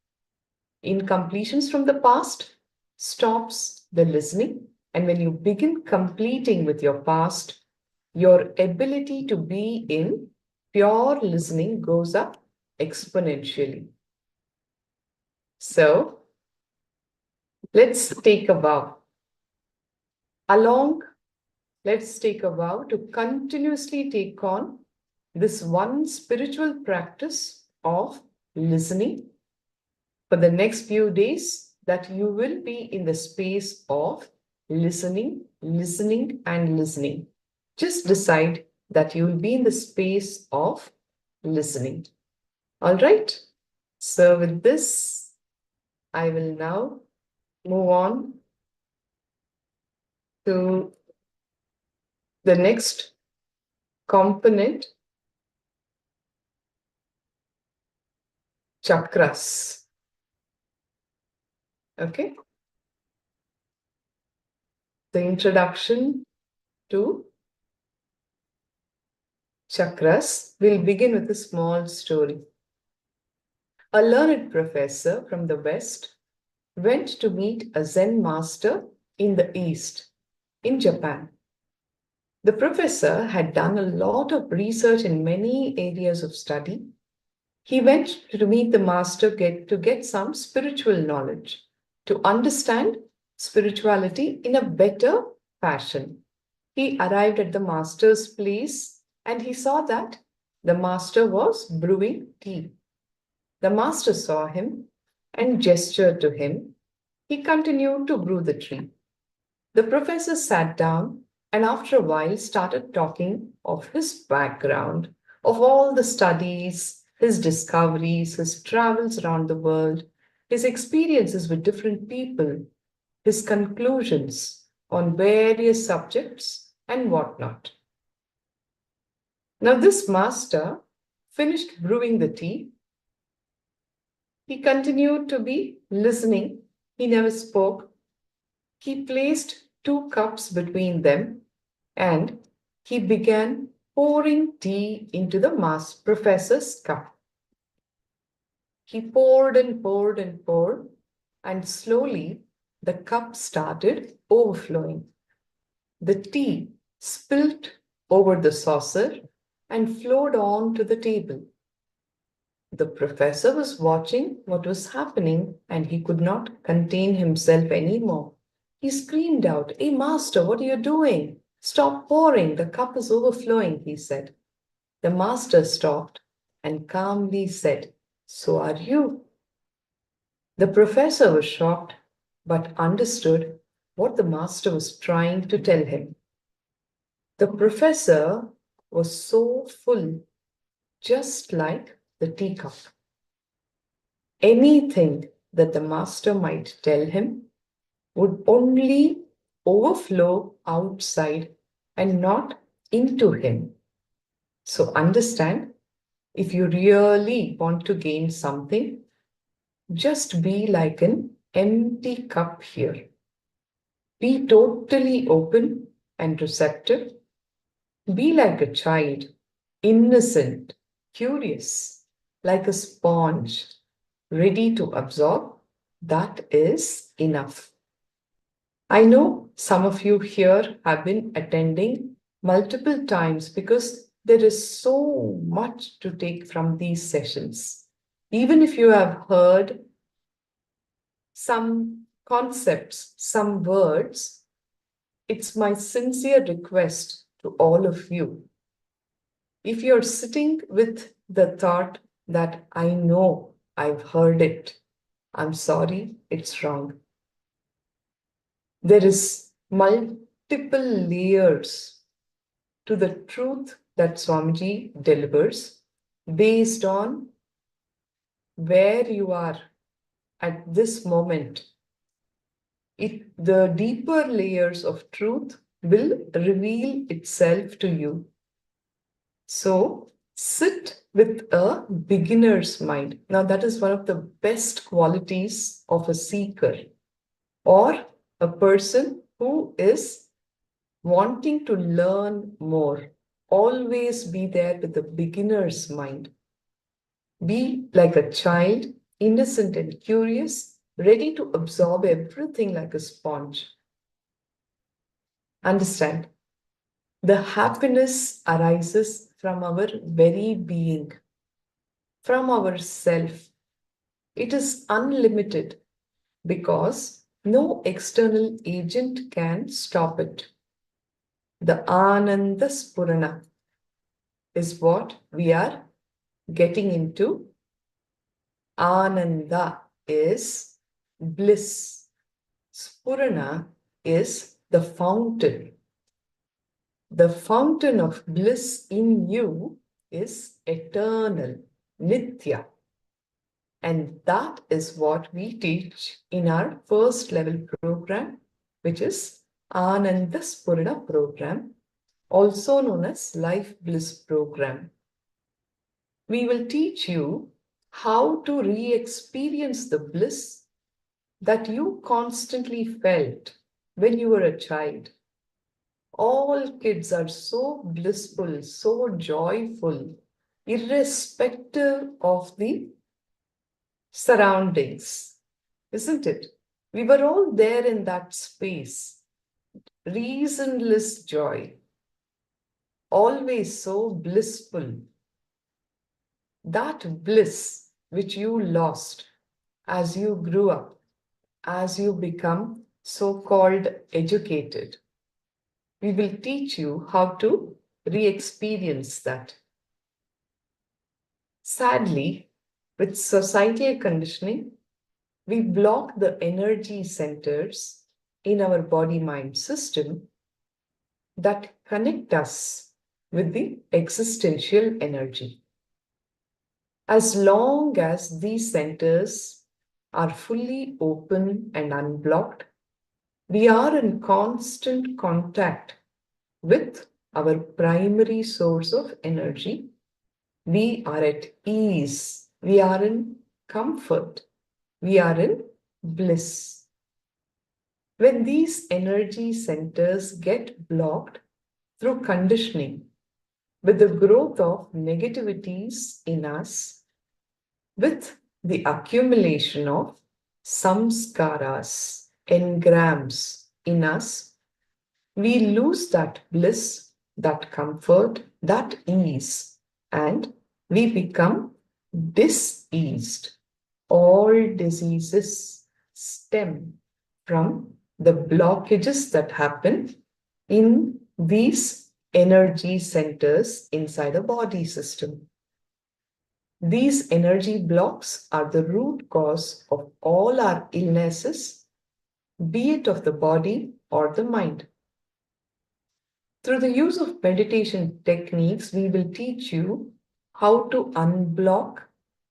Incompletions from the past stops the listening, and when you begin completing with your past, your ability to be in pure listening goes up exponentially. So, let's take a vow. Let's take a vow to continuously take on this one spiritual practice of listening for the next few days, that you will be in the space of listening, listening, and listening. Just decide that you will be in the space of listening. All right? So with this, I will now move on to the next component, chakras. Okay? The introduction to chakras will begin with a small story. A learned professor from the West went to meet a Zen master in the East, in Japan. The professor had done a lot of research in many areas of study. He went to meet the master to get some spiritual knowledge, to understand spirituality in a better fashion. He arrived at the master's place and he saw that the master was brewing tea. The master saw him and gestured to him. He continued to brew the tea. The professor sat down and after a while started talking of his background, of all the studies, his discoveries, his travels around the world, his experiences with different people, his conclusions on various subjects and whatnot. Now, this master finished brewing the tea. He continued to be listening. He never spoke. He placed 2 cups between them and he began pouring tea into the professor's cup. He poured and poured and poured, and slowly the cup started overflowing. The tea spilled over the saucer and flowed on to the table. The professor was watching what was happening and he could not contain himself anymore. He screamed out, "Hey, master, what are you doing? Stop pouring, the cup is overflowing," he said. The master stopped and calmly said, "So are you." The professor was shocked but understood what the master was trying to tell him. The professor was so full, just like the teacup. Anything that the master might tell him would only overflow outside and not into him. So understand, if you really want to gain something, just be like an empty cup here. Be totally open and receptive. Be like a child, innocent, curious, like a sponge, ready to absorb. That is enough. I know some of you here have been attending multiple times because there is so much to take from these sessions. Even if you have heard some concepts, some words, it's my sincere request to all of you. If you're sitting with the thought that I know I've heard it, I'm sorry, it's wrong. There is multiple layers to the truth that Swamiji delivers based on where you are at this moment. The deeper layers of truth will reveal itself to you. So sit with a beginner's mind. Now that is one of the best qualities of a seeker or a person who is wanting to learn more. Always be there with a beginner's mind. Be like a child, innocent and curious, ready to absorb everything like a sponge. Understand, the happiness arises from our very being, from our self. It is unlimited because no external agent can stop it. The Ananda Spurana is what we are getting into. Ananda is bliss. Spurana is the fountain. The fountain of bliss in you is eternal, Nithya. And that is what we teach in our first level program, which is Ananda Spurana program, also known as Life Bliss program. We will teach you how to re-experience the bliss that you constantly felt when you were a child. All kids are so blissful, so joyful, irrespective of the surroundings, isn't it? We were all there in that space, reasonless joy, always so blissful. That bliss which you lost as you grew up, as you become so-called educated, we will teach you how to re-experience that. Sadly, with societal conditioning, we block the energy centers in our body-mind system that connect us with the existential energy. As long as these centers are fully open and unblocked, we are in constant contact with our primary source of energy. We are at ease. We are in comfort. We are in bliss. When these energy centers get blocked through conditioning, with the growth of negativities in us, with the accumulation of samskaras, engrams in us, we lose that bliss, that comfort, that ease, and we become diseased. All diseases stem from the blockages that happen in these energy centers inside the body system. These energy blocks are the root cause of all our illnesses, be it of the body or the mind. Through the use of meditation techniques, we will teach you how to unblock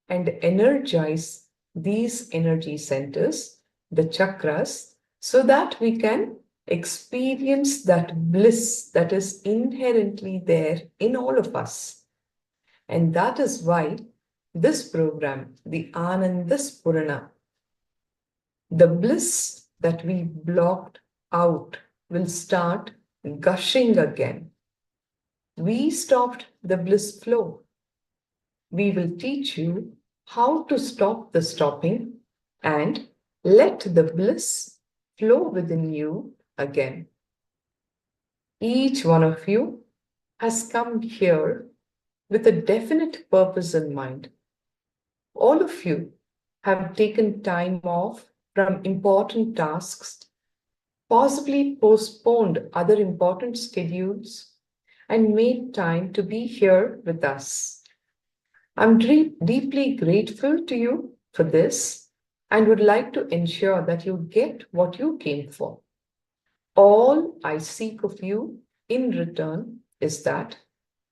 and energize these energy centers, the chakras, so that we can experience that bliss that is inherently there in all of us. And that is why this program, the Ananda Spurana, the bliss that we blocked out, will start gushing again. We stopped the bliss flow. We will teach you how to stop the stopping and let the bliss flow within you again. Each one of you has come here with a definite purpose in mind. All of you have taken time off from important tasks, possibly postponed other important schedules, and made time to be here with us. I'm deeply grateful to you for this and would like to ensure that you get what you came for. All I seek of you in return is that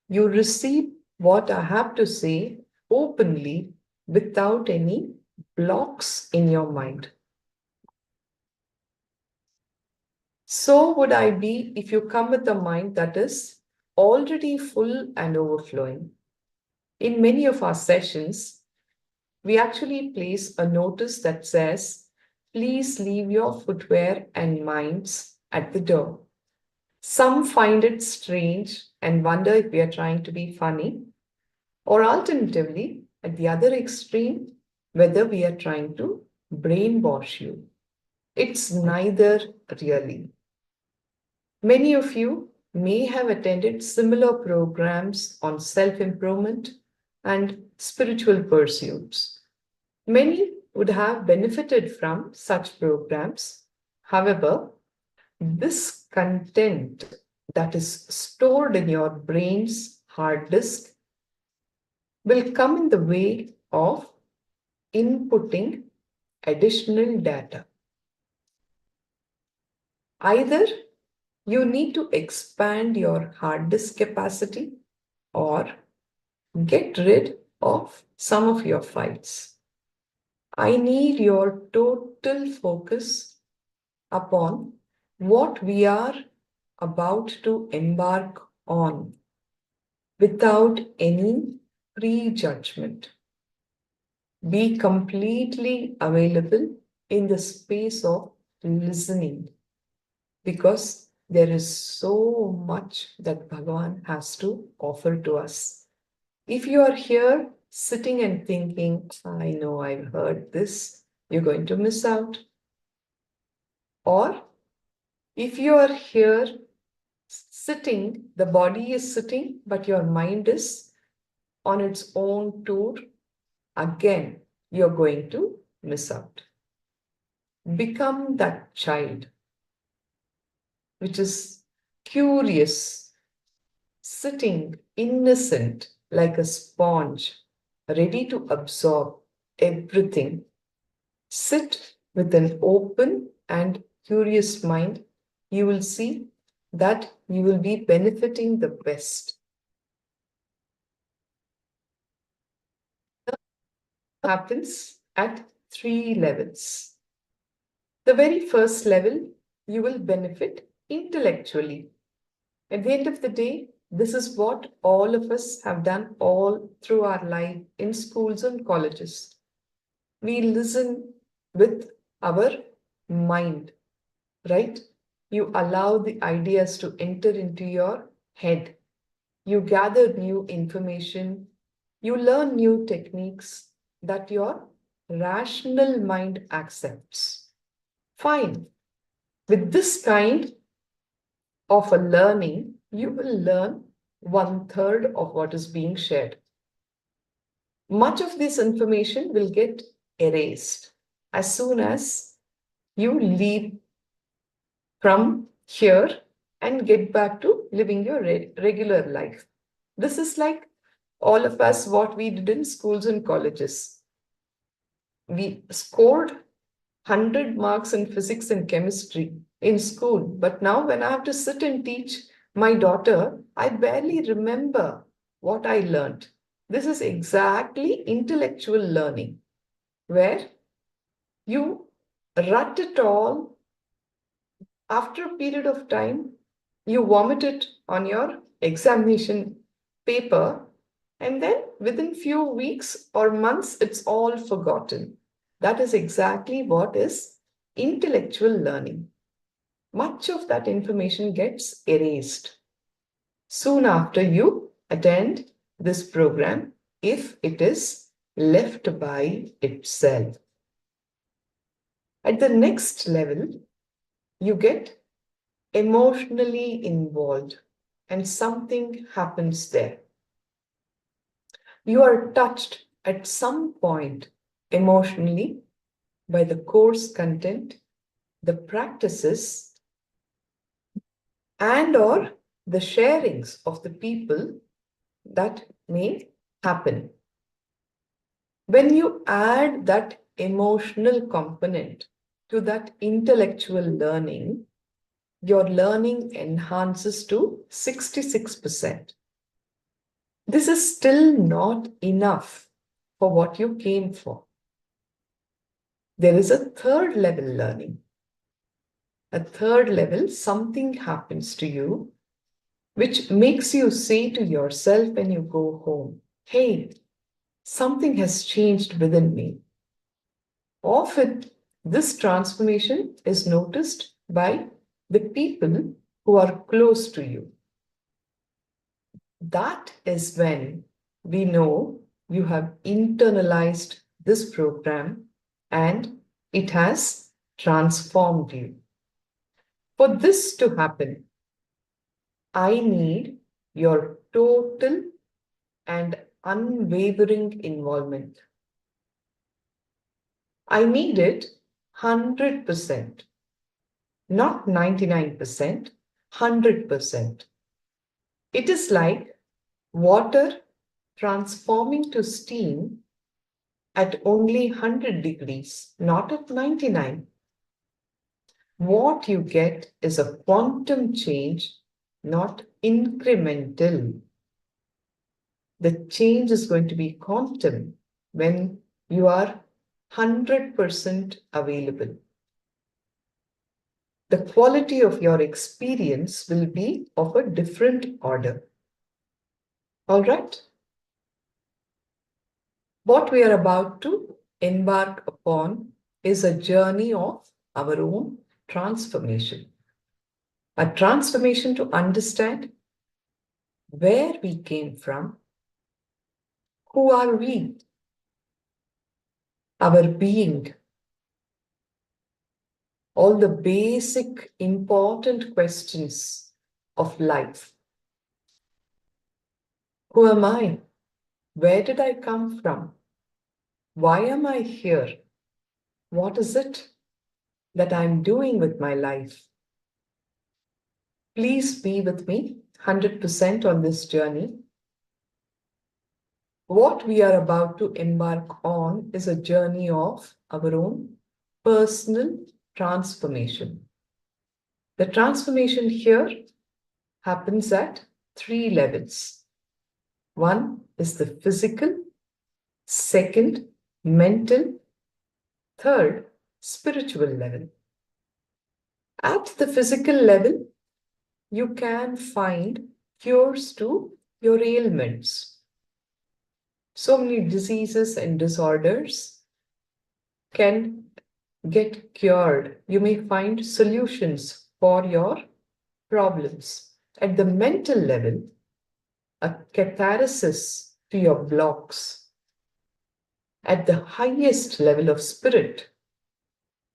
you receive what I have to say openly without any blocks in your mind. So would I be if you come with a mind that is already full and overflowing. In many of our sessions, we actually place a notice that says, please leave your footwear and minds at the door. Some find it strange and wonder if we are trying to be funny, or alternatively, at the other extreme, whether we are trying to brainwash you. It's neither really. Many of you may have attended similar programs on self-improvement and spiritual pursuits. Many would have benefited from such programs. However, this content that is stored in your brain's hard disk will come in the way of inputting additional data. Either you need to expand your hard disk capacity or get rid of some of your files. I need your total focus upon what we are about to embark on without any prejudgment. Be completely available in the space of listening, because there is so much that Bhagavan has to offer to us. If you are here sitting and thinking, I know I've heard this, you're going to miss out. Or if you are here sitting, the body is sitting, but your mind is on its own tour, again, you're going to miss out. Become that child which is curious, sitting innocent like a sponge, ready to absorb everything. Sit with an open and curious mind. You will see that you will be benefiting the best. Happens at 3 levels. The very first level, you will benefit intellectually. At the end of the day, this is what all of us have done all through our life in schools and colleges. We listen with our mind, right? You allow the ideas to enter into your head. You gather new information. You learn new techniques that your rational mind accepts. Fine. With this kind of a learning, you will learn 1/3 of what is being shared. Much of this information will get erased as soon as you leave from here and get back to living your regular life. This is like all of us, what we did in schools and colleges. We scored 100 marks in physics and chemistry in school, but now when I have to sit and teach my daughter, I barely remember what I learned. This is exactly intellectual learning, where you rut it all. After a period of time, you vomit it on your examination paper, and then within few weeks or months, it's all forgotten. That is exactly what is intellectual learning. Much of that information gets erased soon after you attend this program, if it is left by itself. At the next level, you get emotionally involved and something happens there. You are touched at some point emotionally by the course content, the practices, and or the sharings of the people that may happen. When you add that emotional component to that intellectual learning, your learning enhances to 66%. This is still not enough for what you came for. There is a third level learning. At third level, something happens to you which makes you say to yourself when you go home, hey, something has changed within me. Often, this transformation is noticed by the people who are close to you. That is when we know you have internalized this program and it has transformed you. For this to happen, I need your total and unwavering involvement. I need it 100%, not 99%, 100%. It is like water transforming to steam at only 100 degrees, not at 99. What you get is a quantum change, not incremental. The change is going to be quantum when you are 100% available. The quality of your experience will be of a different order. All right? What we are about to embark upon is a journey of our own transformation. A transformation to understand where we came from, who are we, our being, all the basic important questions of life. Who am I? Where did I come from? Why am I here? What is it that I'm doing with my life? Please be with me 100% on this journey. What we are about to embark on is a journey of our own personal transformation. The transformation here happens at 3 levels. One is the physical, second, mental, third, spiritual level. At the physical level, you can find cures to your ailments. So many diseases and disorders can get cured. You may find solutions for your problems. At the mental level, a catharsis to your blocks. At the highest level of spirit,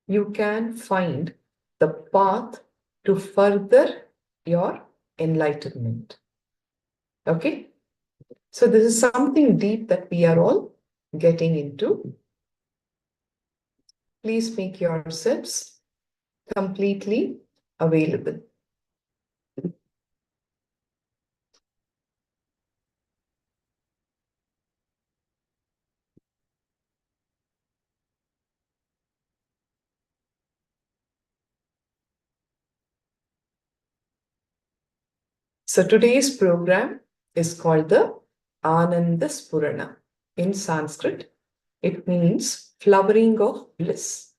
you can find the path to further your enlightenment. Okay? So this is something deep that we are all getting into. Please make yourselves completely available. So today's program is called the Ananda Spurana. In Sanskrit, it means flowering of bliss.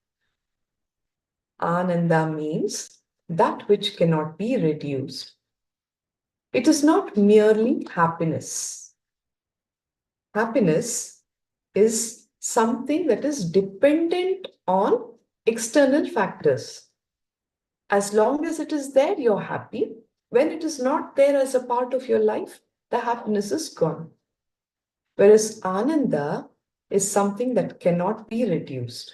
Ananda means that which cannot be reduced. It is not merely happiness. Happiness is something that is dependent on external factors. As long as it is there, you're happy. When it is not there as a part of your life, the happiness is gone. Whereas Ananda is something that cannot be reduced.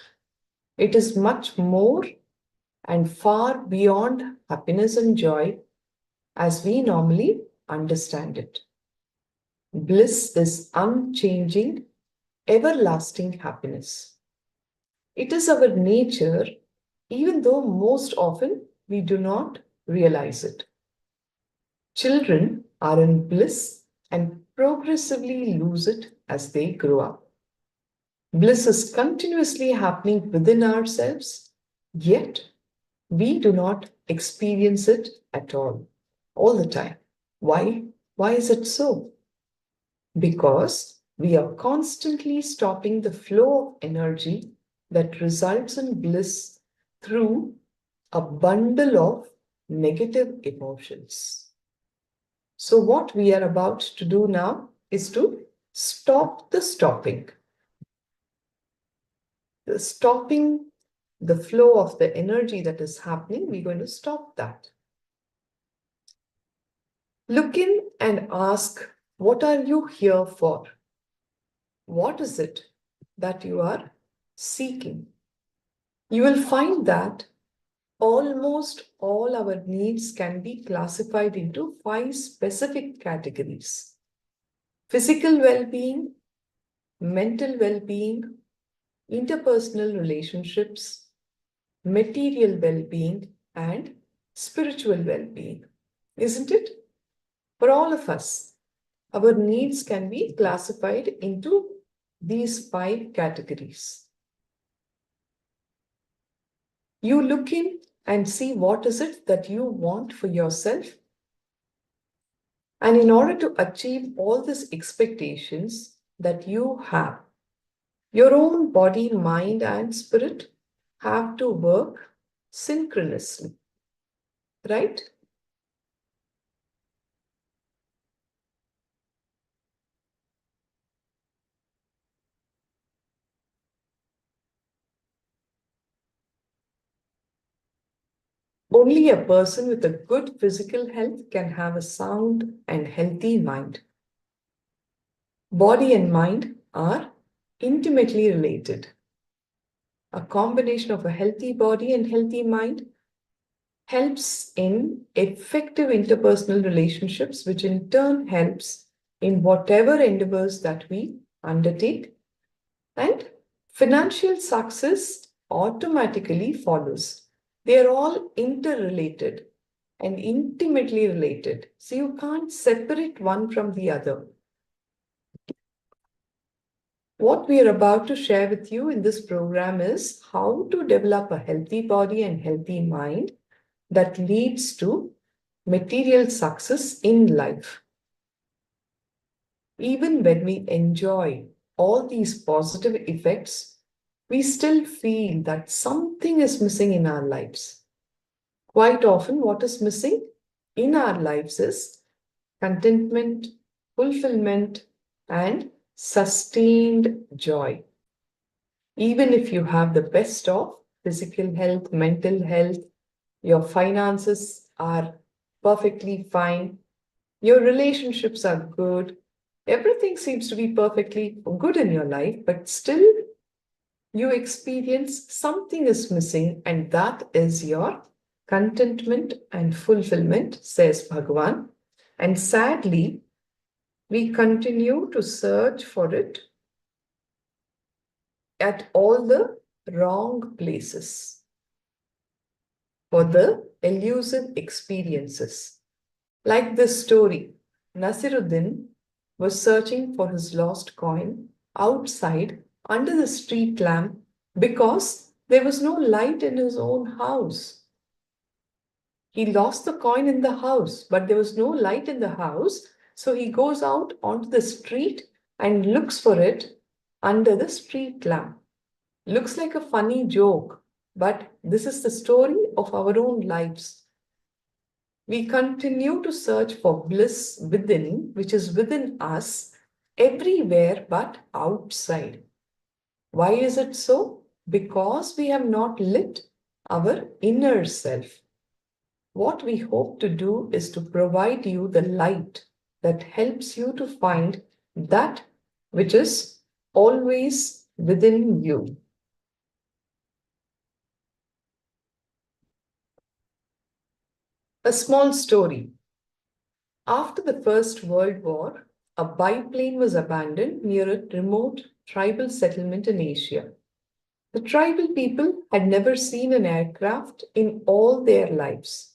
It is much more and far beyond happiness and joy as we normally understand it. Bliss is unchanging, everlasting happiness. It is our nature, even though most often we do not realize it. Children are in bliss and progressively lose it as they grow up. Bliss is continuously happening within ourselves, yet we do not experience it at all the time. Why? Why is it so? Because we are constantly stopping the flow of energy that results in bliss through a bundle of negative emotions. So what we are about to do now is to stop the stopping. Stopping the flow of the energy that is happening, we're going to stop that. Look in and ask, what are you here for? What is it that you are seeking? You will find that almost all our needs can be classified into 5 specific categories: physical well-being, mental well-being, interpersonal relationships, material well-being, and spiritual well-being. Isn't it? For all of us, our needs can be classified into these 5 categories. You look in and see what is it that you want for yourself. And in order to achieve all these expectations that you have, your own body, mind, and spirit have to work synchronously, right? Only a person with a good physical health can have a sound and healthy mind. Body and mind are intimately related. A combination of a healthy body and healthy mind helps in effective interpersonal relationships, which in turn helps in whatever endeavors that we undertake, and financial success automatically follows. They are all interrelated. and intimately related. So you can't separate one from the other. What we are about to share with you in this program is how to develop a healthy body and healthy mind that leads to material success in life. Even when we enjoy all these positive effects, we still feel that something is missing in our lives. Quite often, what is missing in our lives is contentment, fulfillment, and sustained joy. Even if you have the best of physical health, mental health, your finances are perfectly fine, your relationships are good, everything seems to be perfectly good in your life, but still you experience something is missing, and that is your contentment and fulfillment, says Bhagavan. And sadly, we continue to search for it at all the wrong places for the elusive experiences. Like this story, Nasiruddin was searching for his lost coin outside under the street lamp because there was no light in his own house. He lost the coin in the house, but there was no light in the house, so he goes out onto the street and looks for it under the street lamp. Looks like a funny joke, but this is the story of our own lives. We continue to search for bliss within, which is within us, everywhere but outside. Why is it so? Because we have not lit our inner self. What we hope to do is to provide you the light that helps you to find that which is always within you. A small story. After the First World War, a biplane was abandoned near a remote tribal settlement in Asia. The tribal people had never seen an aircraft in all their lives.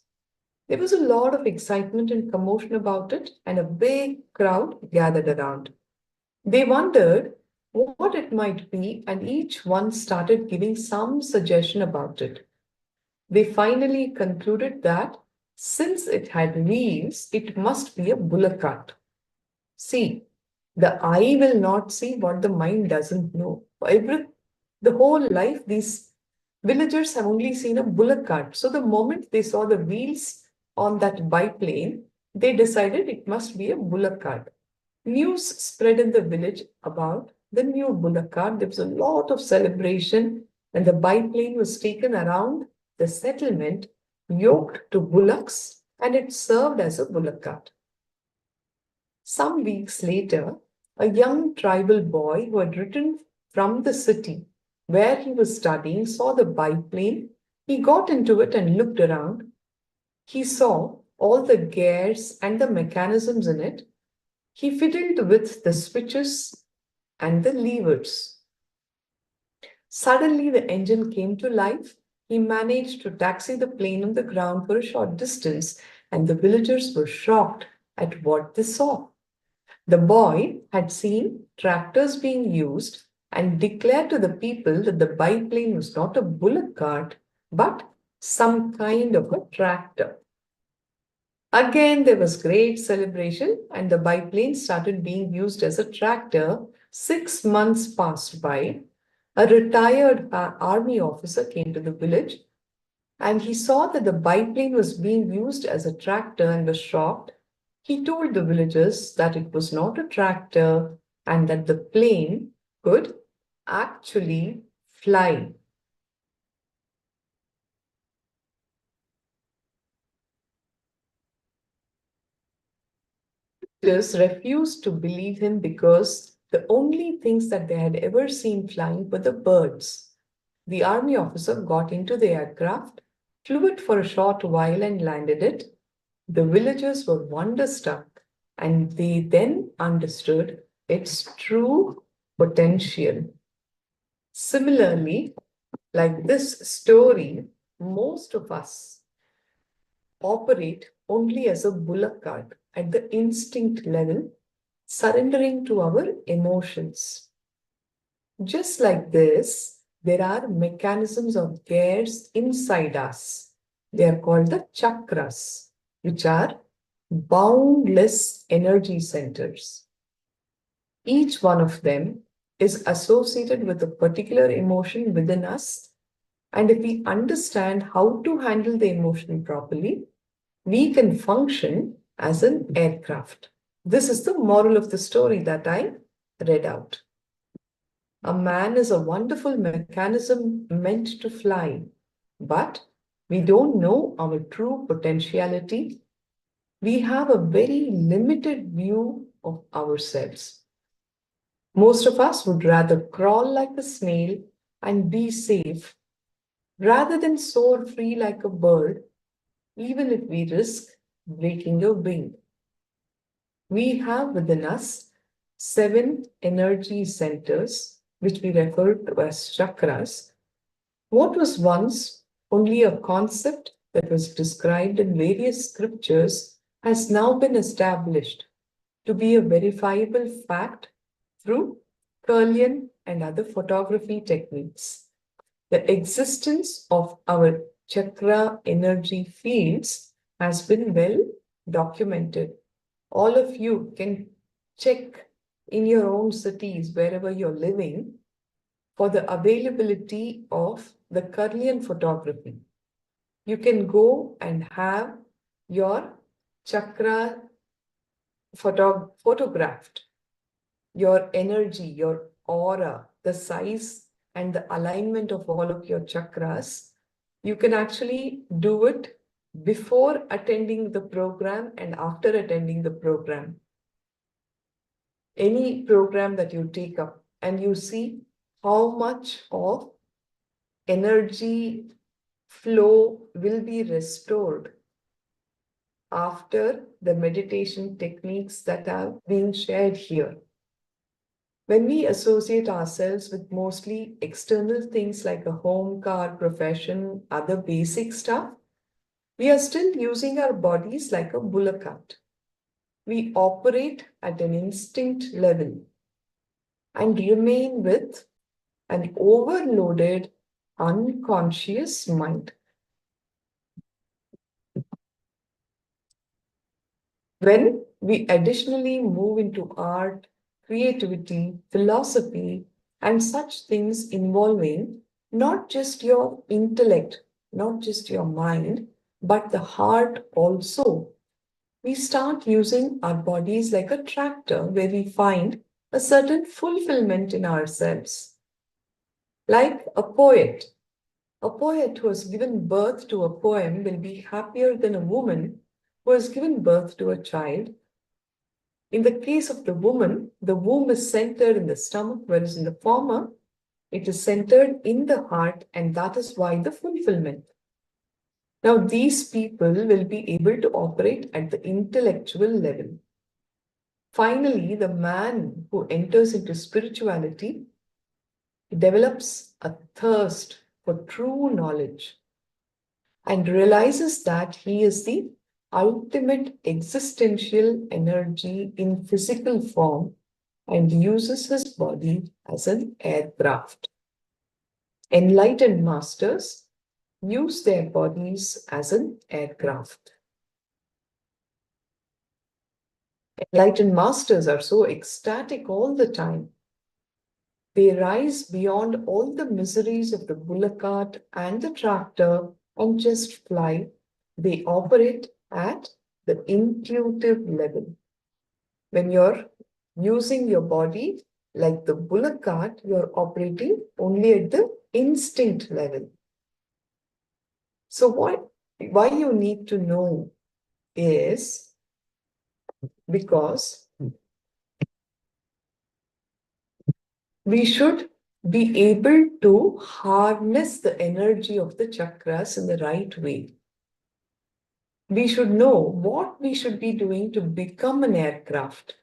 There was a lot of excitement and commotion about it, and a big crowd gathered around. They wondered what it might be, and each one started giving some suggestion about it. They finally concluded that since it had wheels, it must be a bullock cart. See, the eye will not see what the mind doesn't know. The whole life, these villagers have only seen a bullock cart. So the moment they saw the wheels on that biplane, they decided it must be a bullock cart. News spread in the village about the new bullock cart. There was a lot of celebration, and the biplane was taken around the settlement, yoked to bullocks, and it served as a bullock cart. Some weeks later, a young tribal boy who had returned from the city where he was studying saw the biplane. He got into it and looked around. He saw all the gears and the mechanisms in it. He fiddled with the switches and the levers. Suddenly, the engine came to life. He managed to taxi the plane on the ground for a short distance, and the villagers were shocked at what they saw. The boy had seen tractors being used and declared to the people that the biplane was not a bullock cart, but some kind of a tractor. Again, there was great celebration, and the biplane started being used as a tractor. 6 months passed by. A retired army officer came to the village, and he saw that the biplane was being used as a tractor and was shocked. He told the villagers that it was not a tractor and that the plane could actually fly. Villagers refused to believe him because the only things that they had ever seen flying were the birds. The army officer got into the aircraft, flew it for a short while and landed it. The villagers were wonderstruck, and they then understood its true potential. Similarly, like this story, most of us operate only as a bullock cart at the instinct level, surrendering to our emotions. Just like this, there are mechanisms of gears inside us. They are called the chakras, which are boundless energy centers. Each one of them is associated with a particular emotion within us. And if we understand how to handle the emotion properly, we can function as an aircraft. This is the moral of the story that I read out. A man is a wonderful mechanism meant to fly, but we don't know our true potentiality. We have a very limited view of ourselves. Most of us would rather crawl like a snail and be safe rather than soar free like a bird, even if we risk breaking a wing. We have within us 7 energy centers, which we refer to as chakras. What was once only a concept that was described in various scriptures has now been established to be a verifiable fact through Kirlian and other photography techniques. The existence of our chakra energy fields has been well documented. All of you can check in your own cities, wherever you're living, for the availability of the Kirlian photography. You can go and have your chakra photographed, your energy, your aura, the size and the alignment of all of your chakras. You can actually do it before attending the program and after attending the program. Any program that you take up, and you see how much of energy flow will be restored after the meditation techniques that are being shared here. When we associate ourselves with mostly external things like a home, car, profession, other basic stuff, we are still using our bodies like a bullock cart. We operate at an instinct level and remain with an overloaded, unconscious mind. When we additionally move into art, creativity, philosophy, and such things involving not just your intellect, not just your mind, but the heart also, we start using our bodies like a tractor where we find a certain fulfillment in ourselves. Like a poet who has given birth to a poem will be happier than a woman who has given birth to a child. In the case of the woman, the womb is centered in the stomach, whereas in the former, it is centered in the heart, and that is why the fulfillment. Now, these people will be able to operate at the intellectual level. Finally, the man who enters into spirituality develops a thirst for true knowledge and realizes that he is the ultimate existential energy in physical form and uses his body as an aircraft. Enlightened masters use their bodies as an aircraft. Enlightened masters are so ecstatic all the time. They rise beyond all the miseries of the bullock cart and the tractor and just fly. They operate at the intuitive level. When you're using your body like the bullock cart, you're operating only at the instinct level. So why you need to know is because we should be able to harness the energy of the chakras in the right way. We should know what we should be doing to become an aircraft.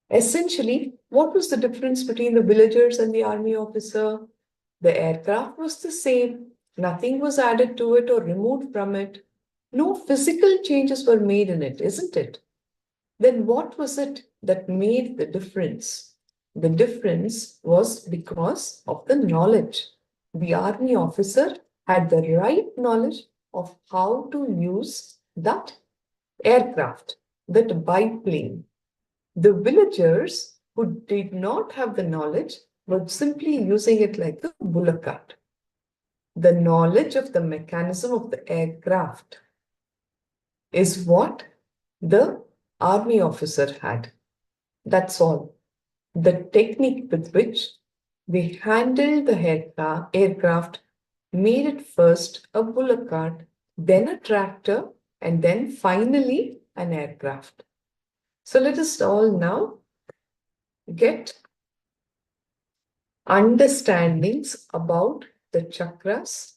Essentially, what was the difference between the villagers and the army officer? The aircraft was the same. Nothing was added to it or removed from it. No physical changes were made in it, isn't it? Then what was it that made the difference? The difference was because of the knowledge. The army officer had the right knowledge of how to use that aircraft, that biplane. The villagers who did not have the knowledge were simply using it like a bullock cart. The knowledge of the mechanism of the aircraft is what the army officer had. That's all. The technique with which they handled the aircraft made it first a bullock cart, then a tractor, and then finally an aircraft. So let us all now get understandings about the chakras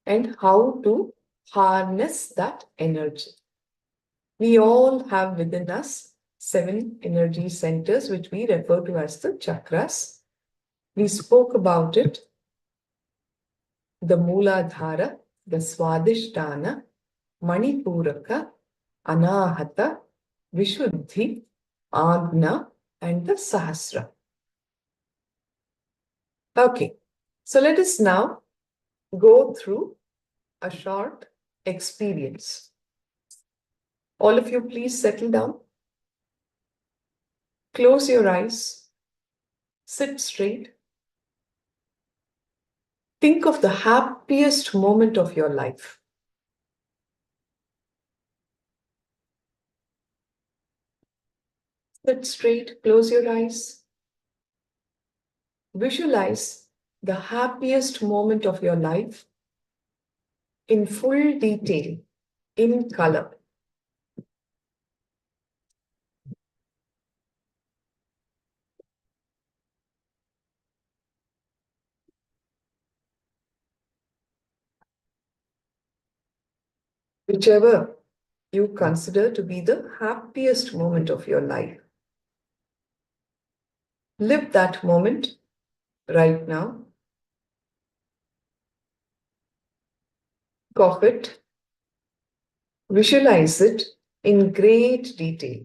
and how to harness that energy. We all have within us 7 energy centers, which we refer to as the chakras. We spoke about it, the Mooladhara, the Swadhisthana, Manipuraka, Anahata, Vishuddhi, Agna, and the Sahasra. Okay, so let us now go through a short experience. All of you, please settle down. Close your eyes. Sit straight. Think of the happiest moment of your life. Sit straight, close your eyes. Visualize the happiest moment of your life in full detail, in color. Whichever you consider to be the happiest moment of your life. Live that moment right now. Think of it. Visualize it in great detail.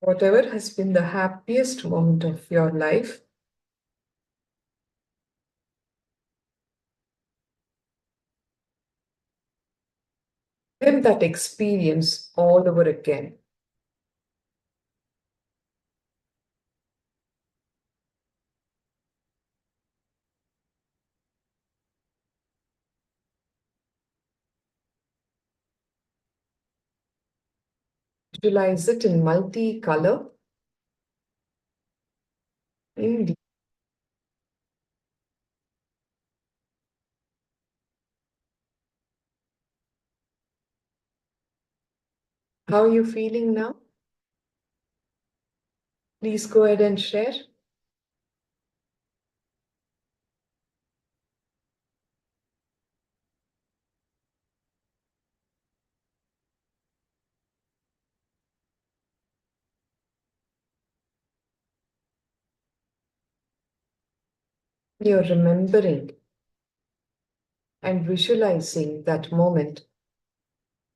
Whatever has been the happiest moment of your life, live that experience all over again. Visualize it in multi-color. How are you feeling now? Please go ahead and share. You're remembering and visualizing that moment.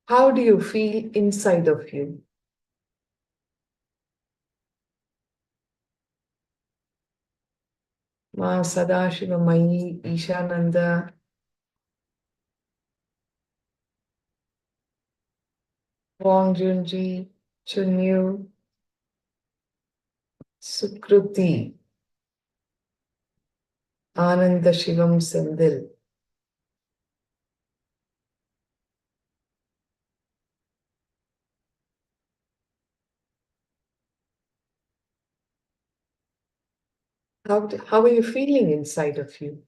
How do you feel inside of you? Ma Sadashivamayi Ishananda, Wong Junji, Chunyu, Sukruti, Ananda Shivam Sendil. How are you feeling inside of you?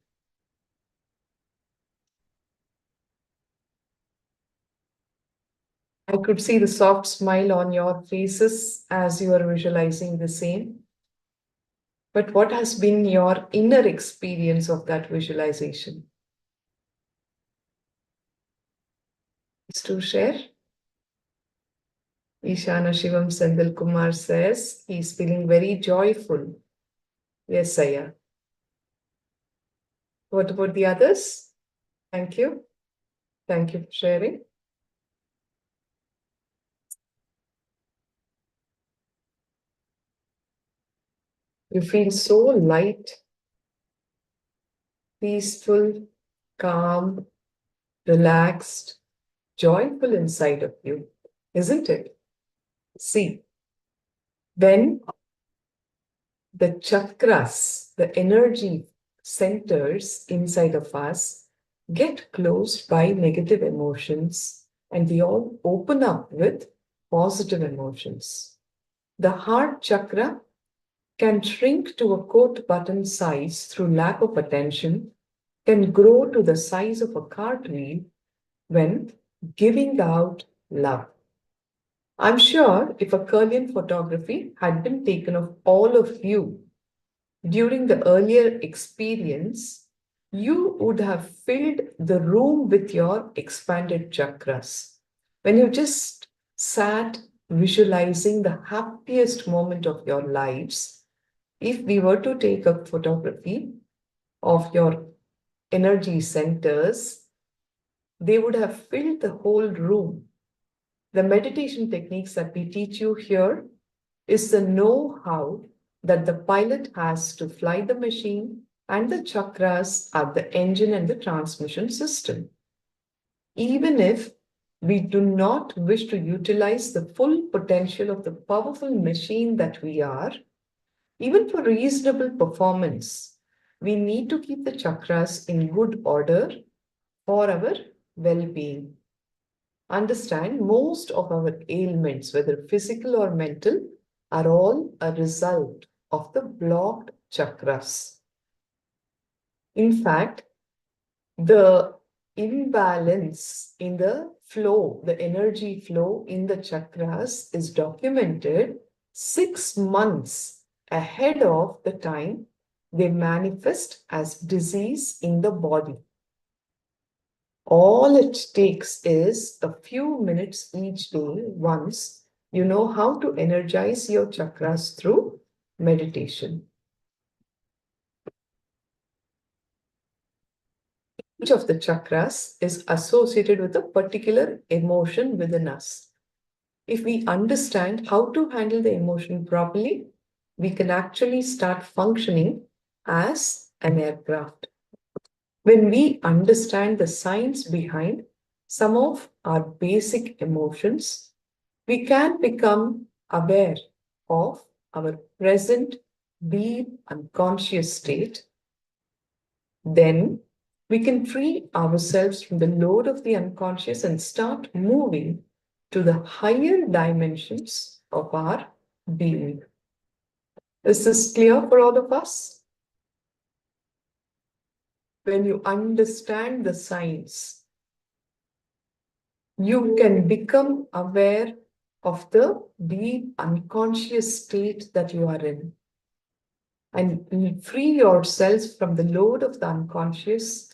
I could see the soft smile on your faces as you are visualizing the same. But what has been your inner experience of that visualization? Please do share. Ishana Shivam Sendil Kumar says he's feeling very joyful. Yes, Saya. What about the others? Thank you. Thank you for sharing. You feel so light, peaceful, calm, relaxed, joyful inside of you, isn't it? See, when the chakras, the energy centers inside of us, get closed by negative emotions, and we all open up with positive emotions. The heart chakra can shrink to a coat button size through lack of attention, can grow to the size of a cartwheel when giving out love. I'm sure if a Kirlian photography had been taken of all of you during the earlier experience, you would have filled the room with your expanded chakras. When you just sat visualizing the happiest moment of your lives, if we were to take a photography of your energy centers, they would have filled the whole room. The meditation techniques that we teach you here is the know-how that the pilot has to fly the machine, and the chakras are the engine and the transmission system. Even if we do not wish to utilize the full potential of the powerful machine that we are, even for reasonable performance, we need to keep the chakras in good order for our well-being. Understand, most of our ailments, whether physical or mental, are all a result of the blocked chakras. In fact, the imbalance in the flow, the energy flow in the chakras is documented 6 months ahead of the time they manifest as disease in the body. All it takes is a few minutes each day once you know how to energize your chakras through meditation. Each of the chakras is associated with a particular emotion within us. If we understand how to handle the emotion properly, we can actually start functioning as an aircraft. When we understand the science behind some of our basic emotions, we can become aware of our present deep unconscious state. Then we can free ourselves from the load of the unconscious and start moving to the higher dimensions of our being. Is this clear for all of us? When you understand the science, you can become aware of the deep unconscious state that you are in, and free yourselves from the load of the unconscious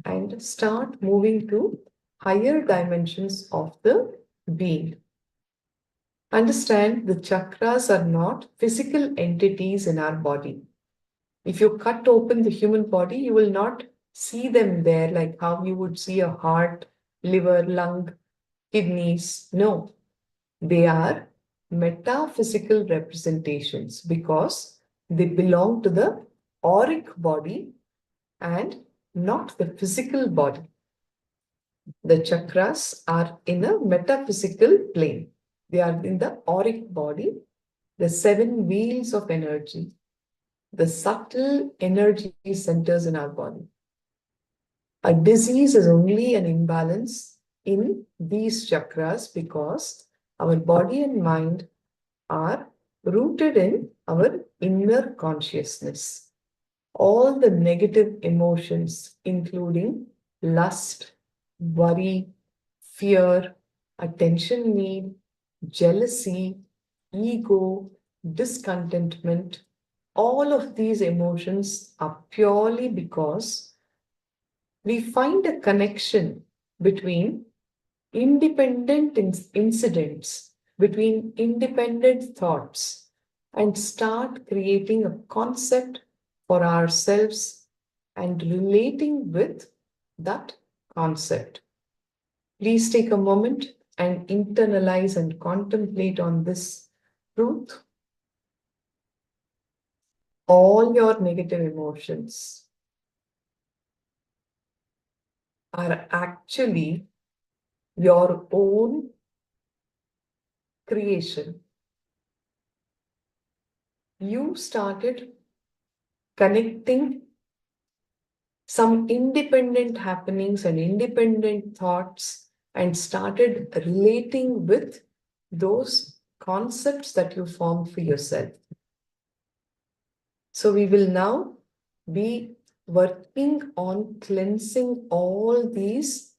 and start moving to higher dimensions of the being. Understand, the chakras are not physical entities in our body. If you cut open the human body, you will not see them there like how you would see a heart, liver, lung, kidneys. No, they are metaphysical representations because they belong to the auric body and not the physical body. The chakras are in a metaphysical plane. They are in the auric body, the 7 wheels of energy, the subtle energy centers in our body. A disease is only an imbalance in these chakras because our body and mind are rooted in our inner consciousness. All the negative emotions, including lust, worry, fear, attention need, jealousy, ego, discontentment, all of these emotions are purely because we find a connection between independent incidents, between independent thoughts, and start creating a concept for ourselves and relating with that concept. Please take a moment and internalize and contemplate on this truth. All your negative emotions are actually your own creation. You started connecting some independent happenings and independent thoughts and started relating with those concepts that you formed for yourself. So we will now be working on cleansing all these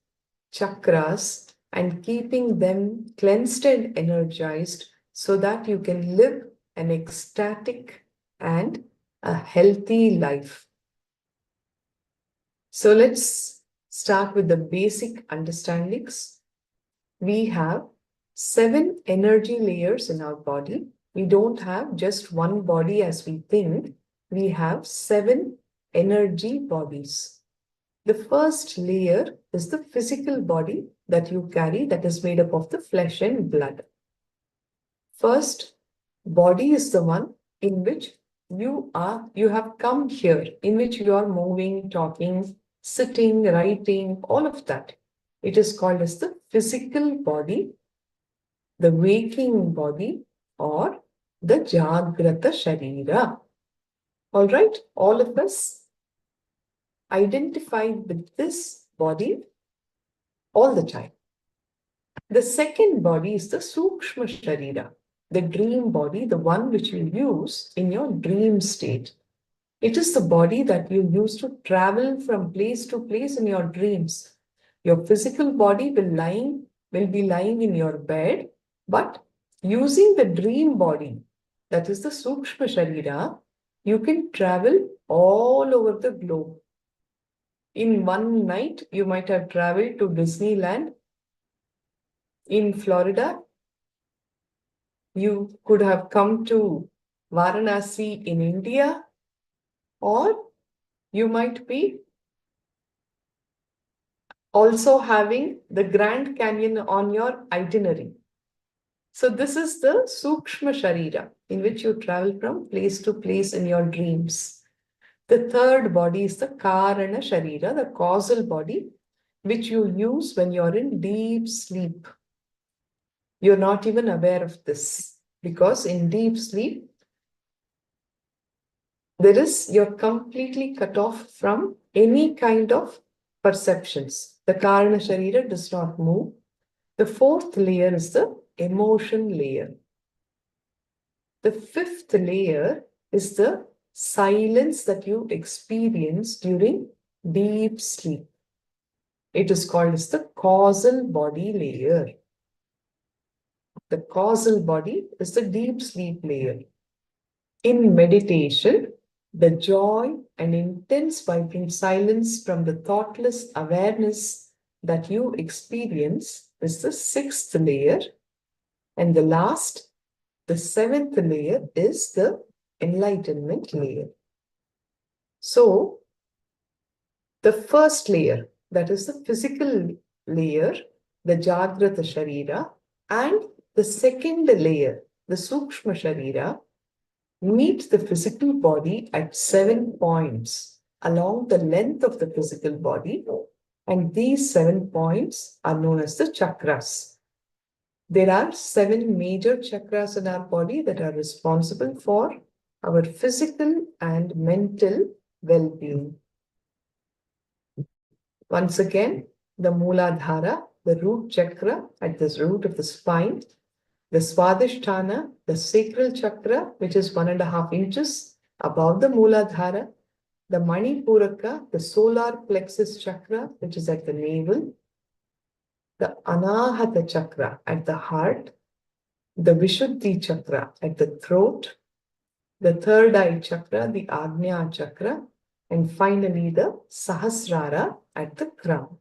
chakras and keeping them cleansed and energized so that you can live an ecstatic and a healthy life. So let's start with the basic understandings. We have 7 energy layers in our body. We don't have just one body as we think. We have 7 energy bodies. The first layer is the physical body that you carry, that is made up of the flesh and blood. First body is the one in which you have come here, in which you are moving, talking, sitting, writing, all of that. It is called as the physical body, the waking body, or the Jagrata Sharira. All right, all of us identified with this body all the time. The second body is the Sukshma Sharira, the dream body, the one which you use in your dream state. It is the body that you use to travel from place to place in your dreams. Your physical body will be lying in your bed, but using the dream body, that is the Sukshma Sharira, you can travel all over the globe. In one night, you might have traveled to Disneyland. In Florida, you could have come to Varanasi in India, or you might be also having the Grand Canyon on your itinerary. So this is the Sukshma Sharira, in which you travel from place to place in your dreams. The third body is the Karana Sharira, the causal body, which you use when you're in deep sleep. You're not even aware of this, because in deep sleep, you're completely cut off from any kind of perceptions. The Karana Sharira does not move. The fourth layer is the emotion layer. The fifth layer is the silence that you experience during deep sleep. It is called as the causal body layer. The causal body is the deep sleep layer. In meditation, the joy and intense vibrant silence from the thoughtless awareness that you experience is the sixth layer. And the last, the seventh layer, is the enlightenment layer. So, the first layer, that is the physical layer, the Jagrata Sharira, and the second layer, the Sukshma Sharira, meet the physical body at 7 points along the length of the physical body, and these 7 points are known as the chakras. There are 7 major chakras in our body that are responsible for our physical and mental well-being. Once again, the Mooladhara, the root chakra at the root of the spine, the Swadhisthana, the sacral chakra, which is 1.5 inches above the Mooladhara, the Manipuraka, the solar plexus chakra, which is at the navel, the Anahata Chakra at the heart, the Vishuddhi Chakra at the throat, the third eye chakra, the Agnya Chakra, and finally the Sahasrara at the crown.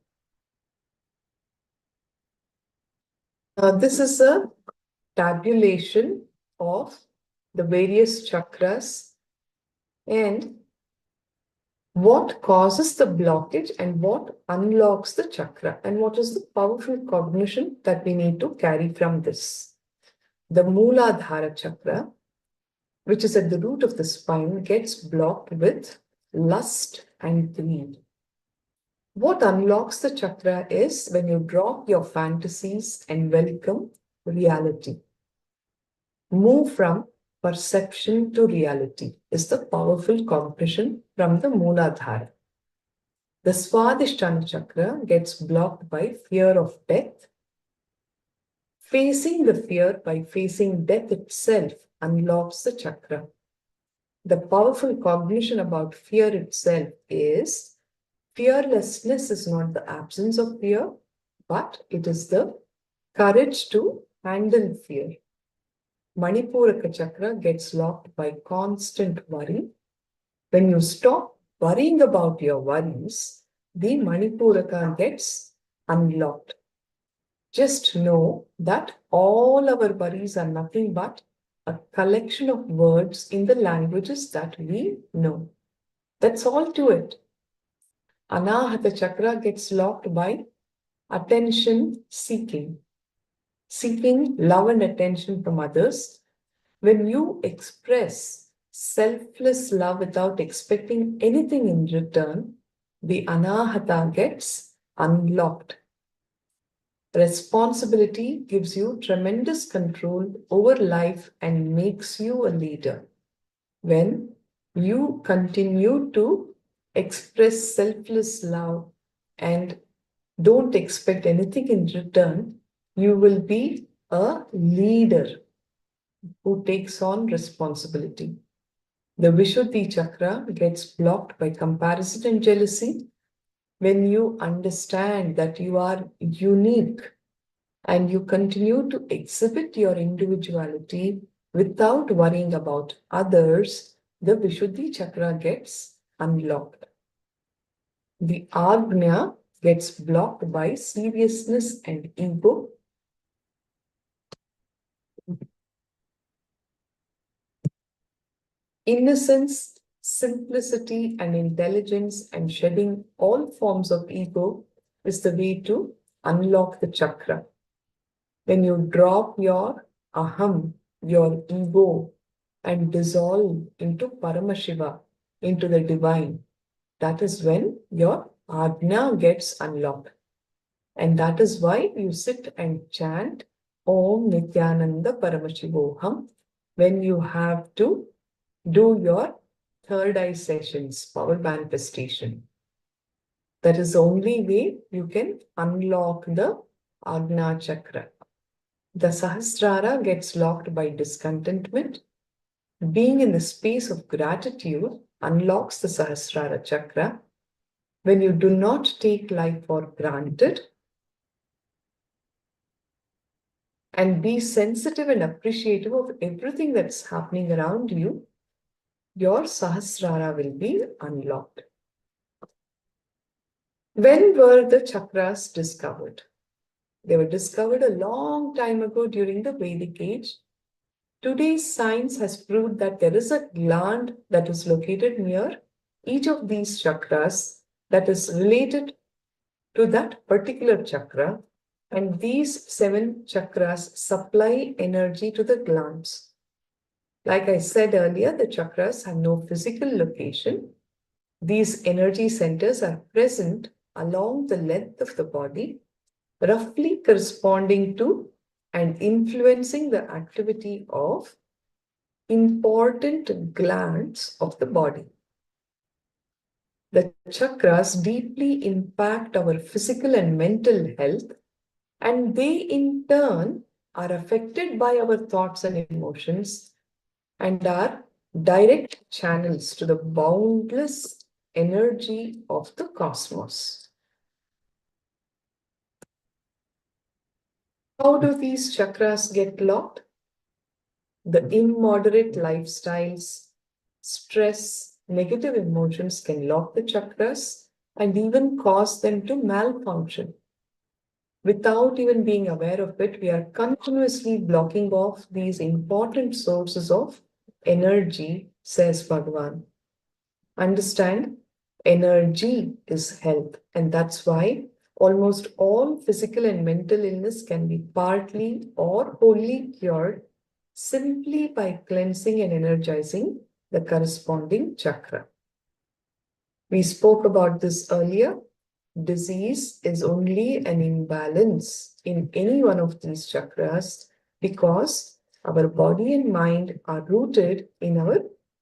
This is a tabulation of the various chakras and what causes the blockage and what unlocks the chakra, and what is the powerful cognition that we need to carry from this. The Mooladhara Chakra, which is at the root of the spine, gets blocked with lust and greed. What unlocks the chakra is when you drop your fantasies and welcome reality. Move from perception to reality is the powerful cognition from the Mooladhara. The Swadhisthana Chakra gets blocked by fear of death. Facing the fear by facing death itself unlocks the chakra. The powerful cognition about fear itself is fearlessness is not the absence of fear, but it is the courage to handle fear. Manipuraka Chakra gets locked by constant worry. When you stop worrying about your worries, the Manipuraka gets unlocked. Just know that all our worries are nothing but a collection of words in the languages that we know. That's all to it. Anahata Chakra gets locked by attention seeking. Seeking love and attention from others. When you express selfless love without expecting anything in return, the Anahata gets unlocked. Responsibility gives you tremendous control over life and makes you a leader. When you continue to express selfless love and don't expect anything in return, you will be a leader who takes on responsibility. The Vishuddhi Chakra gets blocked by comparison and jealousy. When you understand that you are unique and you continue to exhibit your individuality without worrying about others, the Vishuddhi Chakra gets unlocked. The Agnya gets blocked by seriousness and ego. Innocence, simplicity, and intelligence, and shedding all forms of ego is the way to unlock the chakra. When you drop your aham, your ego, and dissolve into Paramashiva, into the divine, that is when your Agnya gets unlocked. And that is why you sit and chant Om Nithyananda Paramashivoham when you have to do your third eye sessions, power manifestation. That is the only way you can unlock the Agnya Chakra. The Sahasrara gets locked by discontentment. Being in the space of gratitude unlocks the Sahasrara Chakra. When you do not take life for granted and be sensitive and appreciative of everything that's happening around you, your Sahasrara will be unlocked. When were the chakras discovered? They were discovered a long time ago during the Vedic age. Today's science has proved that there is a gland that is located near each of these chakras that is related to that particular chakra, and these 7 chakras supply energy to the glands. Like I said earlier, the chakras have no physical location. These energy centers are present along the length of the body, roughly corresponding to and influencing the activity of important glands of the body. The chakras deeply impact our physical and mental health, and they in turn are affected by our thoughts and emotions and are direct channels to the boundless energy of the cosmos. How do these chakras get locked? The immoderate lifestyles, stress, negative emotions can lock the chakras and even cause them to malfunction. Without even being aware of it, we are continuously blocking off these important sources of energy, says Bhagavan. Understand, energy is health, and that's why almost all physical and mental illness can be partly or wholly cured simply by cleansing and energizing the corresponding chakra. We spoke about this earlier. Disease is only an imbalance in any one of these chakras because our body and mind are rooted in our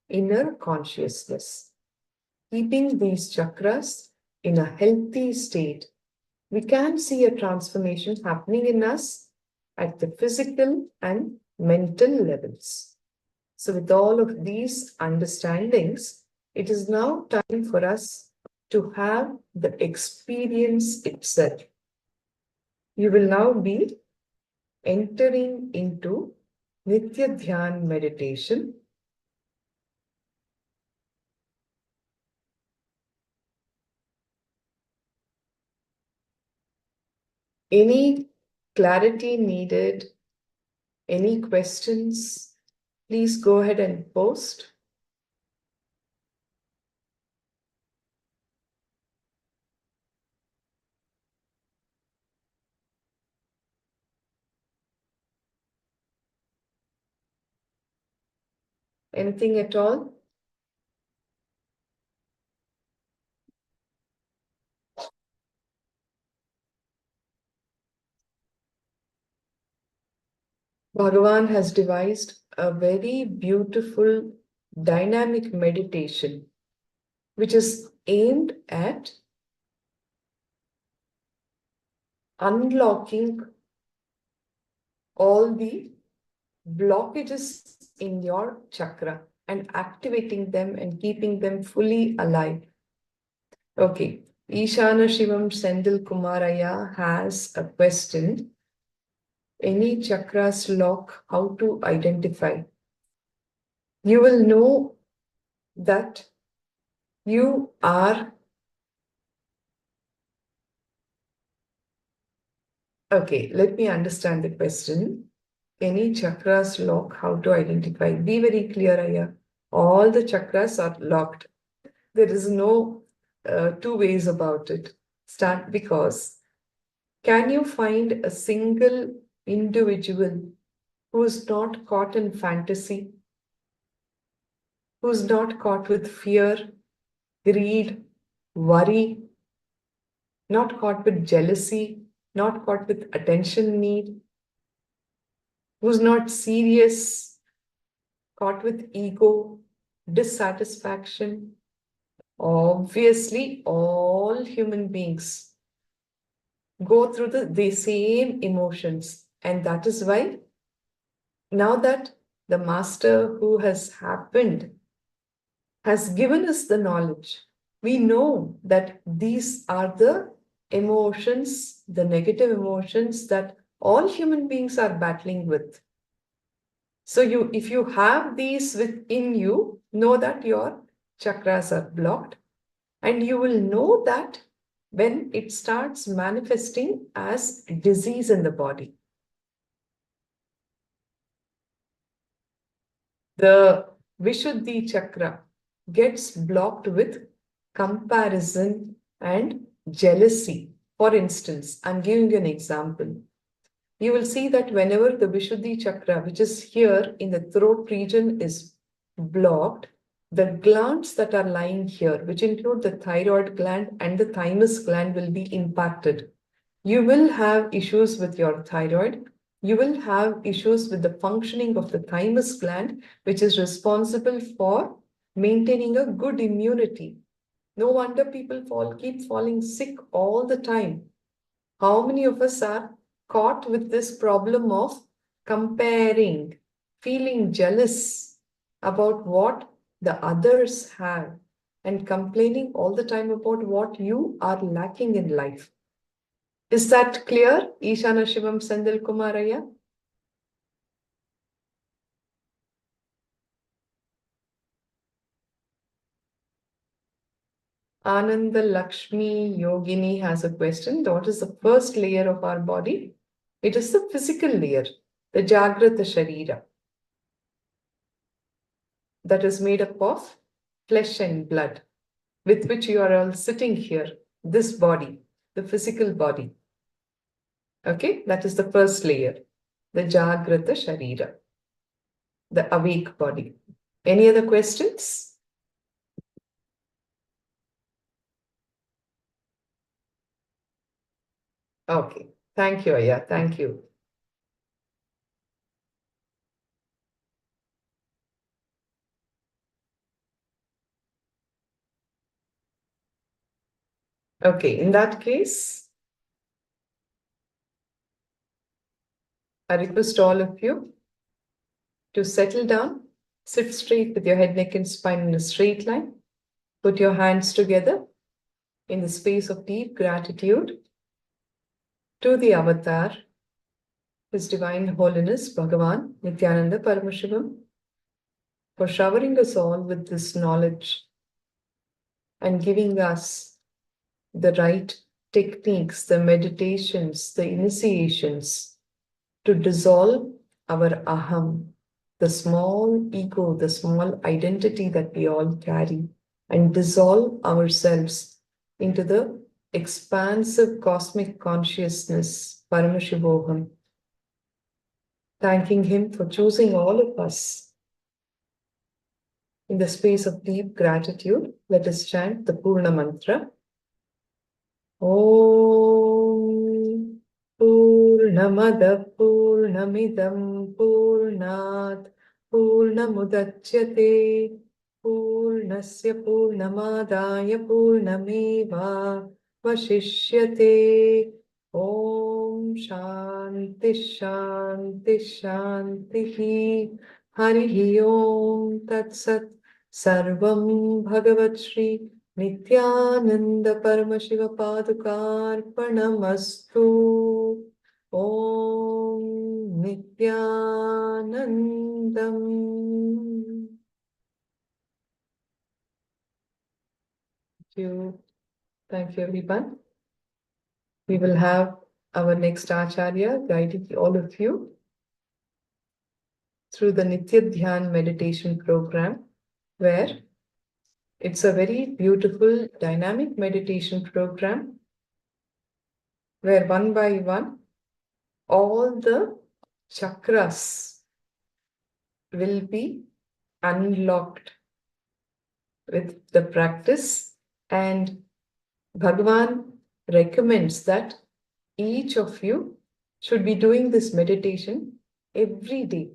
inner consciousness. Keeping these chakras in a healthy state, we can see a transformation happening in us at the physical and mental levels. So with all of these understandings, it is now time for us to have the experience itself. You will now be entering into Nithya meditation. Any clarity needed? Any questions? Please go ahead and post. Anything at all? Bhagavan has devised a very beautiful dynamic meditation which is aimed at unlocking all the blockages in your chakra and activating them and keeping them fully alive. Okay, Ishana Shivam Sendil Kumaraya has a question. Any chakras lock, how to identify? You will know that you are okay. Let me understand the question. Any chakras lock, how to identify? Be very clear, Aya. All the chakras are locked. There is no two ways about it. Start because can you find a single individual who is not caught in fantasy, who's not caught with fear, greed, worry, not caught with jealousy, not caught with attention need, who's not serious, caught with ego, dissatisfaction? Obviously, all human beings go through the same emotions. And that is why now that the master who has happened has given us the knowledge, we know that these are the emotions, the negative emotions that all human beings are battling with. So if you have these within you, know that your chakras are blocked, and you will know that when it starts manifesting as disease in the body. The Vishuddhi chakra gets blocked with comparison and jealousy. For instance, I'm giving you an example. You will see that whenever the Vishuddhi chakra, which is here in the throat region, is blocked, the glands that are lying here, which include the thyroid gland and the thymus gland, will be impacted. You will have issues with your thyroid. You will have issues with the functioning of the thymus gland, which is responsible for maintaining a good immunity. No wonder people keep falling sick all the time. How many of us are caught with this problem of comparing, feeling jealous about what the others have, and complaining all the time about what you are lacking in life? Is that clear? Ishana Shivam Sandil Kumaraya? Ananda Lakshmi Yogini has a question. What is the first layer of our body? It is the physical layer, the Jagrata Sharira, that is made up of flesh and blood, with which you are all sitting here, this body, the physical body. Okay, that is the first layer, the Jagrata Sharira, the awake body. Any other questions? Okay, thank you, Aya, thank you. Okay, in that case, I request all of you to settle down, sit straight with your head, neck, and spine in a straight line. Put your hands together in the space of deep gratitude to the Avatar, His Divine Holiness Bhagavan Nithyananda Paramashivoham, for showering us all with this knowledge and giving us the right techniques, the meditations, the initiations to dissolve our aham, the small ego, the small identity that we all carry, and dissolve ourselves into the expansive cosmic consciousness, Paramashivoham. Thanking him for choosing all of us. In the space of deep gratitude, let us chant the Purna Mantra. Om Purnamada Purnamidam Purnat Purnamudachyate Purnasya Purnamadaya Purnameva Vashishyate. Om Shanti Shanti Shanti Harihi Om Tat Sat Sarvam Bhagavat Shri Nithyananda Paramashiva Padukarpanamastu. Om Nithyanandam. Thank you, everyone. We will have our next Acharya guiding all of you through the Nitya Dhyan meditation program, where it's a very beautiful dynamic meditation program where one by one all the chakras will be unlocked with the practice, and Bhagavan recommends that each of you should be doing this meditation every day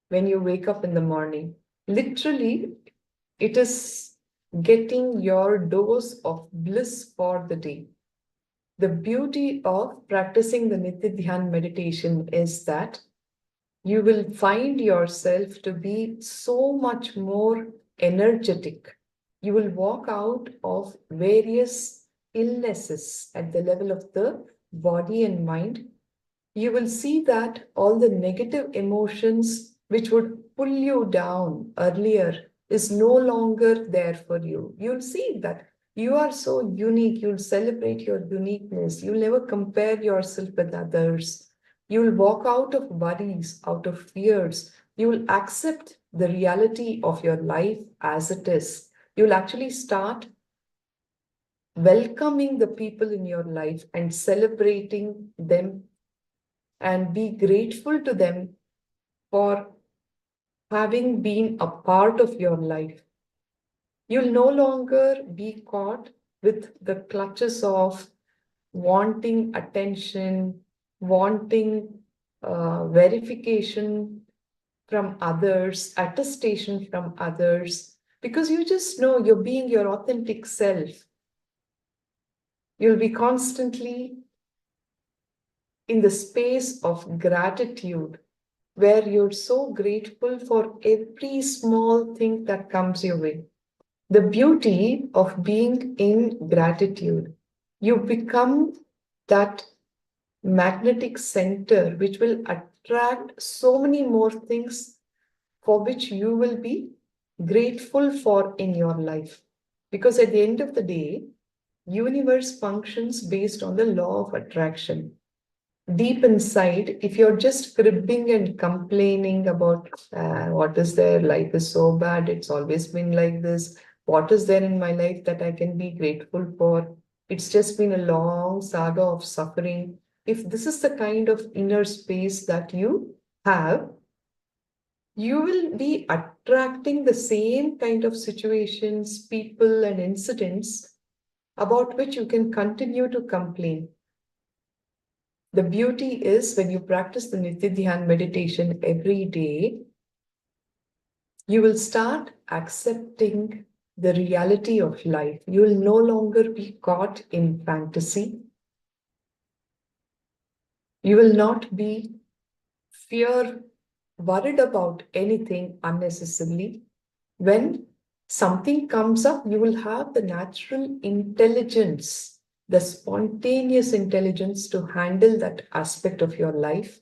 when you wake up in the morning. Literally, it is getting your dose of bliss for the day. The beauty of practicing the Nitya Dhyan meditation is that you will find yourself to be so much more energetic. You will walk out of various illnesses at the level of the body and mind. You will see that all the negative emotions which would pull you down earlier is no longer there for you. You'll see that you are so unique. You'll celebrate your uniqueness. You'll never compare yourself with others. You'll walk out of worries, out of fears. You will accept the reality of your life as it is. You'll actually start welcoming the people in your life and celebrating them and be grateful to them for having been a part of your life. You'll no longer be caught with the clutches of wanting attention, wanting verification from others, attestation from others, because you just know you're being your authentic self. You'll be constantly in the space of gratitude, where you're so grateful for every small thing that comes your way. The beauty of being in gratitude, you become that magnetic center which will attract so many more things for which you will be grateful for in your life. Because at the end of the day, universe functions based on the law of attraction. Deep inside, if you're just cribbing and complaining about what is there, life is so bad, it's always been like this, what is there in my life that I can be grateful for? It's just been a long saga of suffering. If this is the kind of inner space that you have, you will be attracting the same kind of situations, people, and incidents about which you can continue to complain. The beauty is when you practice the Nithyananda meditation every day, you will start accepting the reality of life. You will no longer be caught in fantasy. You will not be worried about anything unnecessarily. When something comes up, you will have the natural intelligence, the spontaneous intelligence to handle that aspect of your life.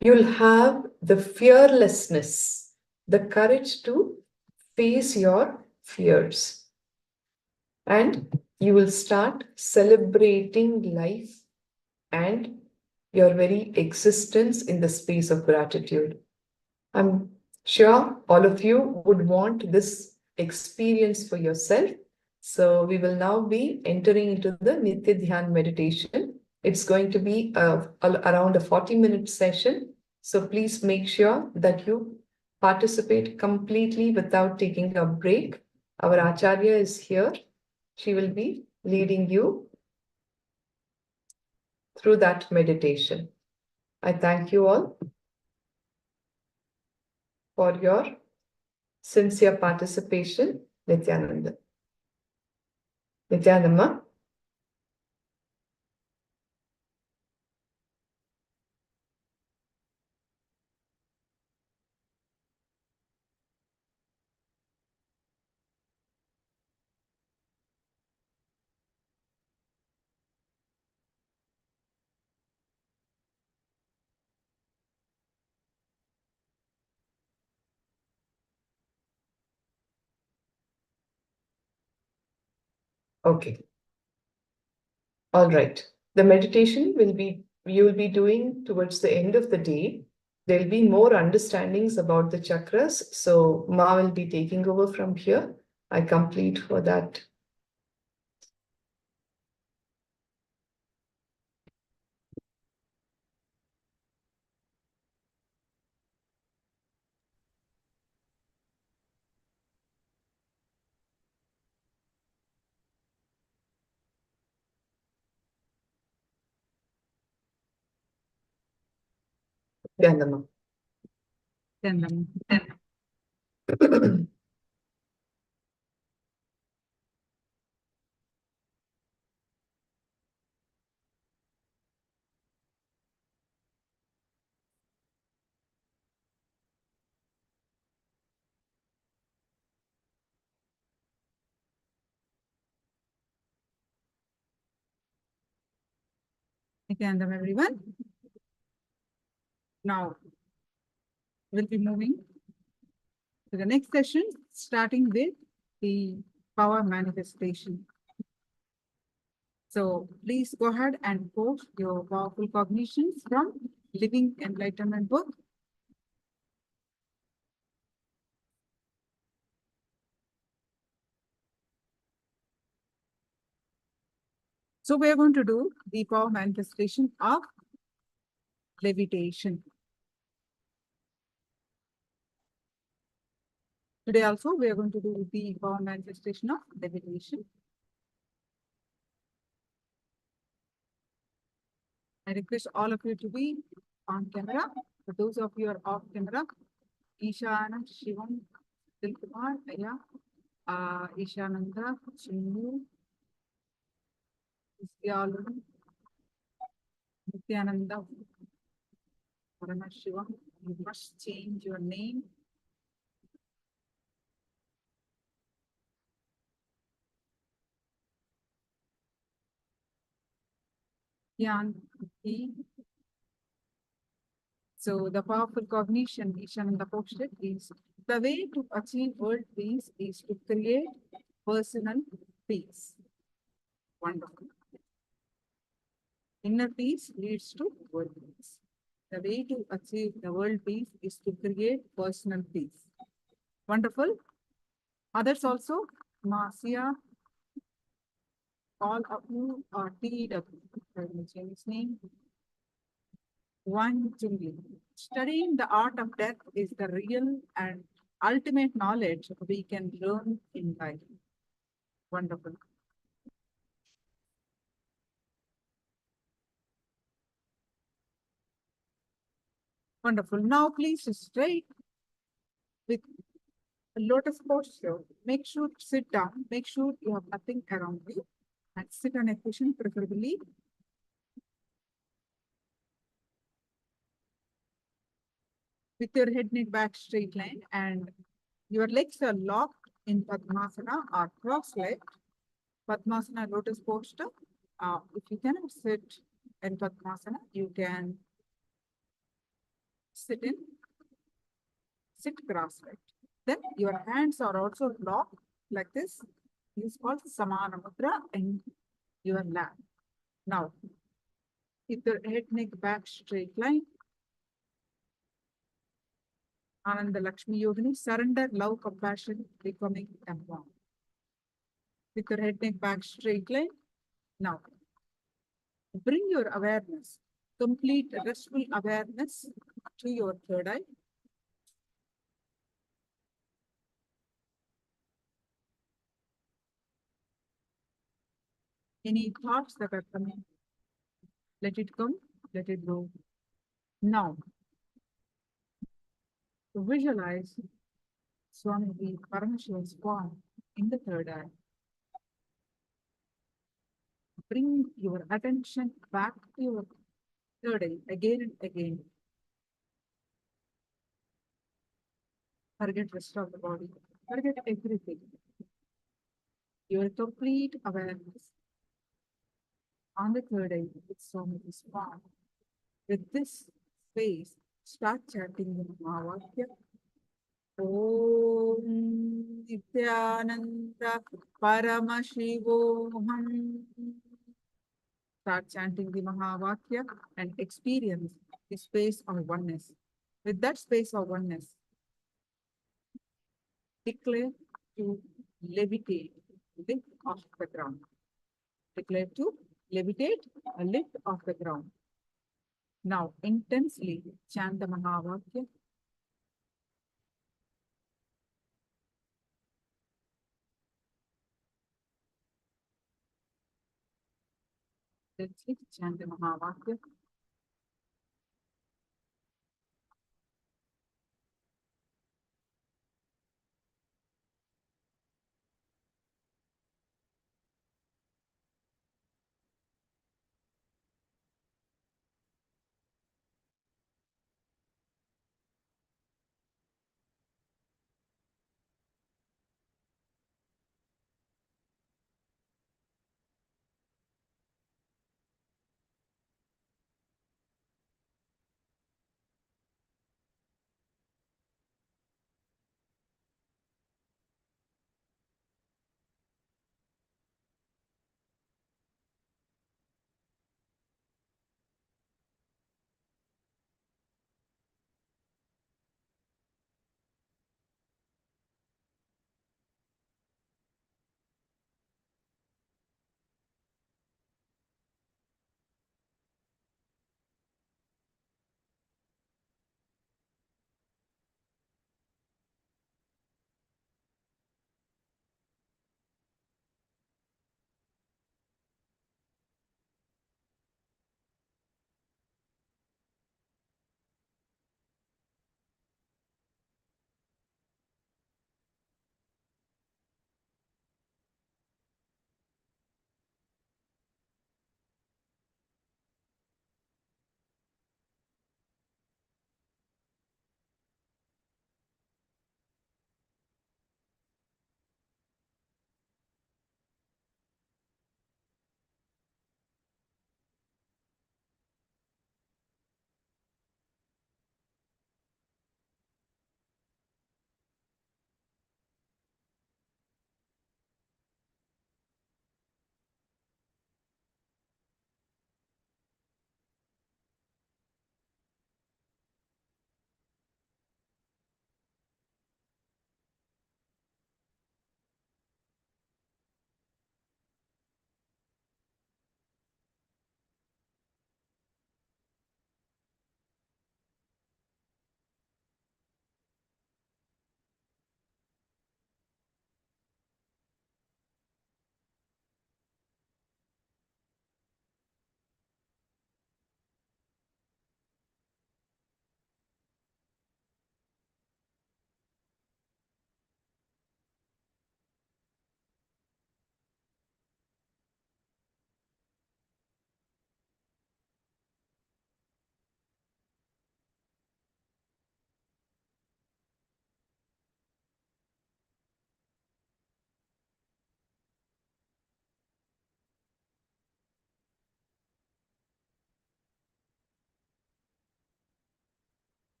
You'll have the fearlessness, the courage to face your fears. And you will start celebrating life and your very existence in the space of gratitude. I'm sure all of you would want this experience for yourself. So we will now be entering into the Nitya Dhyan meditation. It's going to be around a 40-minute session. So please make sure that you participate completely without taking a break. Our Acharya is here. She will be leading you through that meditation. I thank you all for your sincere participation. Nithyananda. Nithyananda. Okay. All right. The meditation you will be doing towards the end of the day. There'll be more understandings about the chakras. So Ma will be taking over from here. I complete for that. Nithyananda. Then, Nithyananda, everyone. Now, we'll be moving to the next session, starting with the power manifestation. So please go ahead and post your powerful cognitions from Living Enlightenment book. So we are going to do the power manifestation of levitation. Today also we are going to do the power manifestation of levitation. I request all of you to be on camera. For those of you who are off camera, Ishana, Shivam, Dilkumar, Aya, Ishananda, Chinnu, Isyalu, Nithyananda, Paramashivoham, you must change your name. Yanti. So the powerful cognition Nithyananda posted is the way to achieve world peace is to create personal peace. Wonderful. Inner peace leads to world peace. The way to achieve the world peace is to create personal peace. Wonderful. Others also, Marcia, all of you are TW. Let me change his name. One Jungli. Studying the art of death is the real and ultimate knowledge we can learn in life. Wonderful. Wonderful. Now please straight with a lotus posture. Make sure to sit down. Make sure you have nothing around you and sit on a cushion preferably. With your head, neck, back straight line and your legs are locked in Padmasana or cross-legged. Padmasana lotus posture. If you cannot sit in Padmasana, you can sit cross-legged. Then your hands are also locked like this. This is called Samana Mudra in your lap. Now, with your head, neck, back straight line, Ananda Lakshmi Yogini, surrender, love, compassion, becoming one. With your head, neck, back straight line. Now, bring your awareness, complete restful awareness to your third eye. Any thoughts that are coming, let it come, let it go. Now, visualize Swami Paramashivoham's form in the third eye. Bring your attention back to your third eye again and again. Forget rest of the body. Forget everything. Your complete awareness on the third eye with Swami's form. With this space, start chanting the Mahavakya. Om Nithyananda Paramashivoham. Start chanting the Mahavakya and experience the space of oneness. With that space of oneness, declare to levitate, lift off the ground. Declare to levitate, a lift off the ground. Now, intensely chant the Mahavakya. Intensely chant the Mahavakya.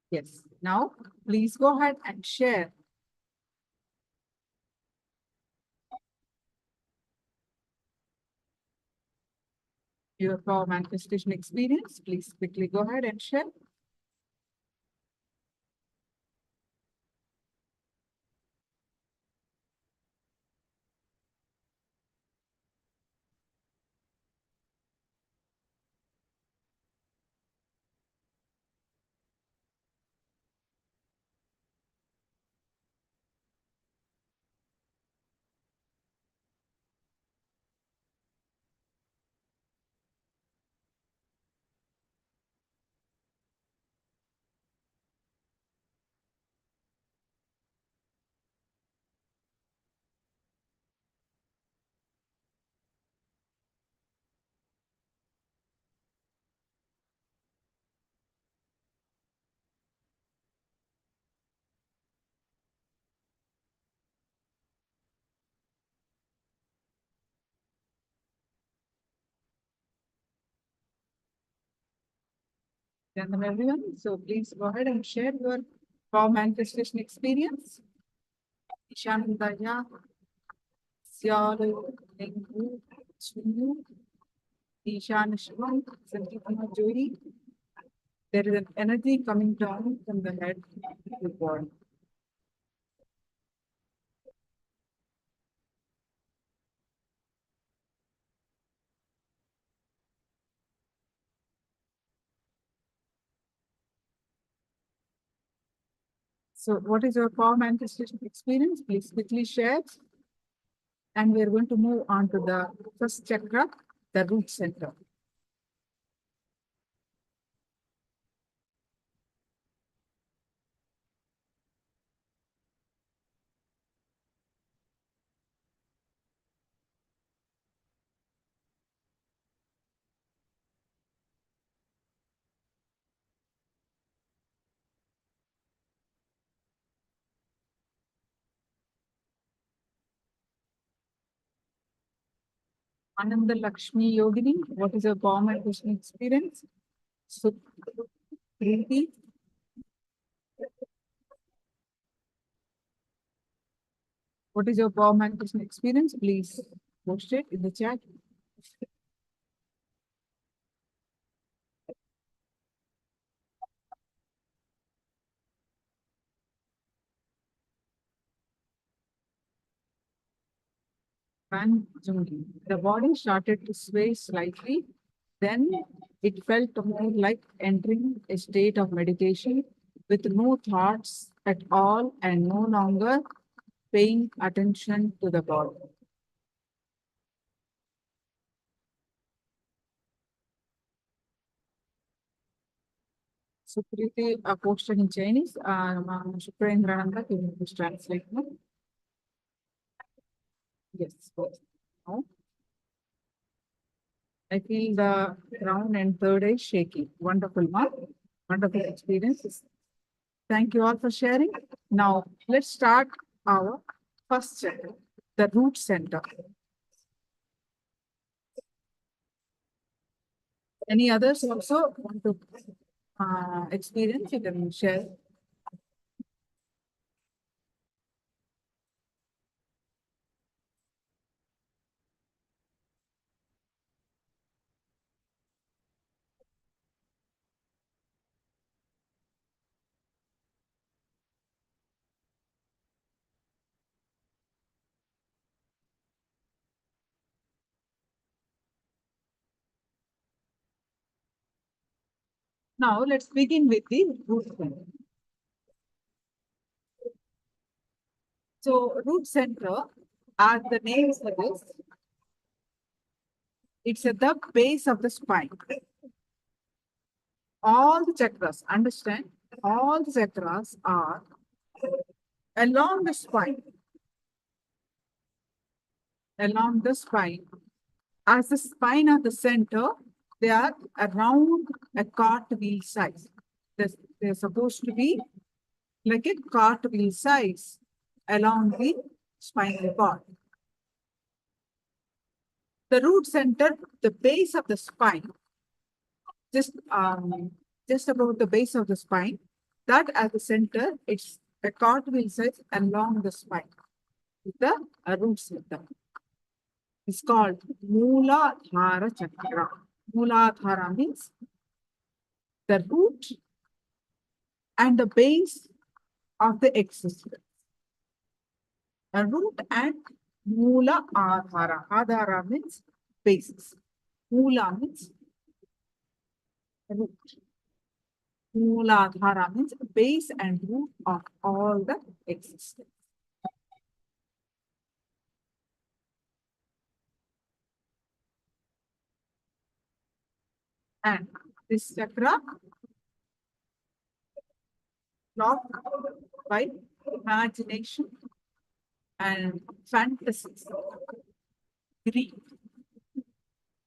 Yes. Now, please go ahead and share your power manifestation experience. Please quickly go ahead and share. Welcome everyone. So please go ahead and share your power manifestation experience. Ishanandaya, Syalu, Lengu, Chunu, Ishan Shivam, Sankalpa Jodi. There is an energy coming down from the head to the body. So what is your power manifestation experience? Please quickly share. And we are going to move on to the first chakra, the root center. Ananda Lakshmi Yogini, what is your power manifestation experience? So, Preeti, what is your power manifestation experience? Please post it in the chat. Panjungi. The body started to sway slightly. Then it felt more like entering a state of meditation with no thoughts at all and no longer paying attention to the body. So, Preeti, posted in Chinese. Shukra can you please translate? Yes. Now, I feel the crown and third eye shaking. Wonderful, ma. Wonderful experience. Thank you all for sharing. Now, let's start our first chakra, the root center. Any others also want to experience? You can share. Now, let's begin with the root center. So, root center, as the name suggests, it's at the base of the spine. All the chakras, understand, all the chakras are along the spine. Along the spine. As the spine at the center, they are around a cartwheel size. They're supposed to be like a cartwheel size along the spinal cord. The root center, the base of the spine, just about the base of the spine, That at the center, it's a cartwheel size along the spine with the root center. It's called Mooladhara Chakra. Mooladhara means the root and the base of the existence. A root and Moola Adhara. Adhara means basis. Moola means root. Mooladhara means base and root of all the existence. And this chakra blocked by imagination and fantasies, greed.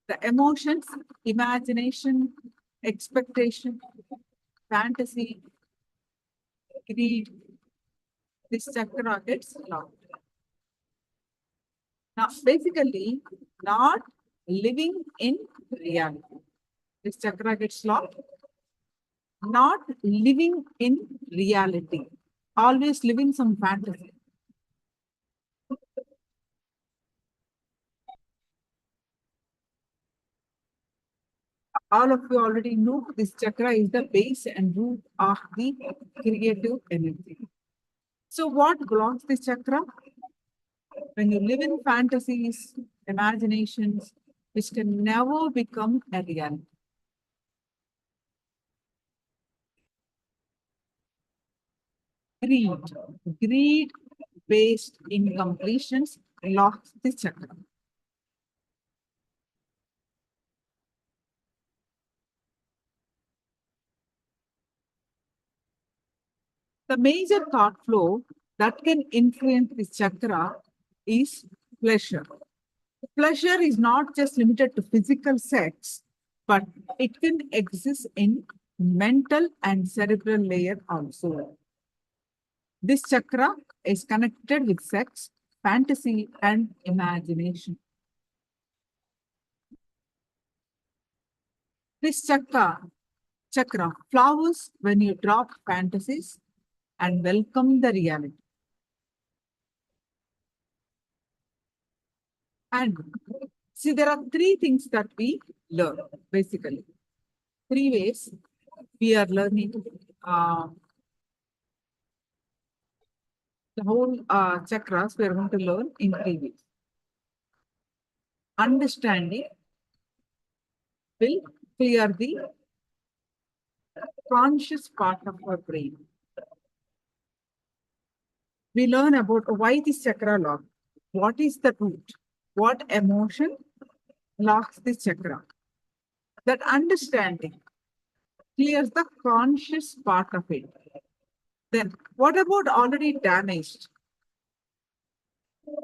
The emotions, imagination, expectation, fantasy, greed, this chakra gets locked. Now, basically, not living in reality. This chakra gets locked. Not living in reality. Always living some fantasy. All of you already know this chakra is the base and root of the creative energy. So what blocks this chakra? When you live in fantasies, imaginations, which can never become a reality. Greed-based incompletions blocks this chakra. The major thought flow that can influence this chakra is pleasure. Pleasure is not just limited to physical sex, but it can exist in mental and cerebral layer also. This chakra is connected with sex, fantasy, and imagination. This chakra flowers when you drop fantasies and welcome the reality. And see, there are three things that we learn, basically. Three ways we are learning the whole chakras we are going to learn in 3 ways. Understanding will clear the conscious part of our brain. We learn about why this chakra locked, what is the root, what emotion locks this chakra. That understanding clears the conscious part of it. Then, what about already damaged?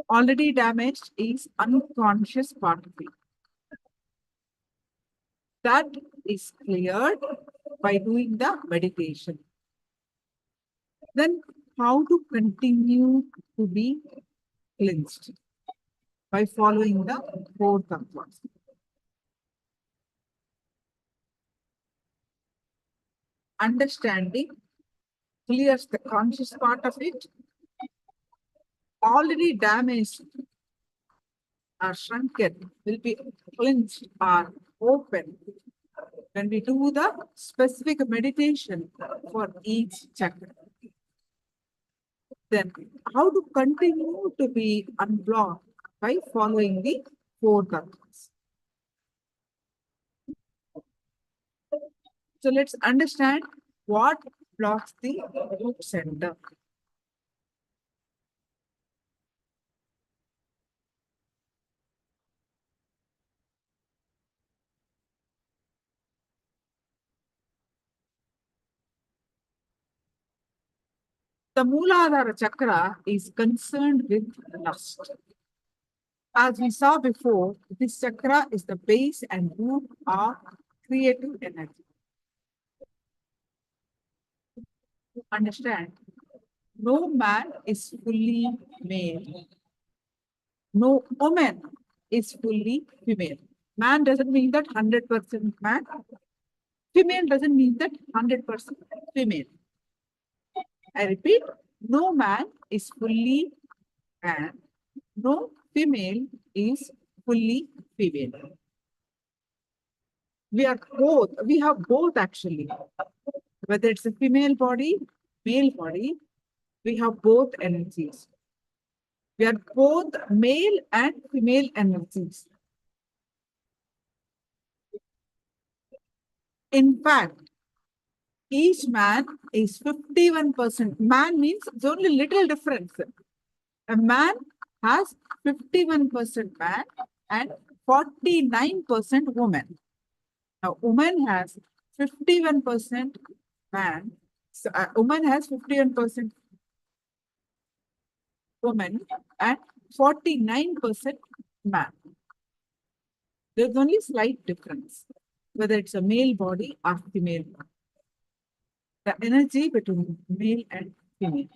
Already damaged is unconscious part of it. That is cleared by doing the meditation. Then, how to continue to be cleansed? By following the 4 tattvas. Understanding clears the conscious part of it. Already damaged or shrunken will be cleansed or open when we do the specific meditation for each chakra. Then, how to continue to be unblocked? By following the 4 tattvas. So let's understand what blocks the root center. The Mooladhara chakra is concerned with lust. As we saw before, this chakra is the base and root of creative energy. To understand, no man is fully male. No woman is fully female. Man doesn't mean that 100% man. Female doesn't mean that 100% female. I repeat, no man is fully man, no female is fully female. We are both, we have both actually. Whether it's a female body, male body, we have both energies. We are both male and female energies. In fact, each man is 51%. Man means it's only little difference. A man has 51% man and 49% woman. Now, woman has 51% man. So, woman has 51% woman and 49% man. There's only slight difference, whether it's a male body or female body. The energy between male and female.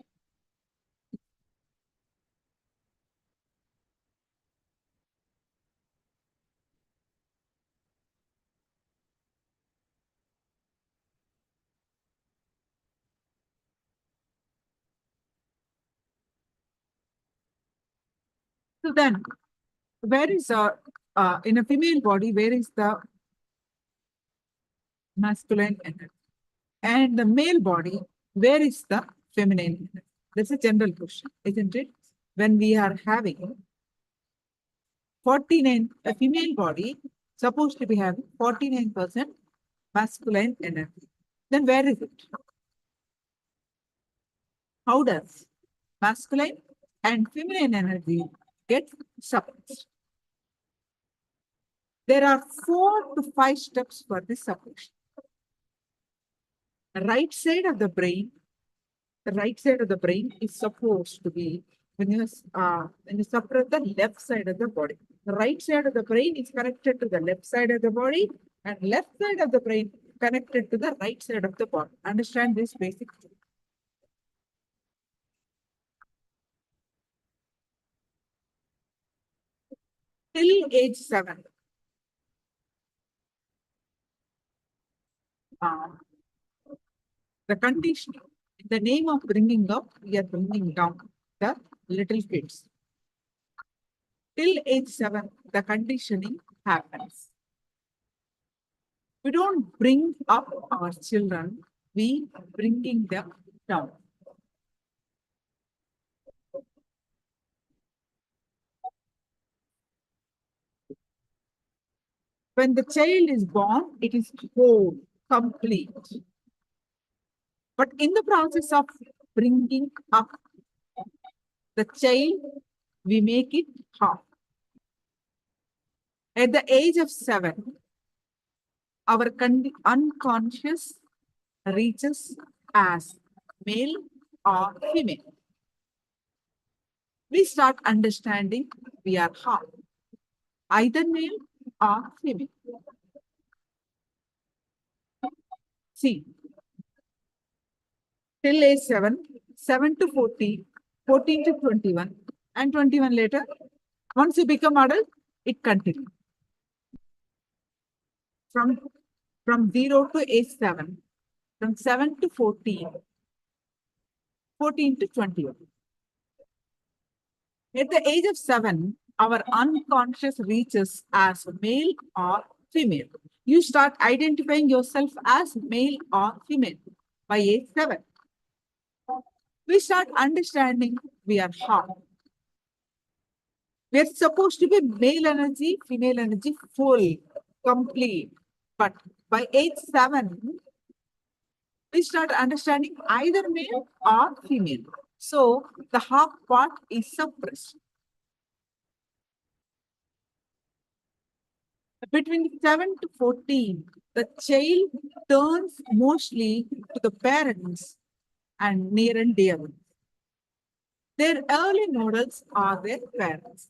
So then, where is in a female body, where is the masculine energy? And the male body, where is the feminine energy? That's a general question, isn't it? When we are having 49, a female body supposed to be having 49% masculine energy. Then where is it? How does masculine and feminine energy get suppressed? There are 4 to 5 steps for this suppression. The right side of the brain is supposed to be when you suppress the left side of the body. The right side of the brain is connected to the left side of the body, and left side of the brain connected to the right side of the body. Understand this basic thing. Till age 7, the conditioning, in the name of bringing up, we are bringing down the little kids. Till age 7, the conditioning happens. We don't bring up our children, we are bringing them down. When the child is born, it is whole, complete. But in the process of bringing up the child, we make it half. At the age of 7, our unconscious reaches as male or female. We start understanding we are half, either male or female. See, till age 7, 7 to 14, 14 to 21, and 21 later. Once you become adult, it continues. From 0 to age 7, from 7 to 14, 14 to 21. At the age of 7, our unconscious reaches as male or female. You start identifying yourself as male or female by age 7. We start understanding we are half. We are supposed to be male energy, female energy, full, complete. But by age 7, we start understanding either male or female. So the half part is suppressed. Between 7 to 14, the child turns mostly to the parents and near and dear ones. Their early models are their parents.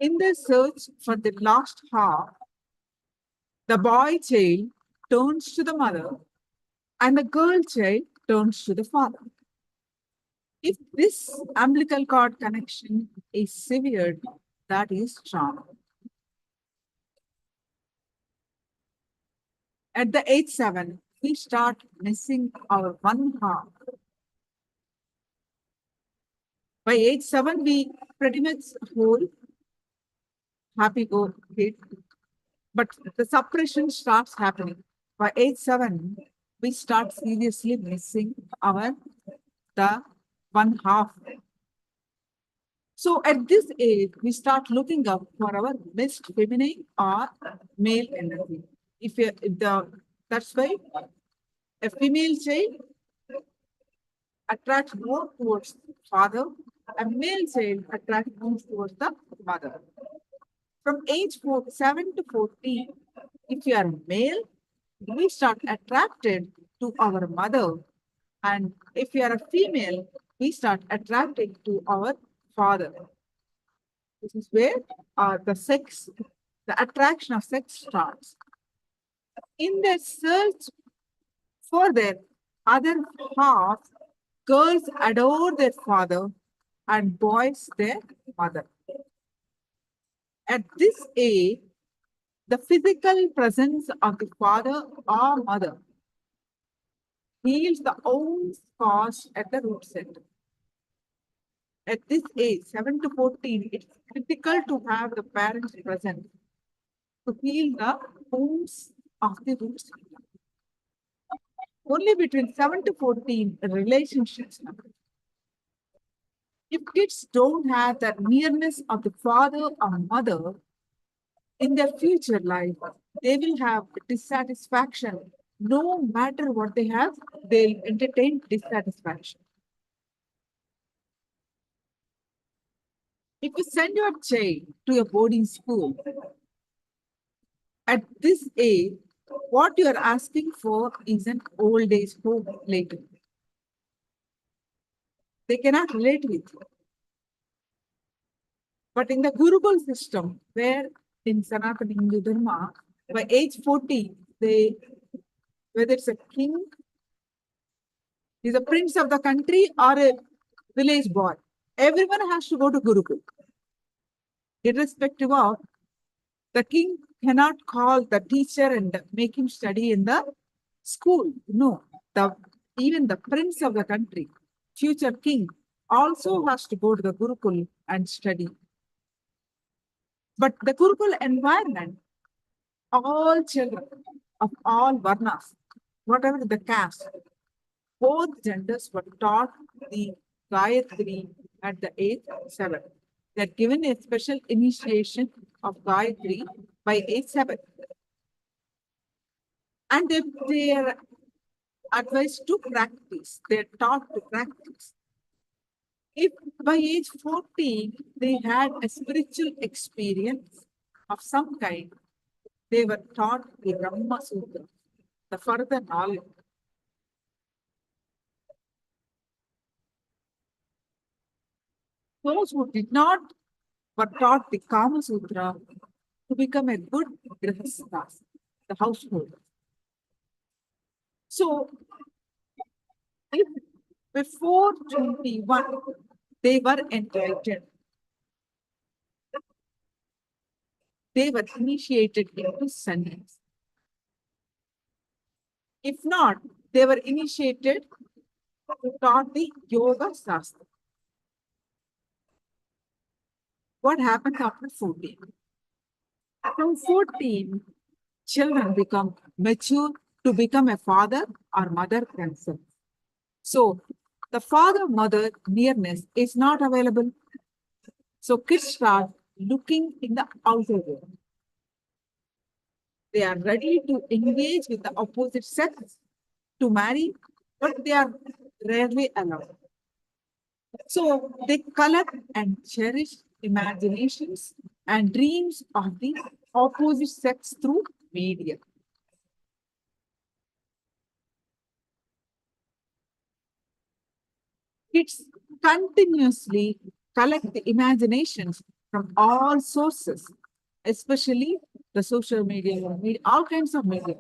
In their search for the lost half, the boy child turns to the mother and the girl child turns to the father. If this umbilical cord connection is severed, that is trauma. At the age 7, we start missing our one half. By age 7, we pretty much whole, happy go kid. But the suppression starts happening. By age 7, we start seriously missing the one half. So at this age, we start looking up for our best feminine or male energy. That's why a female child attracts more towards father, a male child attracts more towards the mother. From age 7 to 14, if you are male, we start attracted to our mother. And if you are a female, we start attracting to our father. This is where the attraction of sex starts. In their search for their other half, girls adore their father and boys their mother. At this age, the physical presence of the father or mother heals the own cause at the root center. At this age, 7 to 14, it's critical to have the parents present to heal the wounds of the root center. Only between 7 to 14, relationships happen. If kids don't have that nearness of the father or mother, in their future life, they will have dissatisfaction. No matter what they have, they'll entertain dissatisfaction. If you send your child to a boarding school, at this age, what you are asking for is an old age home later. They cannot relate with you. But in the Gurukul system, where in Sanatana Hindu Dharma, by age 40, whether it's a king, he's a prince of the country, or a village boy, everyone has to go to Gurukul. Irrespective of, the king cannot call the teacher and make him study in the school. No, even the prince of the country, future king, also has to go to the Gurukul and study. But the Gurukul environment, all children of all varnas, whatever the caste, both genders were taught the Gayatri at the age 7. They're given a special initiation of Gayatri by age 7. And they are advised to practice. They're taught to practice. If by age 14, they had a spiritual experience of some kind, they were taught the Brahma Sutra, the further knowledge. Those who did not were taught the Kama Sutra to become a good grihasthas, the householder. So, if before 21, they were enlightened, they were initiated into sannyas. If not, they were initiated to taught the Yoga Shastra. What happened after 14? From 14, children become mature to become a father or mother themselves. So, the father-mother nearness is not available. So, kids start looking in the outer world. They are ready to engage with the opposite sex to marry, but they are rarely allowed. So, they collect and cherish imaginations and dreams of the opposite sex through media. Kids continuously collect the imaginations from all sources, especially the social media, all kinds of media.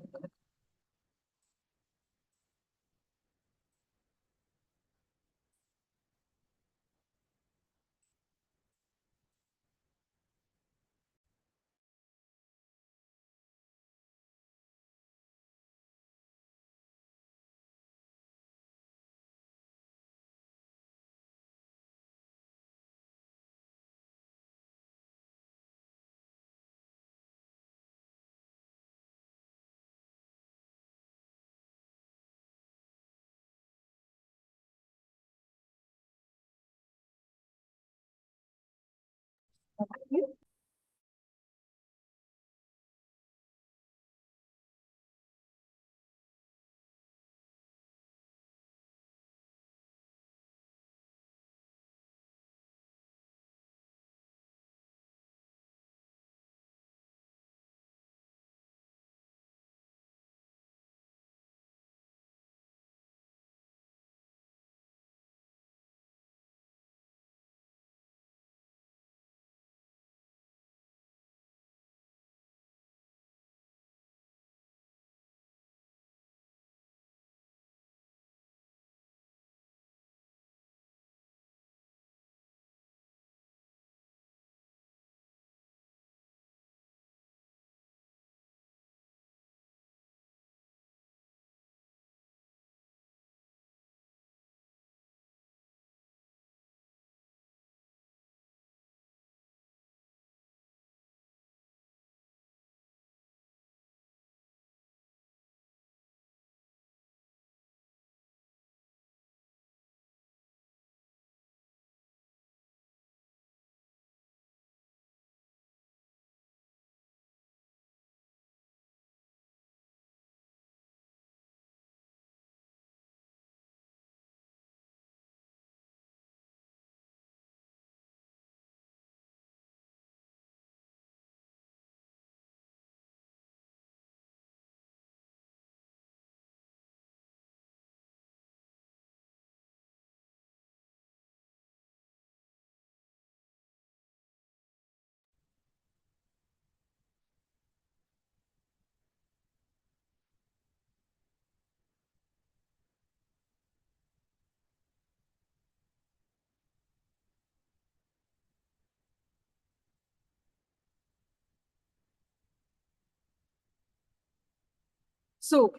So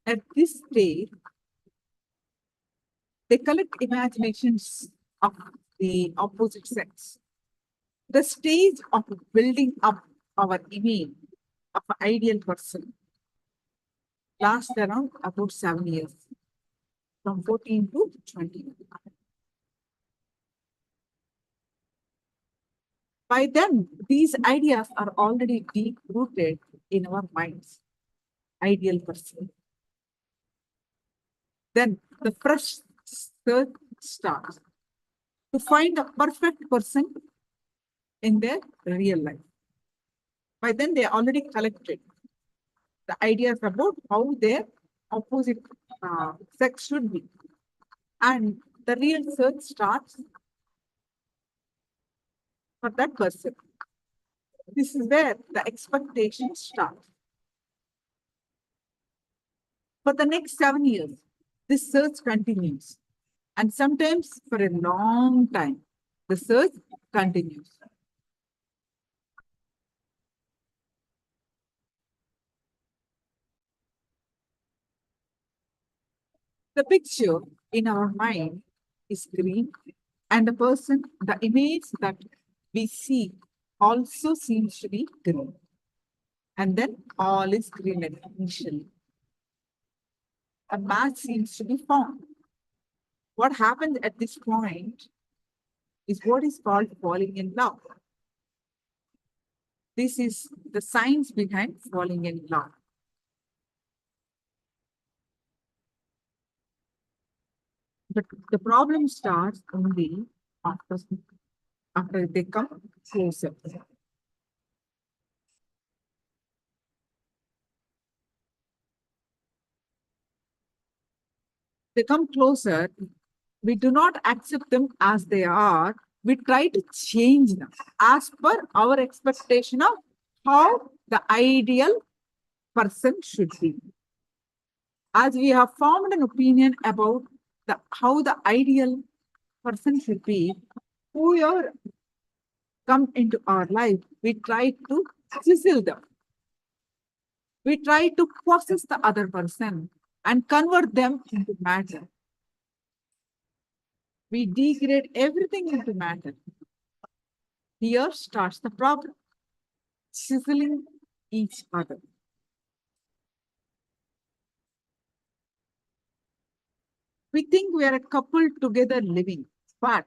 at this stage, they collect imaginations of the opposite sex. The stage of building up our image of an ideal person lasts around about 7 years, from 14 to 20. By then, these ideas are already deep rooted in our minds. Ideal person. Then the fresh search starts to find the perfect person in their real life. By then, they already collected the ideas about how their opposite sex should be. And the real search starts for that person. This is where the expectations start. For the next 7 years, this search continues. And sometimes for a long time, the search continues. The picture in our mind is green, and the image that we see also seems to be green. And then all is green initially. A match seems to be formed. What happens at this point is what is called falling in love. This is the science behind falling in love. But the problem starts only after they come closer. They come closer, we do not accept them as they are. We try to change them as per our expectation of how the ideal person should be. As we have formed an opinion about how the ideal person should be, whoever come into our life, we try to chisel them. We try to possess the other person and convert them into matter. We degrade everything into matter. Here starts the problem. Chiseling each other. We think we are a couple together living, but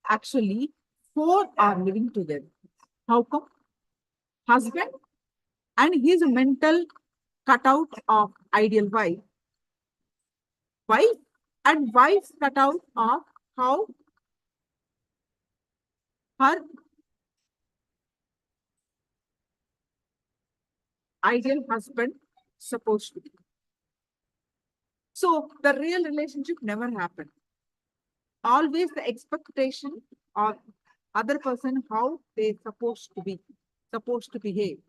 actually 4 are living together. How come? Husband and his mental cutout of ideal wife. Wife and wife's cutout of how her ideal husband supposed to be. So the real relationship never happened. Always the expectation of other person, how they supposed to be, supposed to behave.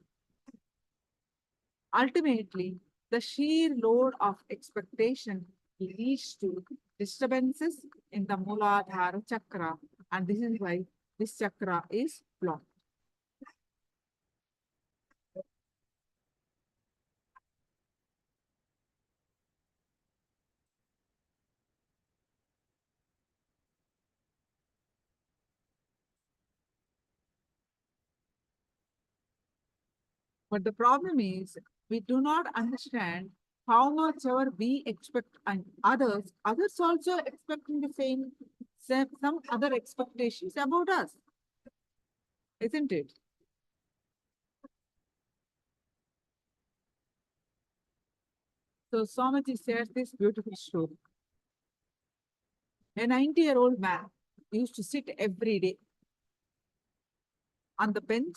Ultimately, the sheer load of expectation leads to disturbances in the Muladhara chakra, and this is why this chakra is blocked. But the problem is we do not understand how much ever we expect and others also expecting the same some other expectations about us. Isn't it? So Swamiji shares this beautiful story. A 90-year-old man used to sit every day on the bench.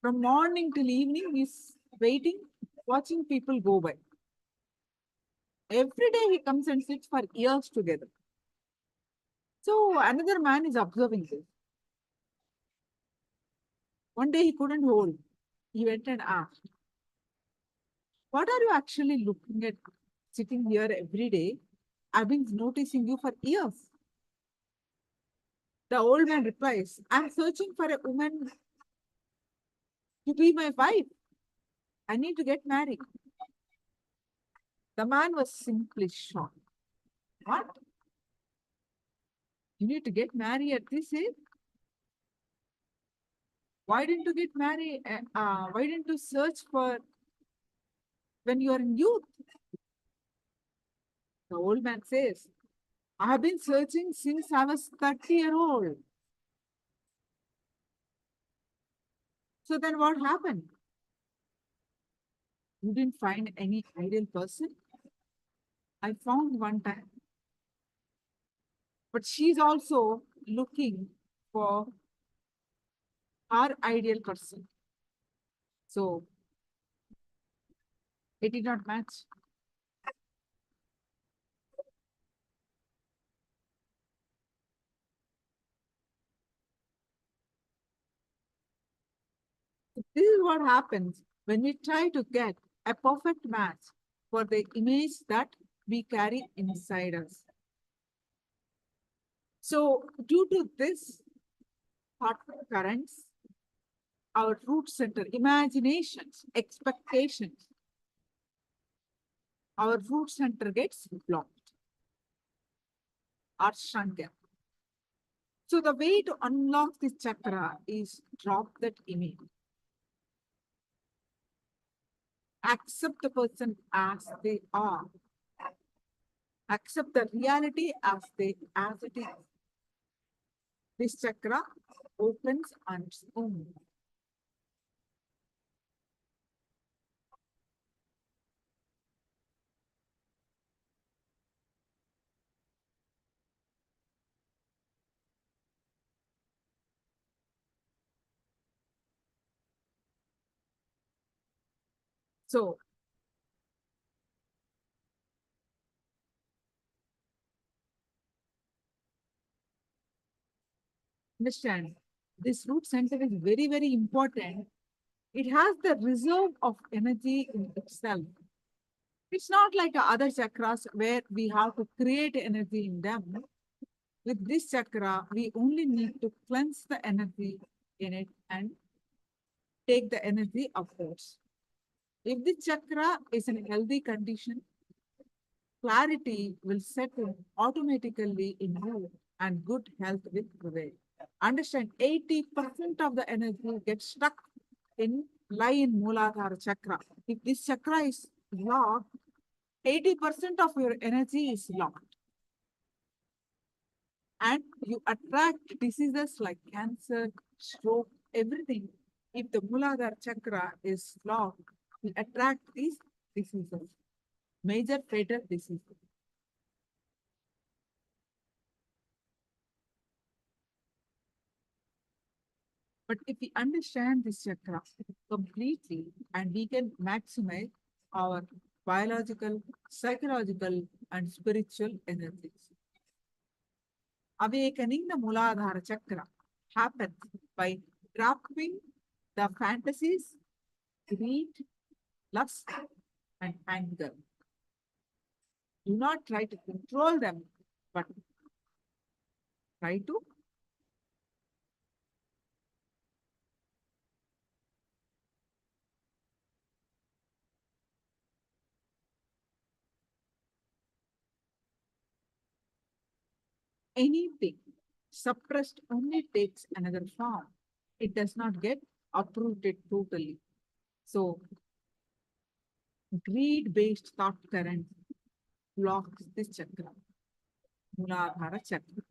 From morning till evening, he's waiting, watching people go by. Every day he comes and sits for years together. So another man is observing this. One day he couldn't hold. He went and asked, "What are you actually looking at sitting here every day? I've been noticing you for years." The old man replies, "I'm searching for a woman to be my wife. I need to get married." The man was simply shocked. What? You need to get married at this age? Why didn't you get married? Why didn't you search for when you are in youth? The old man says, I have been searching since I was 30-year-old. So then what happened? You didn't find any ideal person? I found one time. But she's also looking for her ideal person. So it did not match. This is what happens when we try to get a perfect match for the image that we carry inside us. So due to this thought currents, our root center, imaginations, expectations, our root center gets blocked or shrunken. So the way to unlock this chakra is drop that image. Accept the person as they are. Accept the reality as it is. This chakra opens on its own. So understand, this root center is very, very important. It has the reserve of energy in itself. It's not like other chakras where we have to create energy in them. With this chakra, we only need to cleanse the energy in it and take the energy upwards. If the chakra is in a healthy condition, clarity will settle automatically in you and good health will prevail. Understand, 80% of the energy gets stuck lie in Mooladhara chakra. If this chakra is locked, 80% of your energy is locked. And you attract diseases like cancer, stroke, everything. If the Mooladhara chakra is locked, we attract these diseases, major fatal diseases. But if we understand this chakra completely and we can maximize our biological, psychological, and spiritual energies. Awakening the Mooladhara chakra happens by dropping the fantasies, greed, lust, and anger. Do not try to control them, but try to anything suppressed only takes another form. It does not get uprooted totally. So, greed-based thought current blocks this chakra, Mooladhara chakra.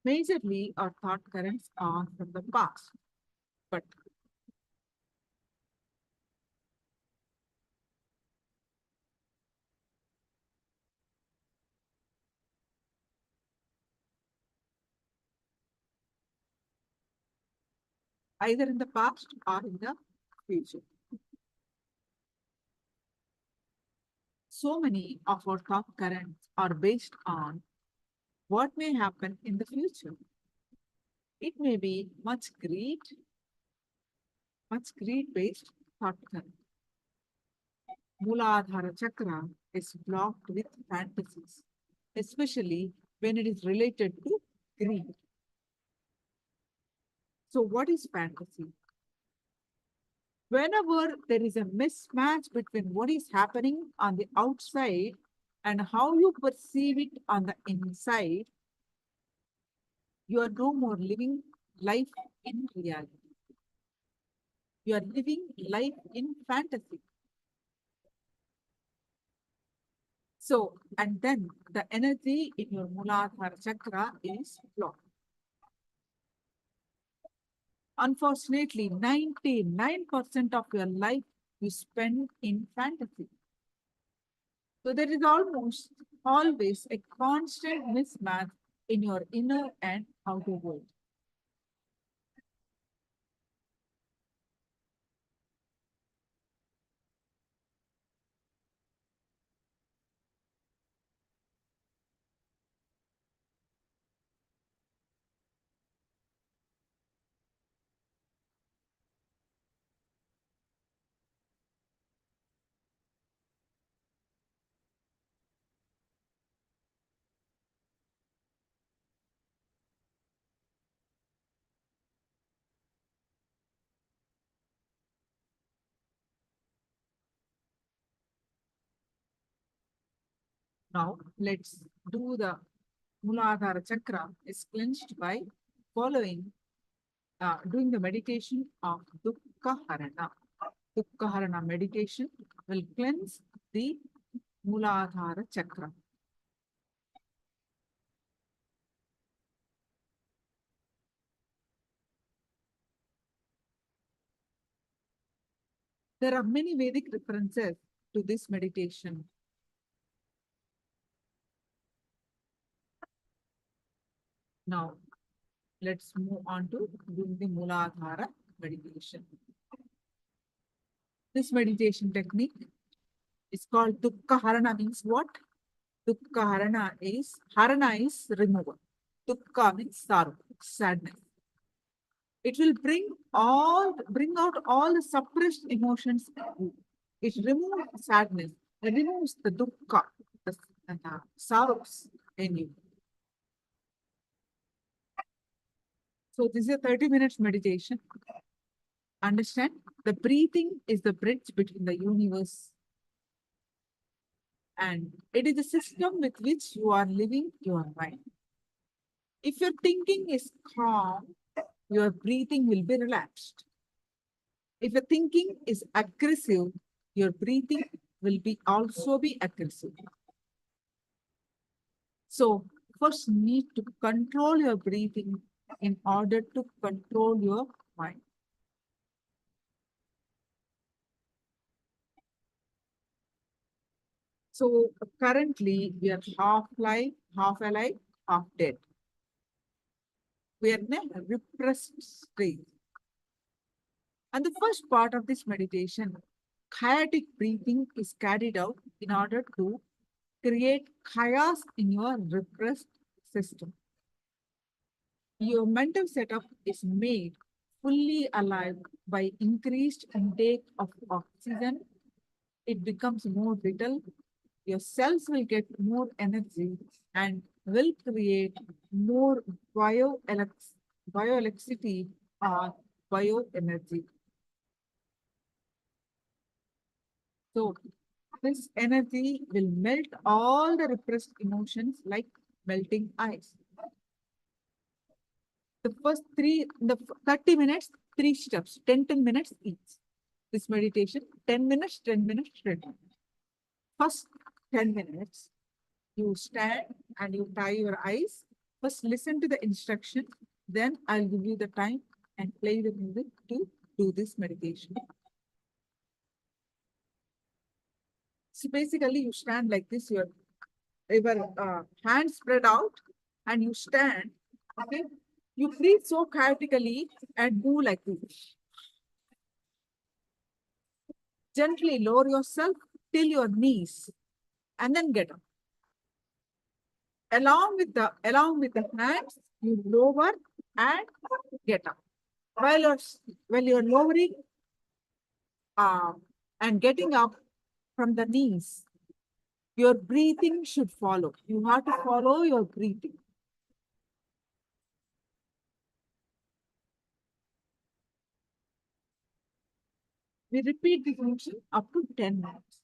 Majorly, our thought currents are from the past, but either in the past or in the future. So many of our thought currents are based on what may happen in the future. It may be much greed-based thought current. Mooladhara chakra is blocked with fantasies, especially when it is related to greed. So what is fantasy? Whenever there is a mismatch between what is happening on the outside and how you perceive it on the inside, you are no more living life in reality. You are living life in fantasy. So, and then the energy in your Muladhara chakra is blocked. Unfortunately, 99% of your life you spend in fantasy. So there is almost always a constant mismatch in your inner and outer world. Now let's do the Muladhara chakra is cleansed by following, doing the meditation of Duka Harana. Duka Harana meditation will cleanse the Muladhara chakra. There are many Vedic references to this meditation. Now, let's move on to doing the Muladhara meditation. This meditation technique is called Dukkha Harana. Means what? Dukkha Harana is removal. Dukkha means sorrow, sadness. It will bring out all the suppressed emotions. It removes sadness. It removes the dukkha, the sorrows in you. So this is a 30 minutes meditation. Understand? The breathing is the bridge between the universe, and it is the system with which you are living your mind. If your thinking is calm, your breathing will be relaxed. If your thinking is aggressive, your breathing will also be aggressive. So first you need to control your breathing in order to control your mind. So currently we are half alive, half dead. We are in a repressed state. And the first part of this meditation, chaotic breathing, is carried out in order to create chaos in your repressed system. Your mental setup is made fully alive by increased intake of oxygen. It becomes more vital. Your cells will get more energy and will create more bioelectricity or bioenergy. So this energy will melt all the repressed emotions like melting ice. The first 30 minutes, 3 steps, 10 minutes each. This meditation, 10 minutes, 10 minutes, 10 minutes. First 10 minutes, you stand and you tie your eyes. First listen to the instruction, then I'll give you the time and play the music to do this meditation. So basically you stand like this, your hands spread out and you stand, okay? You breathe so chaotically and move like this. Gently lower yourself till your knees and then get up. Along with the hands, you lower and get up. While you're lowering and getting up from the knees, your breathing should follow. You have to follow your breathing. We repeat this motion up to 10 minutes.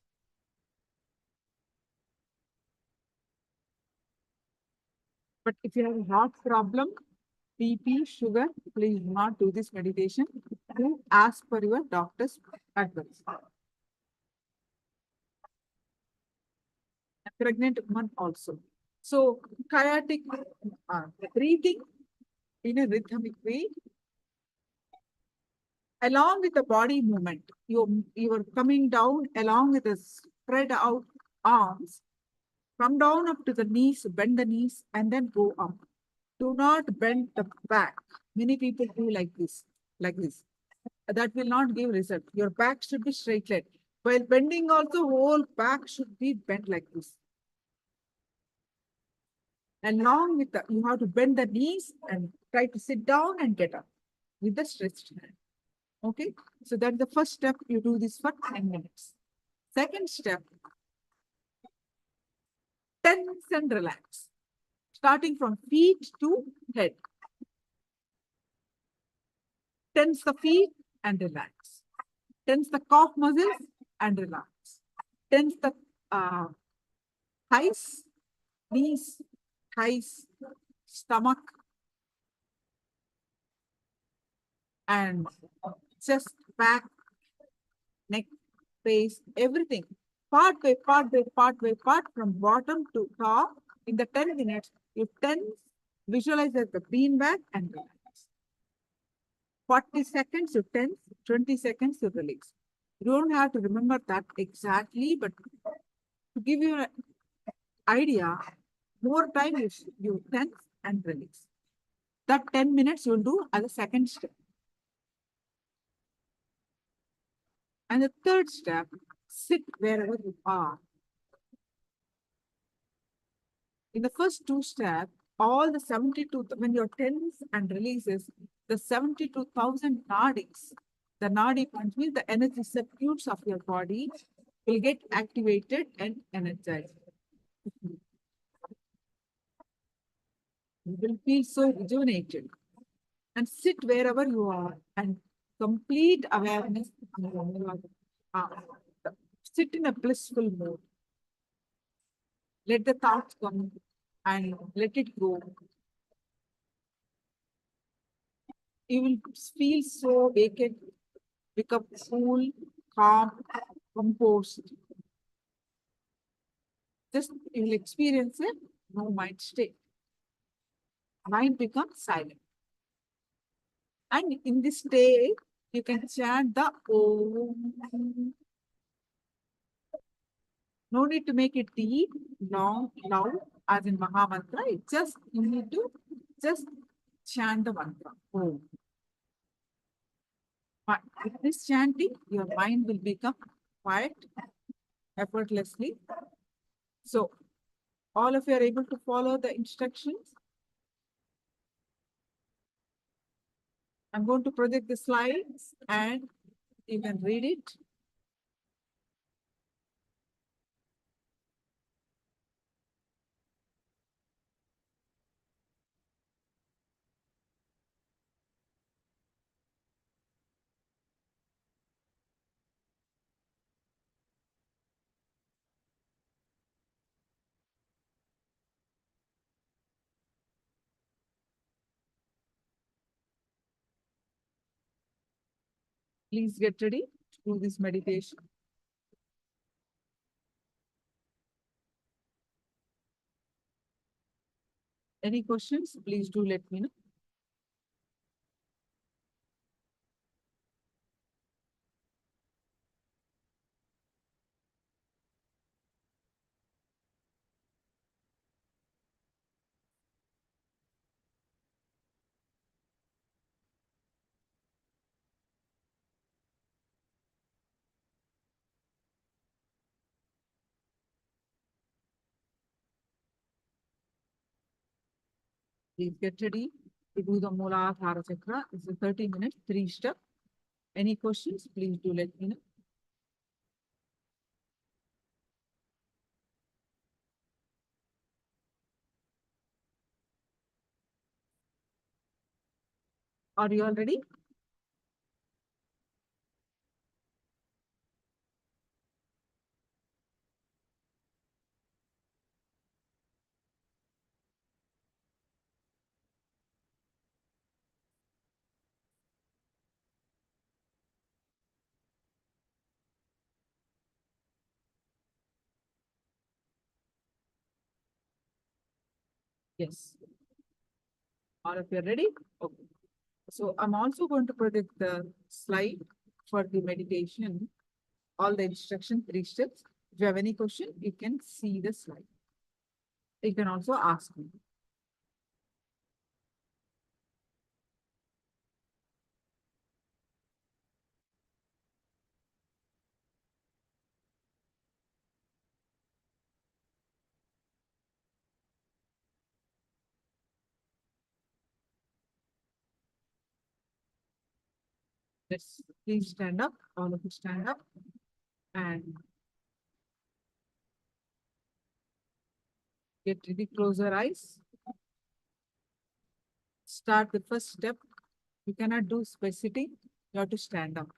But if you have a heart problem, BP, sugar, please do not do this meditation. Do ask for your doctor's advice. A pregnant woman also. So, chaotic breathing in a rhythmic way, along with the body movement. You are coming down along with the spread out arms. Come down up to the knees, bend the knees, and then go up. Do not bend the back. Many people do like this, like this. That will not give result. Your back should be straight leg. While bending also, whole back should be bent like this. Along with the, you have to bend the knees and try to sit down and get up with the stretched hand. Okay, so that's the first step. You do this for 10 minutes. Second step, tense and relax. Starting from feet to head. Tense the feet and relax. Tense the calf muscles and relax. Tense the thighs, knees, thighs, stomach, and chest, back, neck, face, everything. Part by part by part by part from bottom to top. In the 10 minutes, you tense, visualize as the beanbag and relax. 40 seconds you tense, 20 seconds you release. You don't have to remember that exactly, but to give you an idea, more time you tense and release. That 10 minutes you'll do as a second step. And the third step, sit wherever you are. In the first two steps, all the 72, when you're tense and releases, the 72,000 nadis, the nadi points means the energy circuits of your body will get activated and energized. You will feel so rejuvenated. And sit wherever you are and complete awareness. Sit in a blissful mode. Let the thoughts come and let it go. You will feel so vacant, become cool, calm, composed. Just you will experience a no mind state. Mind becomes silent. And in this state, you can chant the Om. No need to make it deep, long, loud, as in Maha Mantra. It's just, you need to just chant the mantra. Om. But with this chanting, your mind will become quiet effortlessly. So, all of you are able to follow the instructions. I'm going to project the slides and you can read it. Please get ready to do this meditation. Any questions? Please do let me know. Please get ready to do the Mooladhara Chakra. It's a 30 minutes, 3 step. Any questions? Please do let me know. Are you all ready? Yes. All of you are ready? Okay. So I'm also going to project the slide for the meditation, all the instruction, 3 steps. If you have any question, you can see the slide. You can also ask me. Let's please stand up. All of you stand up and get ready. Close your eyes. Start the first step. You cannot do space sitting. You have to stand up.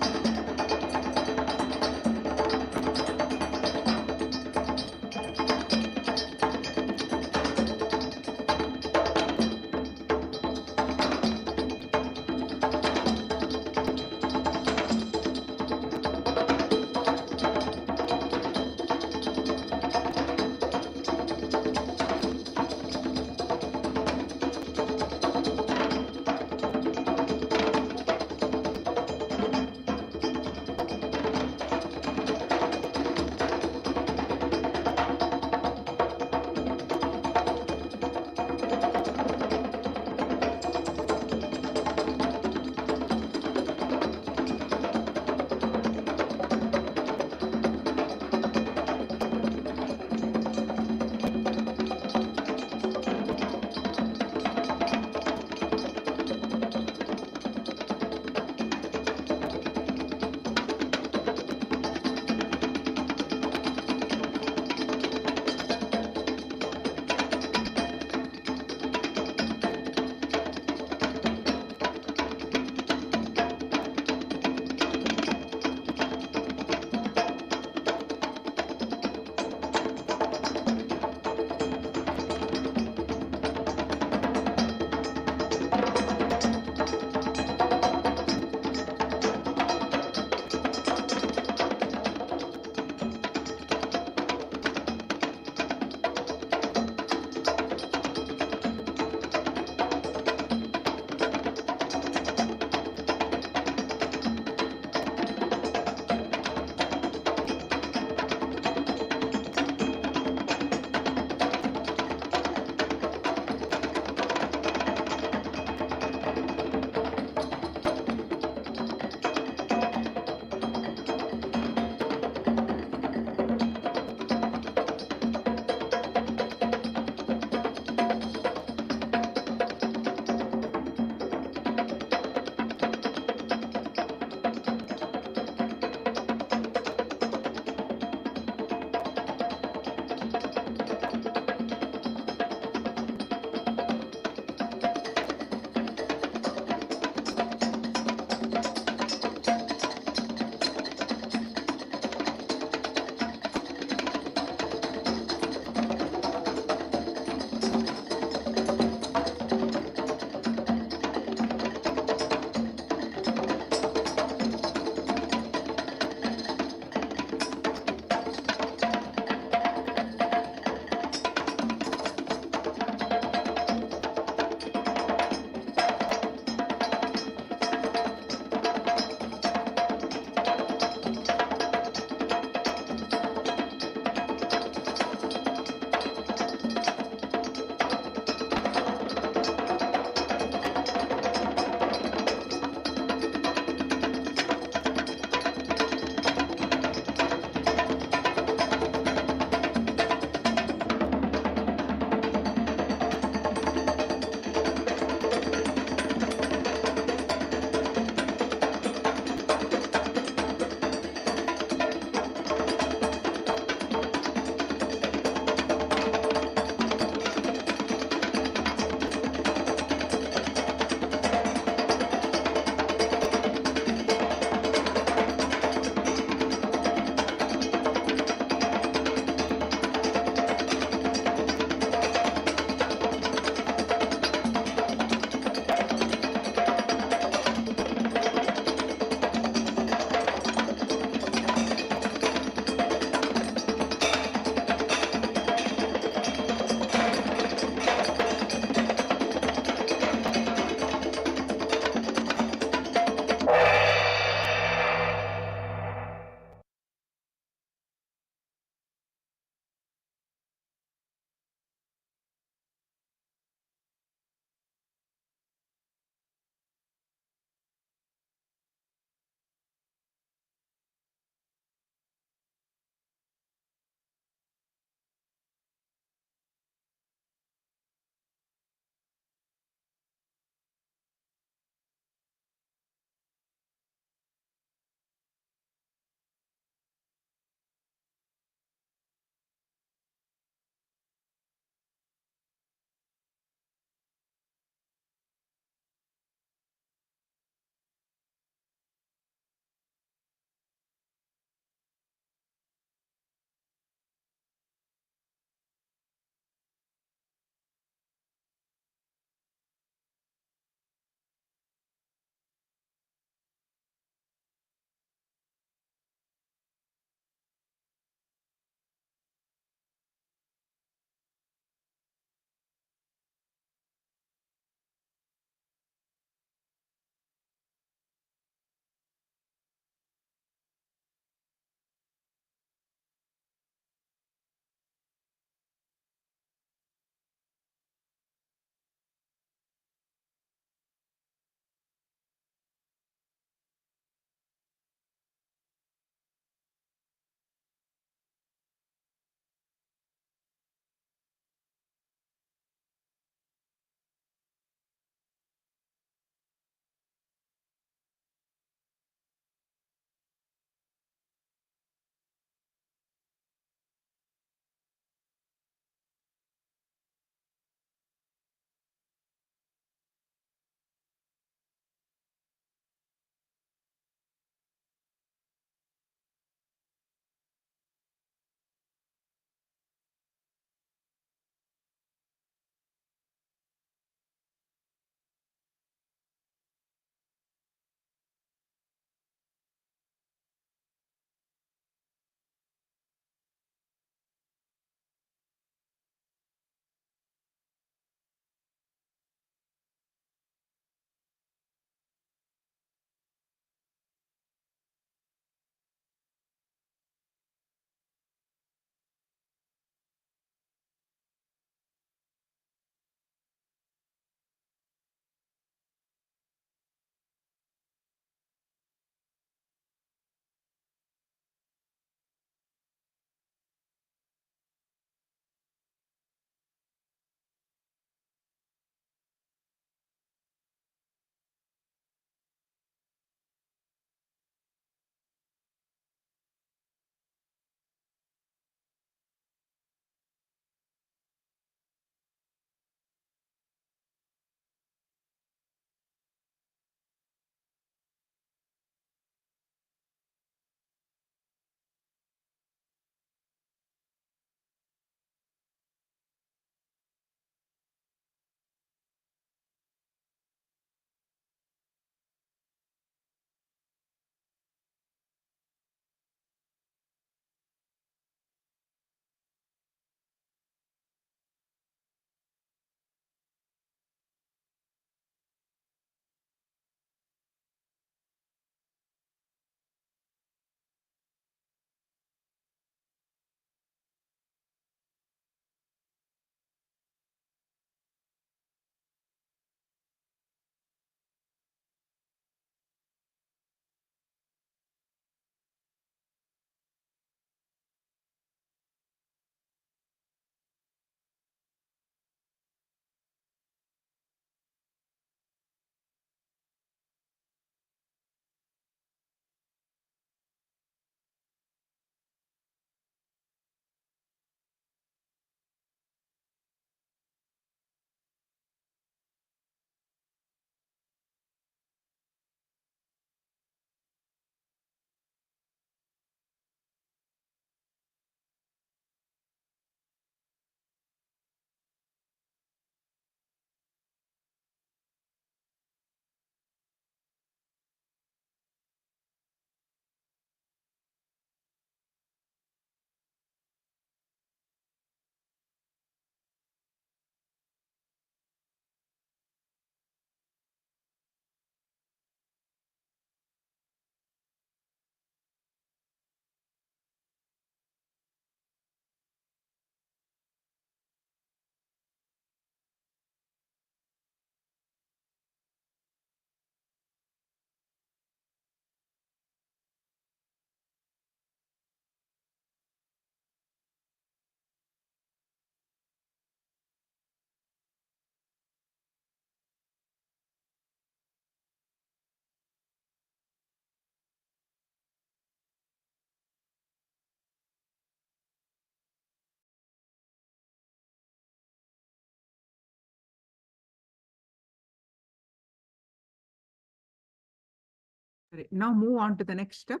Now move on to the next step.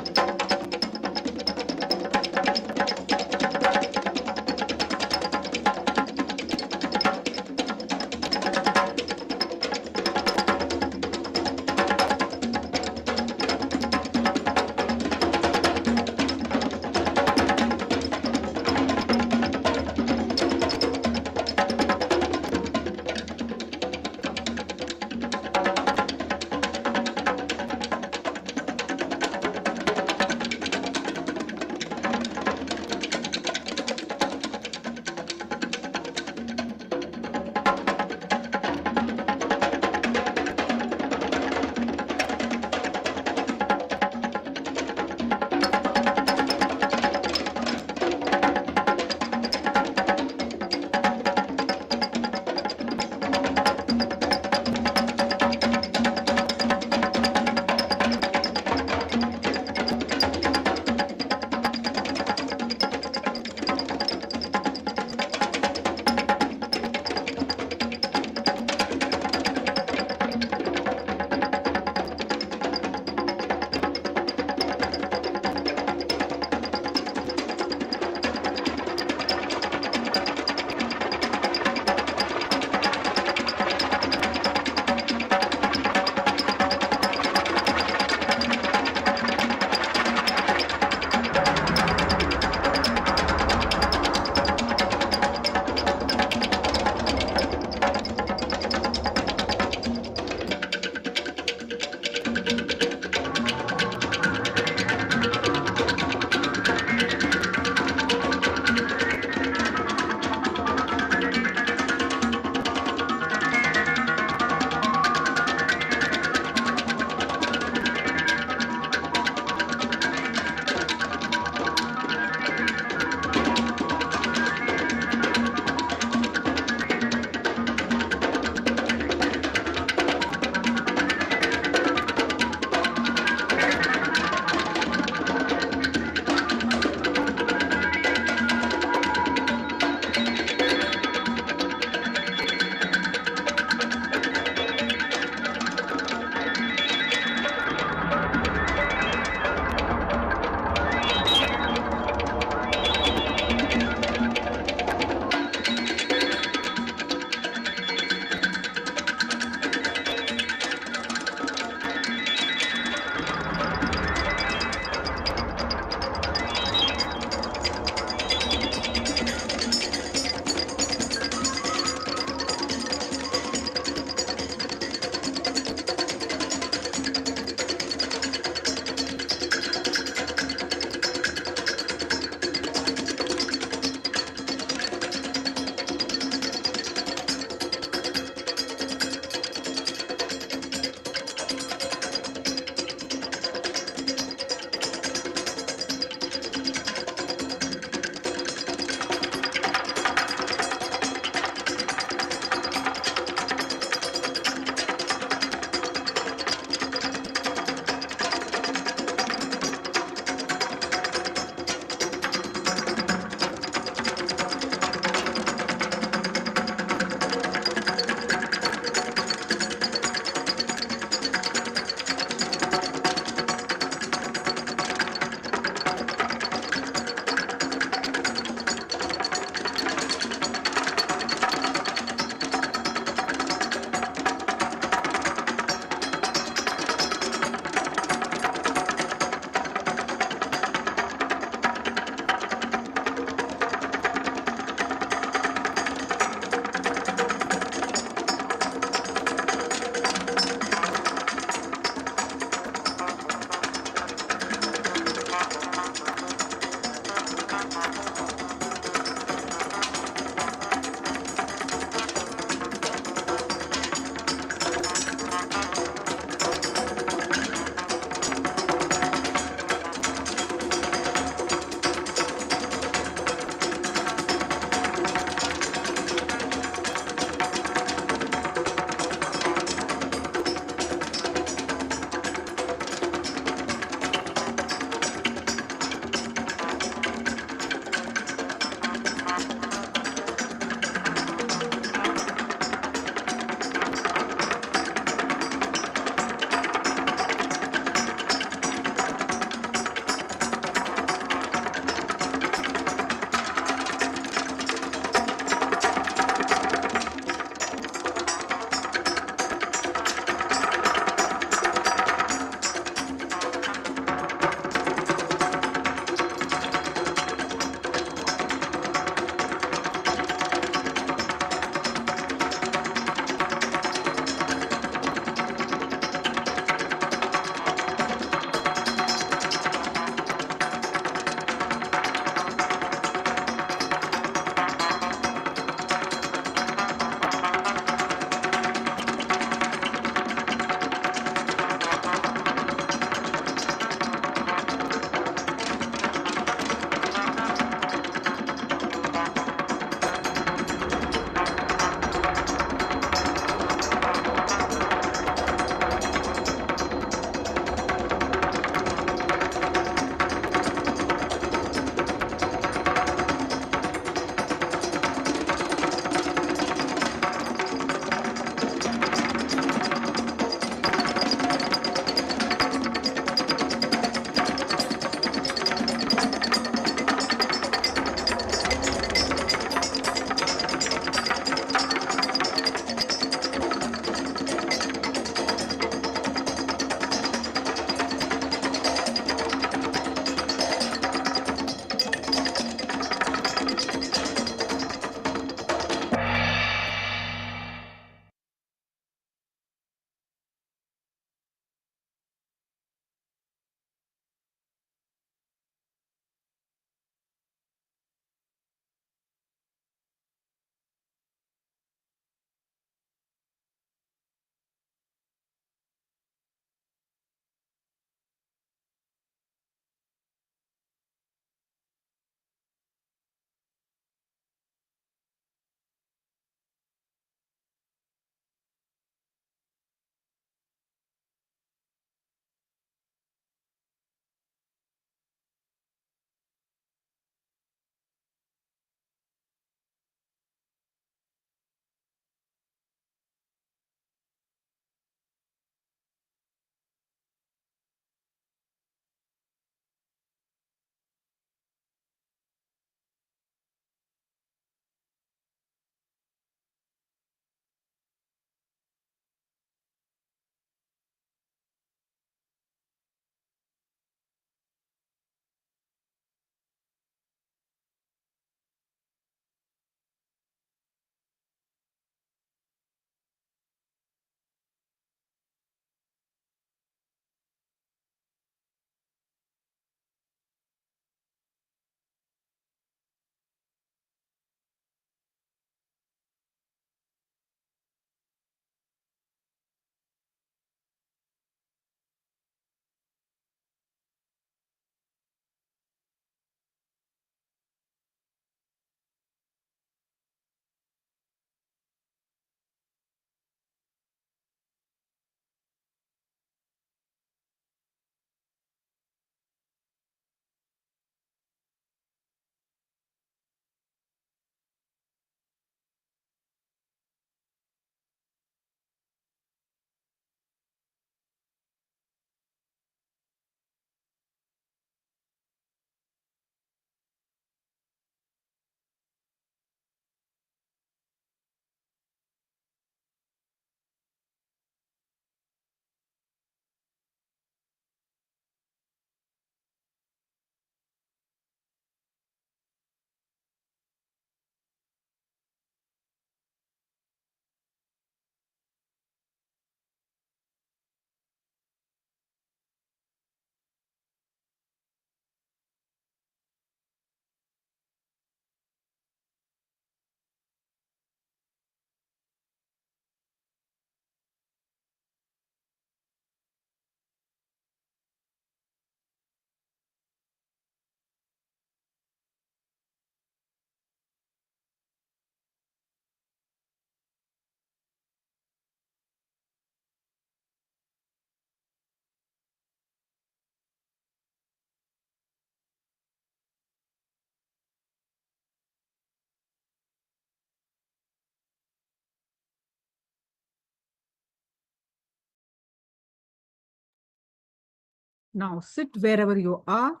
Now sit wherever you are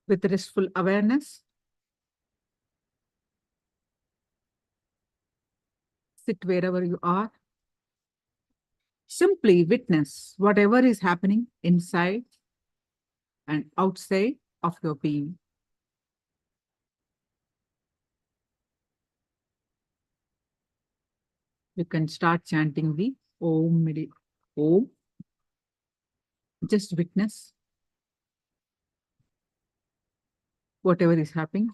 with restful awareness. Sit wherever you are. Simply witness whatever is happening inside and outside of your being. You can start chanting the Om. Om. Just witness whatever is happening.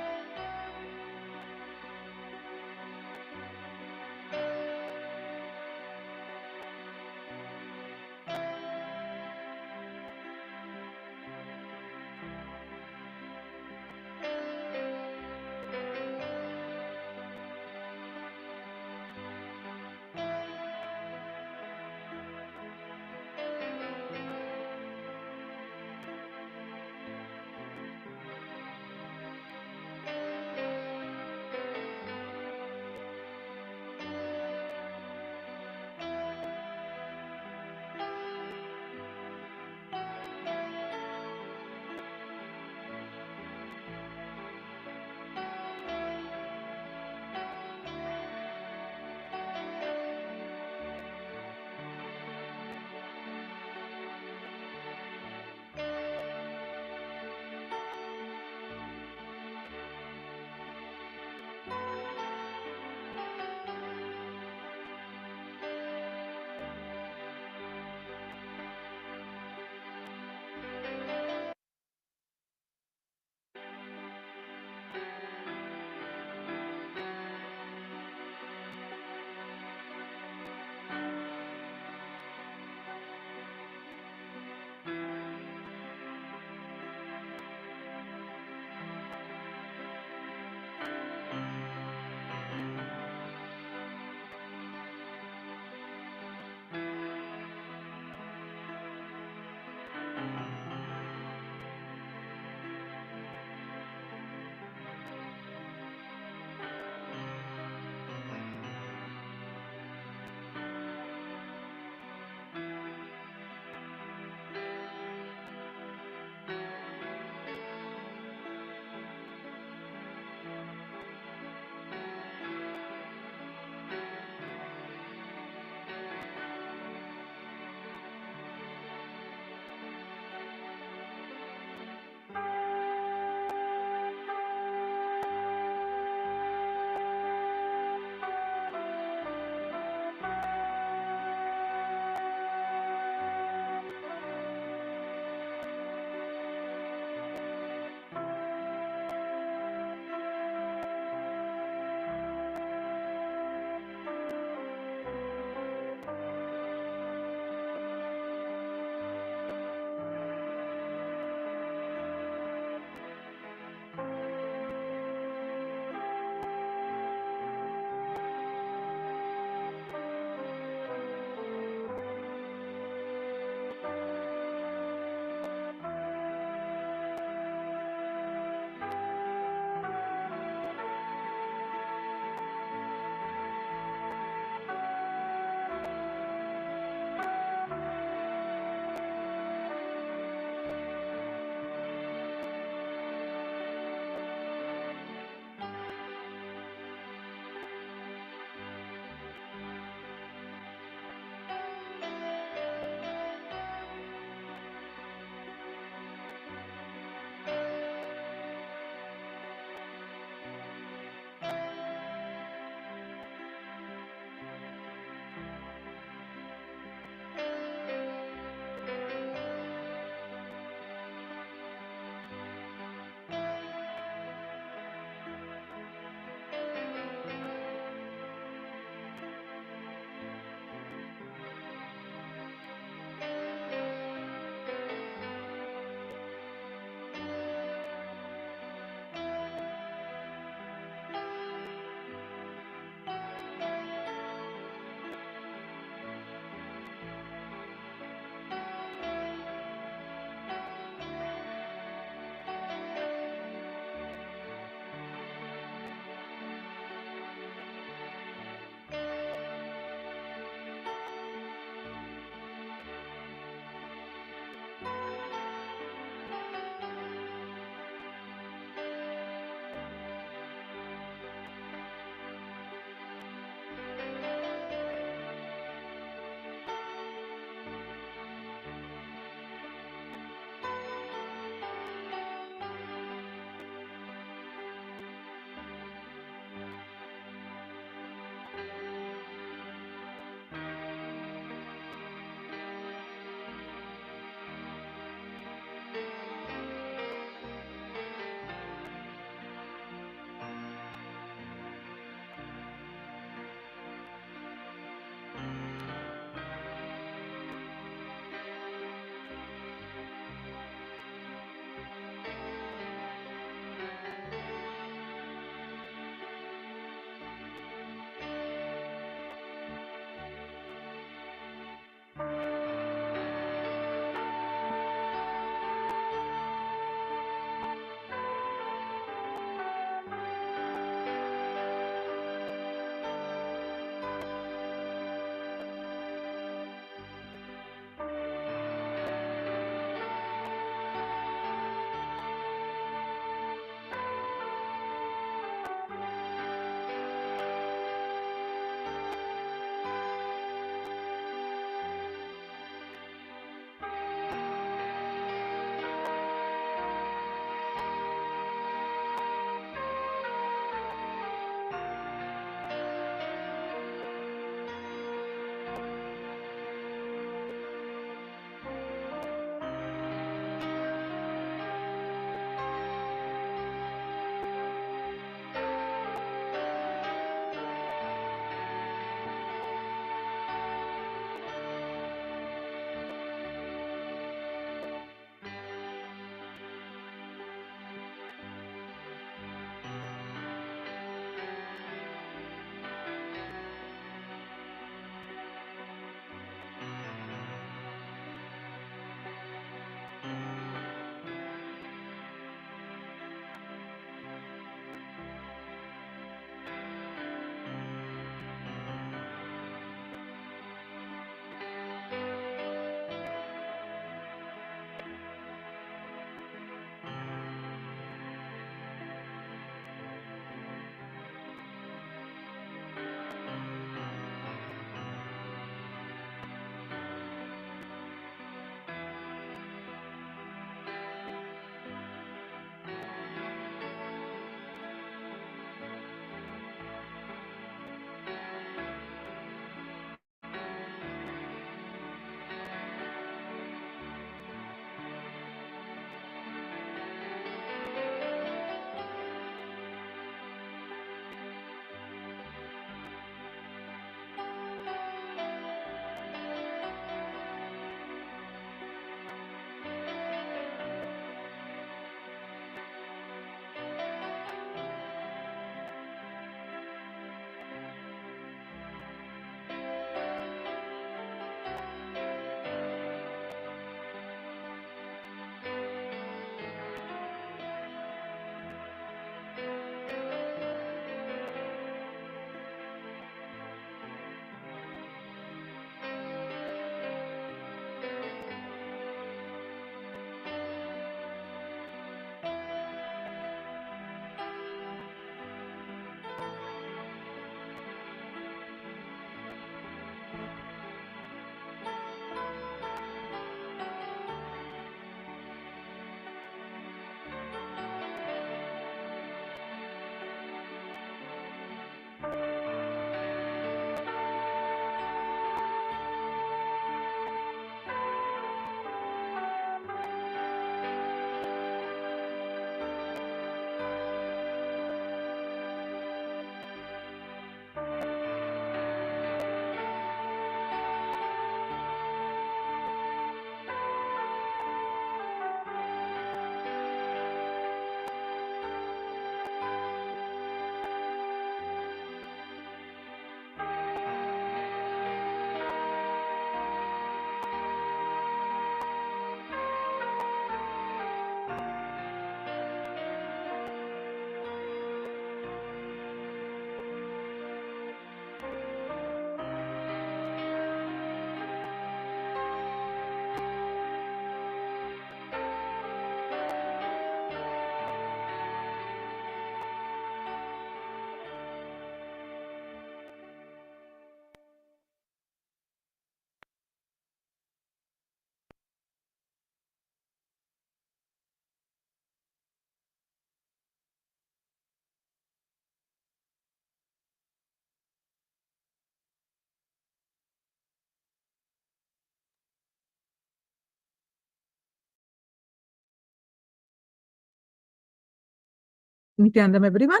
Nithyananda, everyone.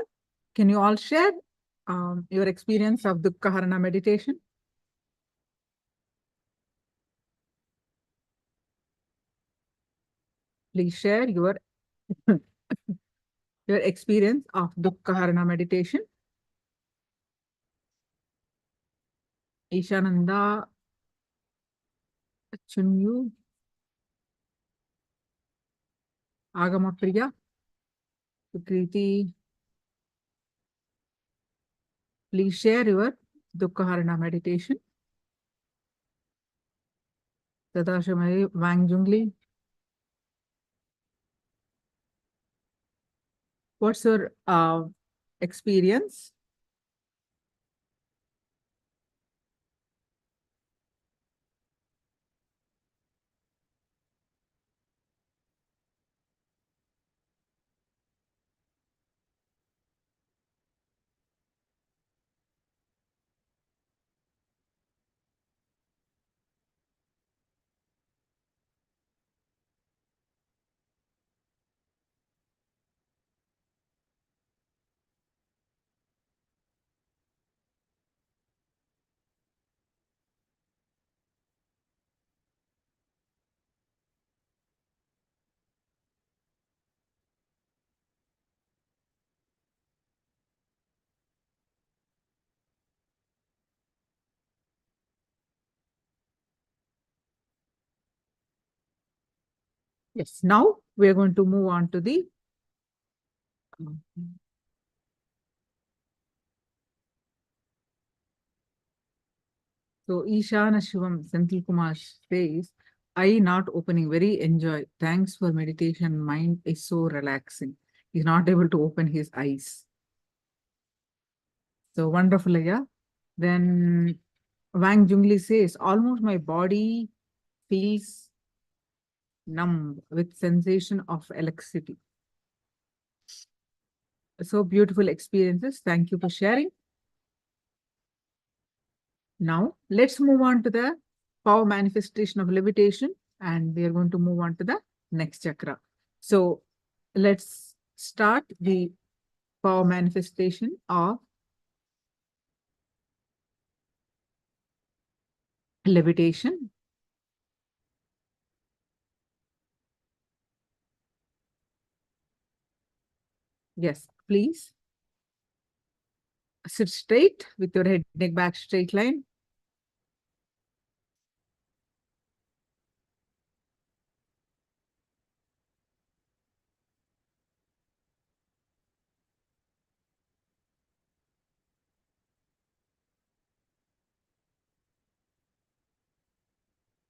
Can you all share your experience of Dukkha Harana meditation? Please share your your experience of Dukkha Harana meditation. Ishananda, Chunyu, Agamapriya, Sukriti. Please share your Dukkha Harana meditation. Tadashamari Wangjungli. What's your experience? Yes, now we are going to move on to the so Ishana Shivam Senthil Kumar says, I not opening, very enjoy. Thanks for meditation. Mind is so relaxing. He's not able to open his eyes. So wonderful, yeah. Then Wang Jungli says, almost my body feels numb with sensation of electricity. So beautiful experiences. Thank you for sharing. Now, let's move on to the power manifestation of levitation, and we are going to move on to the next chakra. So, let's start the power manifestation of levitation. Yes, please sit straight with your head, neck back straight line.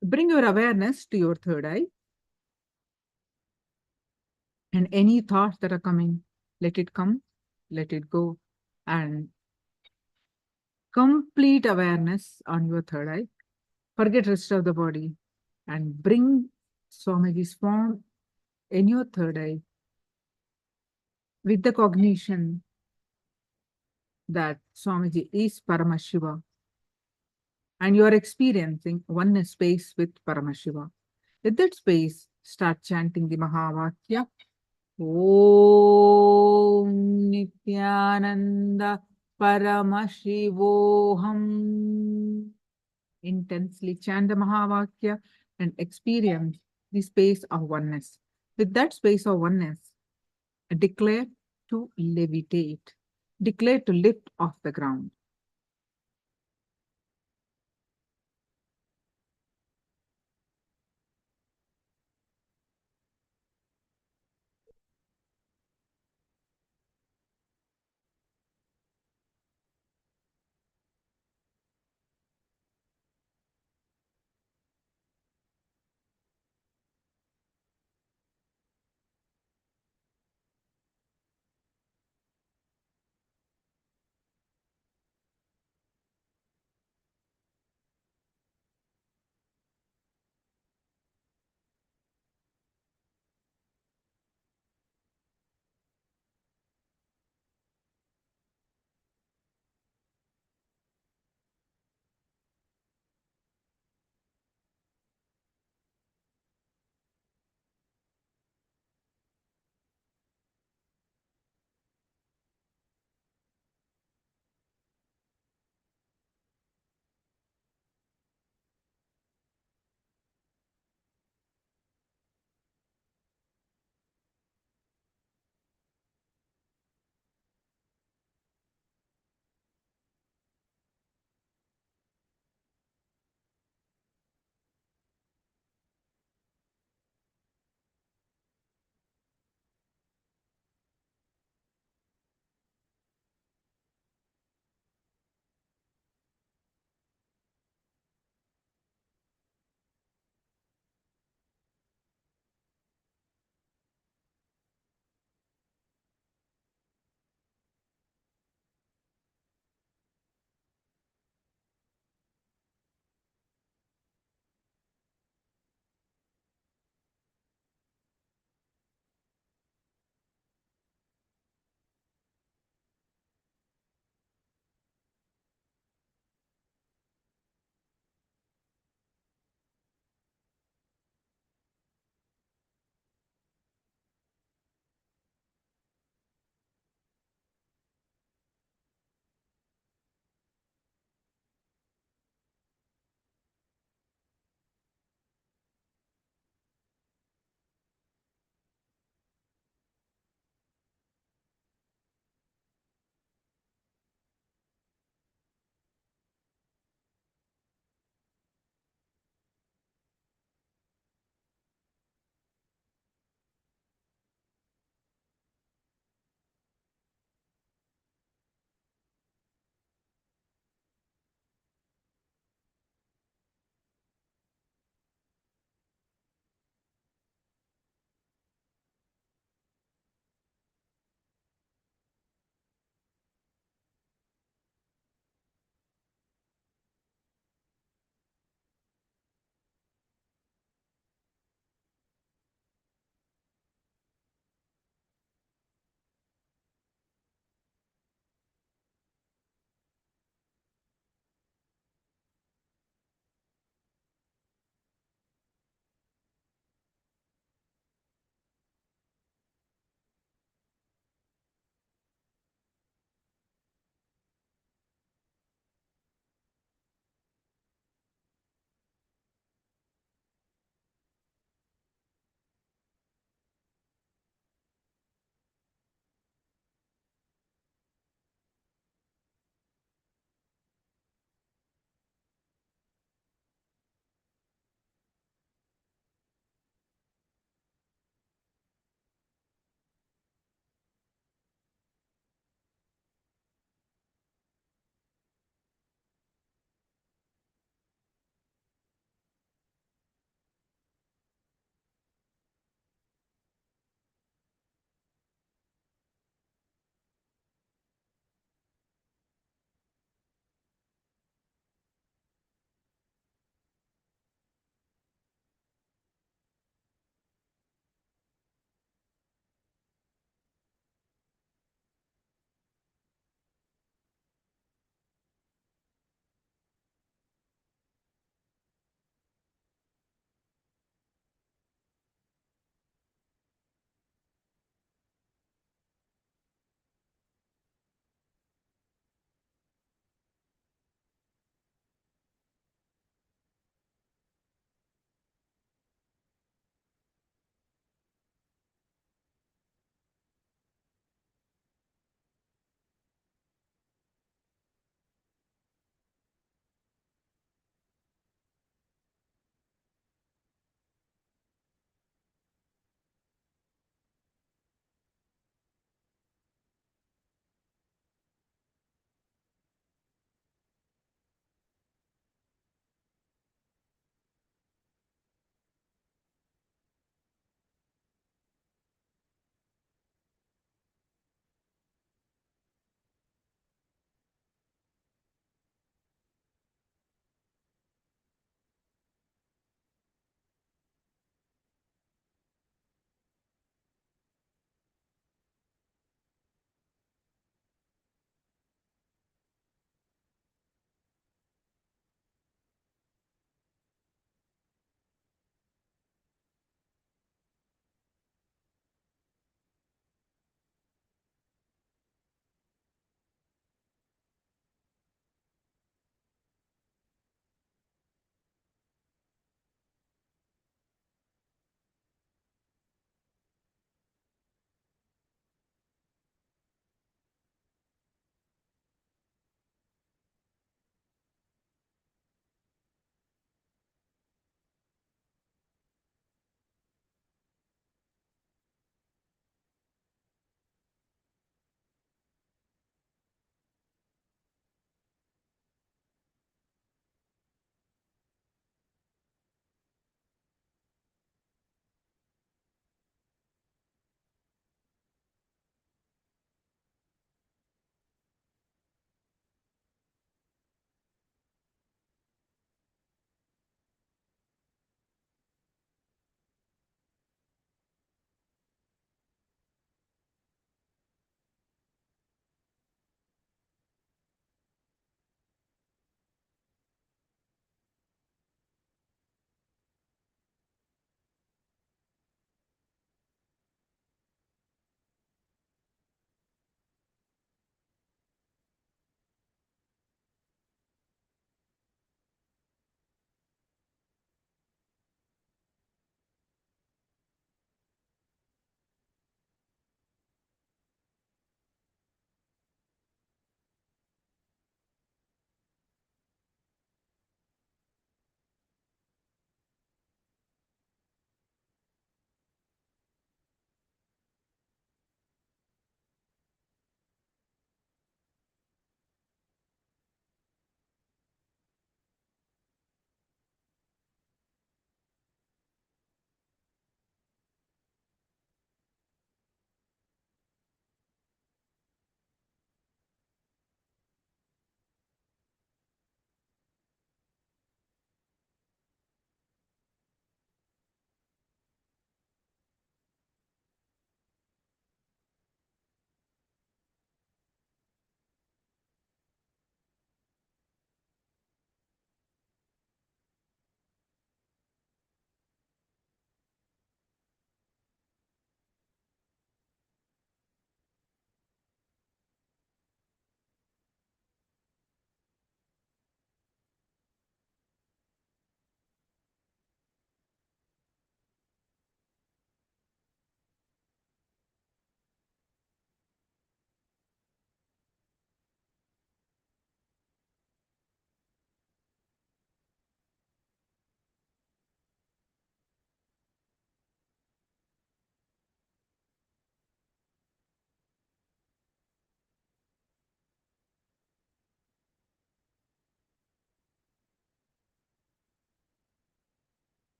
Bring your awareness to your third eye. And any thoughts that are coming, let it come, let it go. And complete awareness on your third eye. Forget rest of the body. And bring Swamiji's form in your third eye with the cognition that Swamiji is Paramashiva. And you are experiencing oneness space with Paramashiva. With that space, start chanting the Mahavakya. Om Nithyananda Paramashivoham. Intensely chant the Mahavakya and experience the space of oneness. With that space of oneness, declare to levitate. Declare to lift off the ground.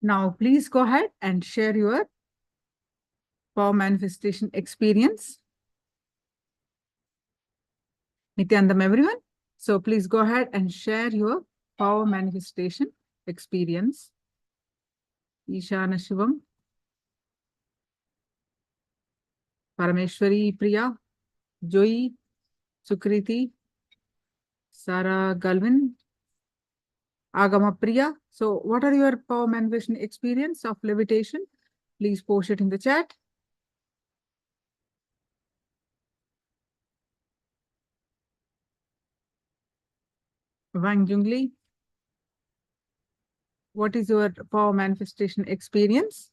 Now, please go ahead and share your power manifestation experience. Nithyanandam, everyone. So please go ahead and share your power manifestation experience. Ishana Shivam, Parameshwari Priya, Joy, Sukriti, Sarah Galvin, Agama Priya. So what are your power manifestation experience of levitation? Please post it in the chat. Wang Jungli, what is your power manifestation experience?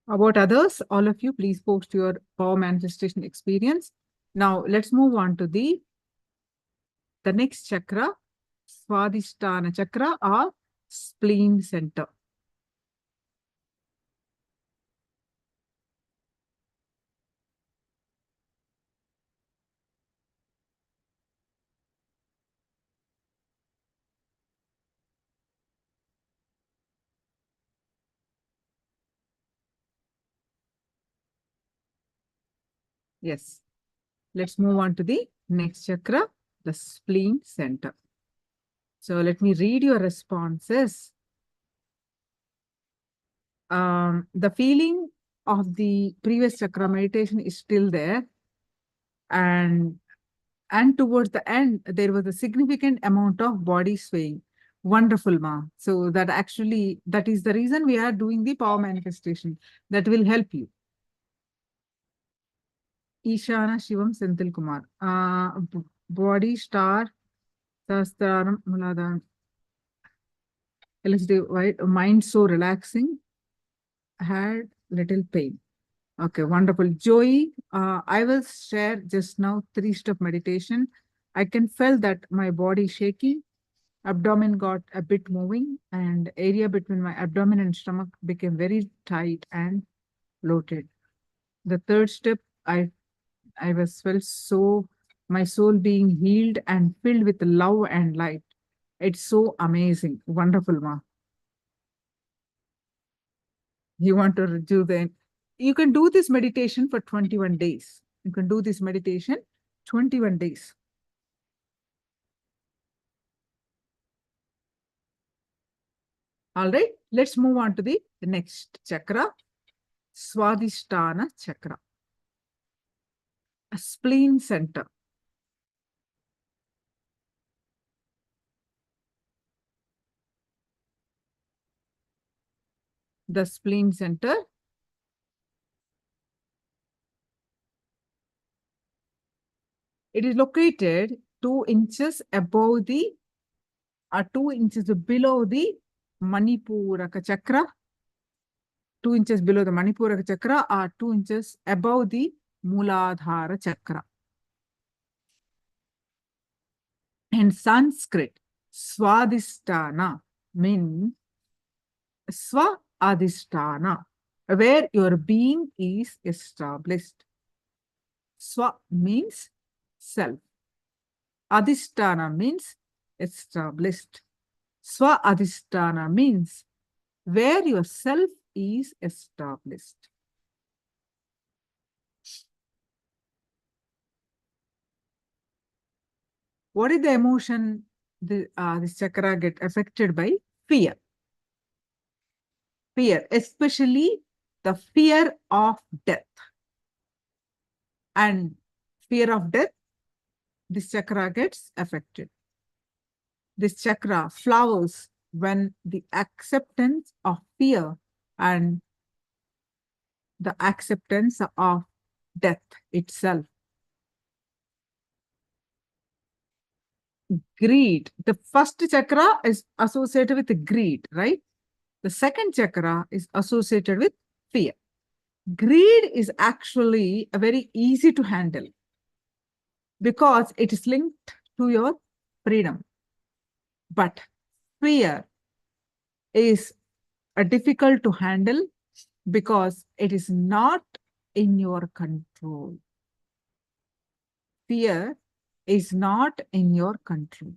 About others, all of you, please post your power manifestation experience. Now, let's move on to the next chakra, Swadhisthana chakra or spleen center. Yes. Let's move on to the next chakra, the spleen center. So let me read your responses. The feeling of the previous chakra meditation is still there. And towards the end, there was a significant amount of body swaying. Wonderful, Ma. So that is the reason we are doing the power manifestation. That will help you. Ishana Shivam Senthil Kumar. Body star, Sastaram Muladan. LSD, right? Mind so relaxing. Had little pain. Okay, wonderful. Joey, I will share just now 3-step meditation. I can feel that my body shaking, abdomen got a bit moving, and area between my abdomen and stomach became very tight and bloated. The 3rd step, I was felt so my soul being healed and filled with love and light. It's so amazing. Wonderful, Ma. You want to do you can do this meditation for 21 days. You can do this meditation 21 days. All right, let's move on to the next chakra, Swadhisthana chakra, a spleen center. The spleen center it is located 2 inches above the 2 inches below the Manipuraka chakra, 2 inches below the Manipuraka chakra or 2 inches above the Muladhara chakra. In Sanskrit, Swadhisthana means Swa Adhisthana, where your being is established. Swa means self. Adhisthana means established. Swa Adhisthana means where your self is established. What is the emotion this chakra get affected by? Fear. Fear, especially the fear of death. And fear of death, this chakra gets affected. This chakra flowers when the acceptance of fear and the acceptance of death itself. Greed. The first chakra is associated with greed, right? The second chakra is associated with fear. Greed is actually a very easy to handle because it is linked to your freedom. But fear is difficult to handle because it is not in your control. Fear is not in your control.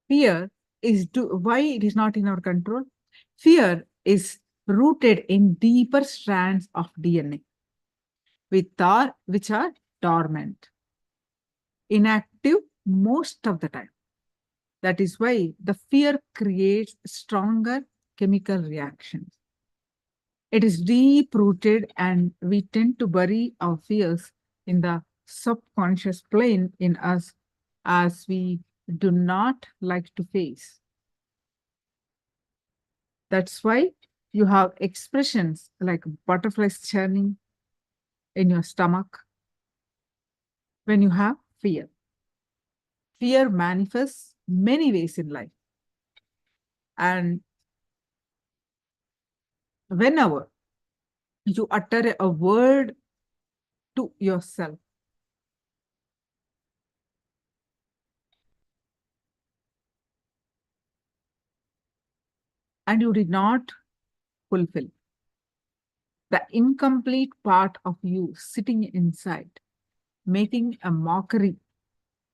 Fear is why it is not in our control? Fear is rooted in deeper strands of DNA, which are dormant, inactive most of the time. That is why the fear creates stronger chemical reactions. It is deep rooted, and we tend to bury our fears in the subconscious plane in us as we do not like to face. That's why you have expressions like butterflies churning in your stomach when you have fear. Fear manifests many ways in life. And whenever you utter a word to yourself, and you did not fulfill, the incomplete part of you sitting inside, making a mockery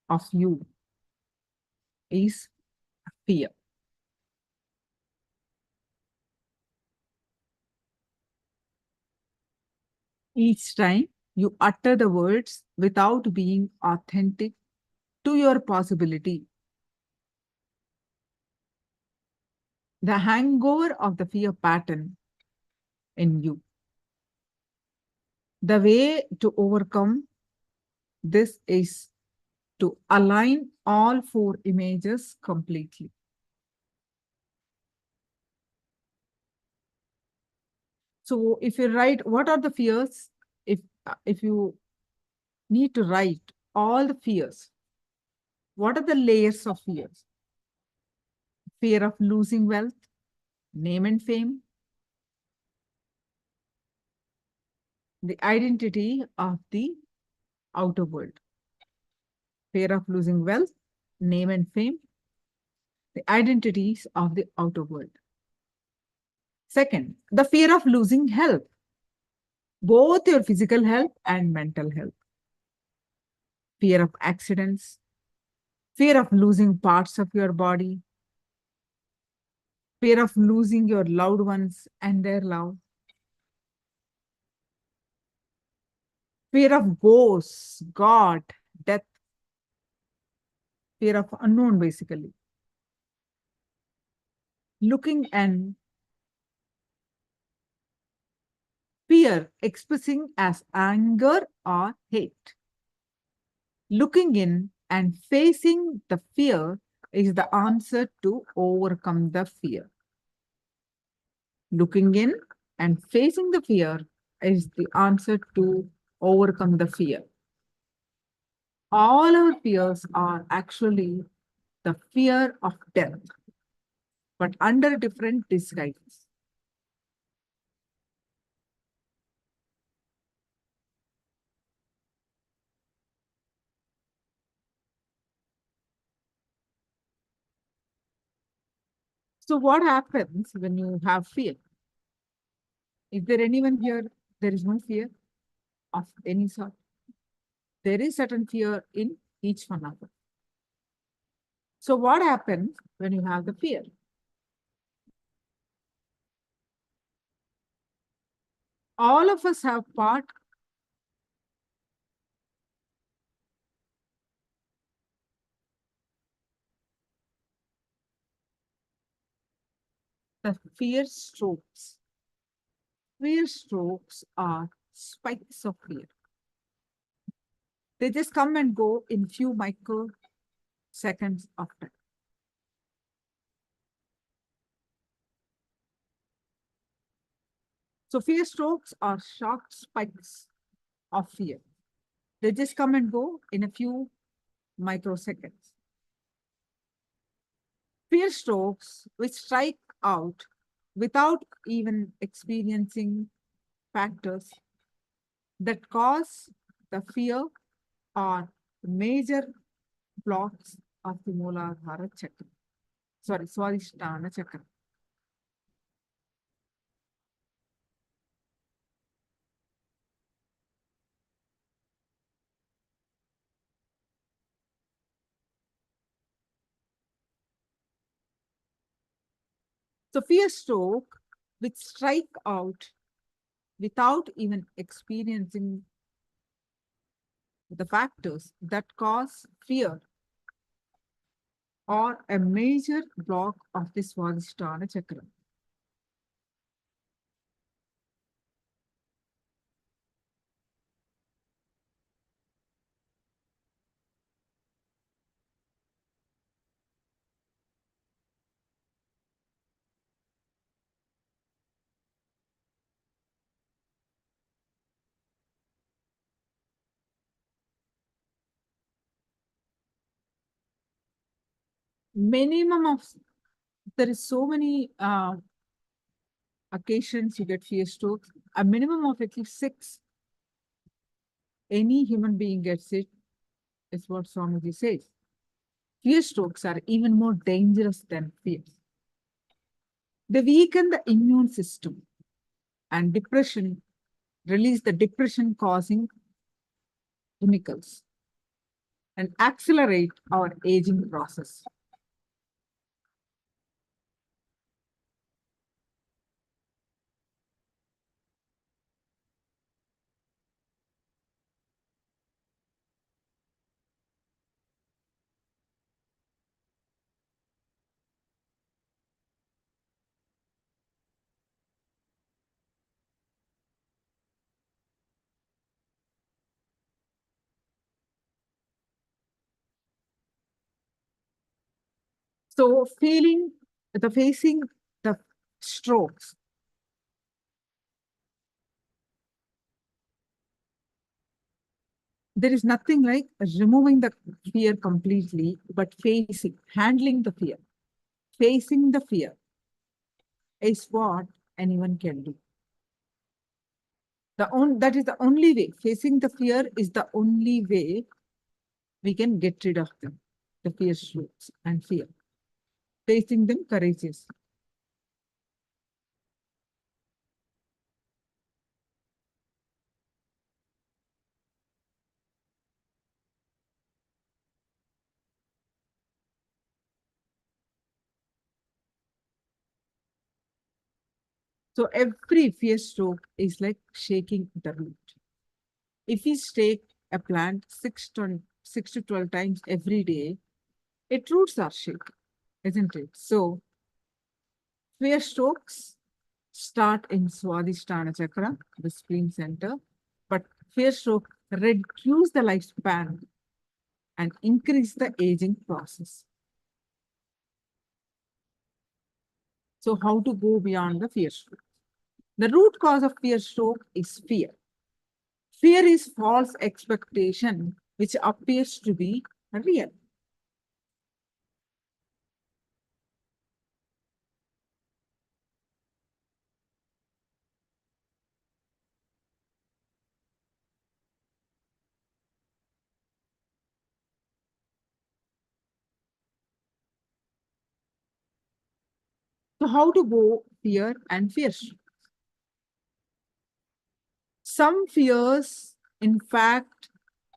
of you, is fear. Each time you utter the words without being authentic to your possibility. The hangover of the fear pattern in you. The way to overcome this is to align all four images completely. So if you write what are the fears, if you need to write all the fears, what are the layers of fears? Fear of losing wealth, name and fame, the identity of the outer world. Fear of losing wealth, name and fame, the identities of the outer world. Second, the fear of losing health, both your physical health and mental health. Fear of accidents, fear of losing parts of your body, fear of losing your loved ones and their love, fear of ghosts, God, death, fear of unknown, basically. Looking and fear expressing as anger or hate. Looking in and facing the fear is the answer to overcome the fear. Looking in and facing the fear is the answer to overcome the fear. All our fears are actually the fear of death, but under different disguises. So what happens when you have fear? Is there anyone here, there is no fear of any sort? There is certain fear in each one of us. So what happens when you have the fear? All of us have part the fear strokes. Fear strokes are spikes of fear. They just come and go in few microseconds of time. So fear strokes are short spikes of fear. They just come and go in a few microseconds. Fear strokes which strike out without even experiencing factors that cause the fear are major blocks of the Mooladhara Chakra. Sorry, Swadhisthana Chakra. So fear stroke which strike out without even experiencing the factors that cause fear or a major block of the Swadhisthana Chakra. Minimum of, there is so many occasions you get fear strokes, a minimum of at least 6. Any human being gets it, is what Swamiji says. Fear strokes are even more dangerous than fears. They weaken the immune system and depression, release the depression causing chemicals and accelerate our aging process. So facing the strokes. There is nothing like removing the fear completely, but handling the fear. Facing the fear is what anyone can do. That is the only way. Facing the fear is the only way we can get rid of them, the fear strokes and fear. Facing them courageously. So every fear stroke is like shaking the root. If we stake a plant 6 to 12 times every day, its roots are shaking, isn't it? So fear strokes start in Swadhisthana Chakra, the spleen center, but fear stroke reduce the lifespan and increase the aging process. So how to go beyond the fear stroke? The root cause of fear stroke is fear. Fear is false expectation, which appears to be real. So how to go fear and fear stroke? Some fears, in fact,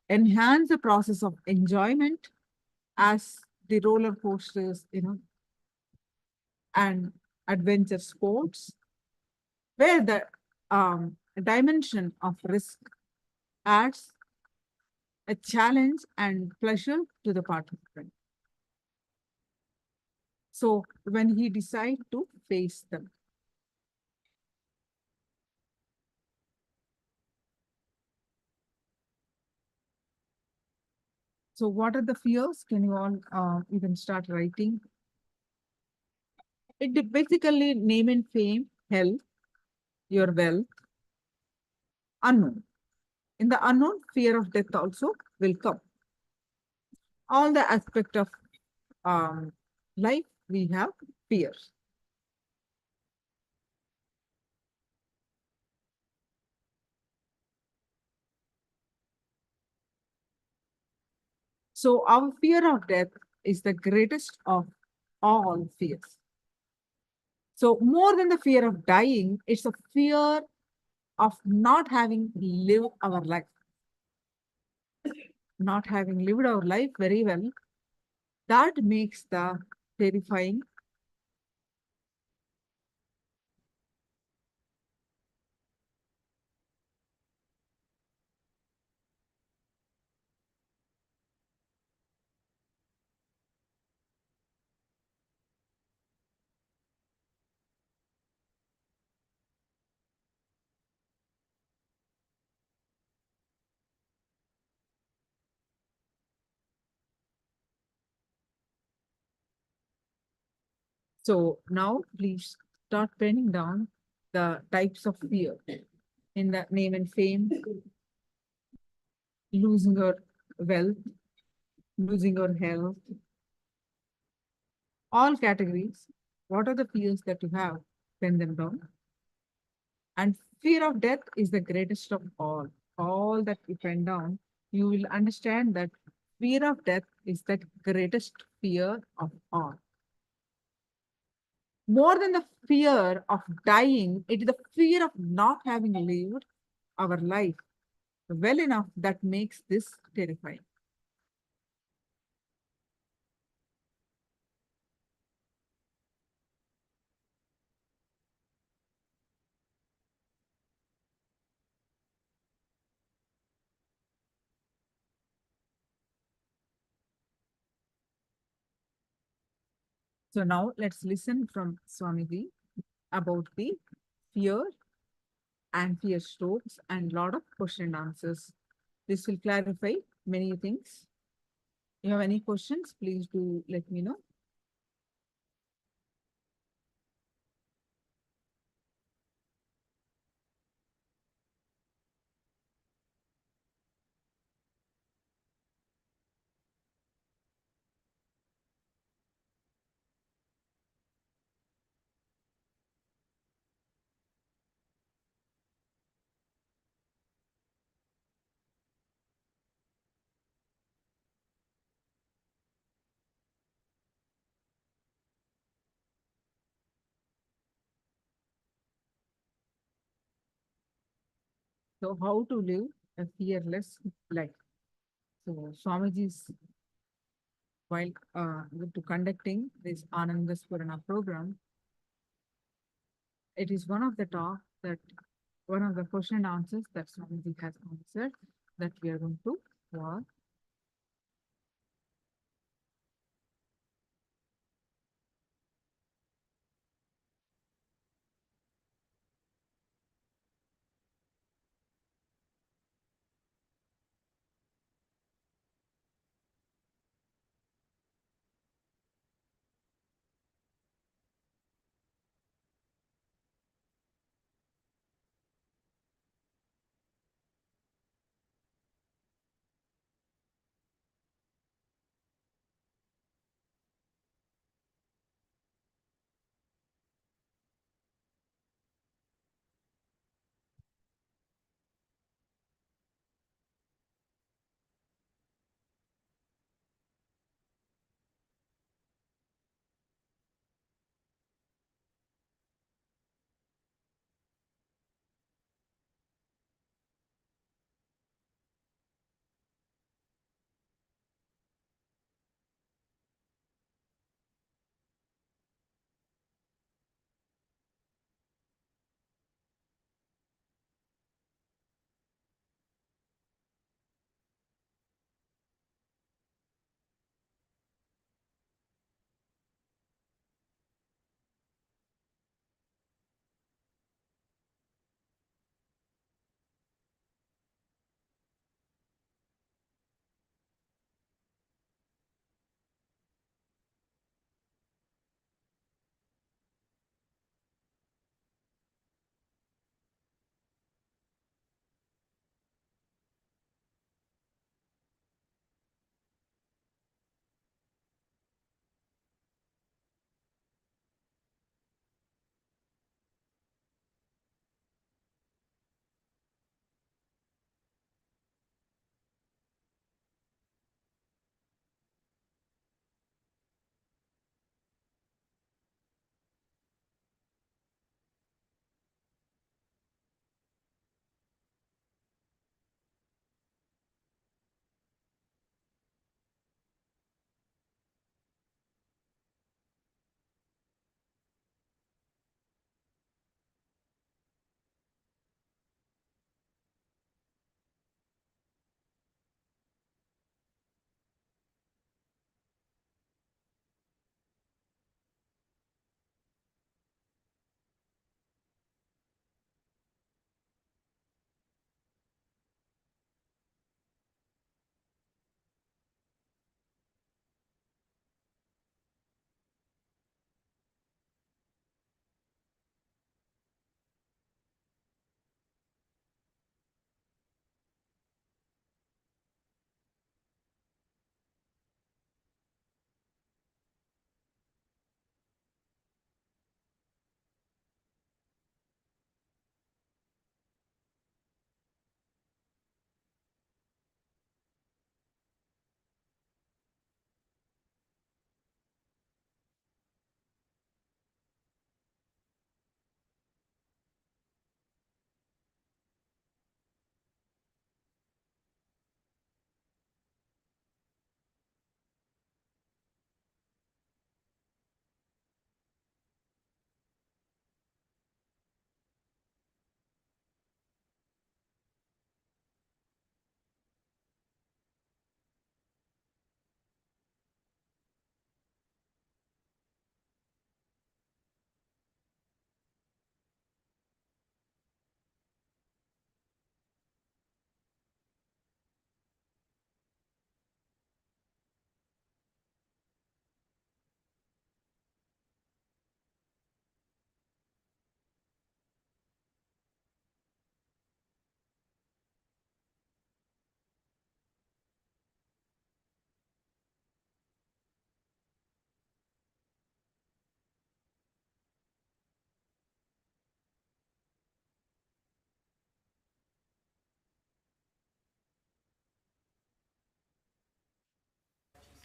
enhance the process of enjoyment as the roller coasters, and adventure sports, where the dimension of risk adds a challenge and pleasure to the participant. So when he decides to face them. So what are the fears? Can you all even start writing? It basically name and fame, health, your wealth, unknown. In the unknown, fear of death also will come. All the aspect of life, we have fears. So our fear of death is the greatest of all fears. So more than the fear of dying, it's a fear of not having lived our life. Not having lived our life very well, that makes the terrifying. So now please start penning down the types of fear in the name and fame, losing your wealth, losing your health, all categories. What are the fears that you have? Pen them down. And fear of death is the greatest of all. All that you pen down, you will understand that fear of death is the greatest fear of all. More than the fear of dying, it is the fear of not having lived our life well enough that makes this terrifying. So now let's listen from Swamiji about the fear and fear strokes and lot of question and answers. This will clarify many things. You have any questions, please do let me know. So how to live a fearless life? So Swamiji's, while to conducting this Ananda Spurana program, it is one of the talk that one of the question and answers that Swamiji has answered that we are going to watch.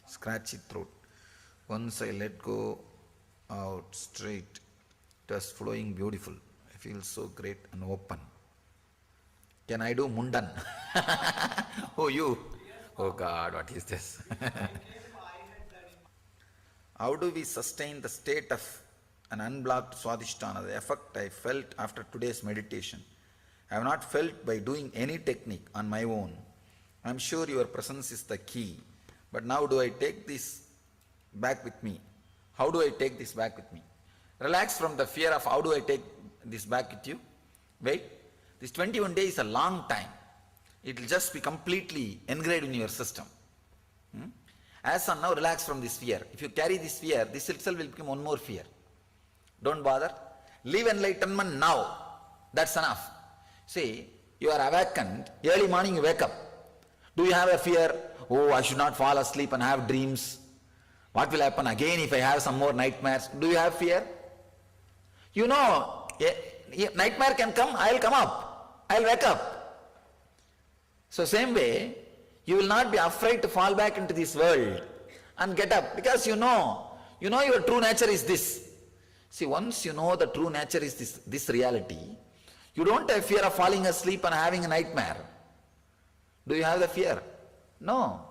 Scratchy throat. Once I let go out straight, it was flowing beautiful. I feel so great and open. Can I do Mundan? Oh, you? Oh God, what is this? How do we sustain the state of an unblocked Swadhisthana, the effect I felt after today's meditation? I have not felt by doing any technique on my own. I am sure your presence is the key. But now do I take this back with me? How do I take this back with me? Relax from the fear of how do I take this back with you. Wait, this 21 days is a long time. It will just be completely engraved in your system. As on now, relax from this fear. If you carry this fear, this itself will become one more fear. Don't bother. Live enlightenment now. That's enough. See, you are awakened. Early morning you wake up. Do you have a fear? Oh, I should not fall asleep and have dreams. What will happen again if I have some more nightmares? Do you have fear? You know, a nightmare can come, I'll come up. I'll wake up. So same way, you will not be afraid to fall back into this world and get up, because you know your true nature is this. See, once you know the true nature is this reality, you don't have fear of falling asleep and having a nightmare. Do you have the fear? No.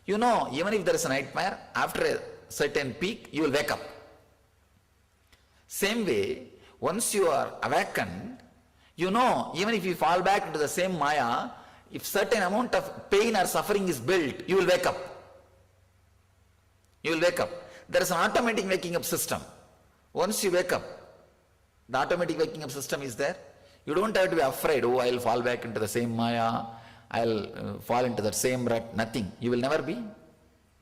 You know, even if there is a nightmare, after a certain peak, you will wake up. Same way, once you are awakened, you know, even if you fall back into the same Maya, if certain amount of pain or suffering is built, you will wake up. You will wake up. There is an automatic waking up system. Once you wake up, the automatic waking up system is there. You don't have to be afraid, oh, I will fall back into the same Maya, I will fall into the same rut, nothing. You will never be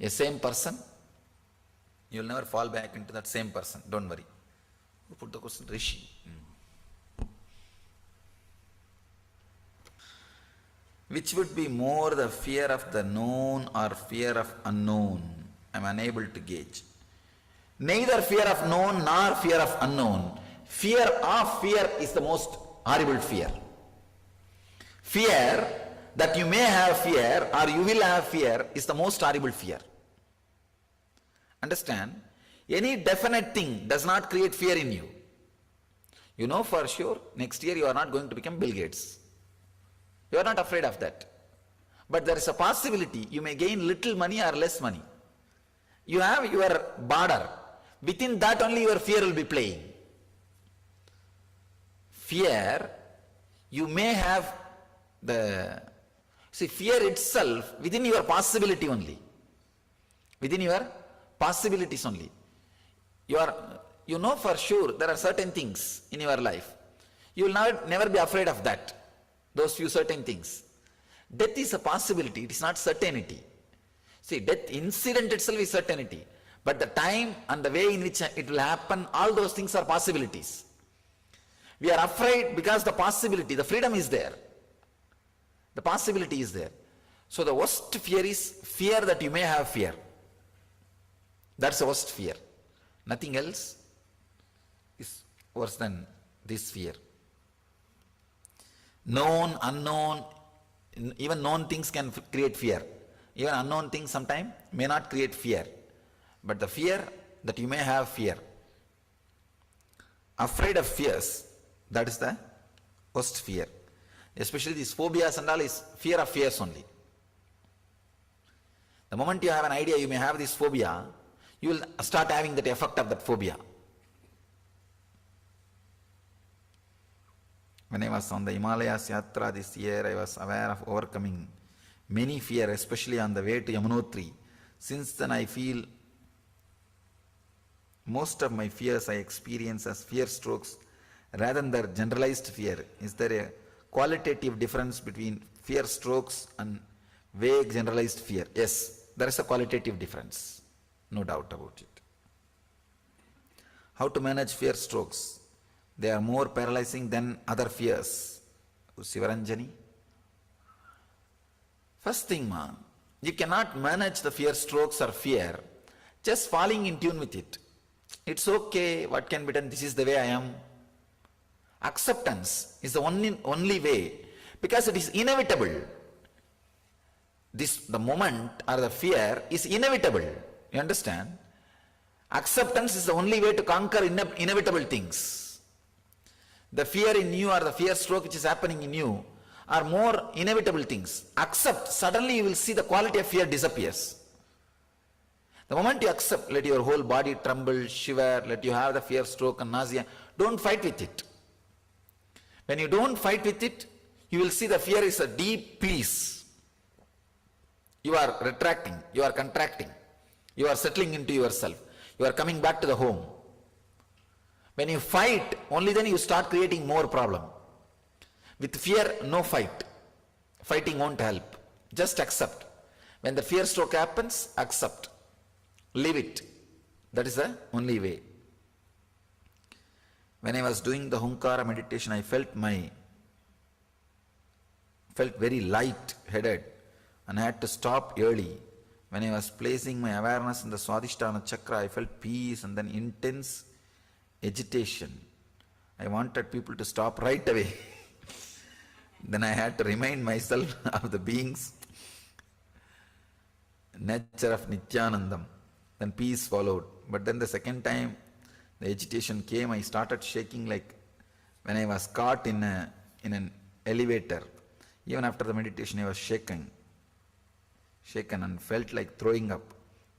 a same person. You will never fall back into that same person, don't worry. Who put the question? Rishi. Which would be more, the fear of the known or fear of unknown? I am unable to gauge. Neither fear of known nor fear of unknown. Fear of fear is the most horrible fear. Fear that you may have fear or you will have fear is the most horrible fear. Understand? Any definite thing does not create fear in you. You know for sure, next year you are not going to become Bill Gates. You are not afraid of that. But there is a possibility you may gain little money or less money. You have your border. Within that only your fear will be playing. Fear, you may have fear itself within your possibility only. Within your possibilities only. You know for sure there are certain things in your life. You will never be afraid of that. Those few certain things. Death is a possibility, it is not certainty. See, death incident itself is certainty. But the time and the way in which it will happen, all those things are possibilities. We are afraid because the possibility, the freedom is there. The possibility is there. So the worst fear is fear that you may have fear. That's the worst fear. Nothing else is worse than this fear. Known, unknown, even known things can create fear. Even unknown things sometimes may not create fear. But the fear that you may have fear. Afraid of fears, that is the worst fear. Especially these phobias and all is fear of fears only. The moment you have an idea you may have this phobia, you will start having that effect of that phobia. When I was on the Himalayas Yatra this year, I was aware of overcoming many fear, especially on the way to Yamunotri. Since then I feel most of my fears I experience as fear strokes rather than their generalized fear. Is there a qualitative difference between fear strokes and vague generalized fear? Yes, there is a qualitative difference, no doubt about it. How to manage fear strokes? They are more paralyzing than other fears. Sivaranjani? First thing, you cannot manage the fear strokes or fear just falling in tune with it. It's okay, what can be done, this is the way I am. Acceptance is the only way, because it is inevitable. The moment or the fear is inevitable. You understand? Acceptance is the only way to conquer inevitable things. The fear in you or the fear stroke which is happening in you, or more inevitable things. Accept, suddenly you will see the quality of fear disappears. The moment you accept, let your whole body tremble, shiver, let you have the fear, stroke and nausea. Don't fight with it. When you don't fight with it, you will see the fear is a deep peace. You are retracting, you are contracting, you are settling into yourself, you are coming back to the home. When you fight, only then you start creating more problem. With fear, no fight. Fighting won't help. Just accept. When the fear stroke happens, accept. Leave it. That is the only way. When I was doing the Hunkara meditation, I felt very light-headed and I had to stop early. When I was placing my awareness in the Swadhisthana Chakra, I felt peace and then intense agitation. I wanted people to stop right away. Then I had to remind myself of the being's nature of Nithyanandam. Then peace followed. But then the second time the agitation came, I started shaking like when I was caught in an elevator. Even after the meditation, I was shaken and felt like throwing up.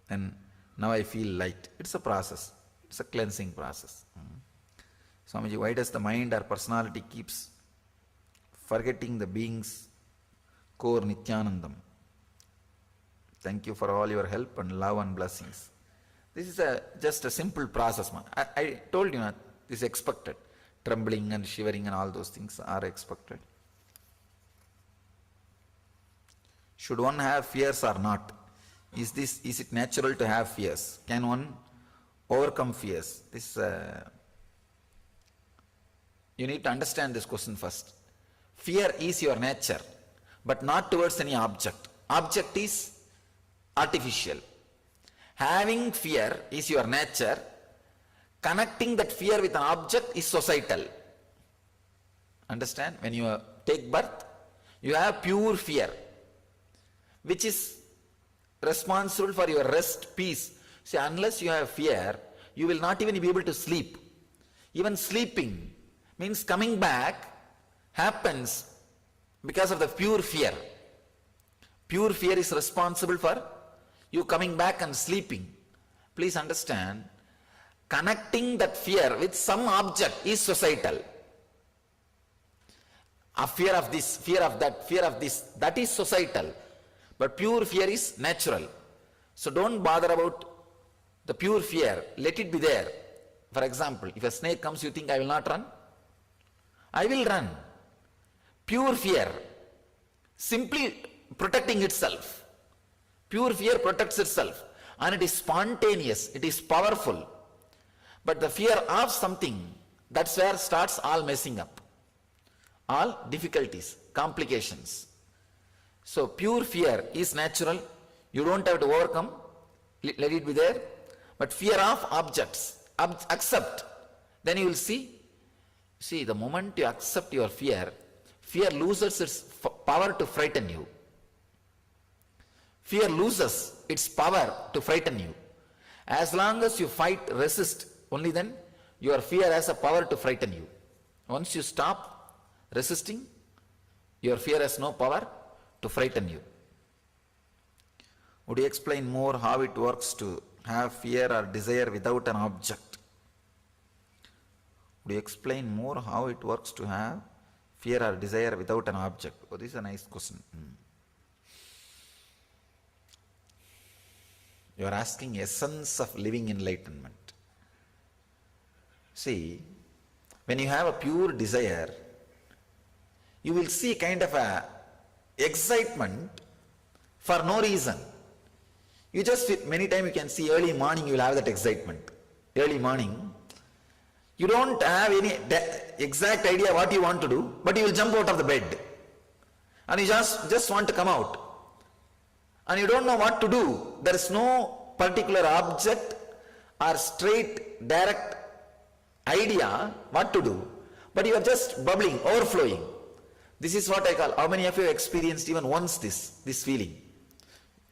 And now I feel light. It's a process. It's a cleansing process. Swamiji, why does the mind or personality keeps forgetting the being's core Nithyanandam? Thank you for all your help and love and blessings. This is just a simple process. I told you, this is expected. Trembling and shivering and all those things are expected. Should one have fears or not? Is it natural to have fears? Can one overcome fears? You need to understand this question first. Fear is your nature, but not towards any object. Object is artificial. Having fear is your nature. Connecting that fear with an object is societal. Understand? When you take birth, you have pure fear, which is responsible for your rest, peace. See, unless you have fear, you will not even be able to sleep. Even sleeping means coming back happens because of the pure fear. Pure fear is responsible for you coming back and sleeping. Please understand, connecting that fear with some object is societal. A fear of this, fear of that, fear of this, that is societal. But pure fear is natural. So don't bother about the pure fear. Let it be there. For example, if a snake comes, you think I will not run? I will run. Pure fear, simply protecting itself. Pure fear protects itself and it is spontaneous, it is powerful. But the fear of something, that's where starts all messing up. All difficulties, complications. So pure fear is natural, you don't have to overcome, let it be there. But fear of objects, accept, then you will see, the moment you accept your fear, fear loses its power to frighten you. Fear loses its power to frighten you. As long as you fight, resist, only then your fear has a power to frighten you. Once you stop resisting, your fear has no power to frighten you. Would you explain more how it works to have fear or desire without an object? Would you explain more how it works to have fear or desire without an object? Oh, this is a nice question. You are asking essence of living enlightenment. See, when you have a pure desire, you will see kind of a excitement for no reason. You just, many times you can see early morning you will have that excitement. Early morning, you don't have any exact idea what you want to do, but you will jump out of the bed. And you just want to come out. And you don't know what to do. There is no particular object or straight, direct idea what to do. But you are just bubbling, overflowing. This is what I call, how many of you have experienced even once this feeling?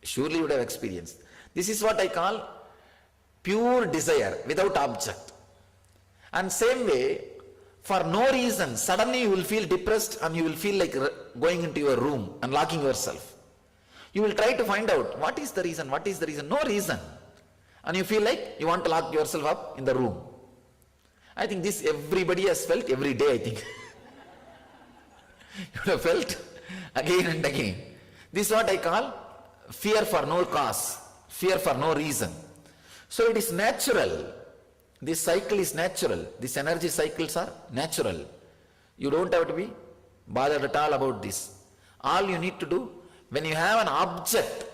Surely you would have experienced. This is what I call pure desire without object. And same way, For no reason, suddenly you will feel depressed and you will feel like going into your room and locking yourself. You will try to find out what is the reason, no reason. And you feel like you want to lock yourself up in the room. I think this everybody has felt every day, I think. You have felt again and again. This is what I call fear for no cause, fear for no reason. So it is natural. This cycle is natural. These energy cycles are natural. You don't have to be bothered at all about this. All you need to do, when you have an object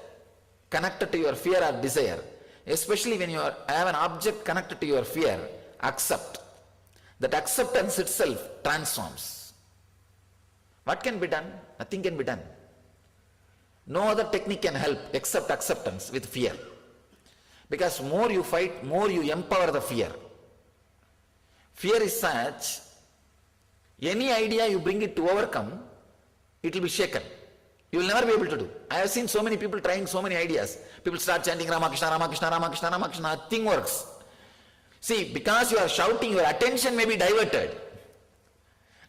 connected to your fear or desire, especially when you have an object connected to your fear, accept. That acceptance itself transforms. What can be done? Nothing can be done. No other technique can help except acceptance with fear. Because more you fight, more you empower the fear. Fear is such, any idea you bring it to overcome, it will be shaken. You will never be able to do. I have seen so many people trying so many ideas. People start chanting Ramakrishna, Ramakrishna, Ramakrishna, Ramakrishna, nothing works. See, because you are shouting, your attention may be diverted.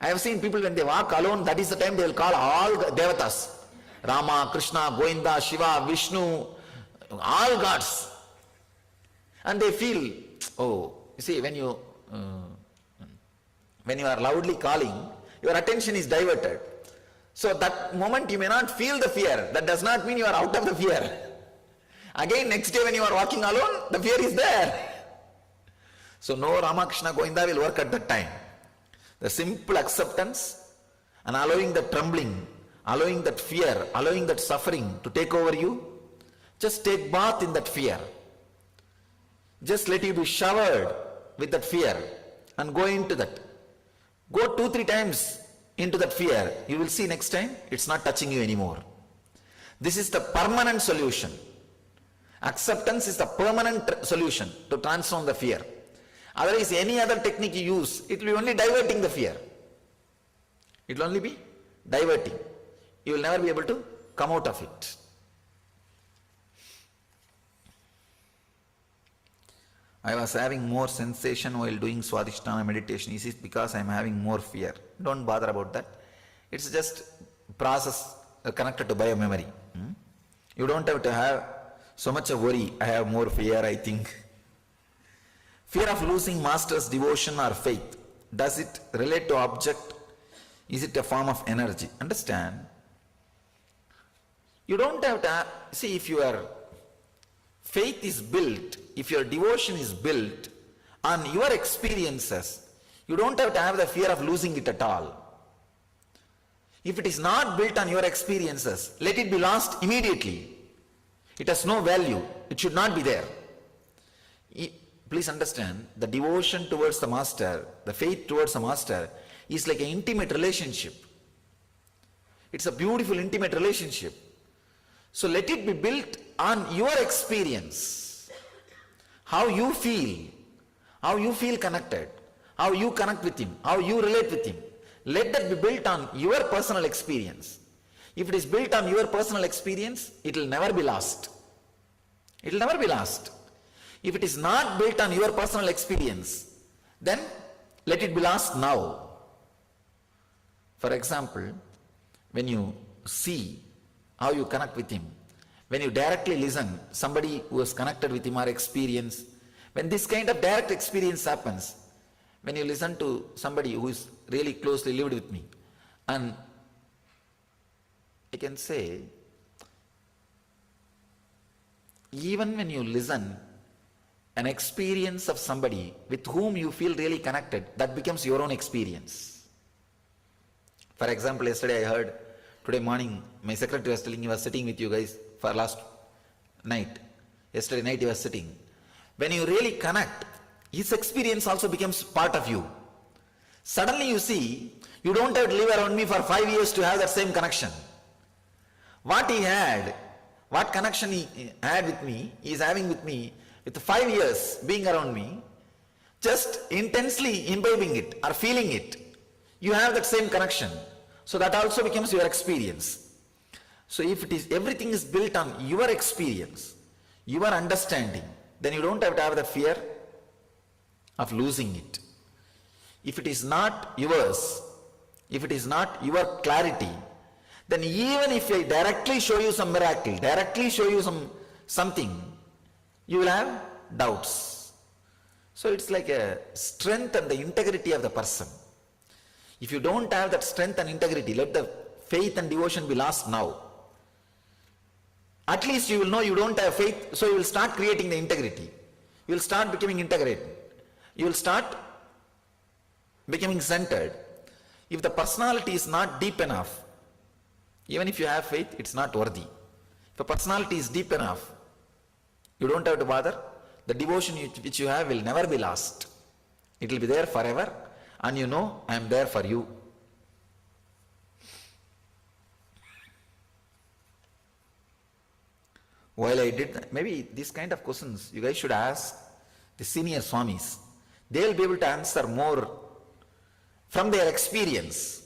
I have seen people when they walk alone, that is the time they will call all the devatas. Rama, Krishna, Govinda, Shiva, Vishnu, all gods. And they feel, oh, you see, when you are loudly calling, your attention is diverted. So that moment you may not feel the fear. That does not mean you are out of the fear. Again, next day when you are walking alone, the fear is there. So no Ramakrishna Govinda will work at that time. The simple acceptance and allowing the trembling, allowing that fear, allowing that suffering to take over you, just take bath in that fear. Just let you be showered with that fear and go into that. Go 2-3 times into that fear. You will see next time it's not touching you anymore. This is the permanent solution. Acceptance is the permanent solution to transform the fear. Otherwise, any other technique you use, it will be only diverting the fear. It will only be diverting. You will never be able to come out of it. I was having more sensation while doing Swadhisthana meditation. Is it because I am having more fear? Don't bother about that. It's just process connected to biomemory. You don't have to have so much of worry. I have more fear, I think. Fear of losing master's devotion or faith. Does it relate to object? Is it a form of energy? Understand? You don't have to see, if your faith is built, if your devotion is built on your experiences, you don't have to have the fear of losing it at all. If it is not built on your experiences, let it be lost immediately. It has no value. It should not be there. Please understand, the devotion towards the master, the faith towards the master is like an intimate relationship. It's a beautiful intimate relationship. So let it be built on your experience. How you feel connected, how you connect with him, how you relate with him. Let that be built on your personal experience. If it is built on your personal experience, it will never be lost. It will never be lost. If it is not built on your personal experience, then let it be lost now. For example, when you see how you connect with him, when you directly listen, somebody who is connected with him or experience, when this kind of direct experience happens, when you listen to somebody who is really closely lived with me, and I can say, even when you listen an experience of somebody with whom you feel really connected, that becomes your own experience. For example, yesterday I heard, today morning, my secretary was telling, he was sitting with you guys for last night. Yesterday night he was sitting. When you really connect, his experience also becomes part of you. Suddenly you see, you don't have to live around me for 5 years to have that same connection. What he had, what connection he had with me, he is having with me, with 5 years being around me, just intensely imbibing it or feeling it, you have that same connection. So that also becomes your experience. So if it is, everything is built on your experience, your understanding, then you don't have to have the fear of losing it. if it is not yours, if it is not your clarity, then even if I directly show you some miracle, directly show you something, you will have doubts. So it's like a strength and the integrity of the person. If you don't have that strength and integrity, let the faith and devotion be lost now. At least you will know you don't have faith, so you will start creating the integrity. You will start becoming integrated. You will start becoming centered. If the personality is not deep enough, even if you have faith, it's not worthy. If the personality is deep enough, you don't have to bother. The devotion which you have will never be lost. It will be there forever, and you know I am there for you. While I did that, maybe these kind of questions you guys should ask the senior Swamis. They will be able to answer more from their experience.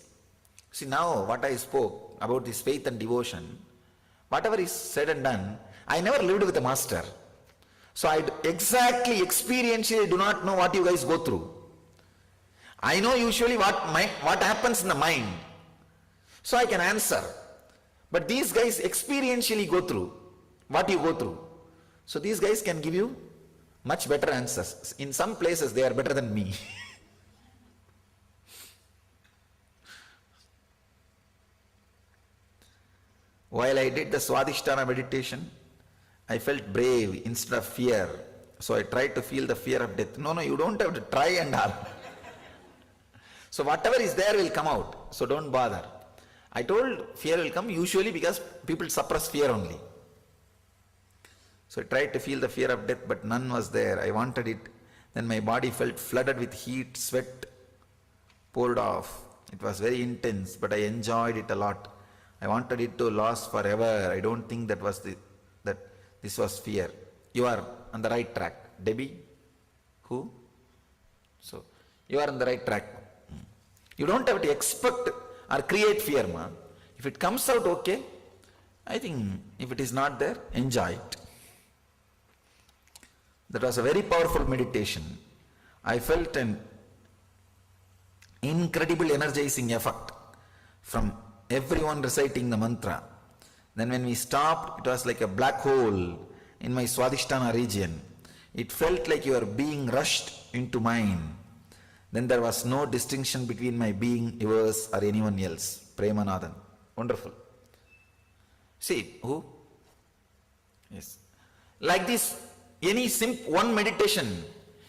See, now what I spoke about this faith and devotion, whatever is said and done, I never lived with a master. So I exactly experientially do not know what you guys go through. I know usually what happens in the mind. So I can answer. But these guys experientially go through what you go through. So these guys can give you much better answers. In some places they are better than me. While I did the Swadhisthana meditation, I felt brave instead of fear. So I tried to feel the fear of death. No, you don't have to try and all. So whatever is there will come out. So don't bother. I told fear will come usually because people suppress fear only. So I tried to feel the fear of death, but none was there. I wanted it. Then my body felt flooded with heat, sweat poured off. It was very intense, but I enjoyed it a lot. I wanted it to last forever. I don't think that this was fear. You are on the right track. Debbie? Who? So, you are on the right track. You don't have to expect or create fear, ma. If it comes out, okay. I think if it is not there, enjoy it. That was a very powerful meditation. I felt an incredible energizing effect from everyone reciting the mantra. Then when we stopped, it was like a black hole in my Swadhisthana region. It felt like you were being rushed into mine. Then there was no distinction between my being, yours, or anyone else. Premanathan. Wonderful. See, who? Yes. Like this, any one meditation,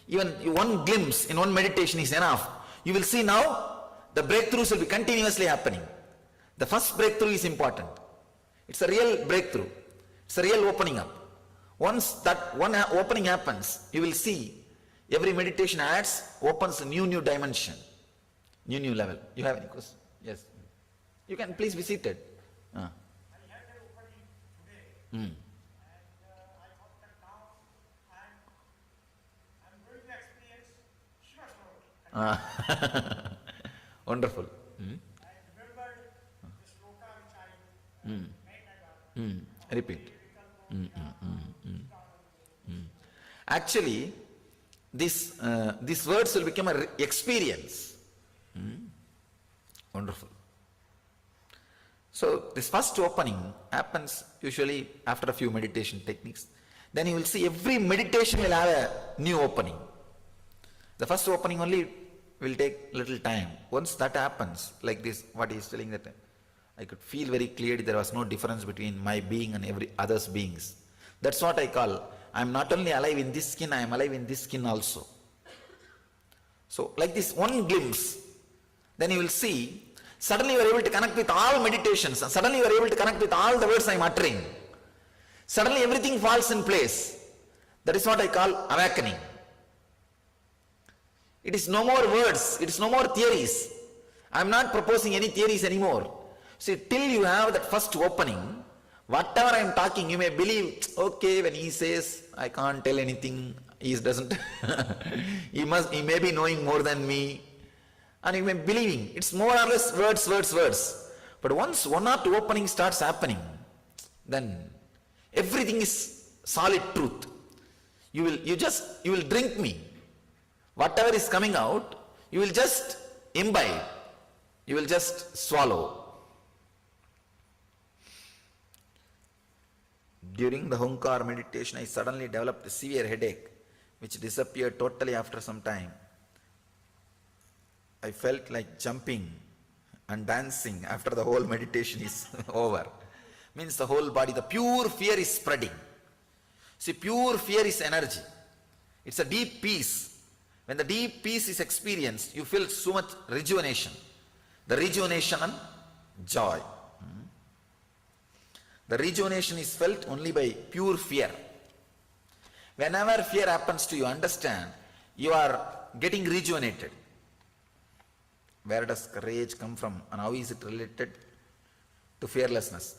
even one glimpse in one meditation is enough. You will see now the breakthroughs will be continuously happening. The first breakthrough is important. It's a real breakthrough. It's a real opening up. Once that one opening happens, you will see every meditation opens a new dimension, new level. You have any questions? Yes. You can please be seated. I had an opening today, and I got that now, and I'm going to experience Shavasana. Wonderful. I remembered the sloka which I made. Repeat. Actually, these words will become an experience. Wonderful. So this first opening happens usually after a few meditation techniques. Then you will see every meditation will have a new opening. The first opening only will take little time. Once that happens, like this, what he is telling, that I could feel very clearly there was no difference between my being and every other's beings. That's what I call, I am not only alive in this skin, I am alive in this skin also. So like this one glimpse, then you will see, suddenly you are able to connect with all meditations, and suddenly you are able to connect with all the words I am uttering. Suddenly everything falls in place. That is what I call awakening. It is no more words, it is no more theories. I am not proposing any theories anymore. See, till you have that first opening, whatever I am talking, you may believe, okay, when he says, I can't tell anything, he doesn't, he may be knowing more than me, and you may be believing, it's more or less words. But once one or two openings starts happening, then everything is solid truth. You will drink me. Whatever is coming out, you will just imbibe, you will just swallow. During the Hunkar meditation, I suddenly developed a severe headache, which disappeared totally after some time. I felt like jumping and dancing after the whole meditation is over. Means the whole body, the pure fear is spreading. See, pure fear is energy. It's a deep peace. When the deep peace is experienced, you feel so much rejuvenation. The rejuvenation and joy. The rejuvenation is felt only by pure fear. Whenever fear happens to you, understand, you are getting rejuvenated. Where does courage come from and how is it related to fearlessness?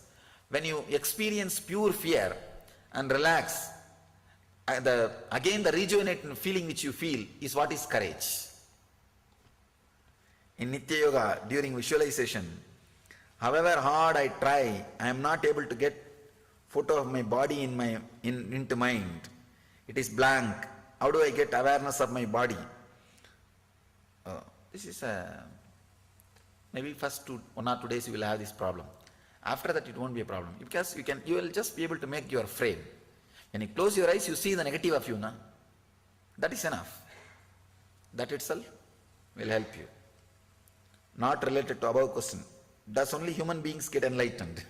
When you experience pure fear and relax, again the rejuvenating feeling which you feel is what is courage. In Nitya Yoga, during visualization, however hard I try, I am not able to get photo of my body into mind. It is blank. How do I get awareness of my body? This is maybe first 1 or 2 days you will have this problem. After that it won't be a problem, because you will just be able to make your frame. When you close your eyes, you see the negative of you, na? That is enough. That itself will help you. Not related to above question. Does only human beings get enlightened?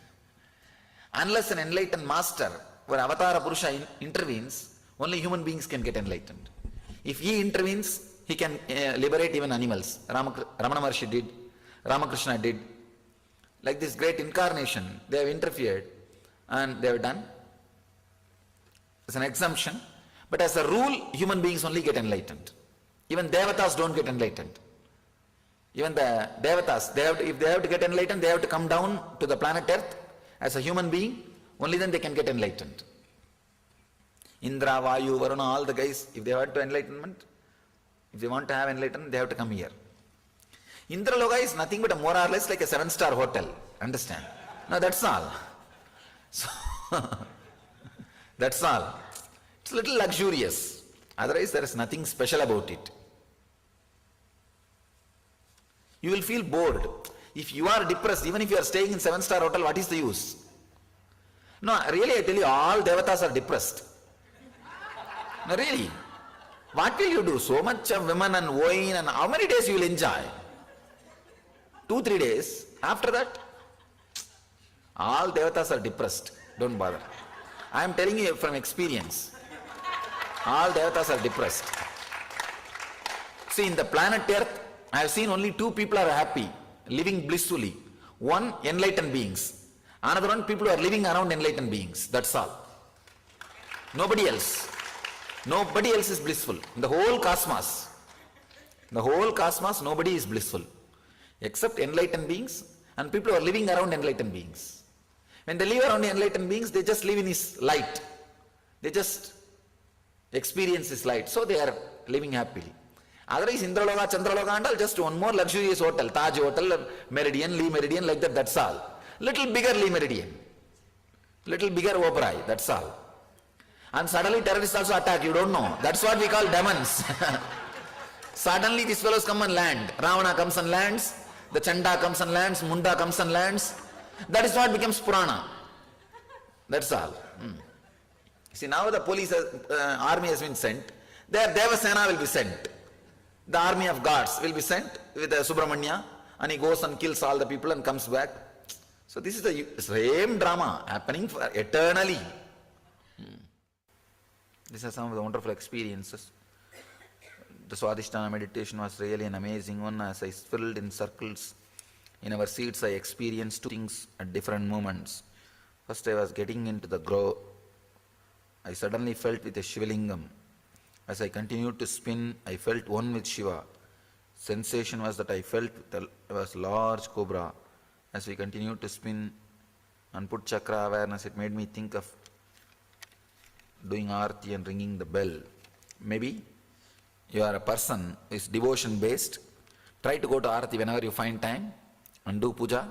Unless an enlightened master or Avatara Purusha intervenes, only human beings can get enlightened. If he intervenes, he can liberate even animals. Ramana Maharshi did, Ramakrishna did. Like this great incarnation, they have interfered and they have done. It's an exemption. But as a rule, human beings only get enlightened. Even Devatas don't get enlightened. Even the Devatas, if they have to get enlightened, they have to come down to the planet Earth as a human being, only then they can get enlightened. Indra, Vayu, Varuna, all the guys, if they want to enlightenment, if they want to have enlightenment, they have to come here. Indra Loka is nothing but more or less like a 7-star hotel. Understand? No, that's all. So, that's all. It's a little luxurious. Otherwise, there is nothing special about it. You will feel bored. If you are depressed, even if you are staying in 7-star hotel, what is the use? No, really, I tell you, all devatas are depressed. No, really. What will you do? So much of women and wine, and how many days you will enjoy? 2-3 days. After that, all devatas are depressed. Don't bother. I am telling you from experience. All devatas are depressed. See, in the planet Earth, I have seen only 2 people are happy, living blissfully. One, enlightened beings. Another one, people who are living around enlightened beings. That's all. Nobody else. Nobody else is blissful. In the whole cosmos, nobody is blissful. Except enlightened beings and people who are living around enlightened beings. When they live around enlightened beings, they just live in his light. They just experience his light. So they are living happily. Otherwise, Indraloka, Chandraloka and all, just one more luxurious hotel, Taj Hotel, Meridian, Lee Meridian, like that, that's all. Little bigger Lee Meridian. Little bigger Oberoi, that's all. And suddenly terrorists also attack, you don't know. That's what we call demons. Suddenly these fellows come and land. Ravana comes and lands, the Chanda comes and lands, Munda comes and lands. That is what becomes Purana. That's all. See, now the police army has been sent. Their Devasena will be sent. The army of gods will be sent with Subramanya, and he goes and kills all the people and comes back. So this is the same drama happening for eternally. These are some of the wonderful experiences. The Swadhisthana meditation was really an amazing one. As I filled in circles in our seats, I experienced 2 things at different moments. First, I was getting into the grow. I suddenly felt with a Shivalingam. As I continued to spin, I felt one with Shiva. Sensation was that I felt there was large cobra. As we continued to spin and put chakra awareness, it made me think of doing arati and ringing the bell. Maybe you are a person who is devotion based. Try to go to arati whenever you find time and do puja.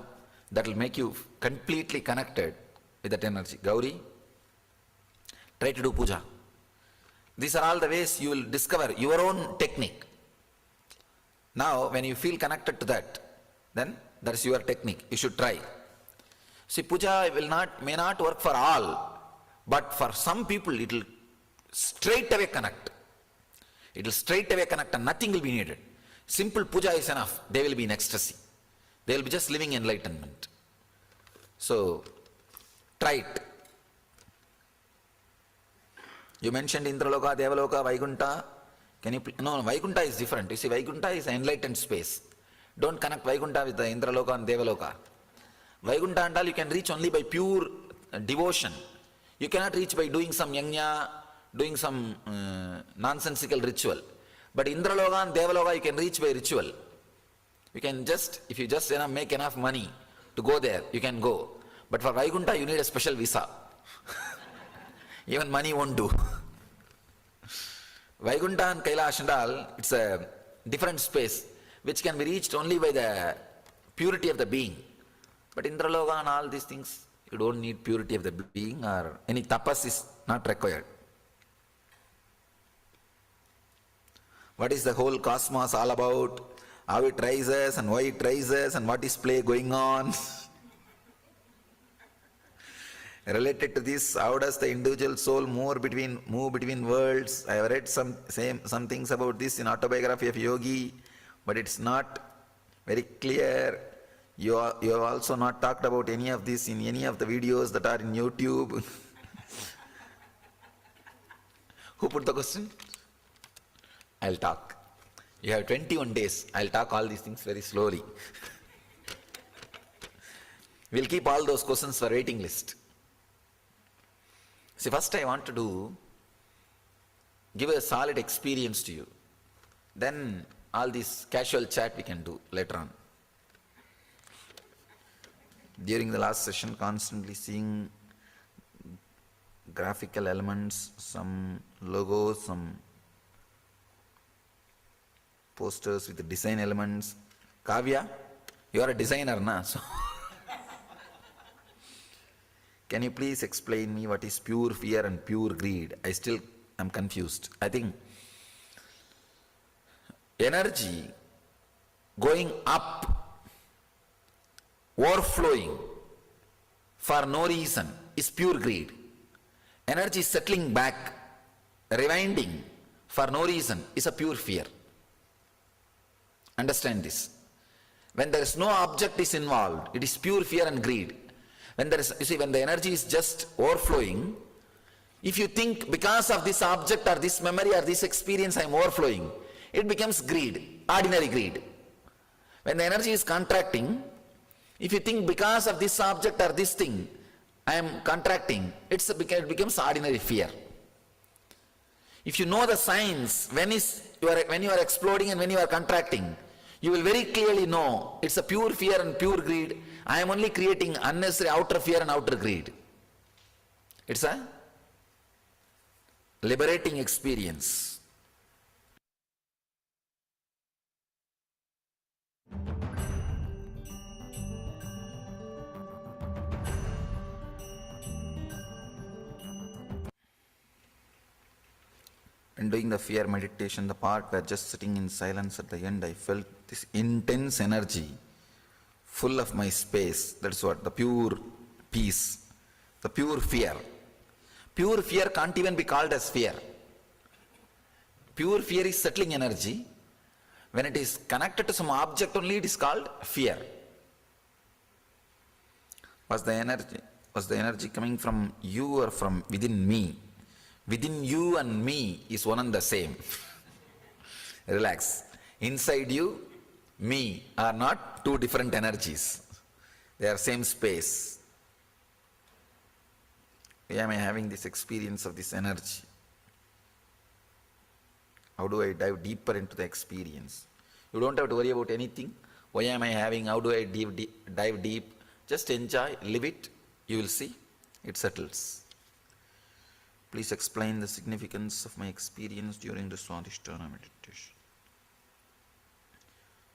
That will make you completely connected with that energy. Gauri, try to do puja. These are all the ways you will discover your own technique. Now, when you feel connected to that, then that is your technique. You should try. See, puja may not work for all, but for some people it will straight away connect. It will straight away connect and nothing will be needed. Simple puja is enough. They will be in ecstasy. They will be just living enlightenment. So, try it. You mentioned Indraloka, Devaloka, Vaikuntha. Can you? No, Vaikuntha is different. You see, Vaikuntha is an enlightened space. Don't connect Vaikuntha with the Indraloka and Devaloka. Vaikuntha and all you can reach only by pure devotion. You cannot reach by doing some yajna, doing some nonsensical ritual. But Indraloka and Devaloka you can reach by ritual. You can just, if you just make enough money to go there, you can go. But for Vaikuntha you need a special visa. Even money won't do. Vaikuntha and KAILASA and all, it's a different space which can be reached only by the purity of the being. But Indraloka and all these things, you don't need purity of the being or any tapas is not required. What is the whole cosmos all about? How it rises and why it rises and what is play going on? Related to this, how does the individual soul move between worlds? I have read some things about this in Autobiography of Yogi, but it's not very clear. You have also not talked about any of this in any of the videos that are in YouTube. Who put the question? I'll talk. You have 21 days. I'll talk all these things very slowly. We'll keep all those questions for waiting list. See, first I want to give a solid experience to you. Then all this casual chat we can do later on. During the last session, constantly seeing graphical elements, some logos, some posters with the design elements. Kavya, you are a designer, na? So can you please explain me what is pure fear and pure greed? I still am confused. I think energy going up, overflowing for no reason is pure greed. Energy settling back, rewinding for no reason is a pure fear. Understand this. When there is no object is involved, it is pure fear and greed. When there is, you see, when the energy is just overflowing, if you think because of this object or this memory or this experience I am overflowing, it becomes greed, ordinary greed. When the energy is contracting, if you think because of this object or this thing I am contracting, it becomes ordinary fear. If you know the signs, when you are exploding and when you are contracting, you will very clearly know it's a pure fear and pure greed. I am only creating unnecessary outer fear and outer greed. It's a liberating experience. When doing the fear meditation, the part where just sitting in silence at the end, I felt this intense energy full of my space. That's what, the pure peace, the pure fear. Pure fear can't even be called as fear. Pure fear is settling energy. When it is connected to some object only, it is called fear. Was the energy coming from you or from within me? Within you and me is one and the same. Relax. Inside you, me are not two different energies. They are same space. Why am I having this experience of this energy? How do I dive deeper into the experience? You don't have to worry about anything. Why am I having, how do I dive deep? Just enjoy, live it, you will see, it settles. Please explain the significance of my experience during the Swadhisthana meditation.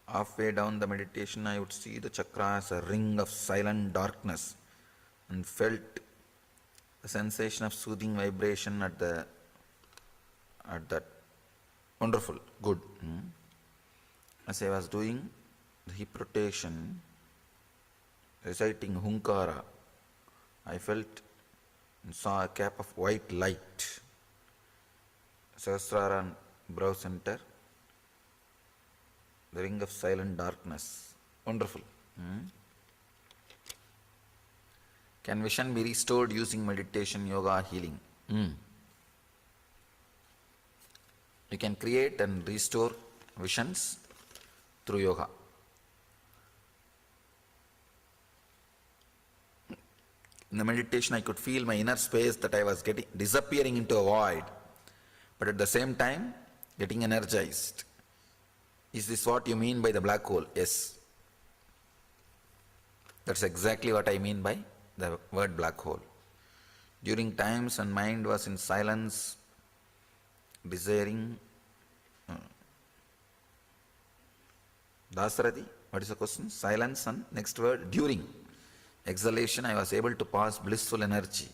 Halfway down the meditation, I would see the chakra as a ring of silent darkness and felt the sensation of soothing vibration at that. Wonderful, good. as I was doing the hip rotation, reciting Hunkara, I felt and saw a cap of white light, Sahasrara and brow center, the ring of silent darkness. Wonderful. Can vision be restored using meditation, yoga, healing? You can create and restore visions through yoga. In the meditation, I could feel my inner space that I was getting disappearing into a void, but at the same time, getting energized. Is this what you mean by the black hole? Yes. That's exactly what I mean by the word black hole. During times when mind was in silence, desiring. Dasarathi, what is the question? Silence and next word, during exhalation, I was able to pass blissful energy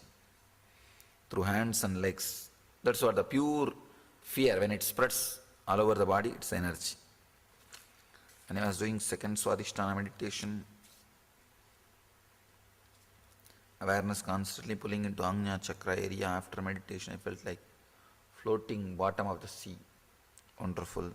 through hands and legs. That's what the pure fear, when it spreads all over the body, it's energy. When I was doing second Swadhisthana meditation, awareness constantly pulling into Ajna Chakra area. After meditation, I felt like floating bottom of the sea. Wonderful.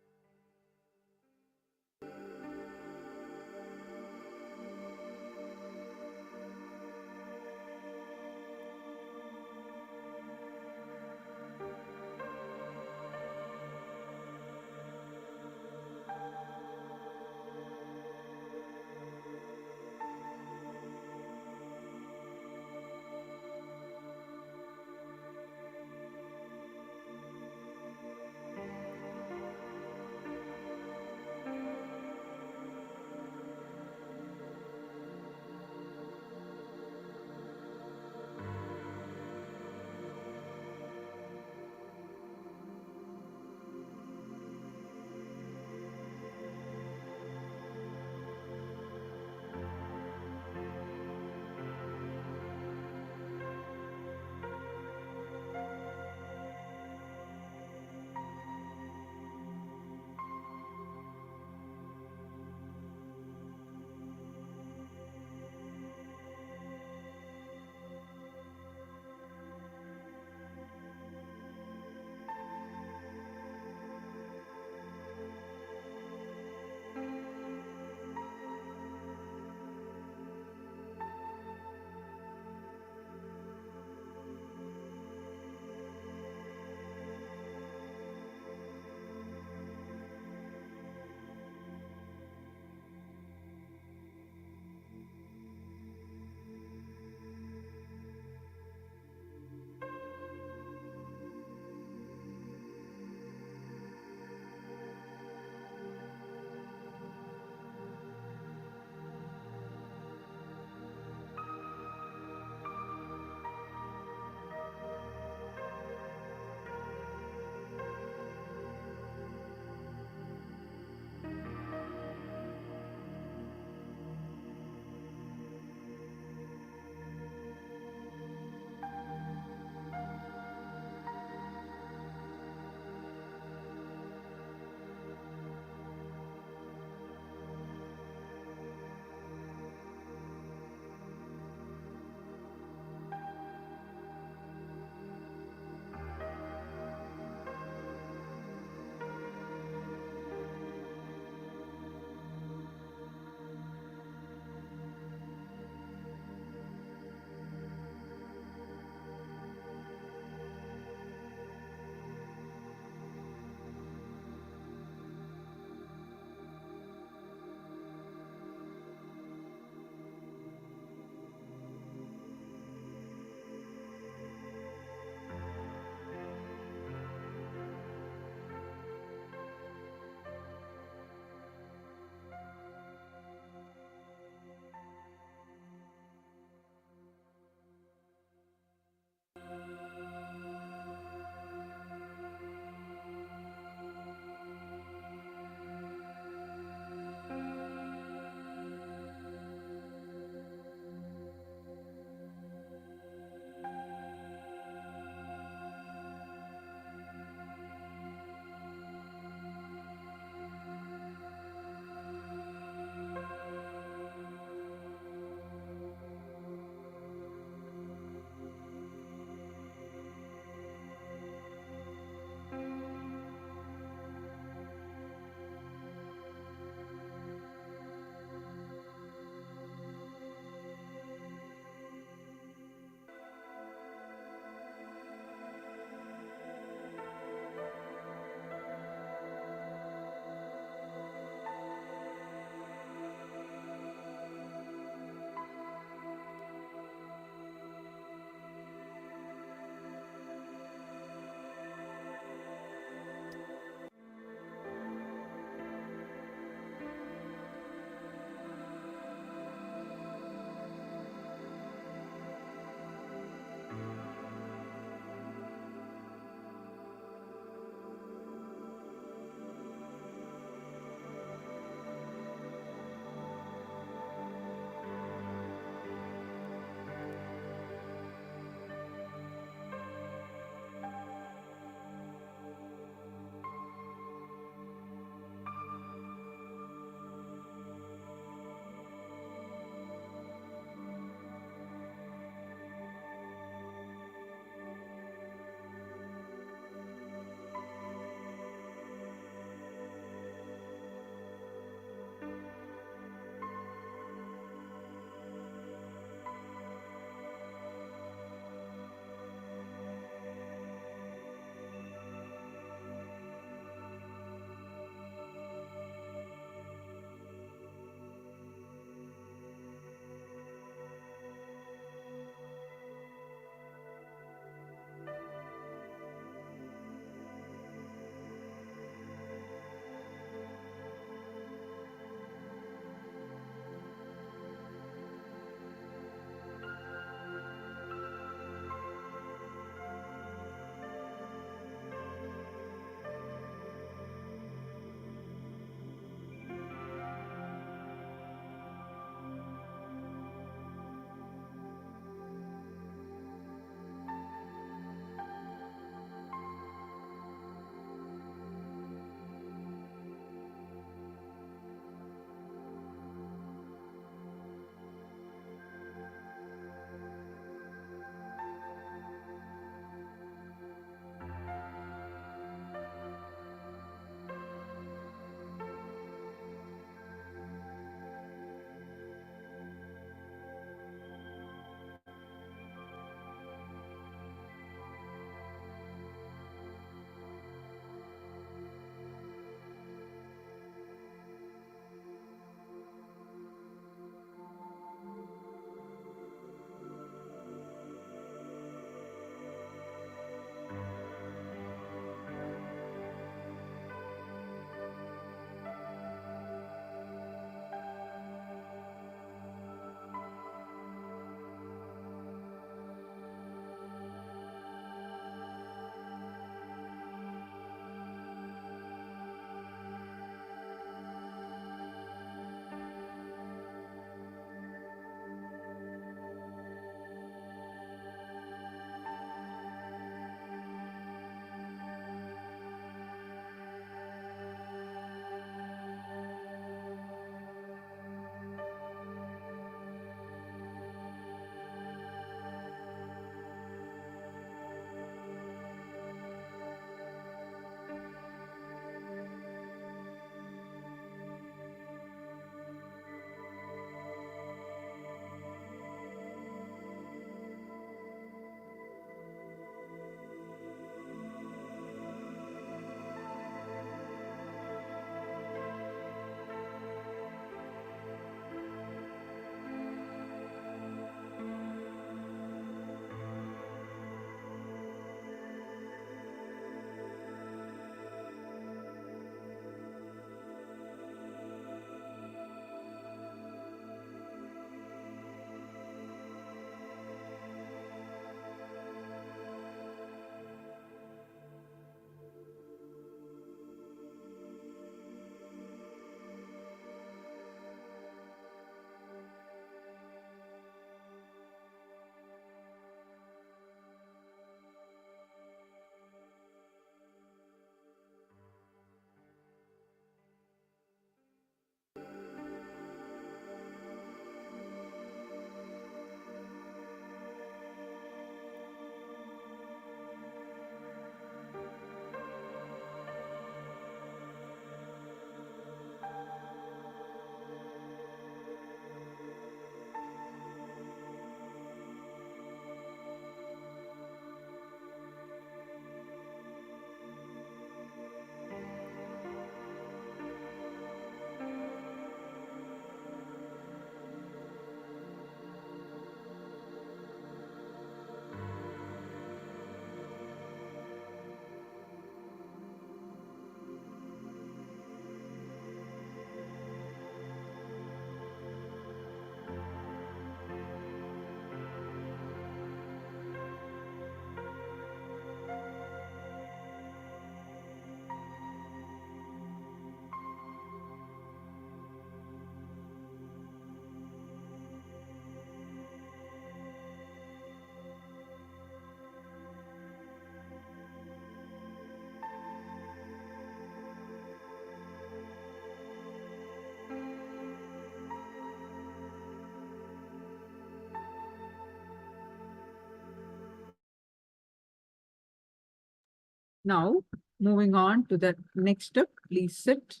Now, moving on to the next step, please sit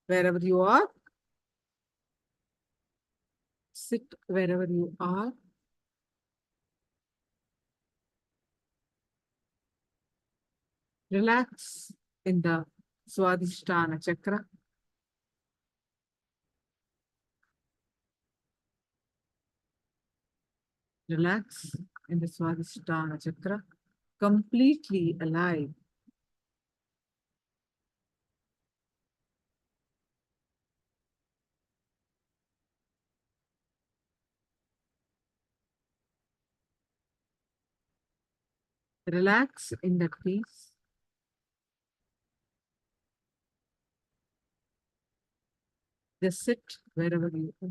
wherever you are. Sit wherever you are. Relax in the Swadhisthana chakra. Relax in the Swadhisthana chakra. Completely alive. Relax in that peace. Just sit wherever you are.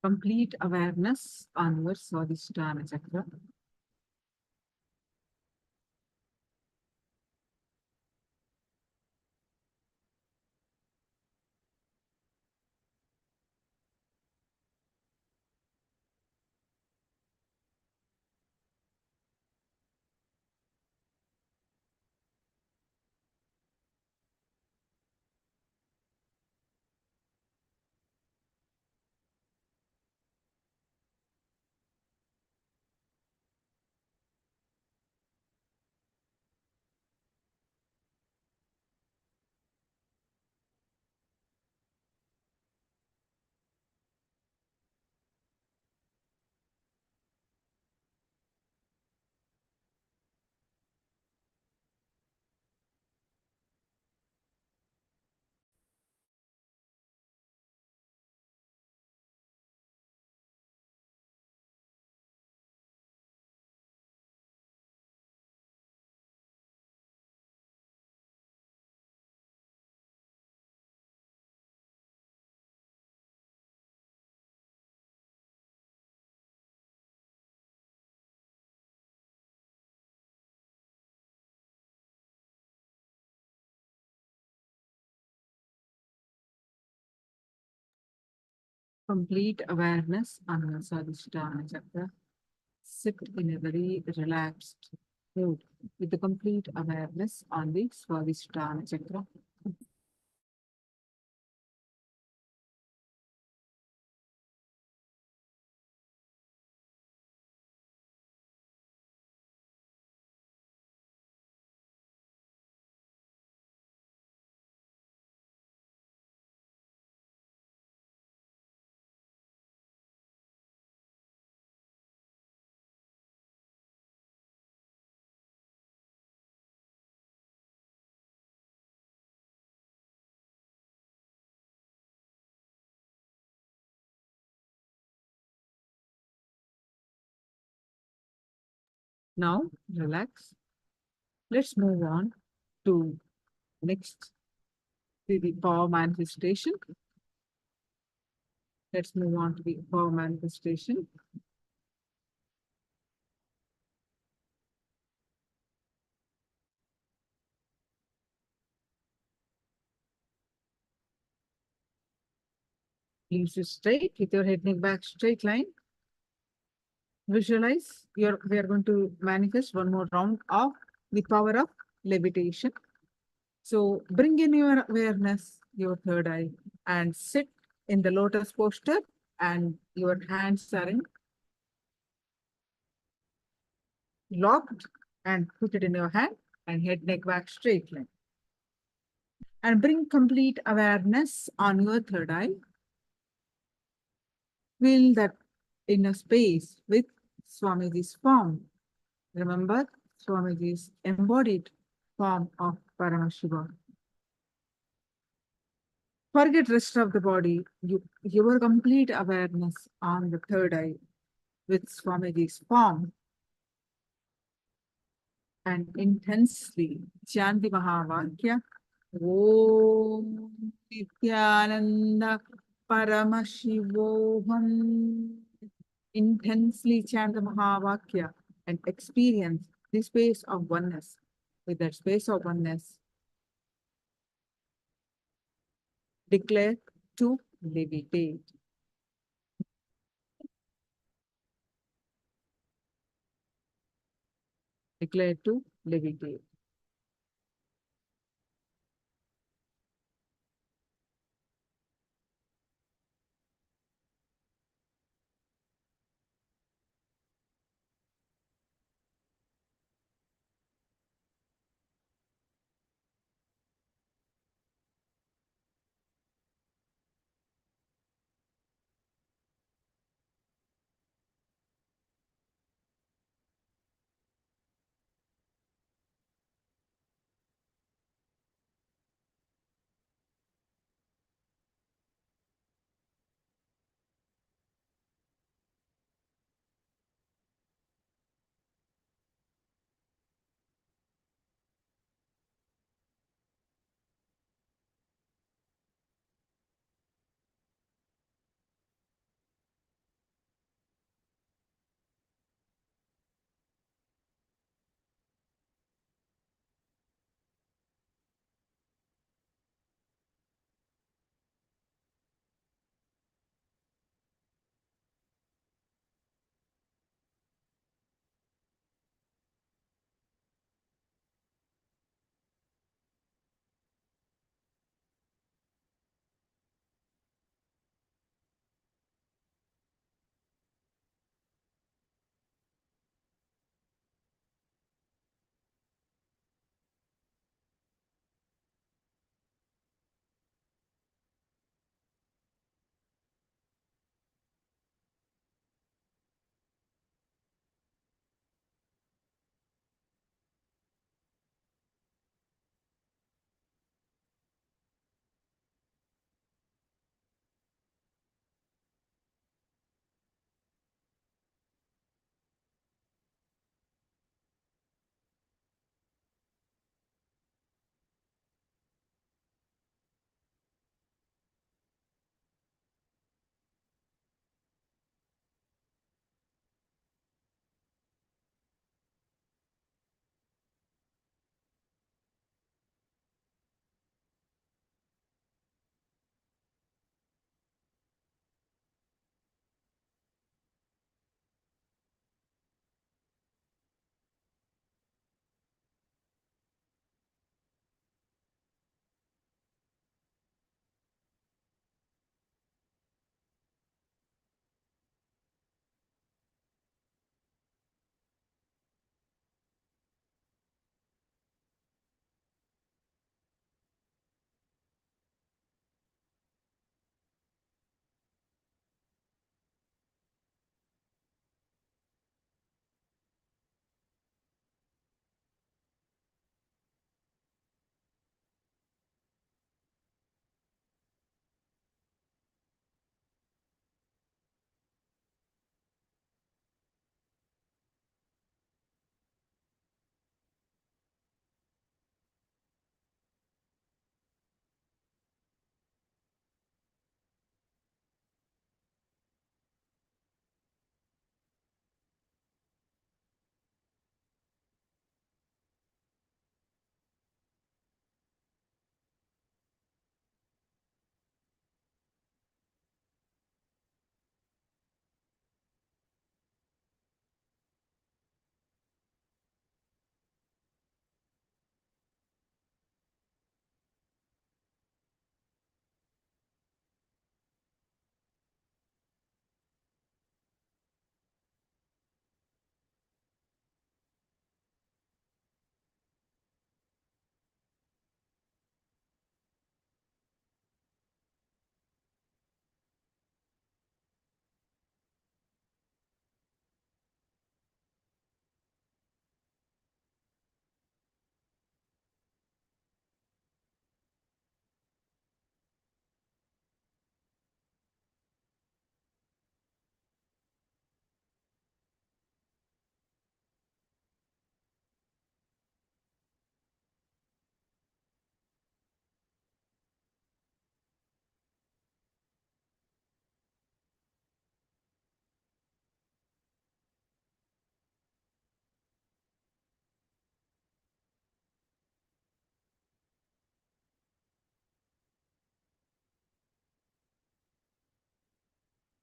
Complete awareness on your Swadhisthana chakra. Complete awareness on your Swadhisthana chakra. Sit in a very relaxed mood with the complete awareness on the Swadhisthana chakra. Now, relax. Let's move on to next to the power manifestation. Let's move on to the power manifestation. Please sit straight with your head, neck, back, straight line. Visualize we are going to manifest one more round of the power of levitation. So bring in your awareness, your third eye, and sit in the lotus posture, and your hands are in locked, and put it in your hand, and head, neck, back, straight line. And bring complete awareness on your third eye. Feel that in a space with Swamiji's form. Remember, Swamiji's embodied form of Paramashiva. Forget rest of the body. Your complete awareness on the third eye with Swamiji's form, and intensely chant the Mahavakya. Om Nithyananda Paramashivoham. Intensely chant the Mahavakya and experience the space of oneness. With that space of oneness, declare to levitate. Declare to levitate.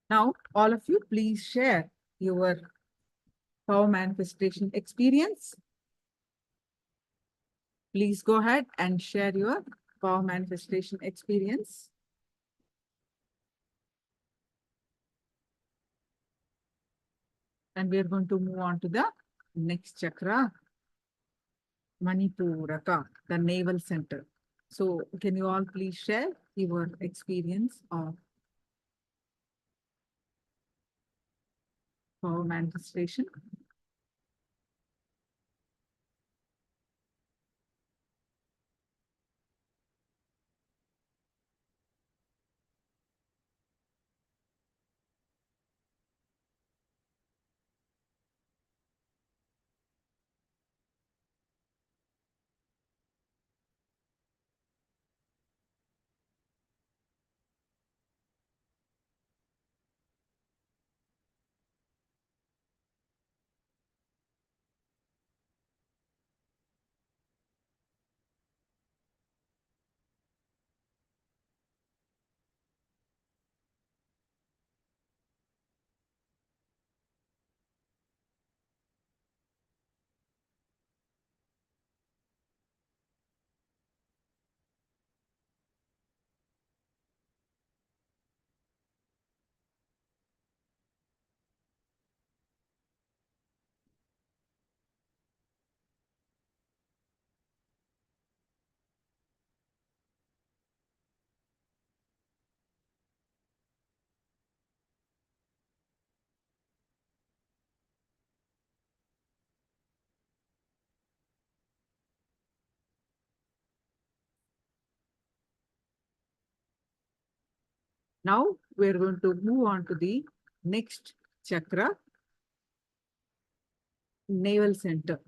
Now, all of you, please share your power manifestation experience. Please go ahead and share your power manifestation experience. And we are going to move on to the next chakra, Manipuraka, the navel center. So can you all please share your experience of power manifestation? Now we're going to move on to the next chakra, navel center.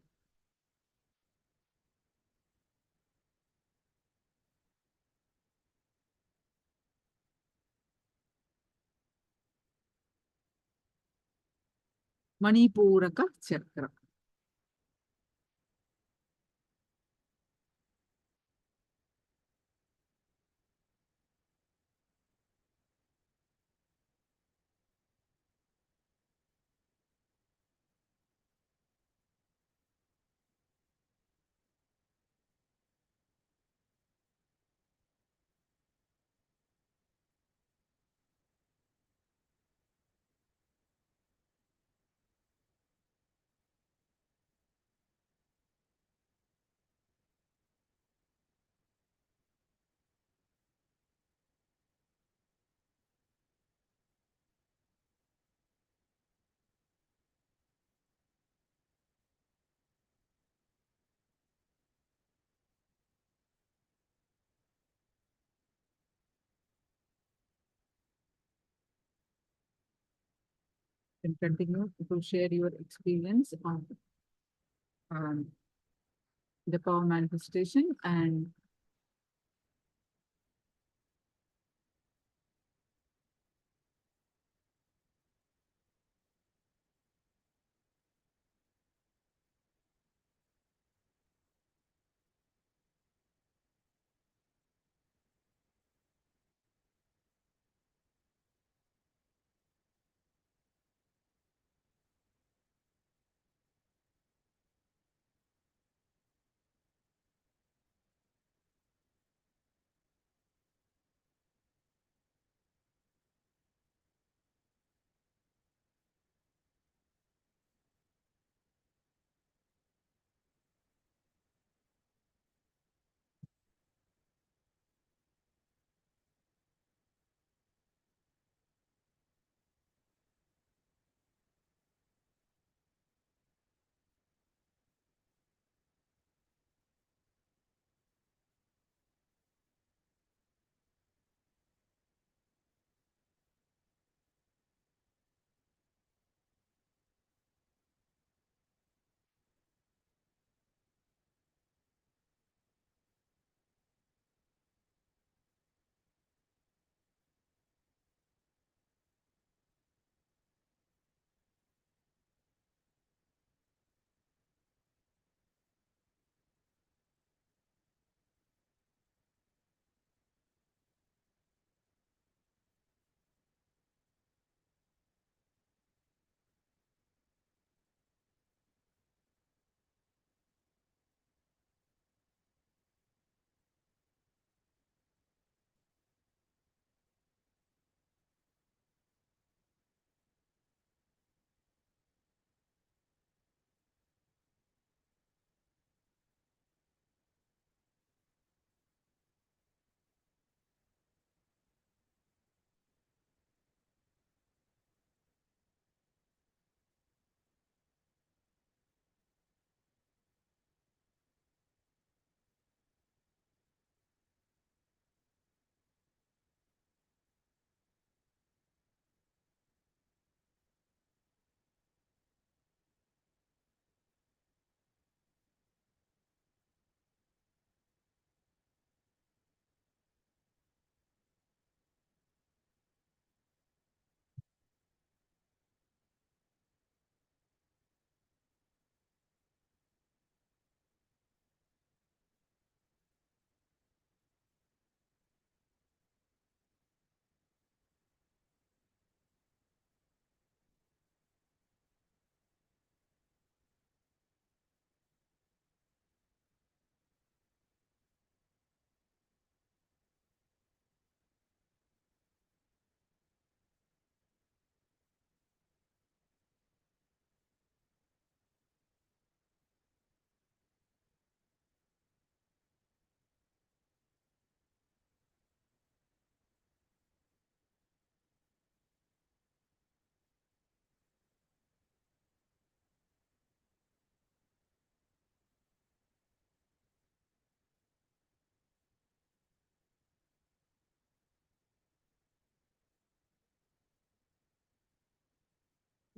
Manipuraka chakra. And continue to share your experience on um, the power manifestation and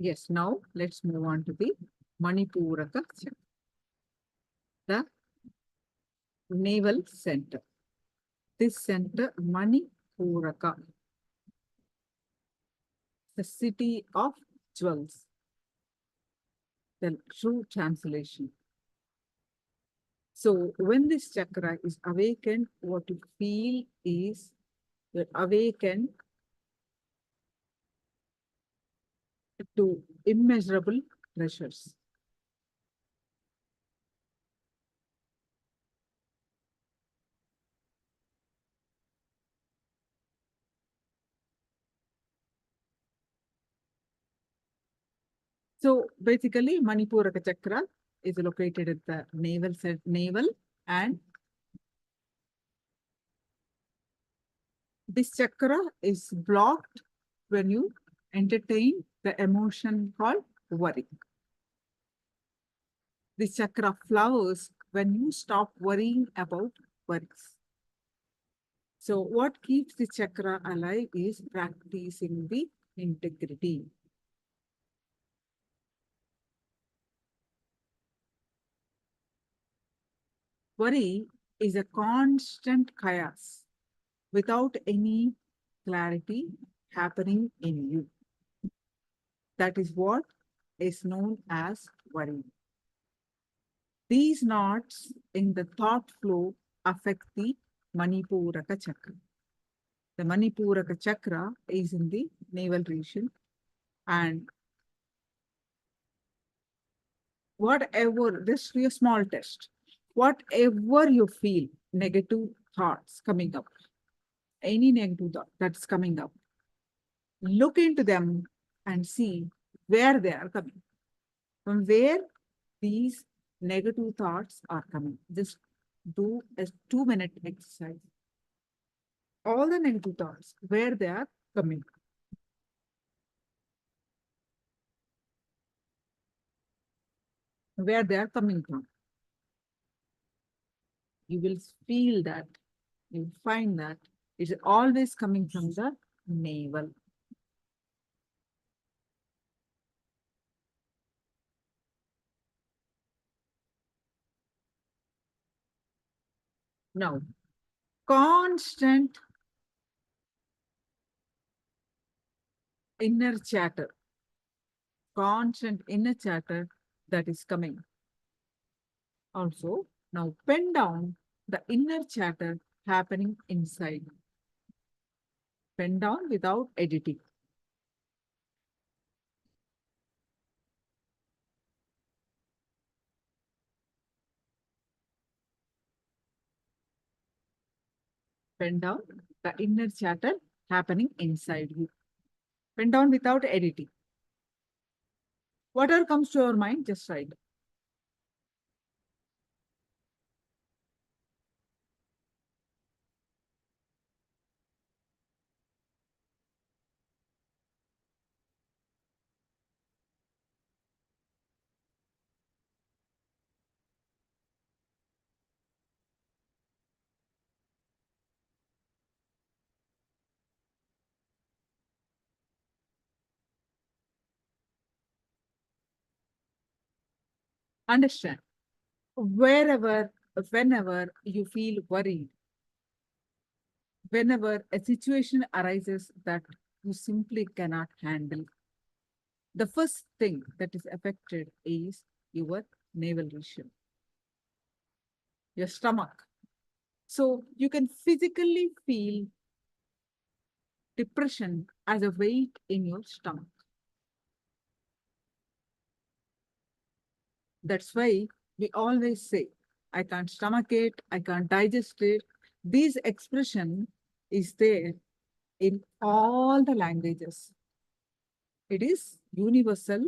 Yes, now let's move on to the Manipuraka chakra, the navel center. This center, Manipuraka, the city of jewels, the true translation. So when this chakra is awakened, what you feel is you're awakened to immeasurable treasures. So basically, Manipuraka chakra is located at the navel, and this chakra is blocked when you entertain the emotion called worry. This chakra flowers when you stop worrying about worries. So what keeps the chakra alive is practicing the integrity. Worry is a constant chaos without any clarity happening in you. That is what is known as worry. These knots in the thought flow affect the Manipuraka chakra. The Manipuraka chakra is in the navel region, and whatever, this is a small test, whatever you feel, negative thoughts coming up, any negative thought that's coming up, look into them and see where they are coming, from where these negative thoughts are coming. Just do a 2-minute exercise. All the negative thoughts, where they are coming. Where they are coming from. You will feel that, you will find that it's always coming from the navel. Now, constant inner chatter, constant inner chatter that is coming. Also, now pen down the inner chatter happening inside. Pen down without editing. Pen down the inner chatter happening inside you. Pen down without editing. Whatever comes to your mind, just write. Understand. Wherever, whenever you feel worried, whenever a situation arises that you simply cannot handle, the first thing that is affected is your navel region, your stomach. So you can physically feel depression as a weight in your stomach. That's why we always say, I can't stomach it, I can't digest it. This expression is there in all the languages. It is universal,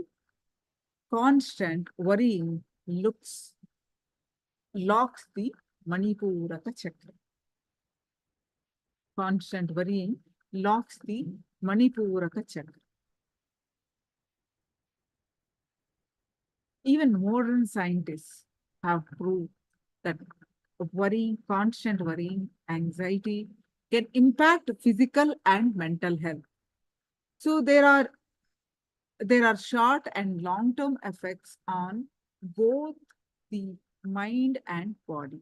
constant worrying locks the Manipuraka chakra. Constant worrying locks the Manipuraka chakra. Even modern scientists have proved that worrying, constant worrying, anxiety can impact physical and mental health. So there are there are short and long-term effects on both the mind and body.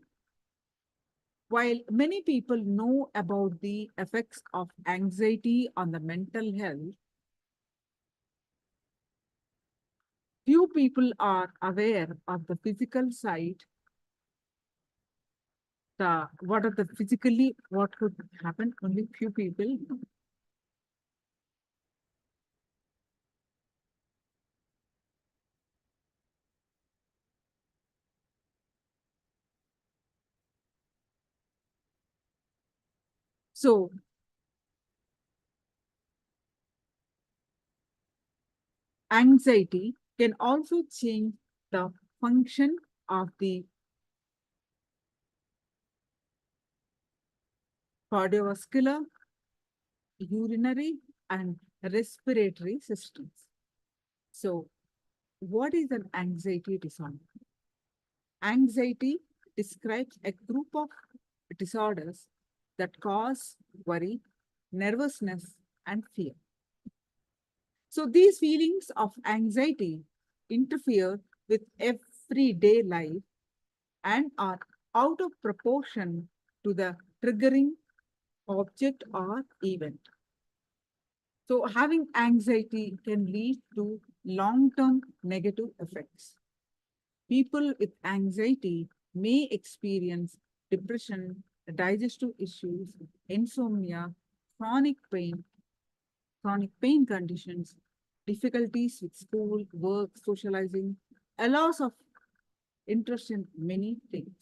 While many people know about the effects of anxiety on the mental health, few people are aware of the physical side, what could happen, only few people. So anxiety can also change the function of the cardiovascular, urinary, and respiratory systems. So, what is an anxiety disorder? Anxiety describes a group of disorders that cause worry, nervousness, and fear. So, these feelings of anxiety interfere with everyday life and are out of proportion to the triggering object or event. So, having anxiety can lead to long-term negative effects. People with anxiety may experience depression, digestive issues, insomnia, chronic pain conditions, difficulties with school, work, socializing, a loss of interest in many things,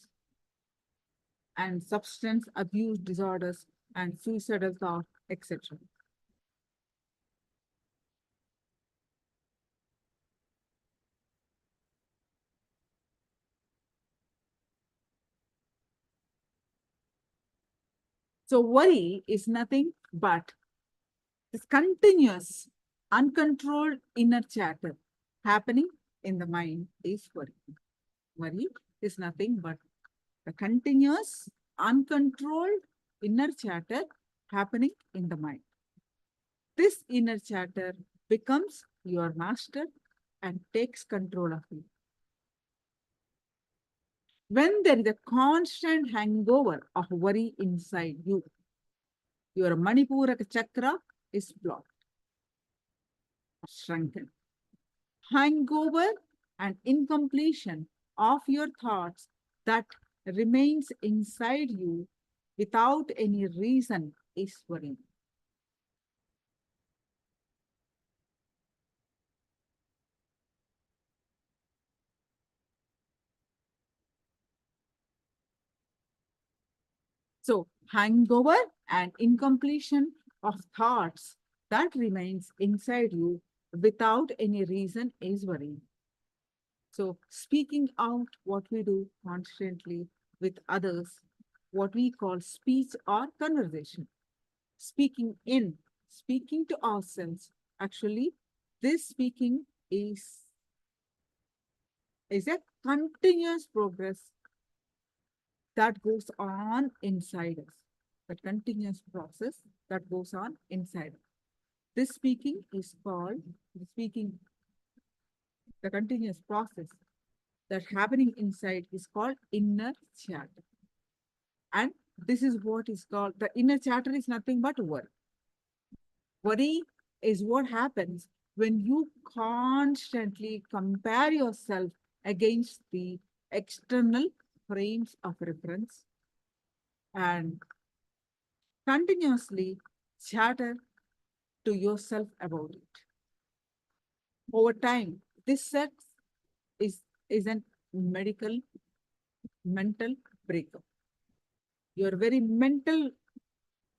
and substance abuse disorders and suicidal thought, etc. So worry is nothing but this continuous, uncontrolled inner chatter happening in the mind is worry. Worry is nothing but the continuous, uncontrolled inner chatter happening in the mind. This inner chatter becomes your master and takes control of you. When there is a constant hangover of worry inside you, your Manipuraka chakra is blocked, shrunken. Hangover and incompletion of your thoughts that remains inside you without any reason is worrying. So, hangover and incompletion of thoughts that remains inside you without any reason is worrying. So, speaking out what we do constantly with others, what we call speech or conversation. Speaking in, speaking to ourselves. Actually, this speaking is a continuous progress that goes on inside us. The continuous process that goes on inside us. This speaking is called the continuous process that happening inside is called inner chatter. And this is what is called the inner chatter is nothing but worry. Worry is what happens when you constantly compare yourself against the external frames of reference and continuously chatter to yourself about it. Over time, this set is a mental breakup. Your very mental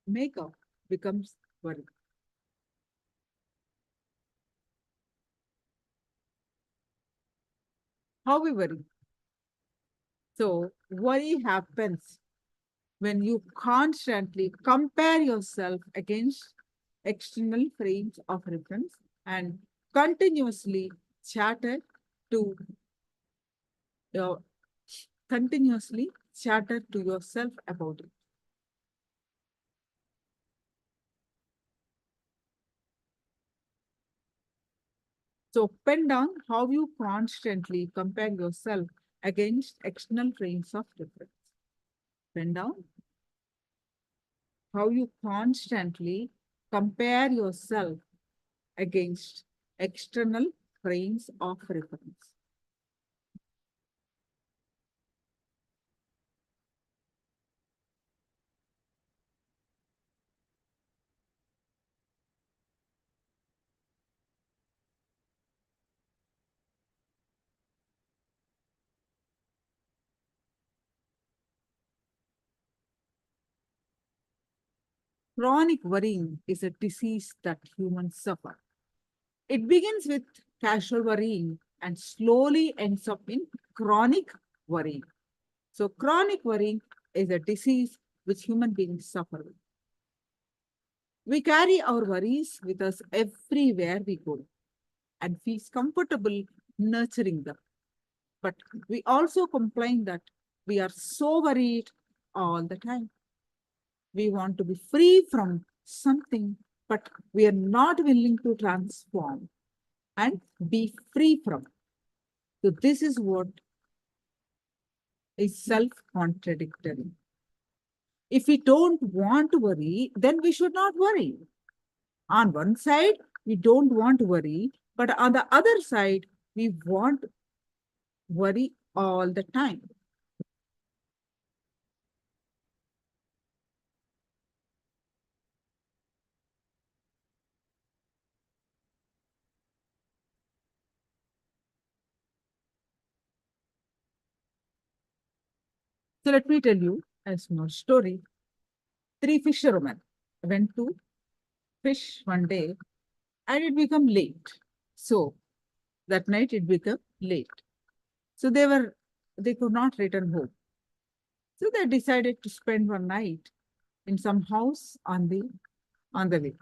makeup becomes worry. How we worry? So worry happens when you constantly compare yourself against external frames of reference and continuously chatter to your continuously chatter to yourself about it. So pen down how you constantly compare yourself against external frames of reference. Pen down how you constantly compare yourself against external frames of reference. Chronic worrying is a disease that humans suffer. It begins with casual worrying and slowly ends up in chronic worrying. So, chronic worrying is a disease which human beings suffer with. We carry our worries with us everywhere we go and feel comfortable nurturing them. But we also complain that we are so worried all the time. We want to be free from something, but we are not willing to transform and be free from. So, this is what is self contradictory. If we don't want to worry, then we should not worry. On one side, we don't want to worry, but on the other side, we want worry all the time. So let me tell you a small story. Three fishermen went to fish one day and it became late. So that night it became late. So they could not return home. So they decided to spend one night in some house on the way.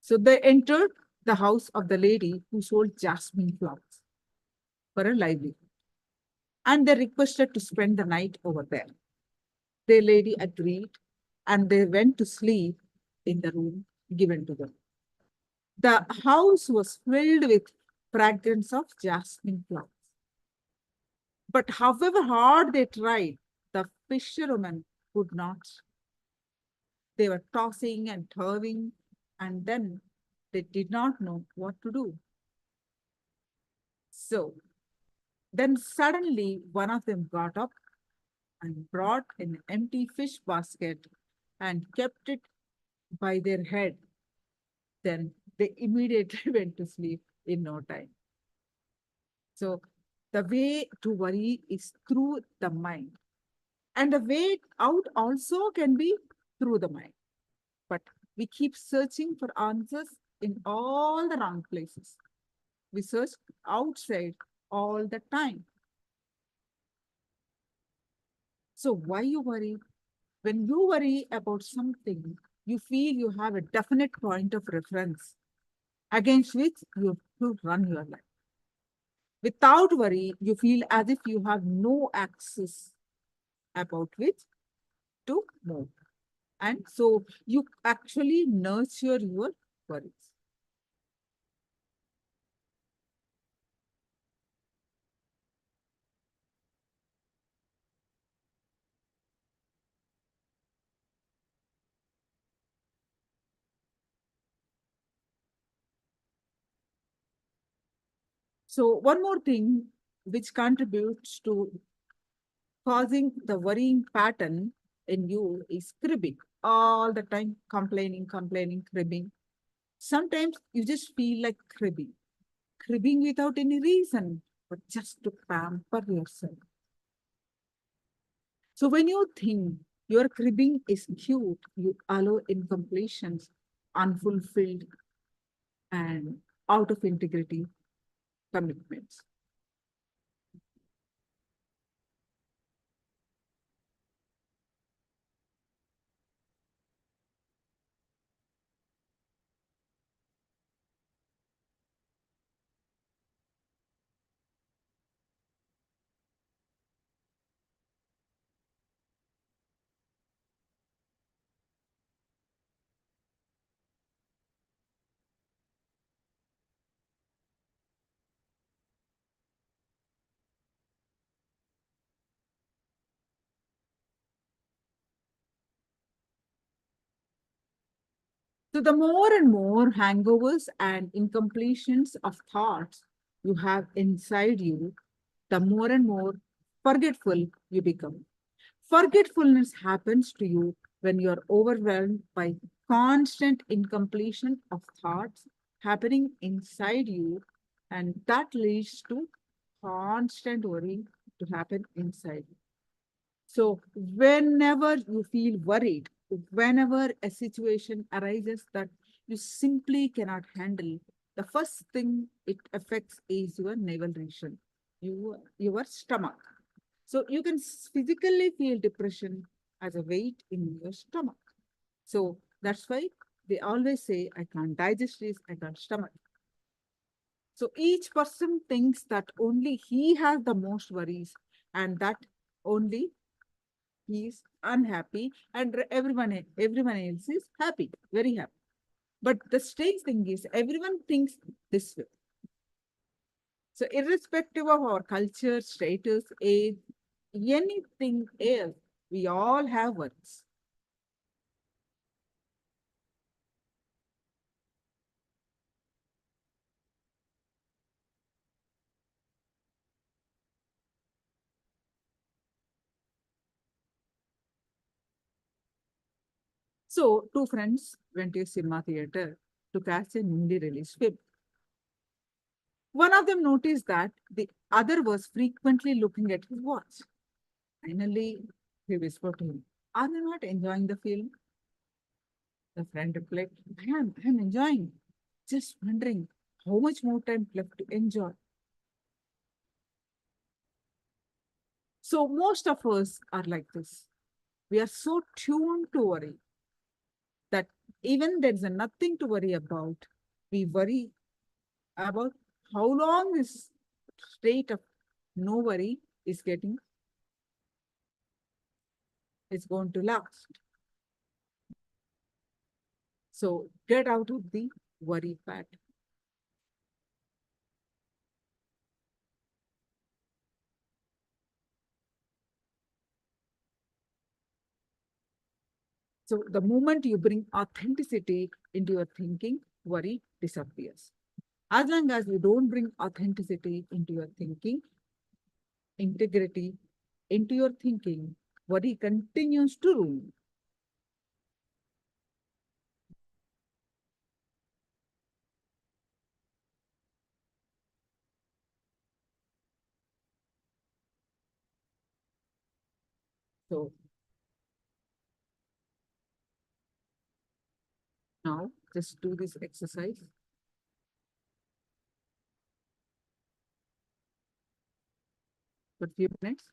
So they entered the house of the lady who sold jasmine flowers for a livelihood. And they requested to spend the night over there. The lady agreed and they went to sleep in the room given to them. The house was filled with fragrance of jasmine flowers. But however hard they tried, the fisherwomen could not. They were tossing and turning, and then they did not know what to do. So then suddenly one of them got up and brought an empty fish basket and kept it by their head. Then they immediately went to sleep in no time. So the way to worry is through the mind. And the way out also can be through the mind. But we keep searching for answers in all the wrong places. We search outside all the time. So why you worry? When you worry about something, you feel you have a definite point of reference against which you have to run your life. Without worry, you feel as if you have no access about which to move. And so you actually nurture your worries. So one more thing which contributes to causing the worrying pattern in you is cribbing. All the time complaining, cribbing. Sometimes you just feel like cribbing without any reason, but just to pamper yourself. So when you think your cribbing is cute, you allow incompletions, unfulfilled, and out of integrity commitments. So the more and more hangovers and incompletions of thoughts you have inside you, the more and more forgetful you become. Forgetfulness happens to you when you are overwhelmed by constant incompletion of thoughts happening inside you, and that leads to constant worry to happen inside you. So, whenever you feel worried, whenever a situation arises that you simply cannot handle, the first thing it affects is your navel region, your stomach. So, you can physically feel depression as a weight in your stomach. So, that's why they always say, I can't digest this, I can't stomach. So, each person thinks that only he has the most worries and that only he is unhappy and everyone else is happy, very happy. But the strange thing is everyone thinks this way. So irrespective of our culture, status, age, anything else, we all have words. So two friends went to a cinema theater to catch a newly released film. One of them noticed that the other was frequently looking at his watch. Finally, he whispered to him, are you not enjoying the film? The friend replied, I am enjoying. Just wondering how much more time left to enjoy. So most of us are like this. We are so tuned to worry that even there is nothing to worry about, we worry about how long this state of no worry is going to last. So get out of the worry pattern. So the moment you bring authenticity into your thinking, worry disappears. As long as you don't bring authenticity into your thinking, integrity into your thinking, worry continues to rule. So now just do this exercise for a few minutes.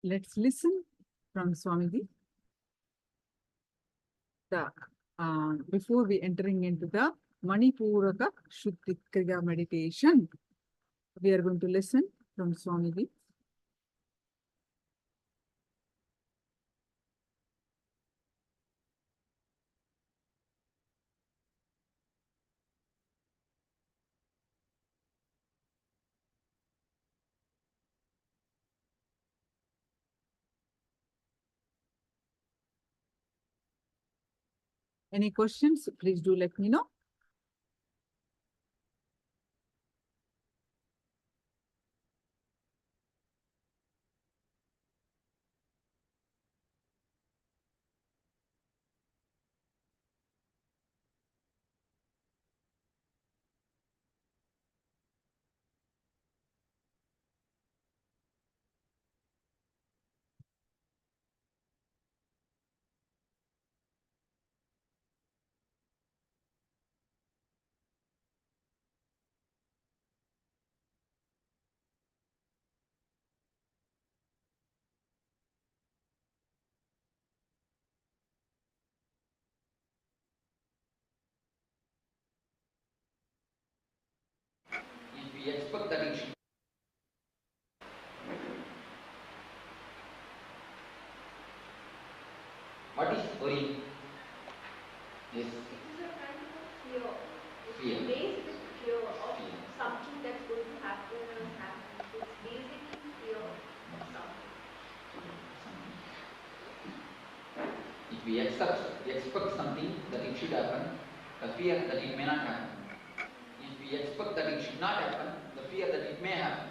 let's listen from Swamiji. Before we entering into the Manipuraka Shuddhi Kriya meditation, we are going to listen from Swamiji. Any questions? Please do let me know. If we expect that it should. What is worry? Yes. It is a kind of fear. It's Fear. based with fear of Fear. something that's going to happen or is happening. So it's basically fear of something. If we expect something that it should happen, the fear that it may not happen. If we expect that it should not happen, the fear that it may happen.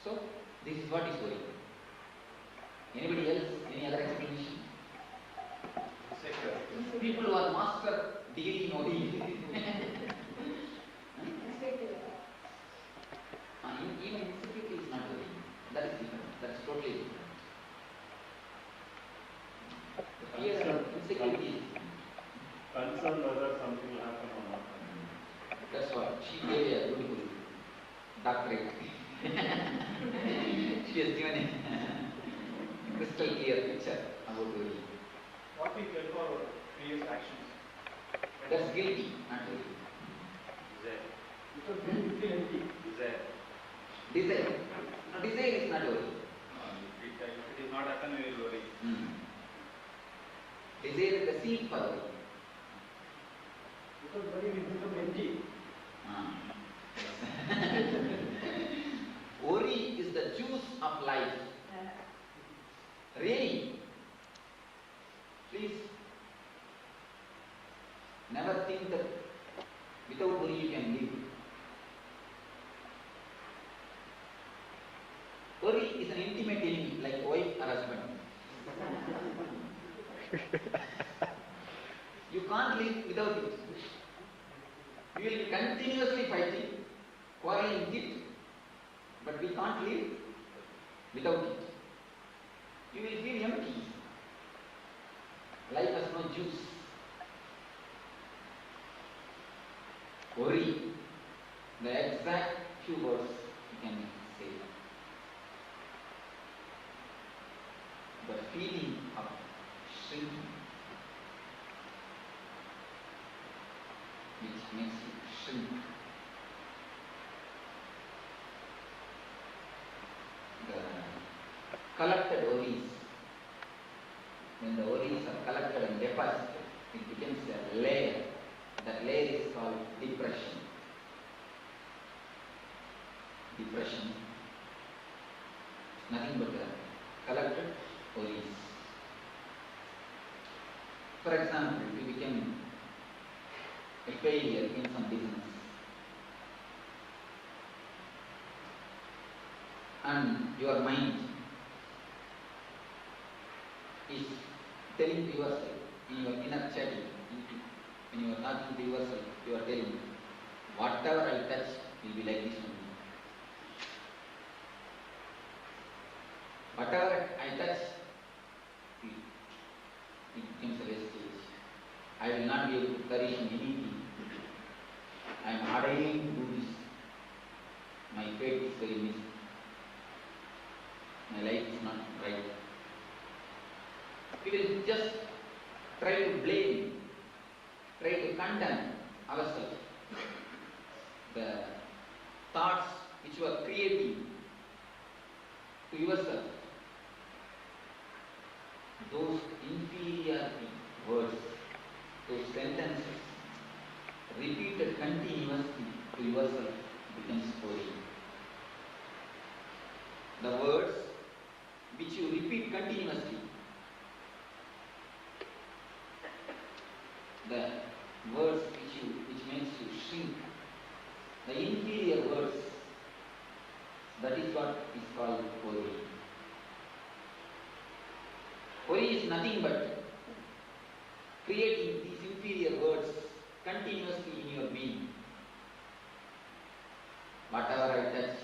So this is what is worry. Anybody else? Any other explanation? People who are master degree in OD. Even insecurity is not worry. That is different. That is totally different. The fear of insecurity is concern whether something will happen or not. that's what she gave a beautiful doctorate. She has given a crystal clear picture about worry. What we get for previous actions? That's guilty, not worry. Desire. Because then you feel empty. Desire. Desire. No, desire is not worry. If it is not happen, we will worry. Desire is the seed for worry. Because worry will become empty. Worry is the juice of life. Really, please never think that without worry you can live. Worry is an intimate enemy like wife or husband. You can't live without it. We will be continuously fighting, quarreling with it, but we can't live without it. You will feel empty. Life has no juice. Worry, the exact few words you can say. The feeling of shrinking, which makes you shrink. The collected worries, when the worries are collected and deposited, it becomes a layer. That layer is called depression. Depression is nothing but a collected worries. For example, if you become a failure in some business, and your mind is telling to yourself in your inner chatting, when you are talking to yourself, you are telling, whatever I touch will be like this only. Whatever I touch, it becomes a wastage. I will not be able to flourish in anything. I am ordaining to do this. My fate is very miserable. my life is not right. We will just try to blame, try to condemn ourselves. The thoughts which you are creating to yourself, those inferiority words, those sentences, repeated continuously to yourself becomes worry. The words which you repeat continuously, the words which makes you shrink, the inferior words, that is what is called worry. Worry is nothing but creating these inferior words continuously in your being. Whatever I touch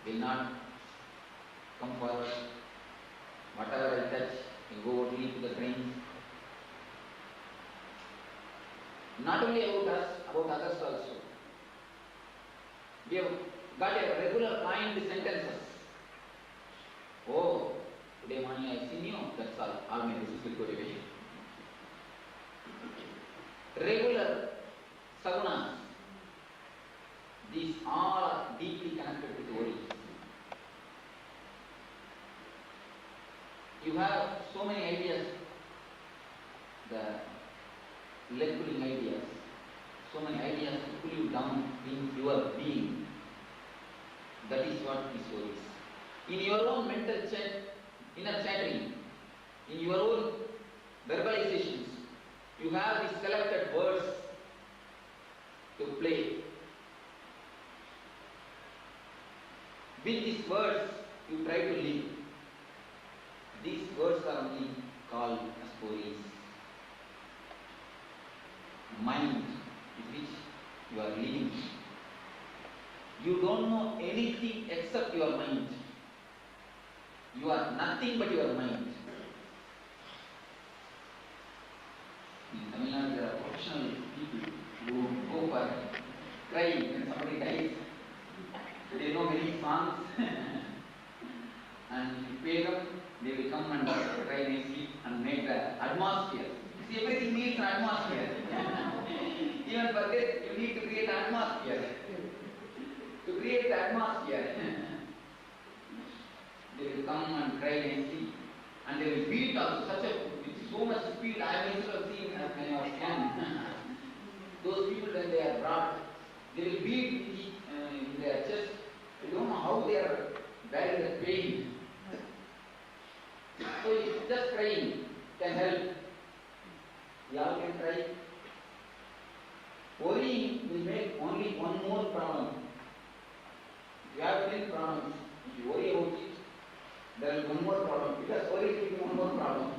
will not come forward. Whatever I touch will go only to the brains. Not only about us, about others also. We have got a regular kind sentences. Oh, today morning I seen you, that's all my business will go away. Regular sagunas, these all are deeply connected with worry. You have so many ideas, the leg pulling ideas, so many ideas to pull you down in your being. That is what is worries. In your own mental inner chanting, in your own verbalizations, you have these selected words to play. With these words, you try to live. These words are only called as worries. Mind with which you are living. You don't know anything except your mind. You are nothing but your mind. In Tamil Nadu, there are professional people who go for crying when somebody dies. They know many songs and if you pay them, they will come and cry nicely and make the atmosphere. See, everything needs an atmosphere. Even for this, you need to create an atmosphere. To create the atmosphere, they will come and cry nicely, and they will beat also with so much speed. I myself have seen when I was young. Those people, when they are brought, they will beat in their chest. They don't know how they are bearing the pain. So if just crying can help. We all can cry. Worrying will make only one more problem. You have 10 problems. If you worry about it, there will be one more problem. Because worry will be one more problem.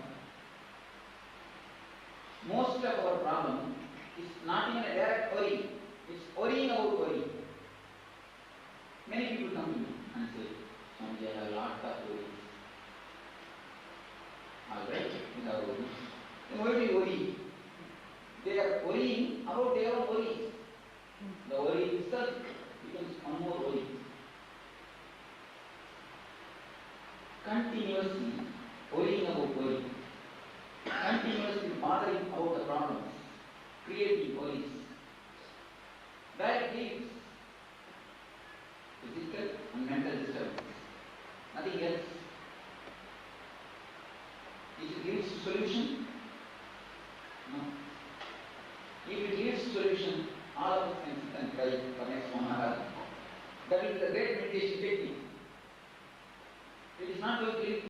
Most of our problem is not even a direct worry. It's worrying about worry. Many people come to me and say, Swamiji, I have a lot of worries. Alright, without worry. Then why do you worry? They are worrying about their own worries. The worry itself becomes one more worry. Continuously worrying about worry. Continuously bothering about the problems. Creating worries. Where it leads? Physical and mental disturbance. Nothing else. If it leads to solution, no. If it leads to solution, all of us can sit and cry for next 1 hour. That will be the great meditation technique. It is not going to lead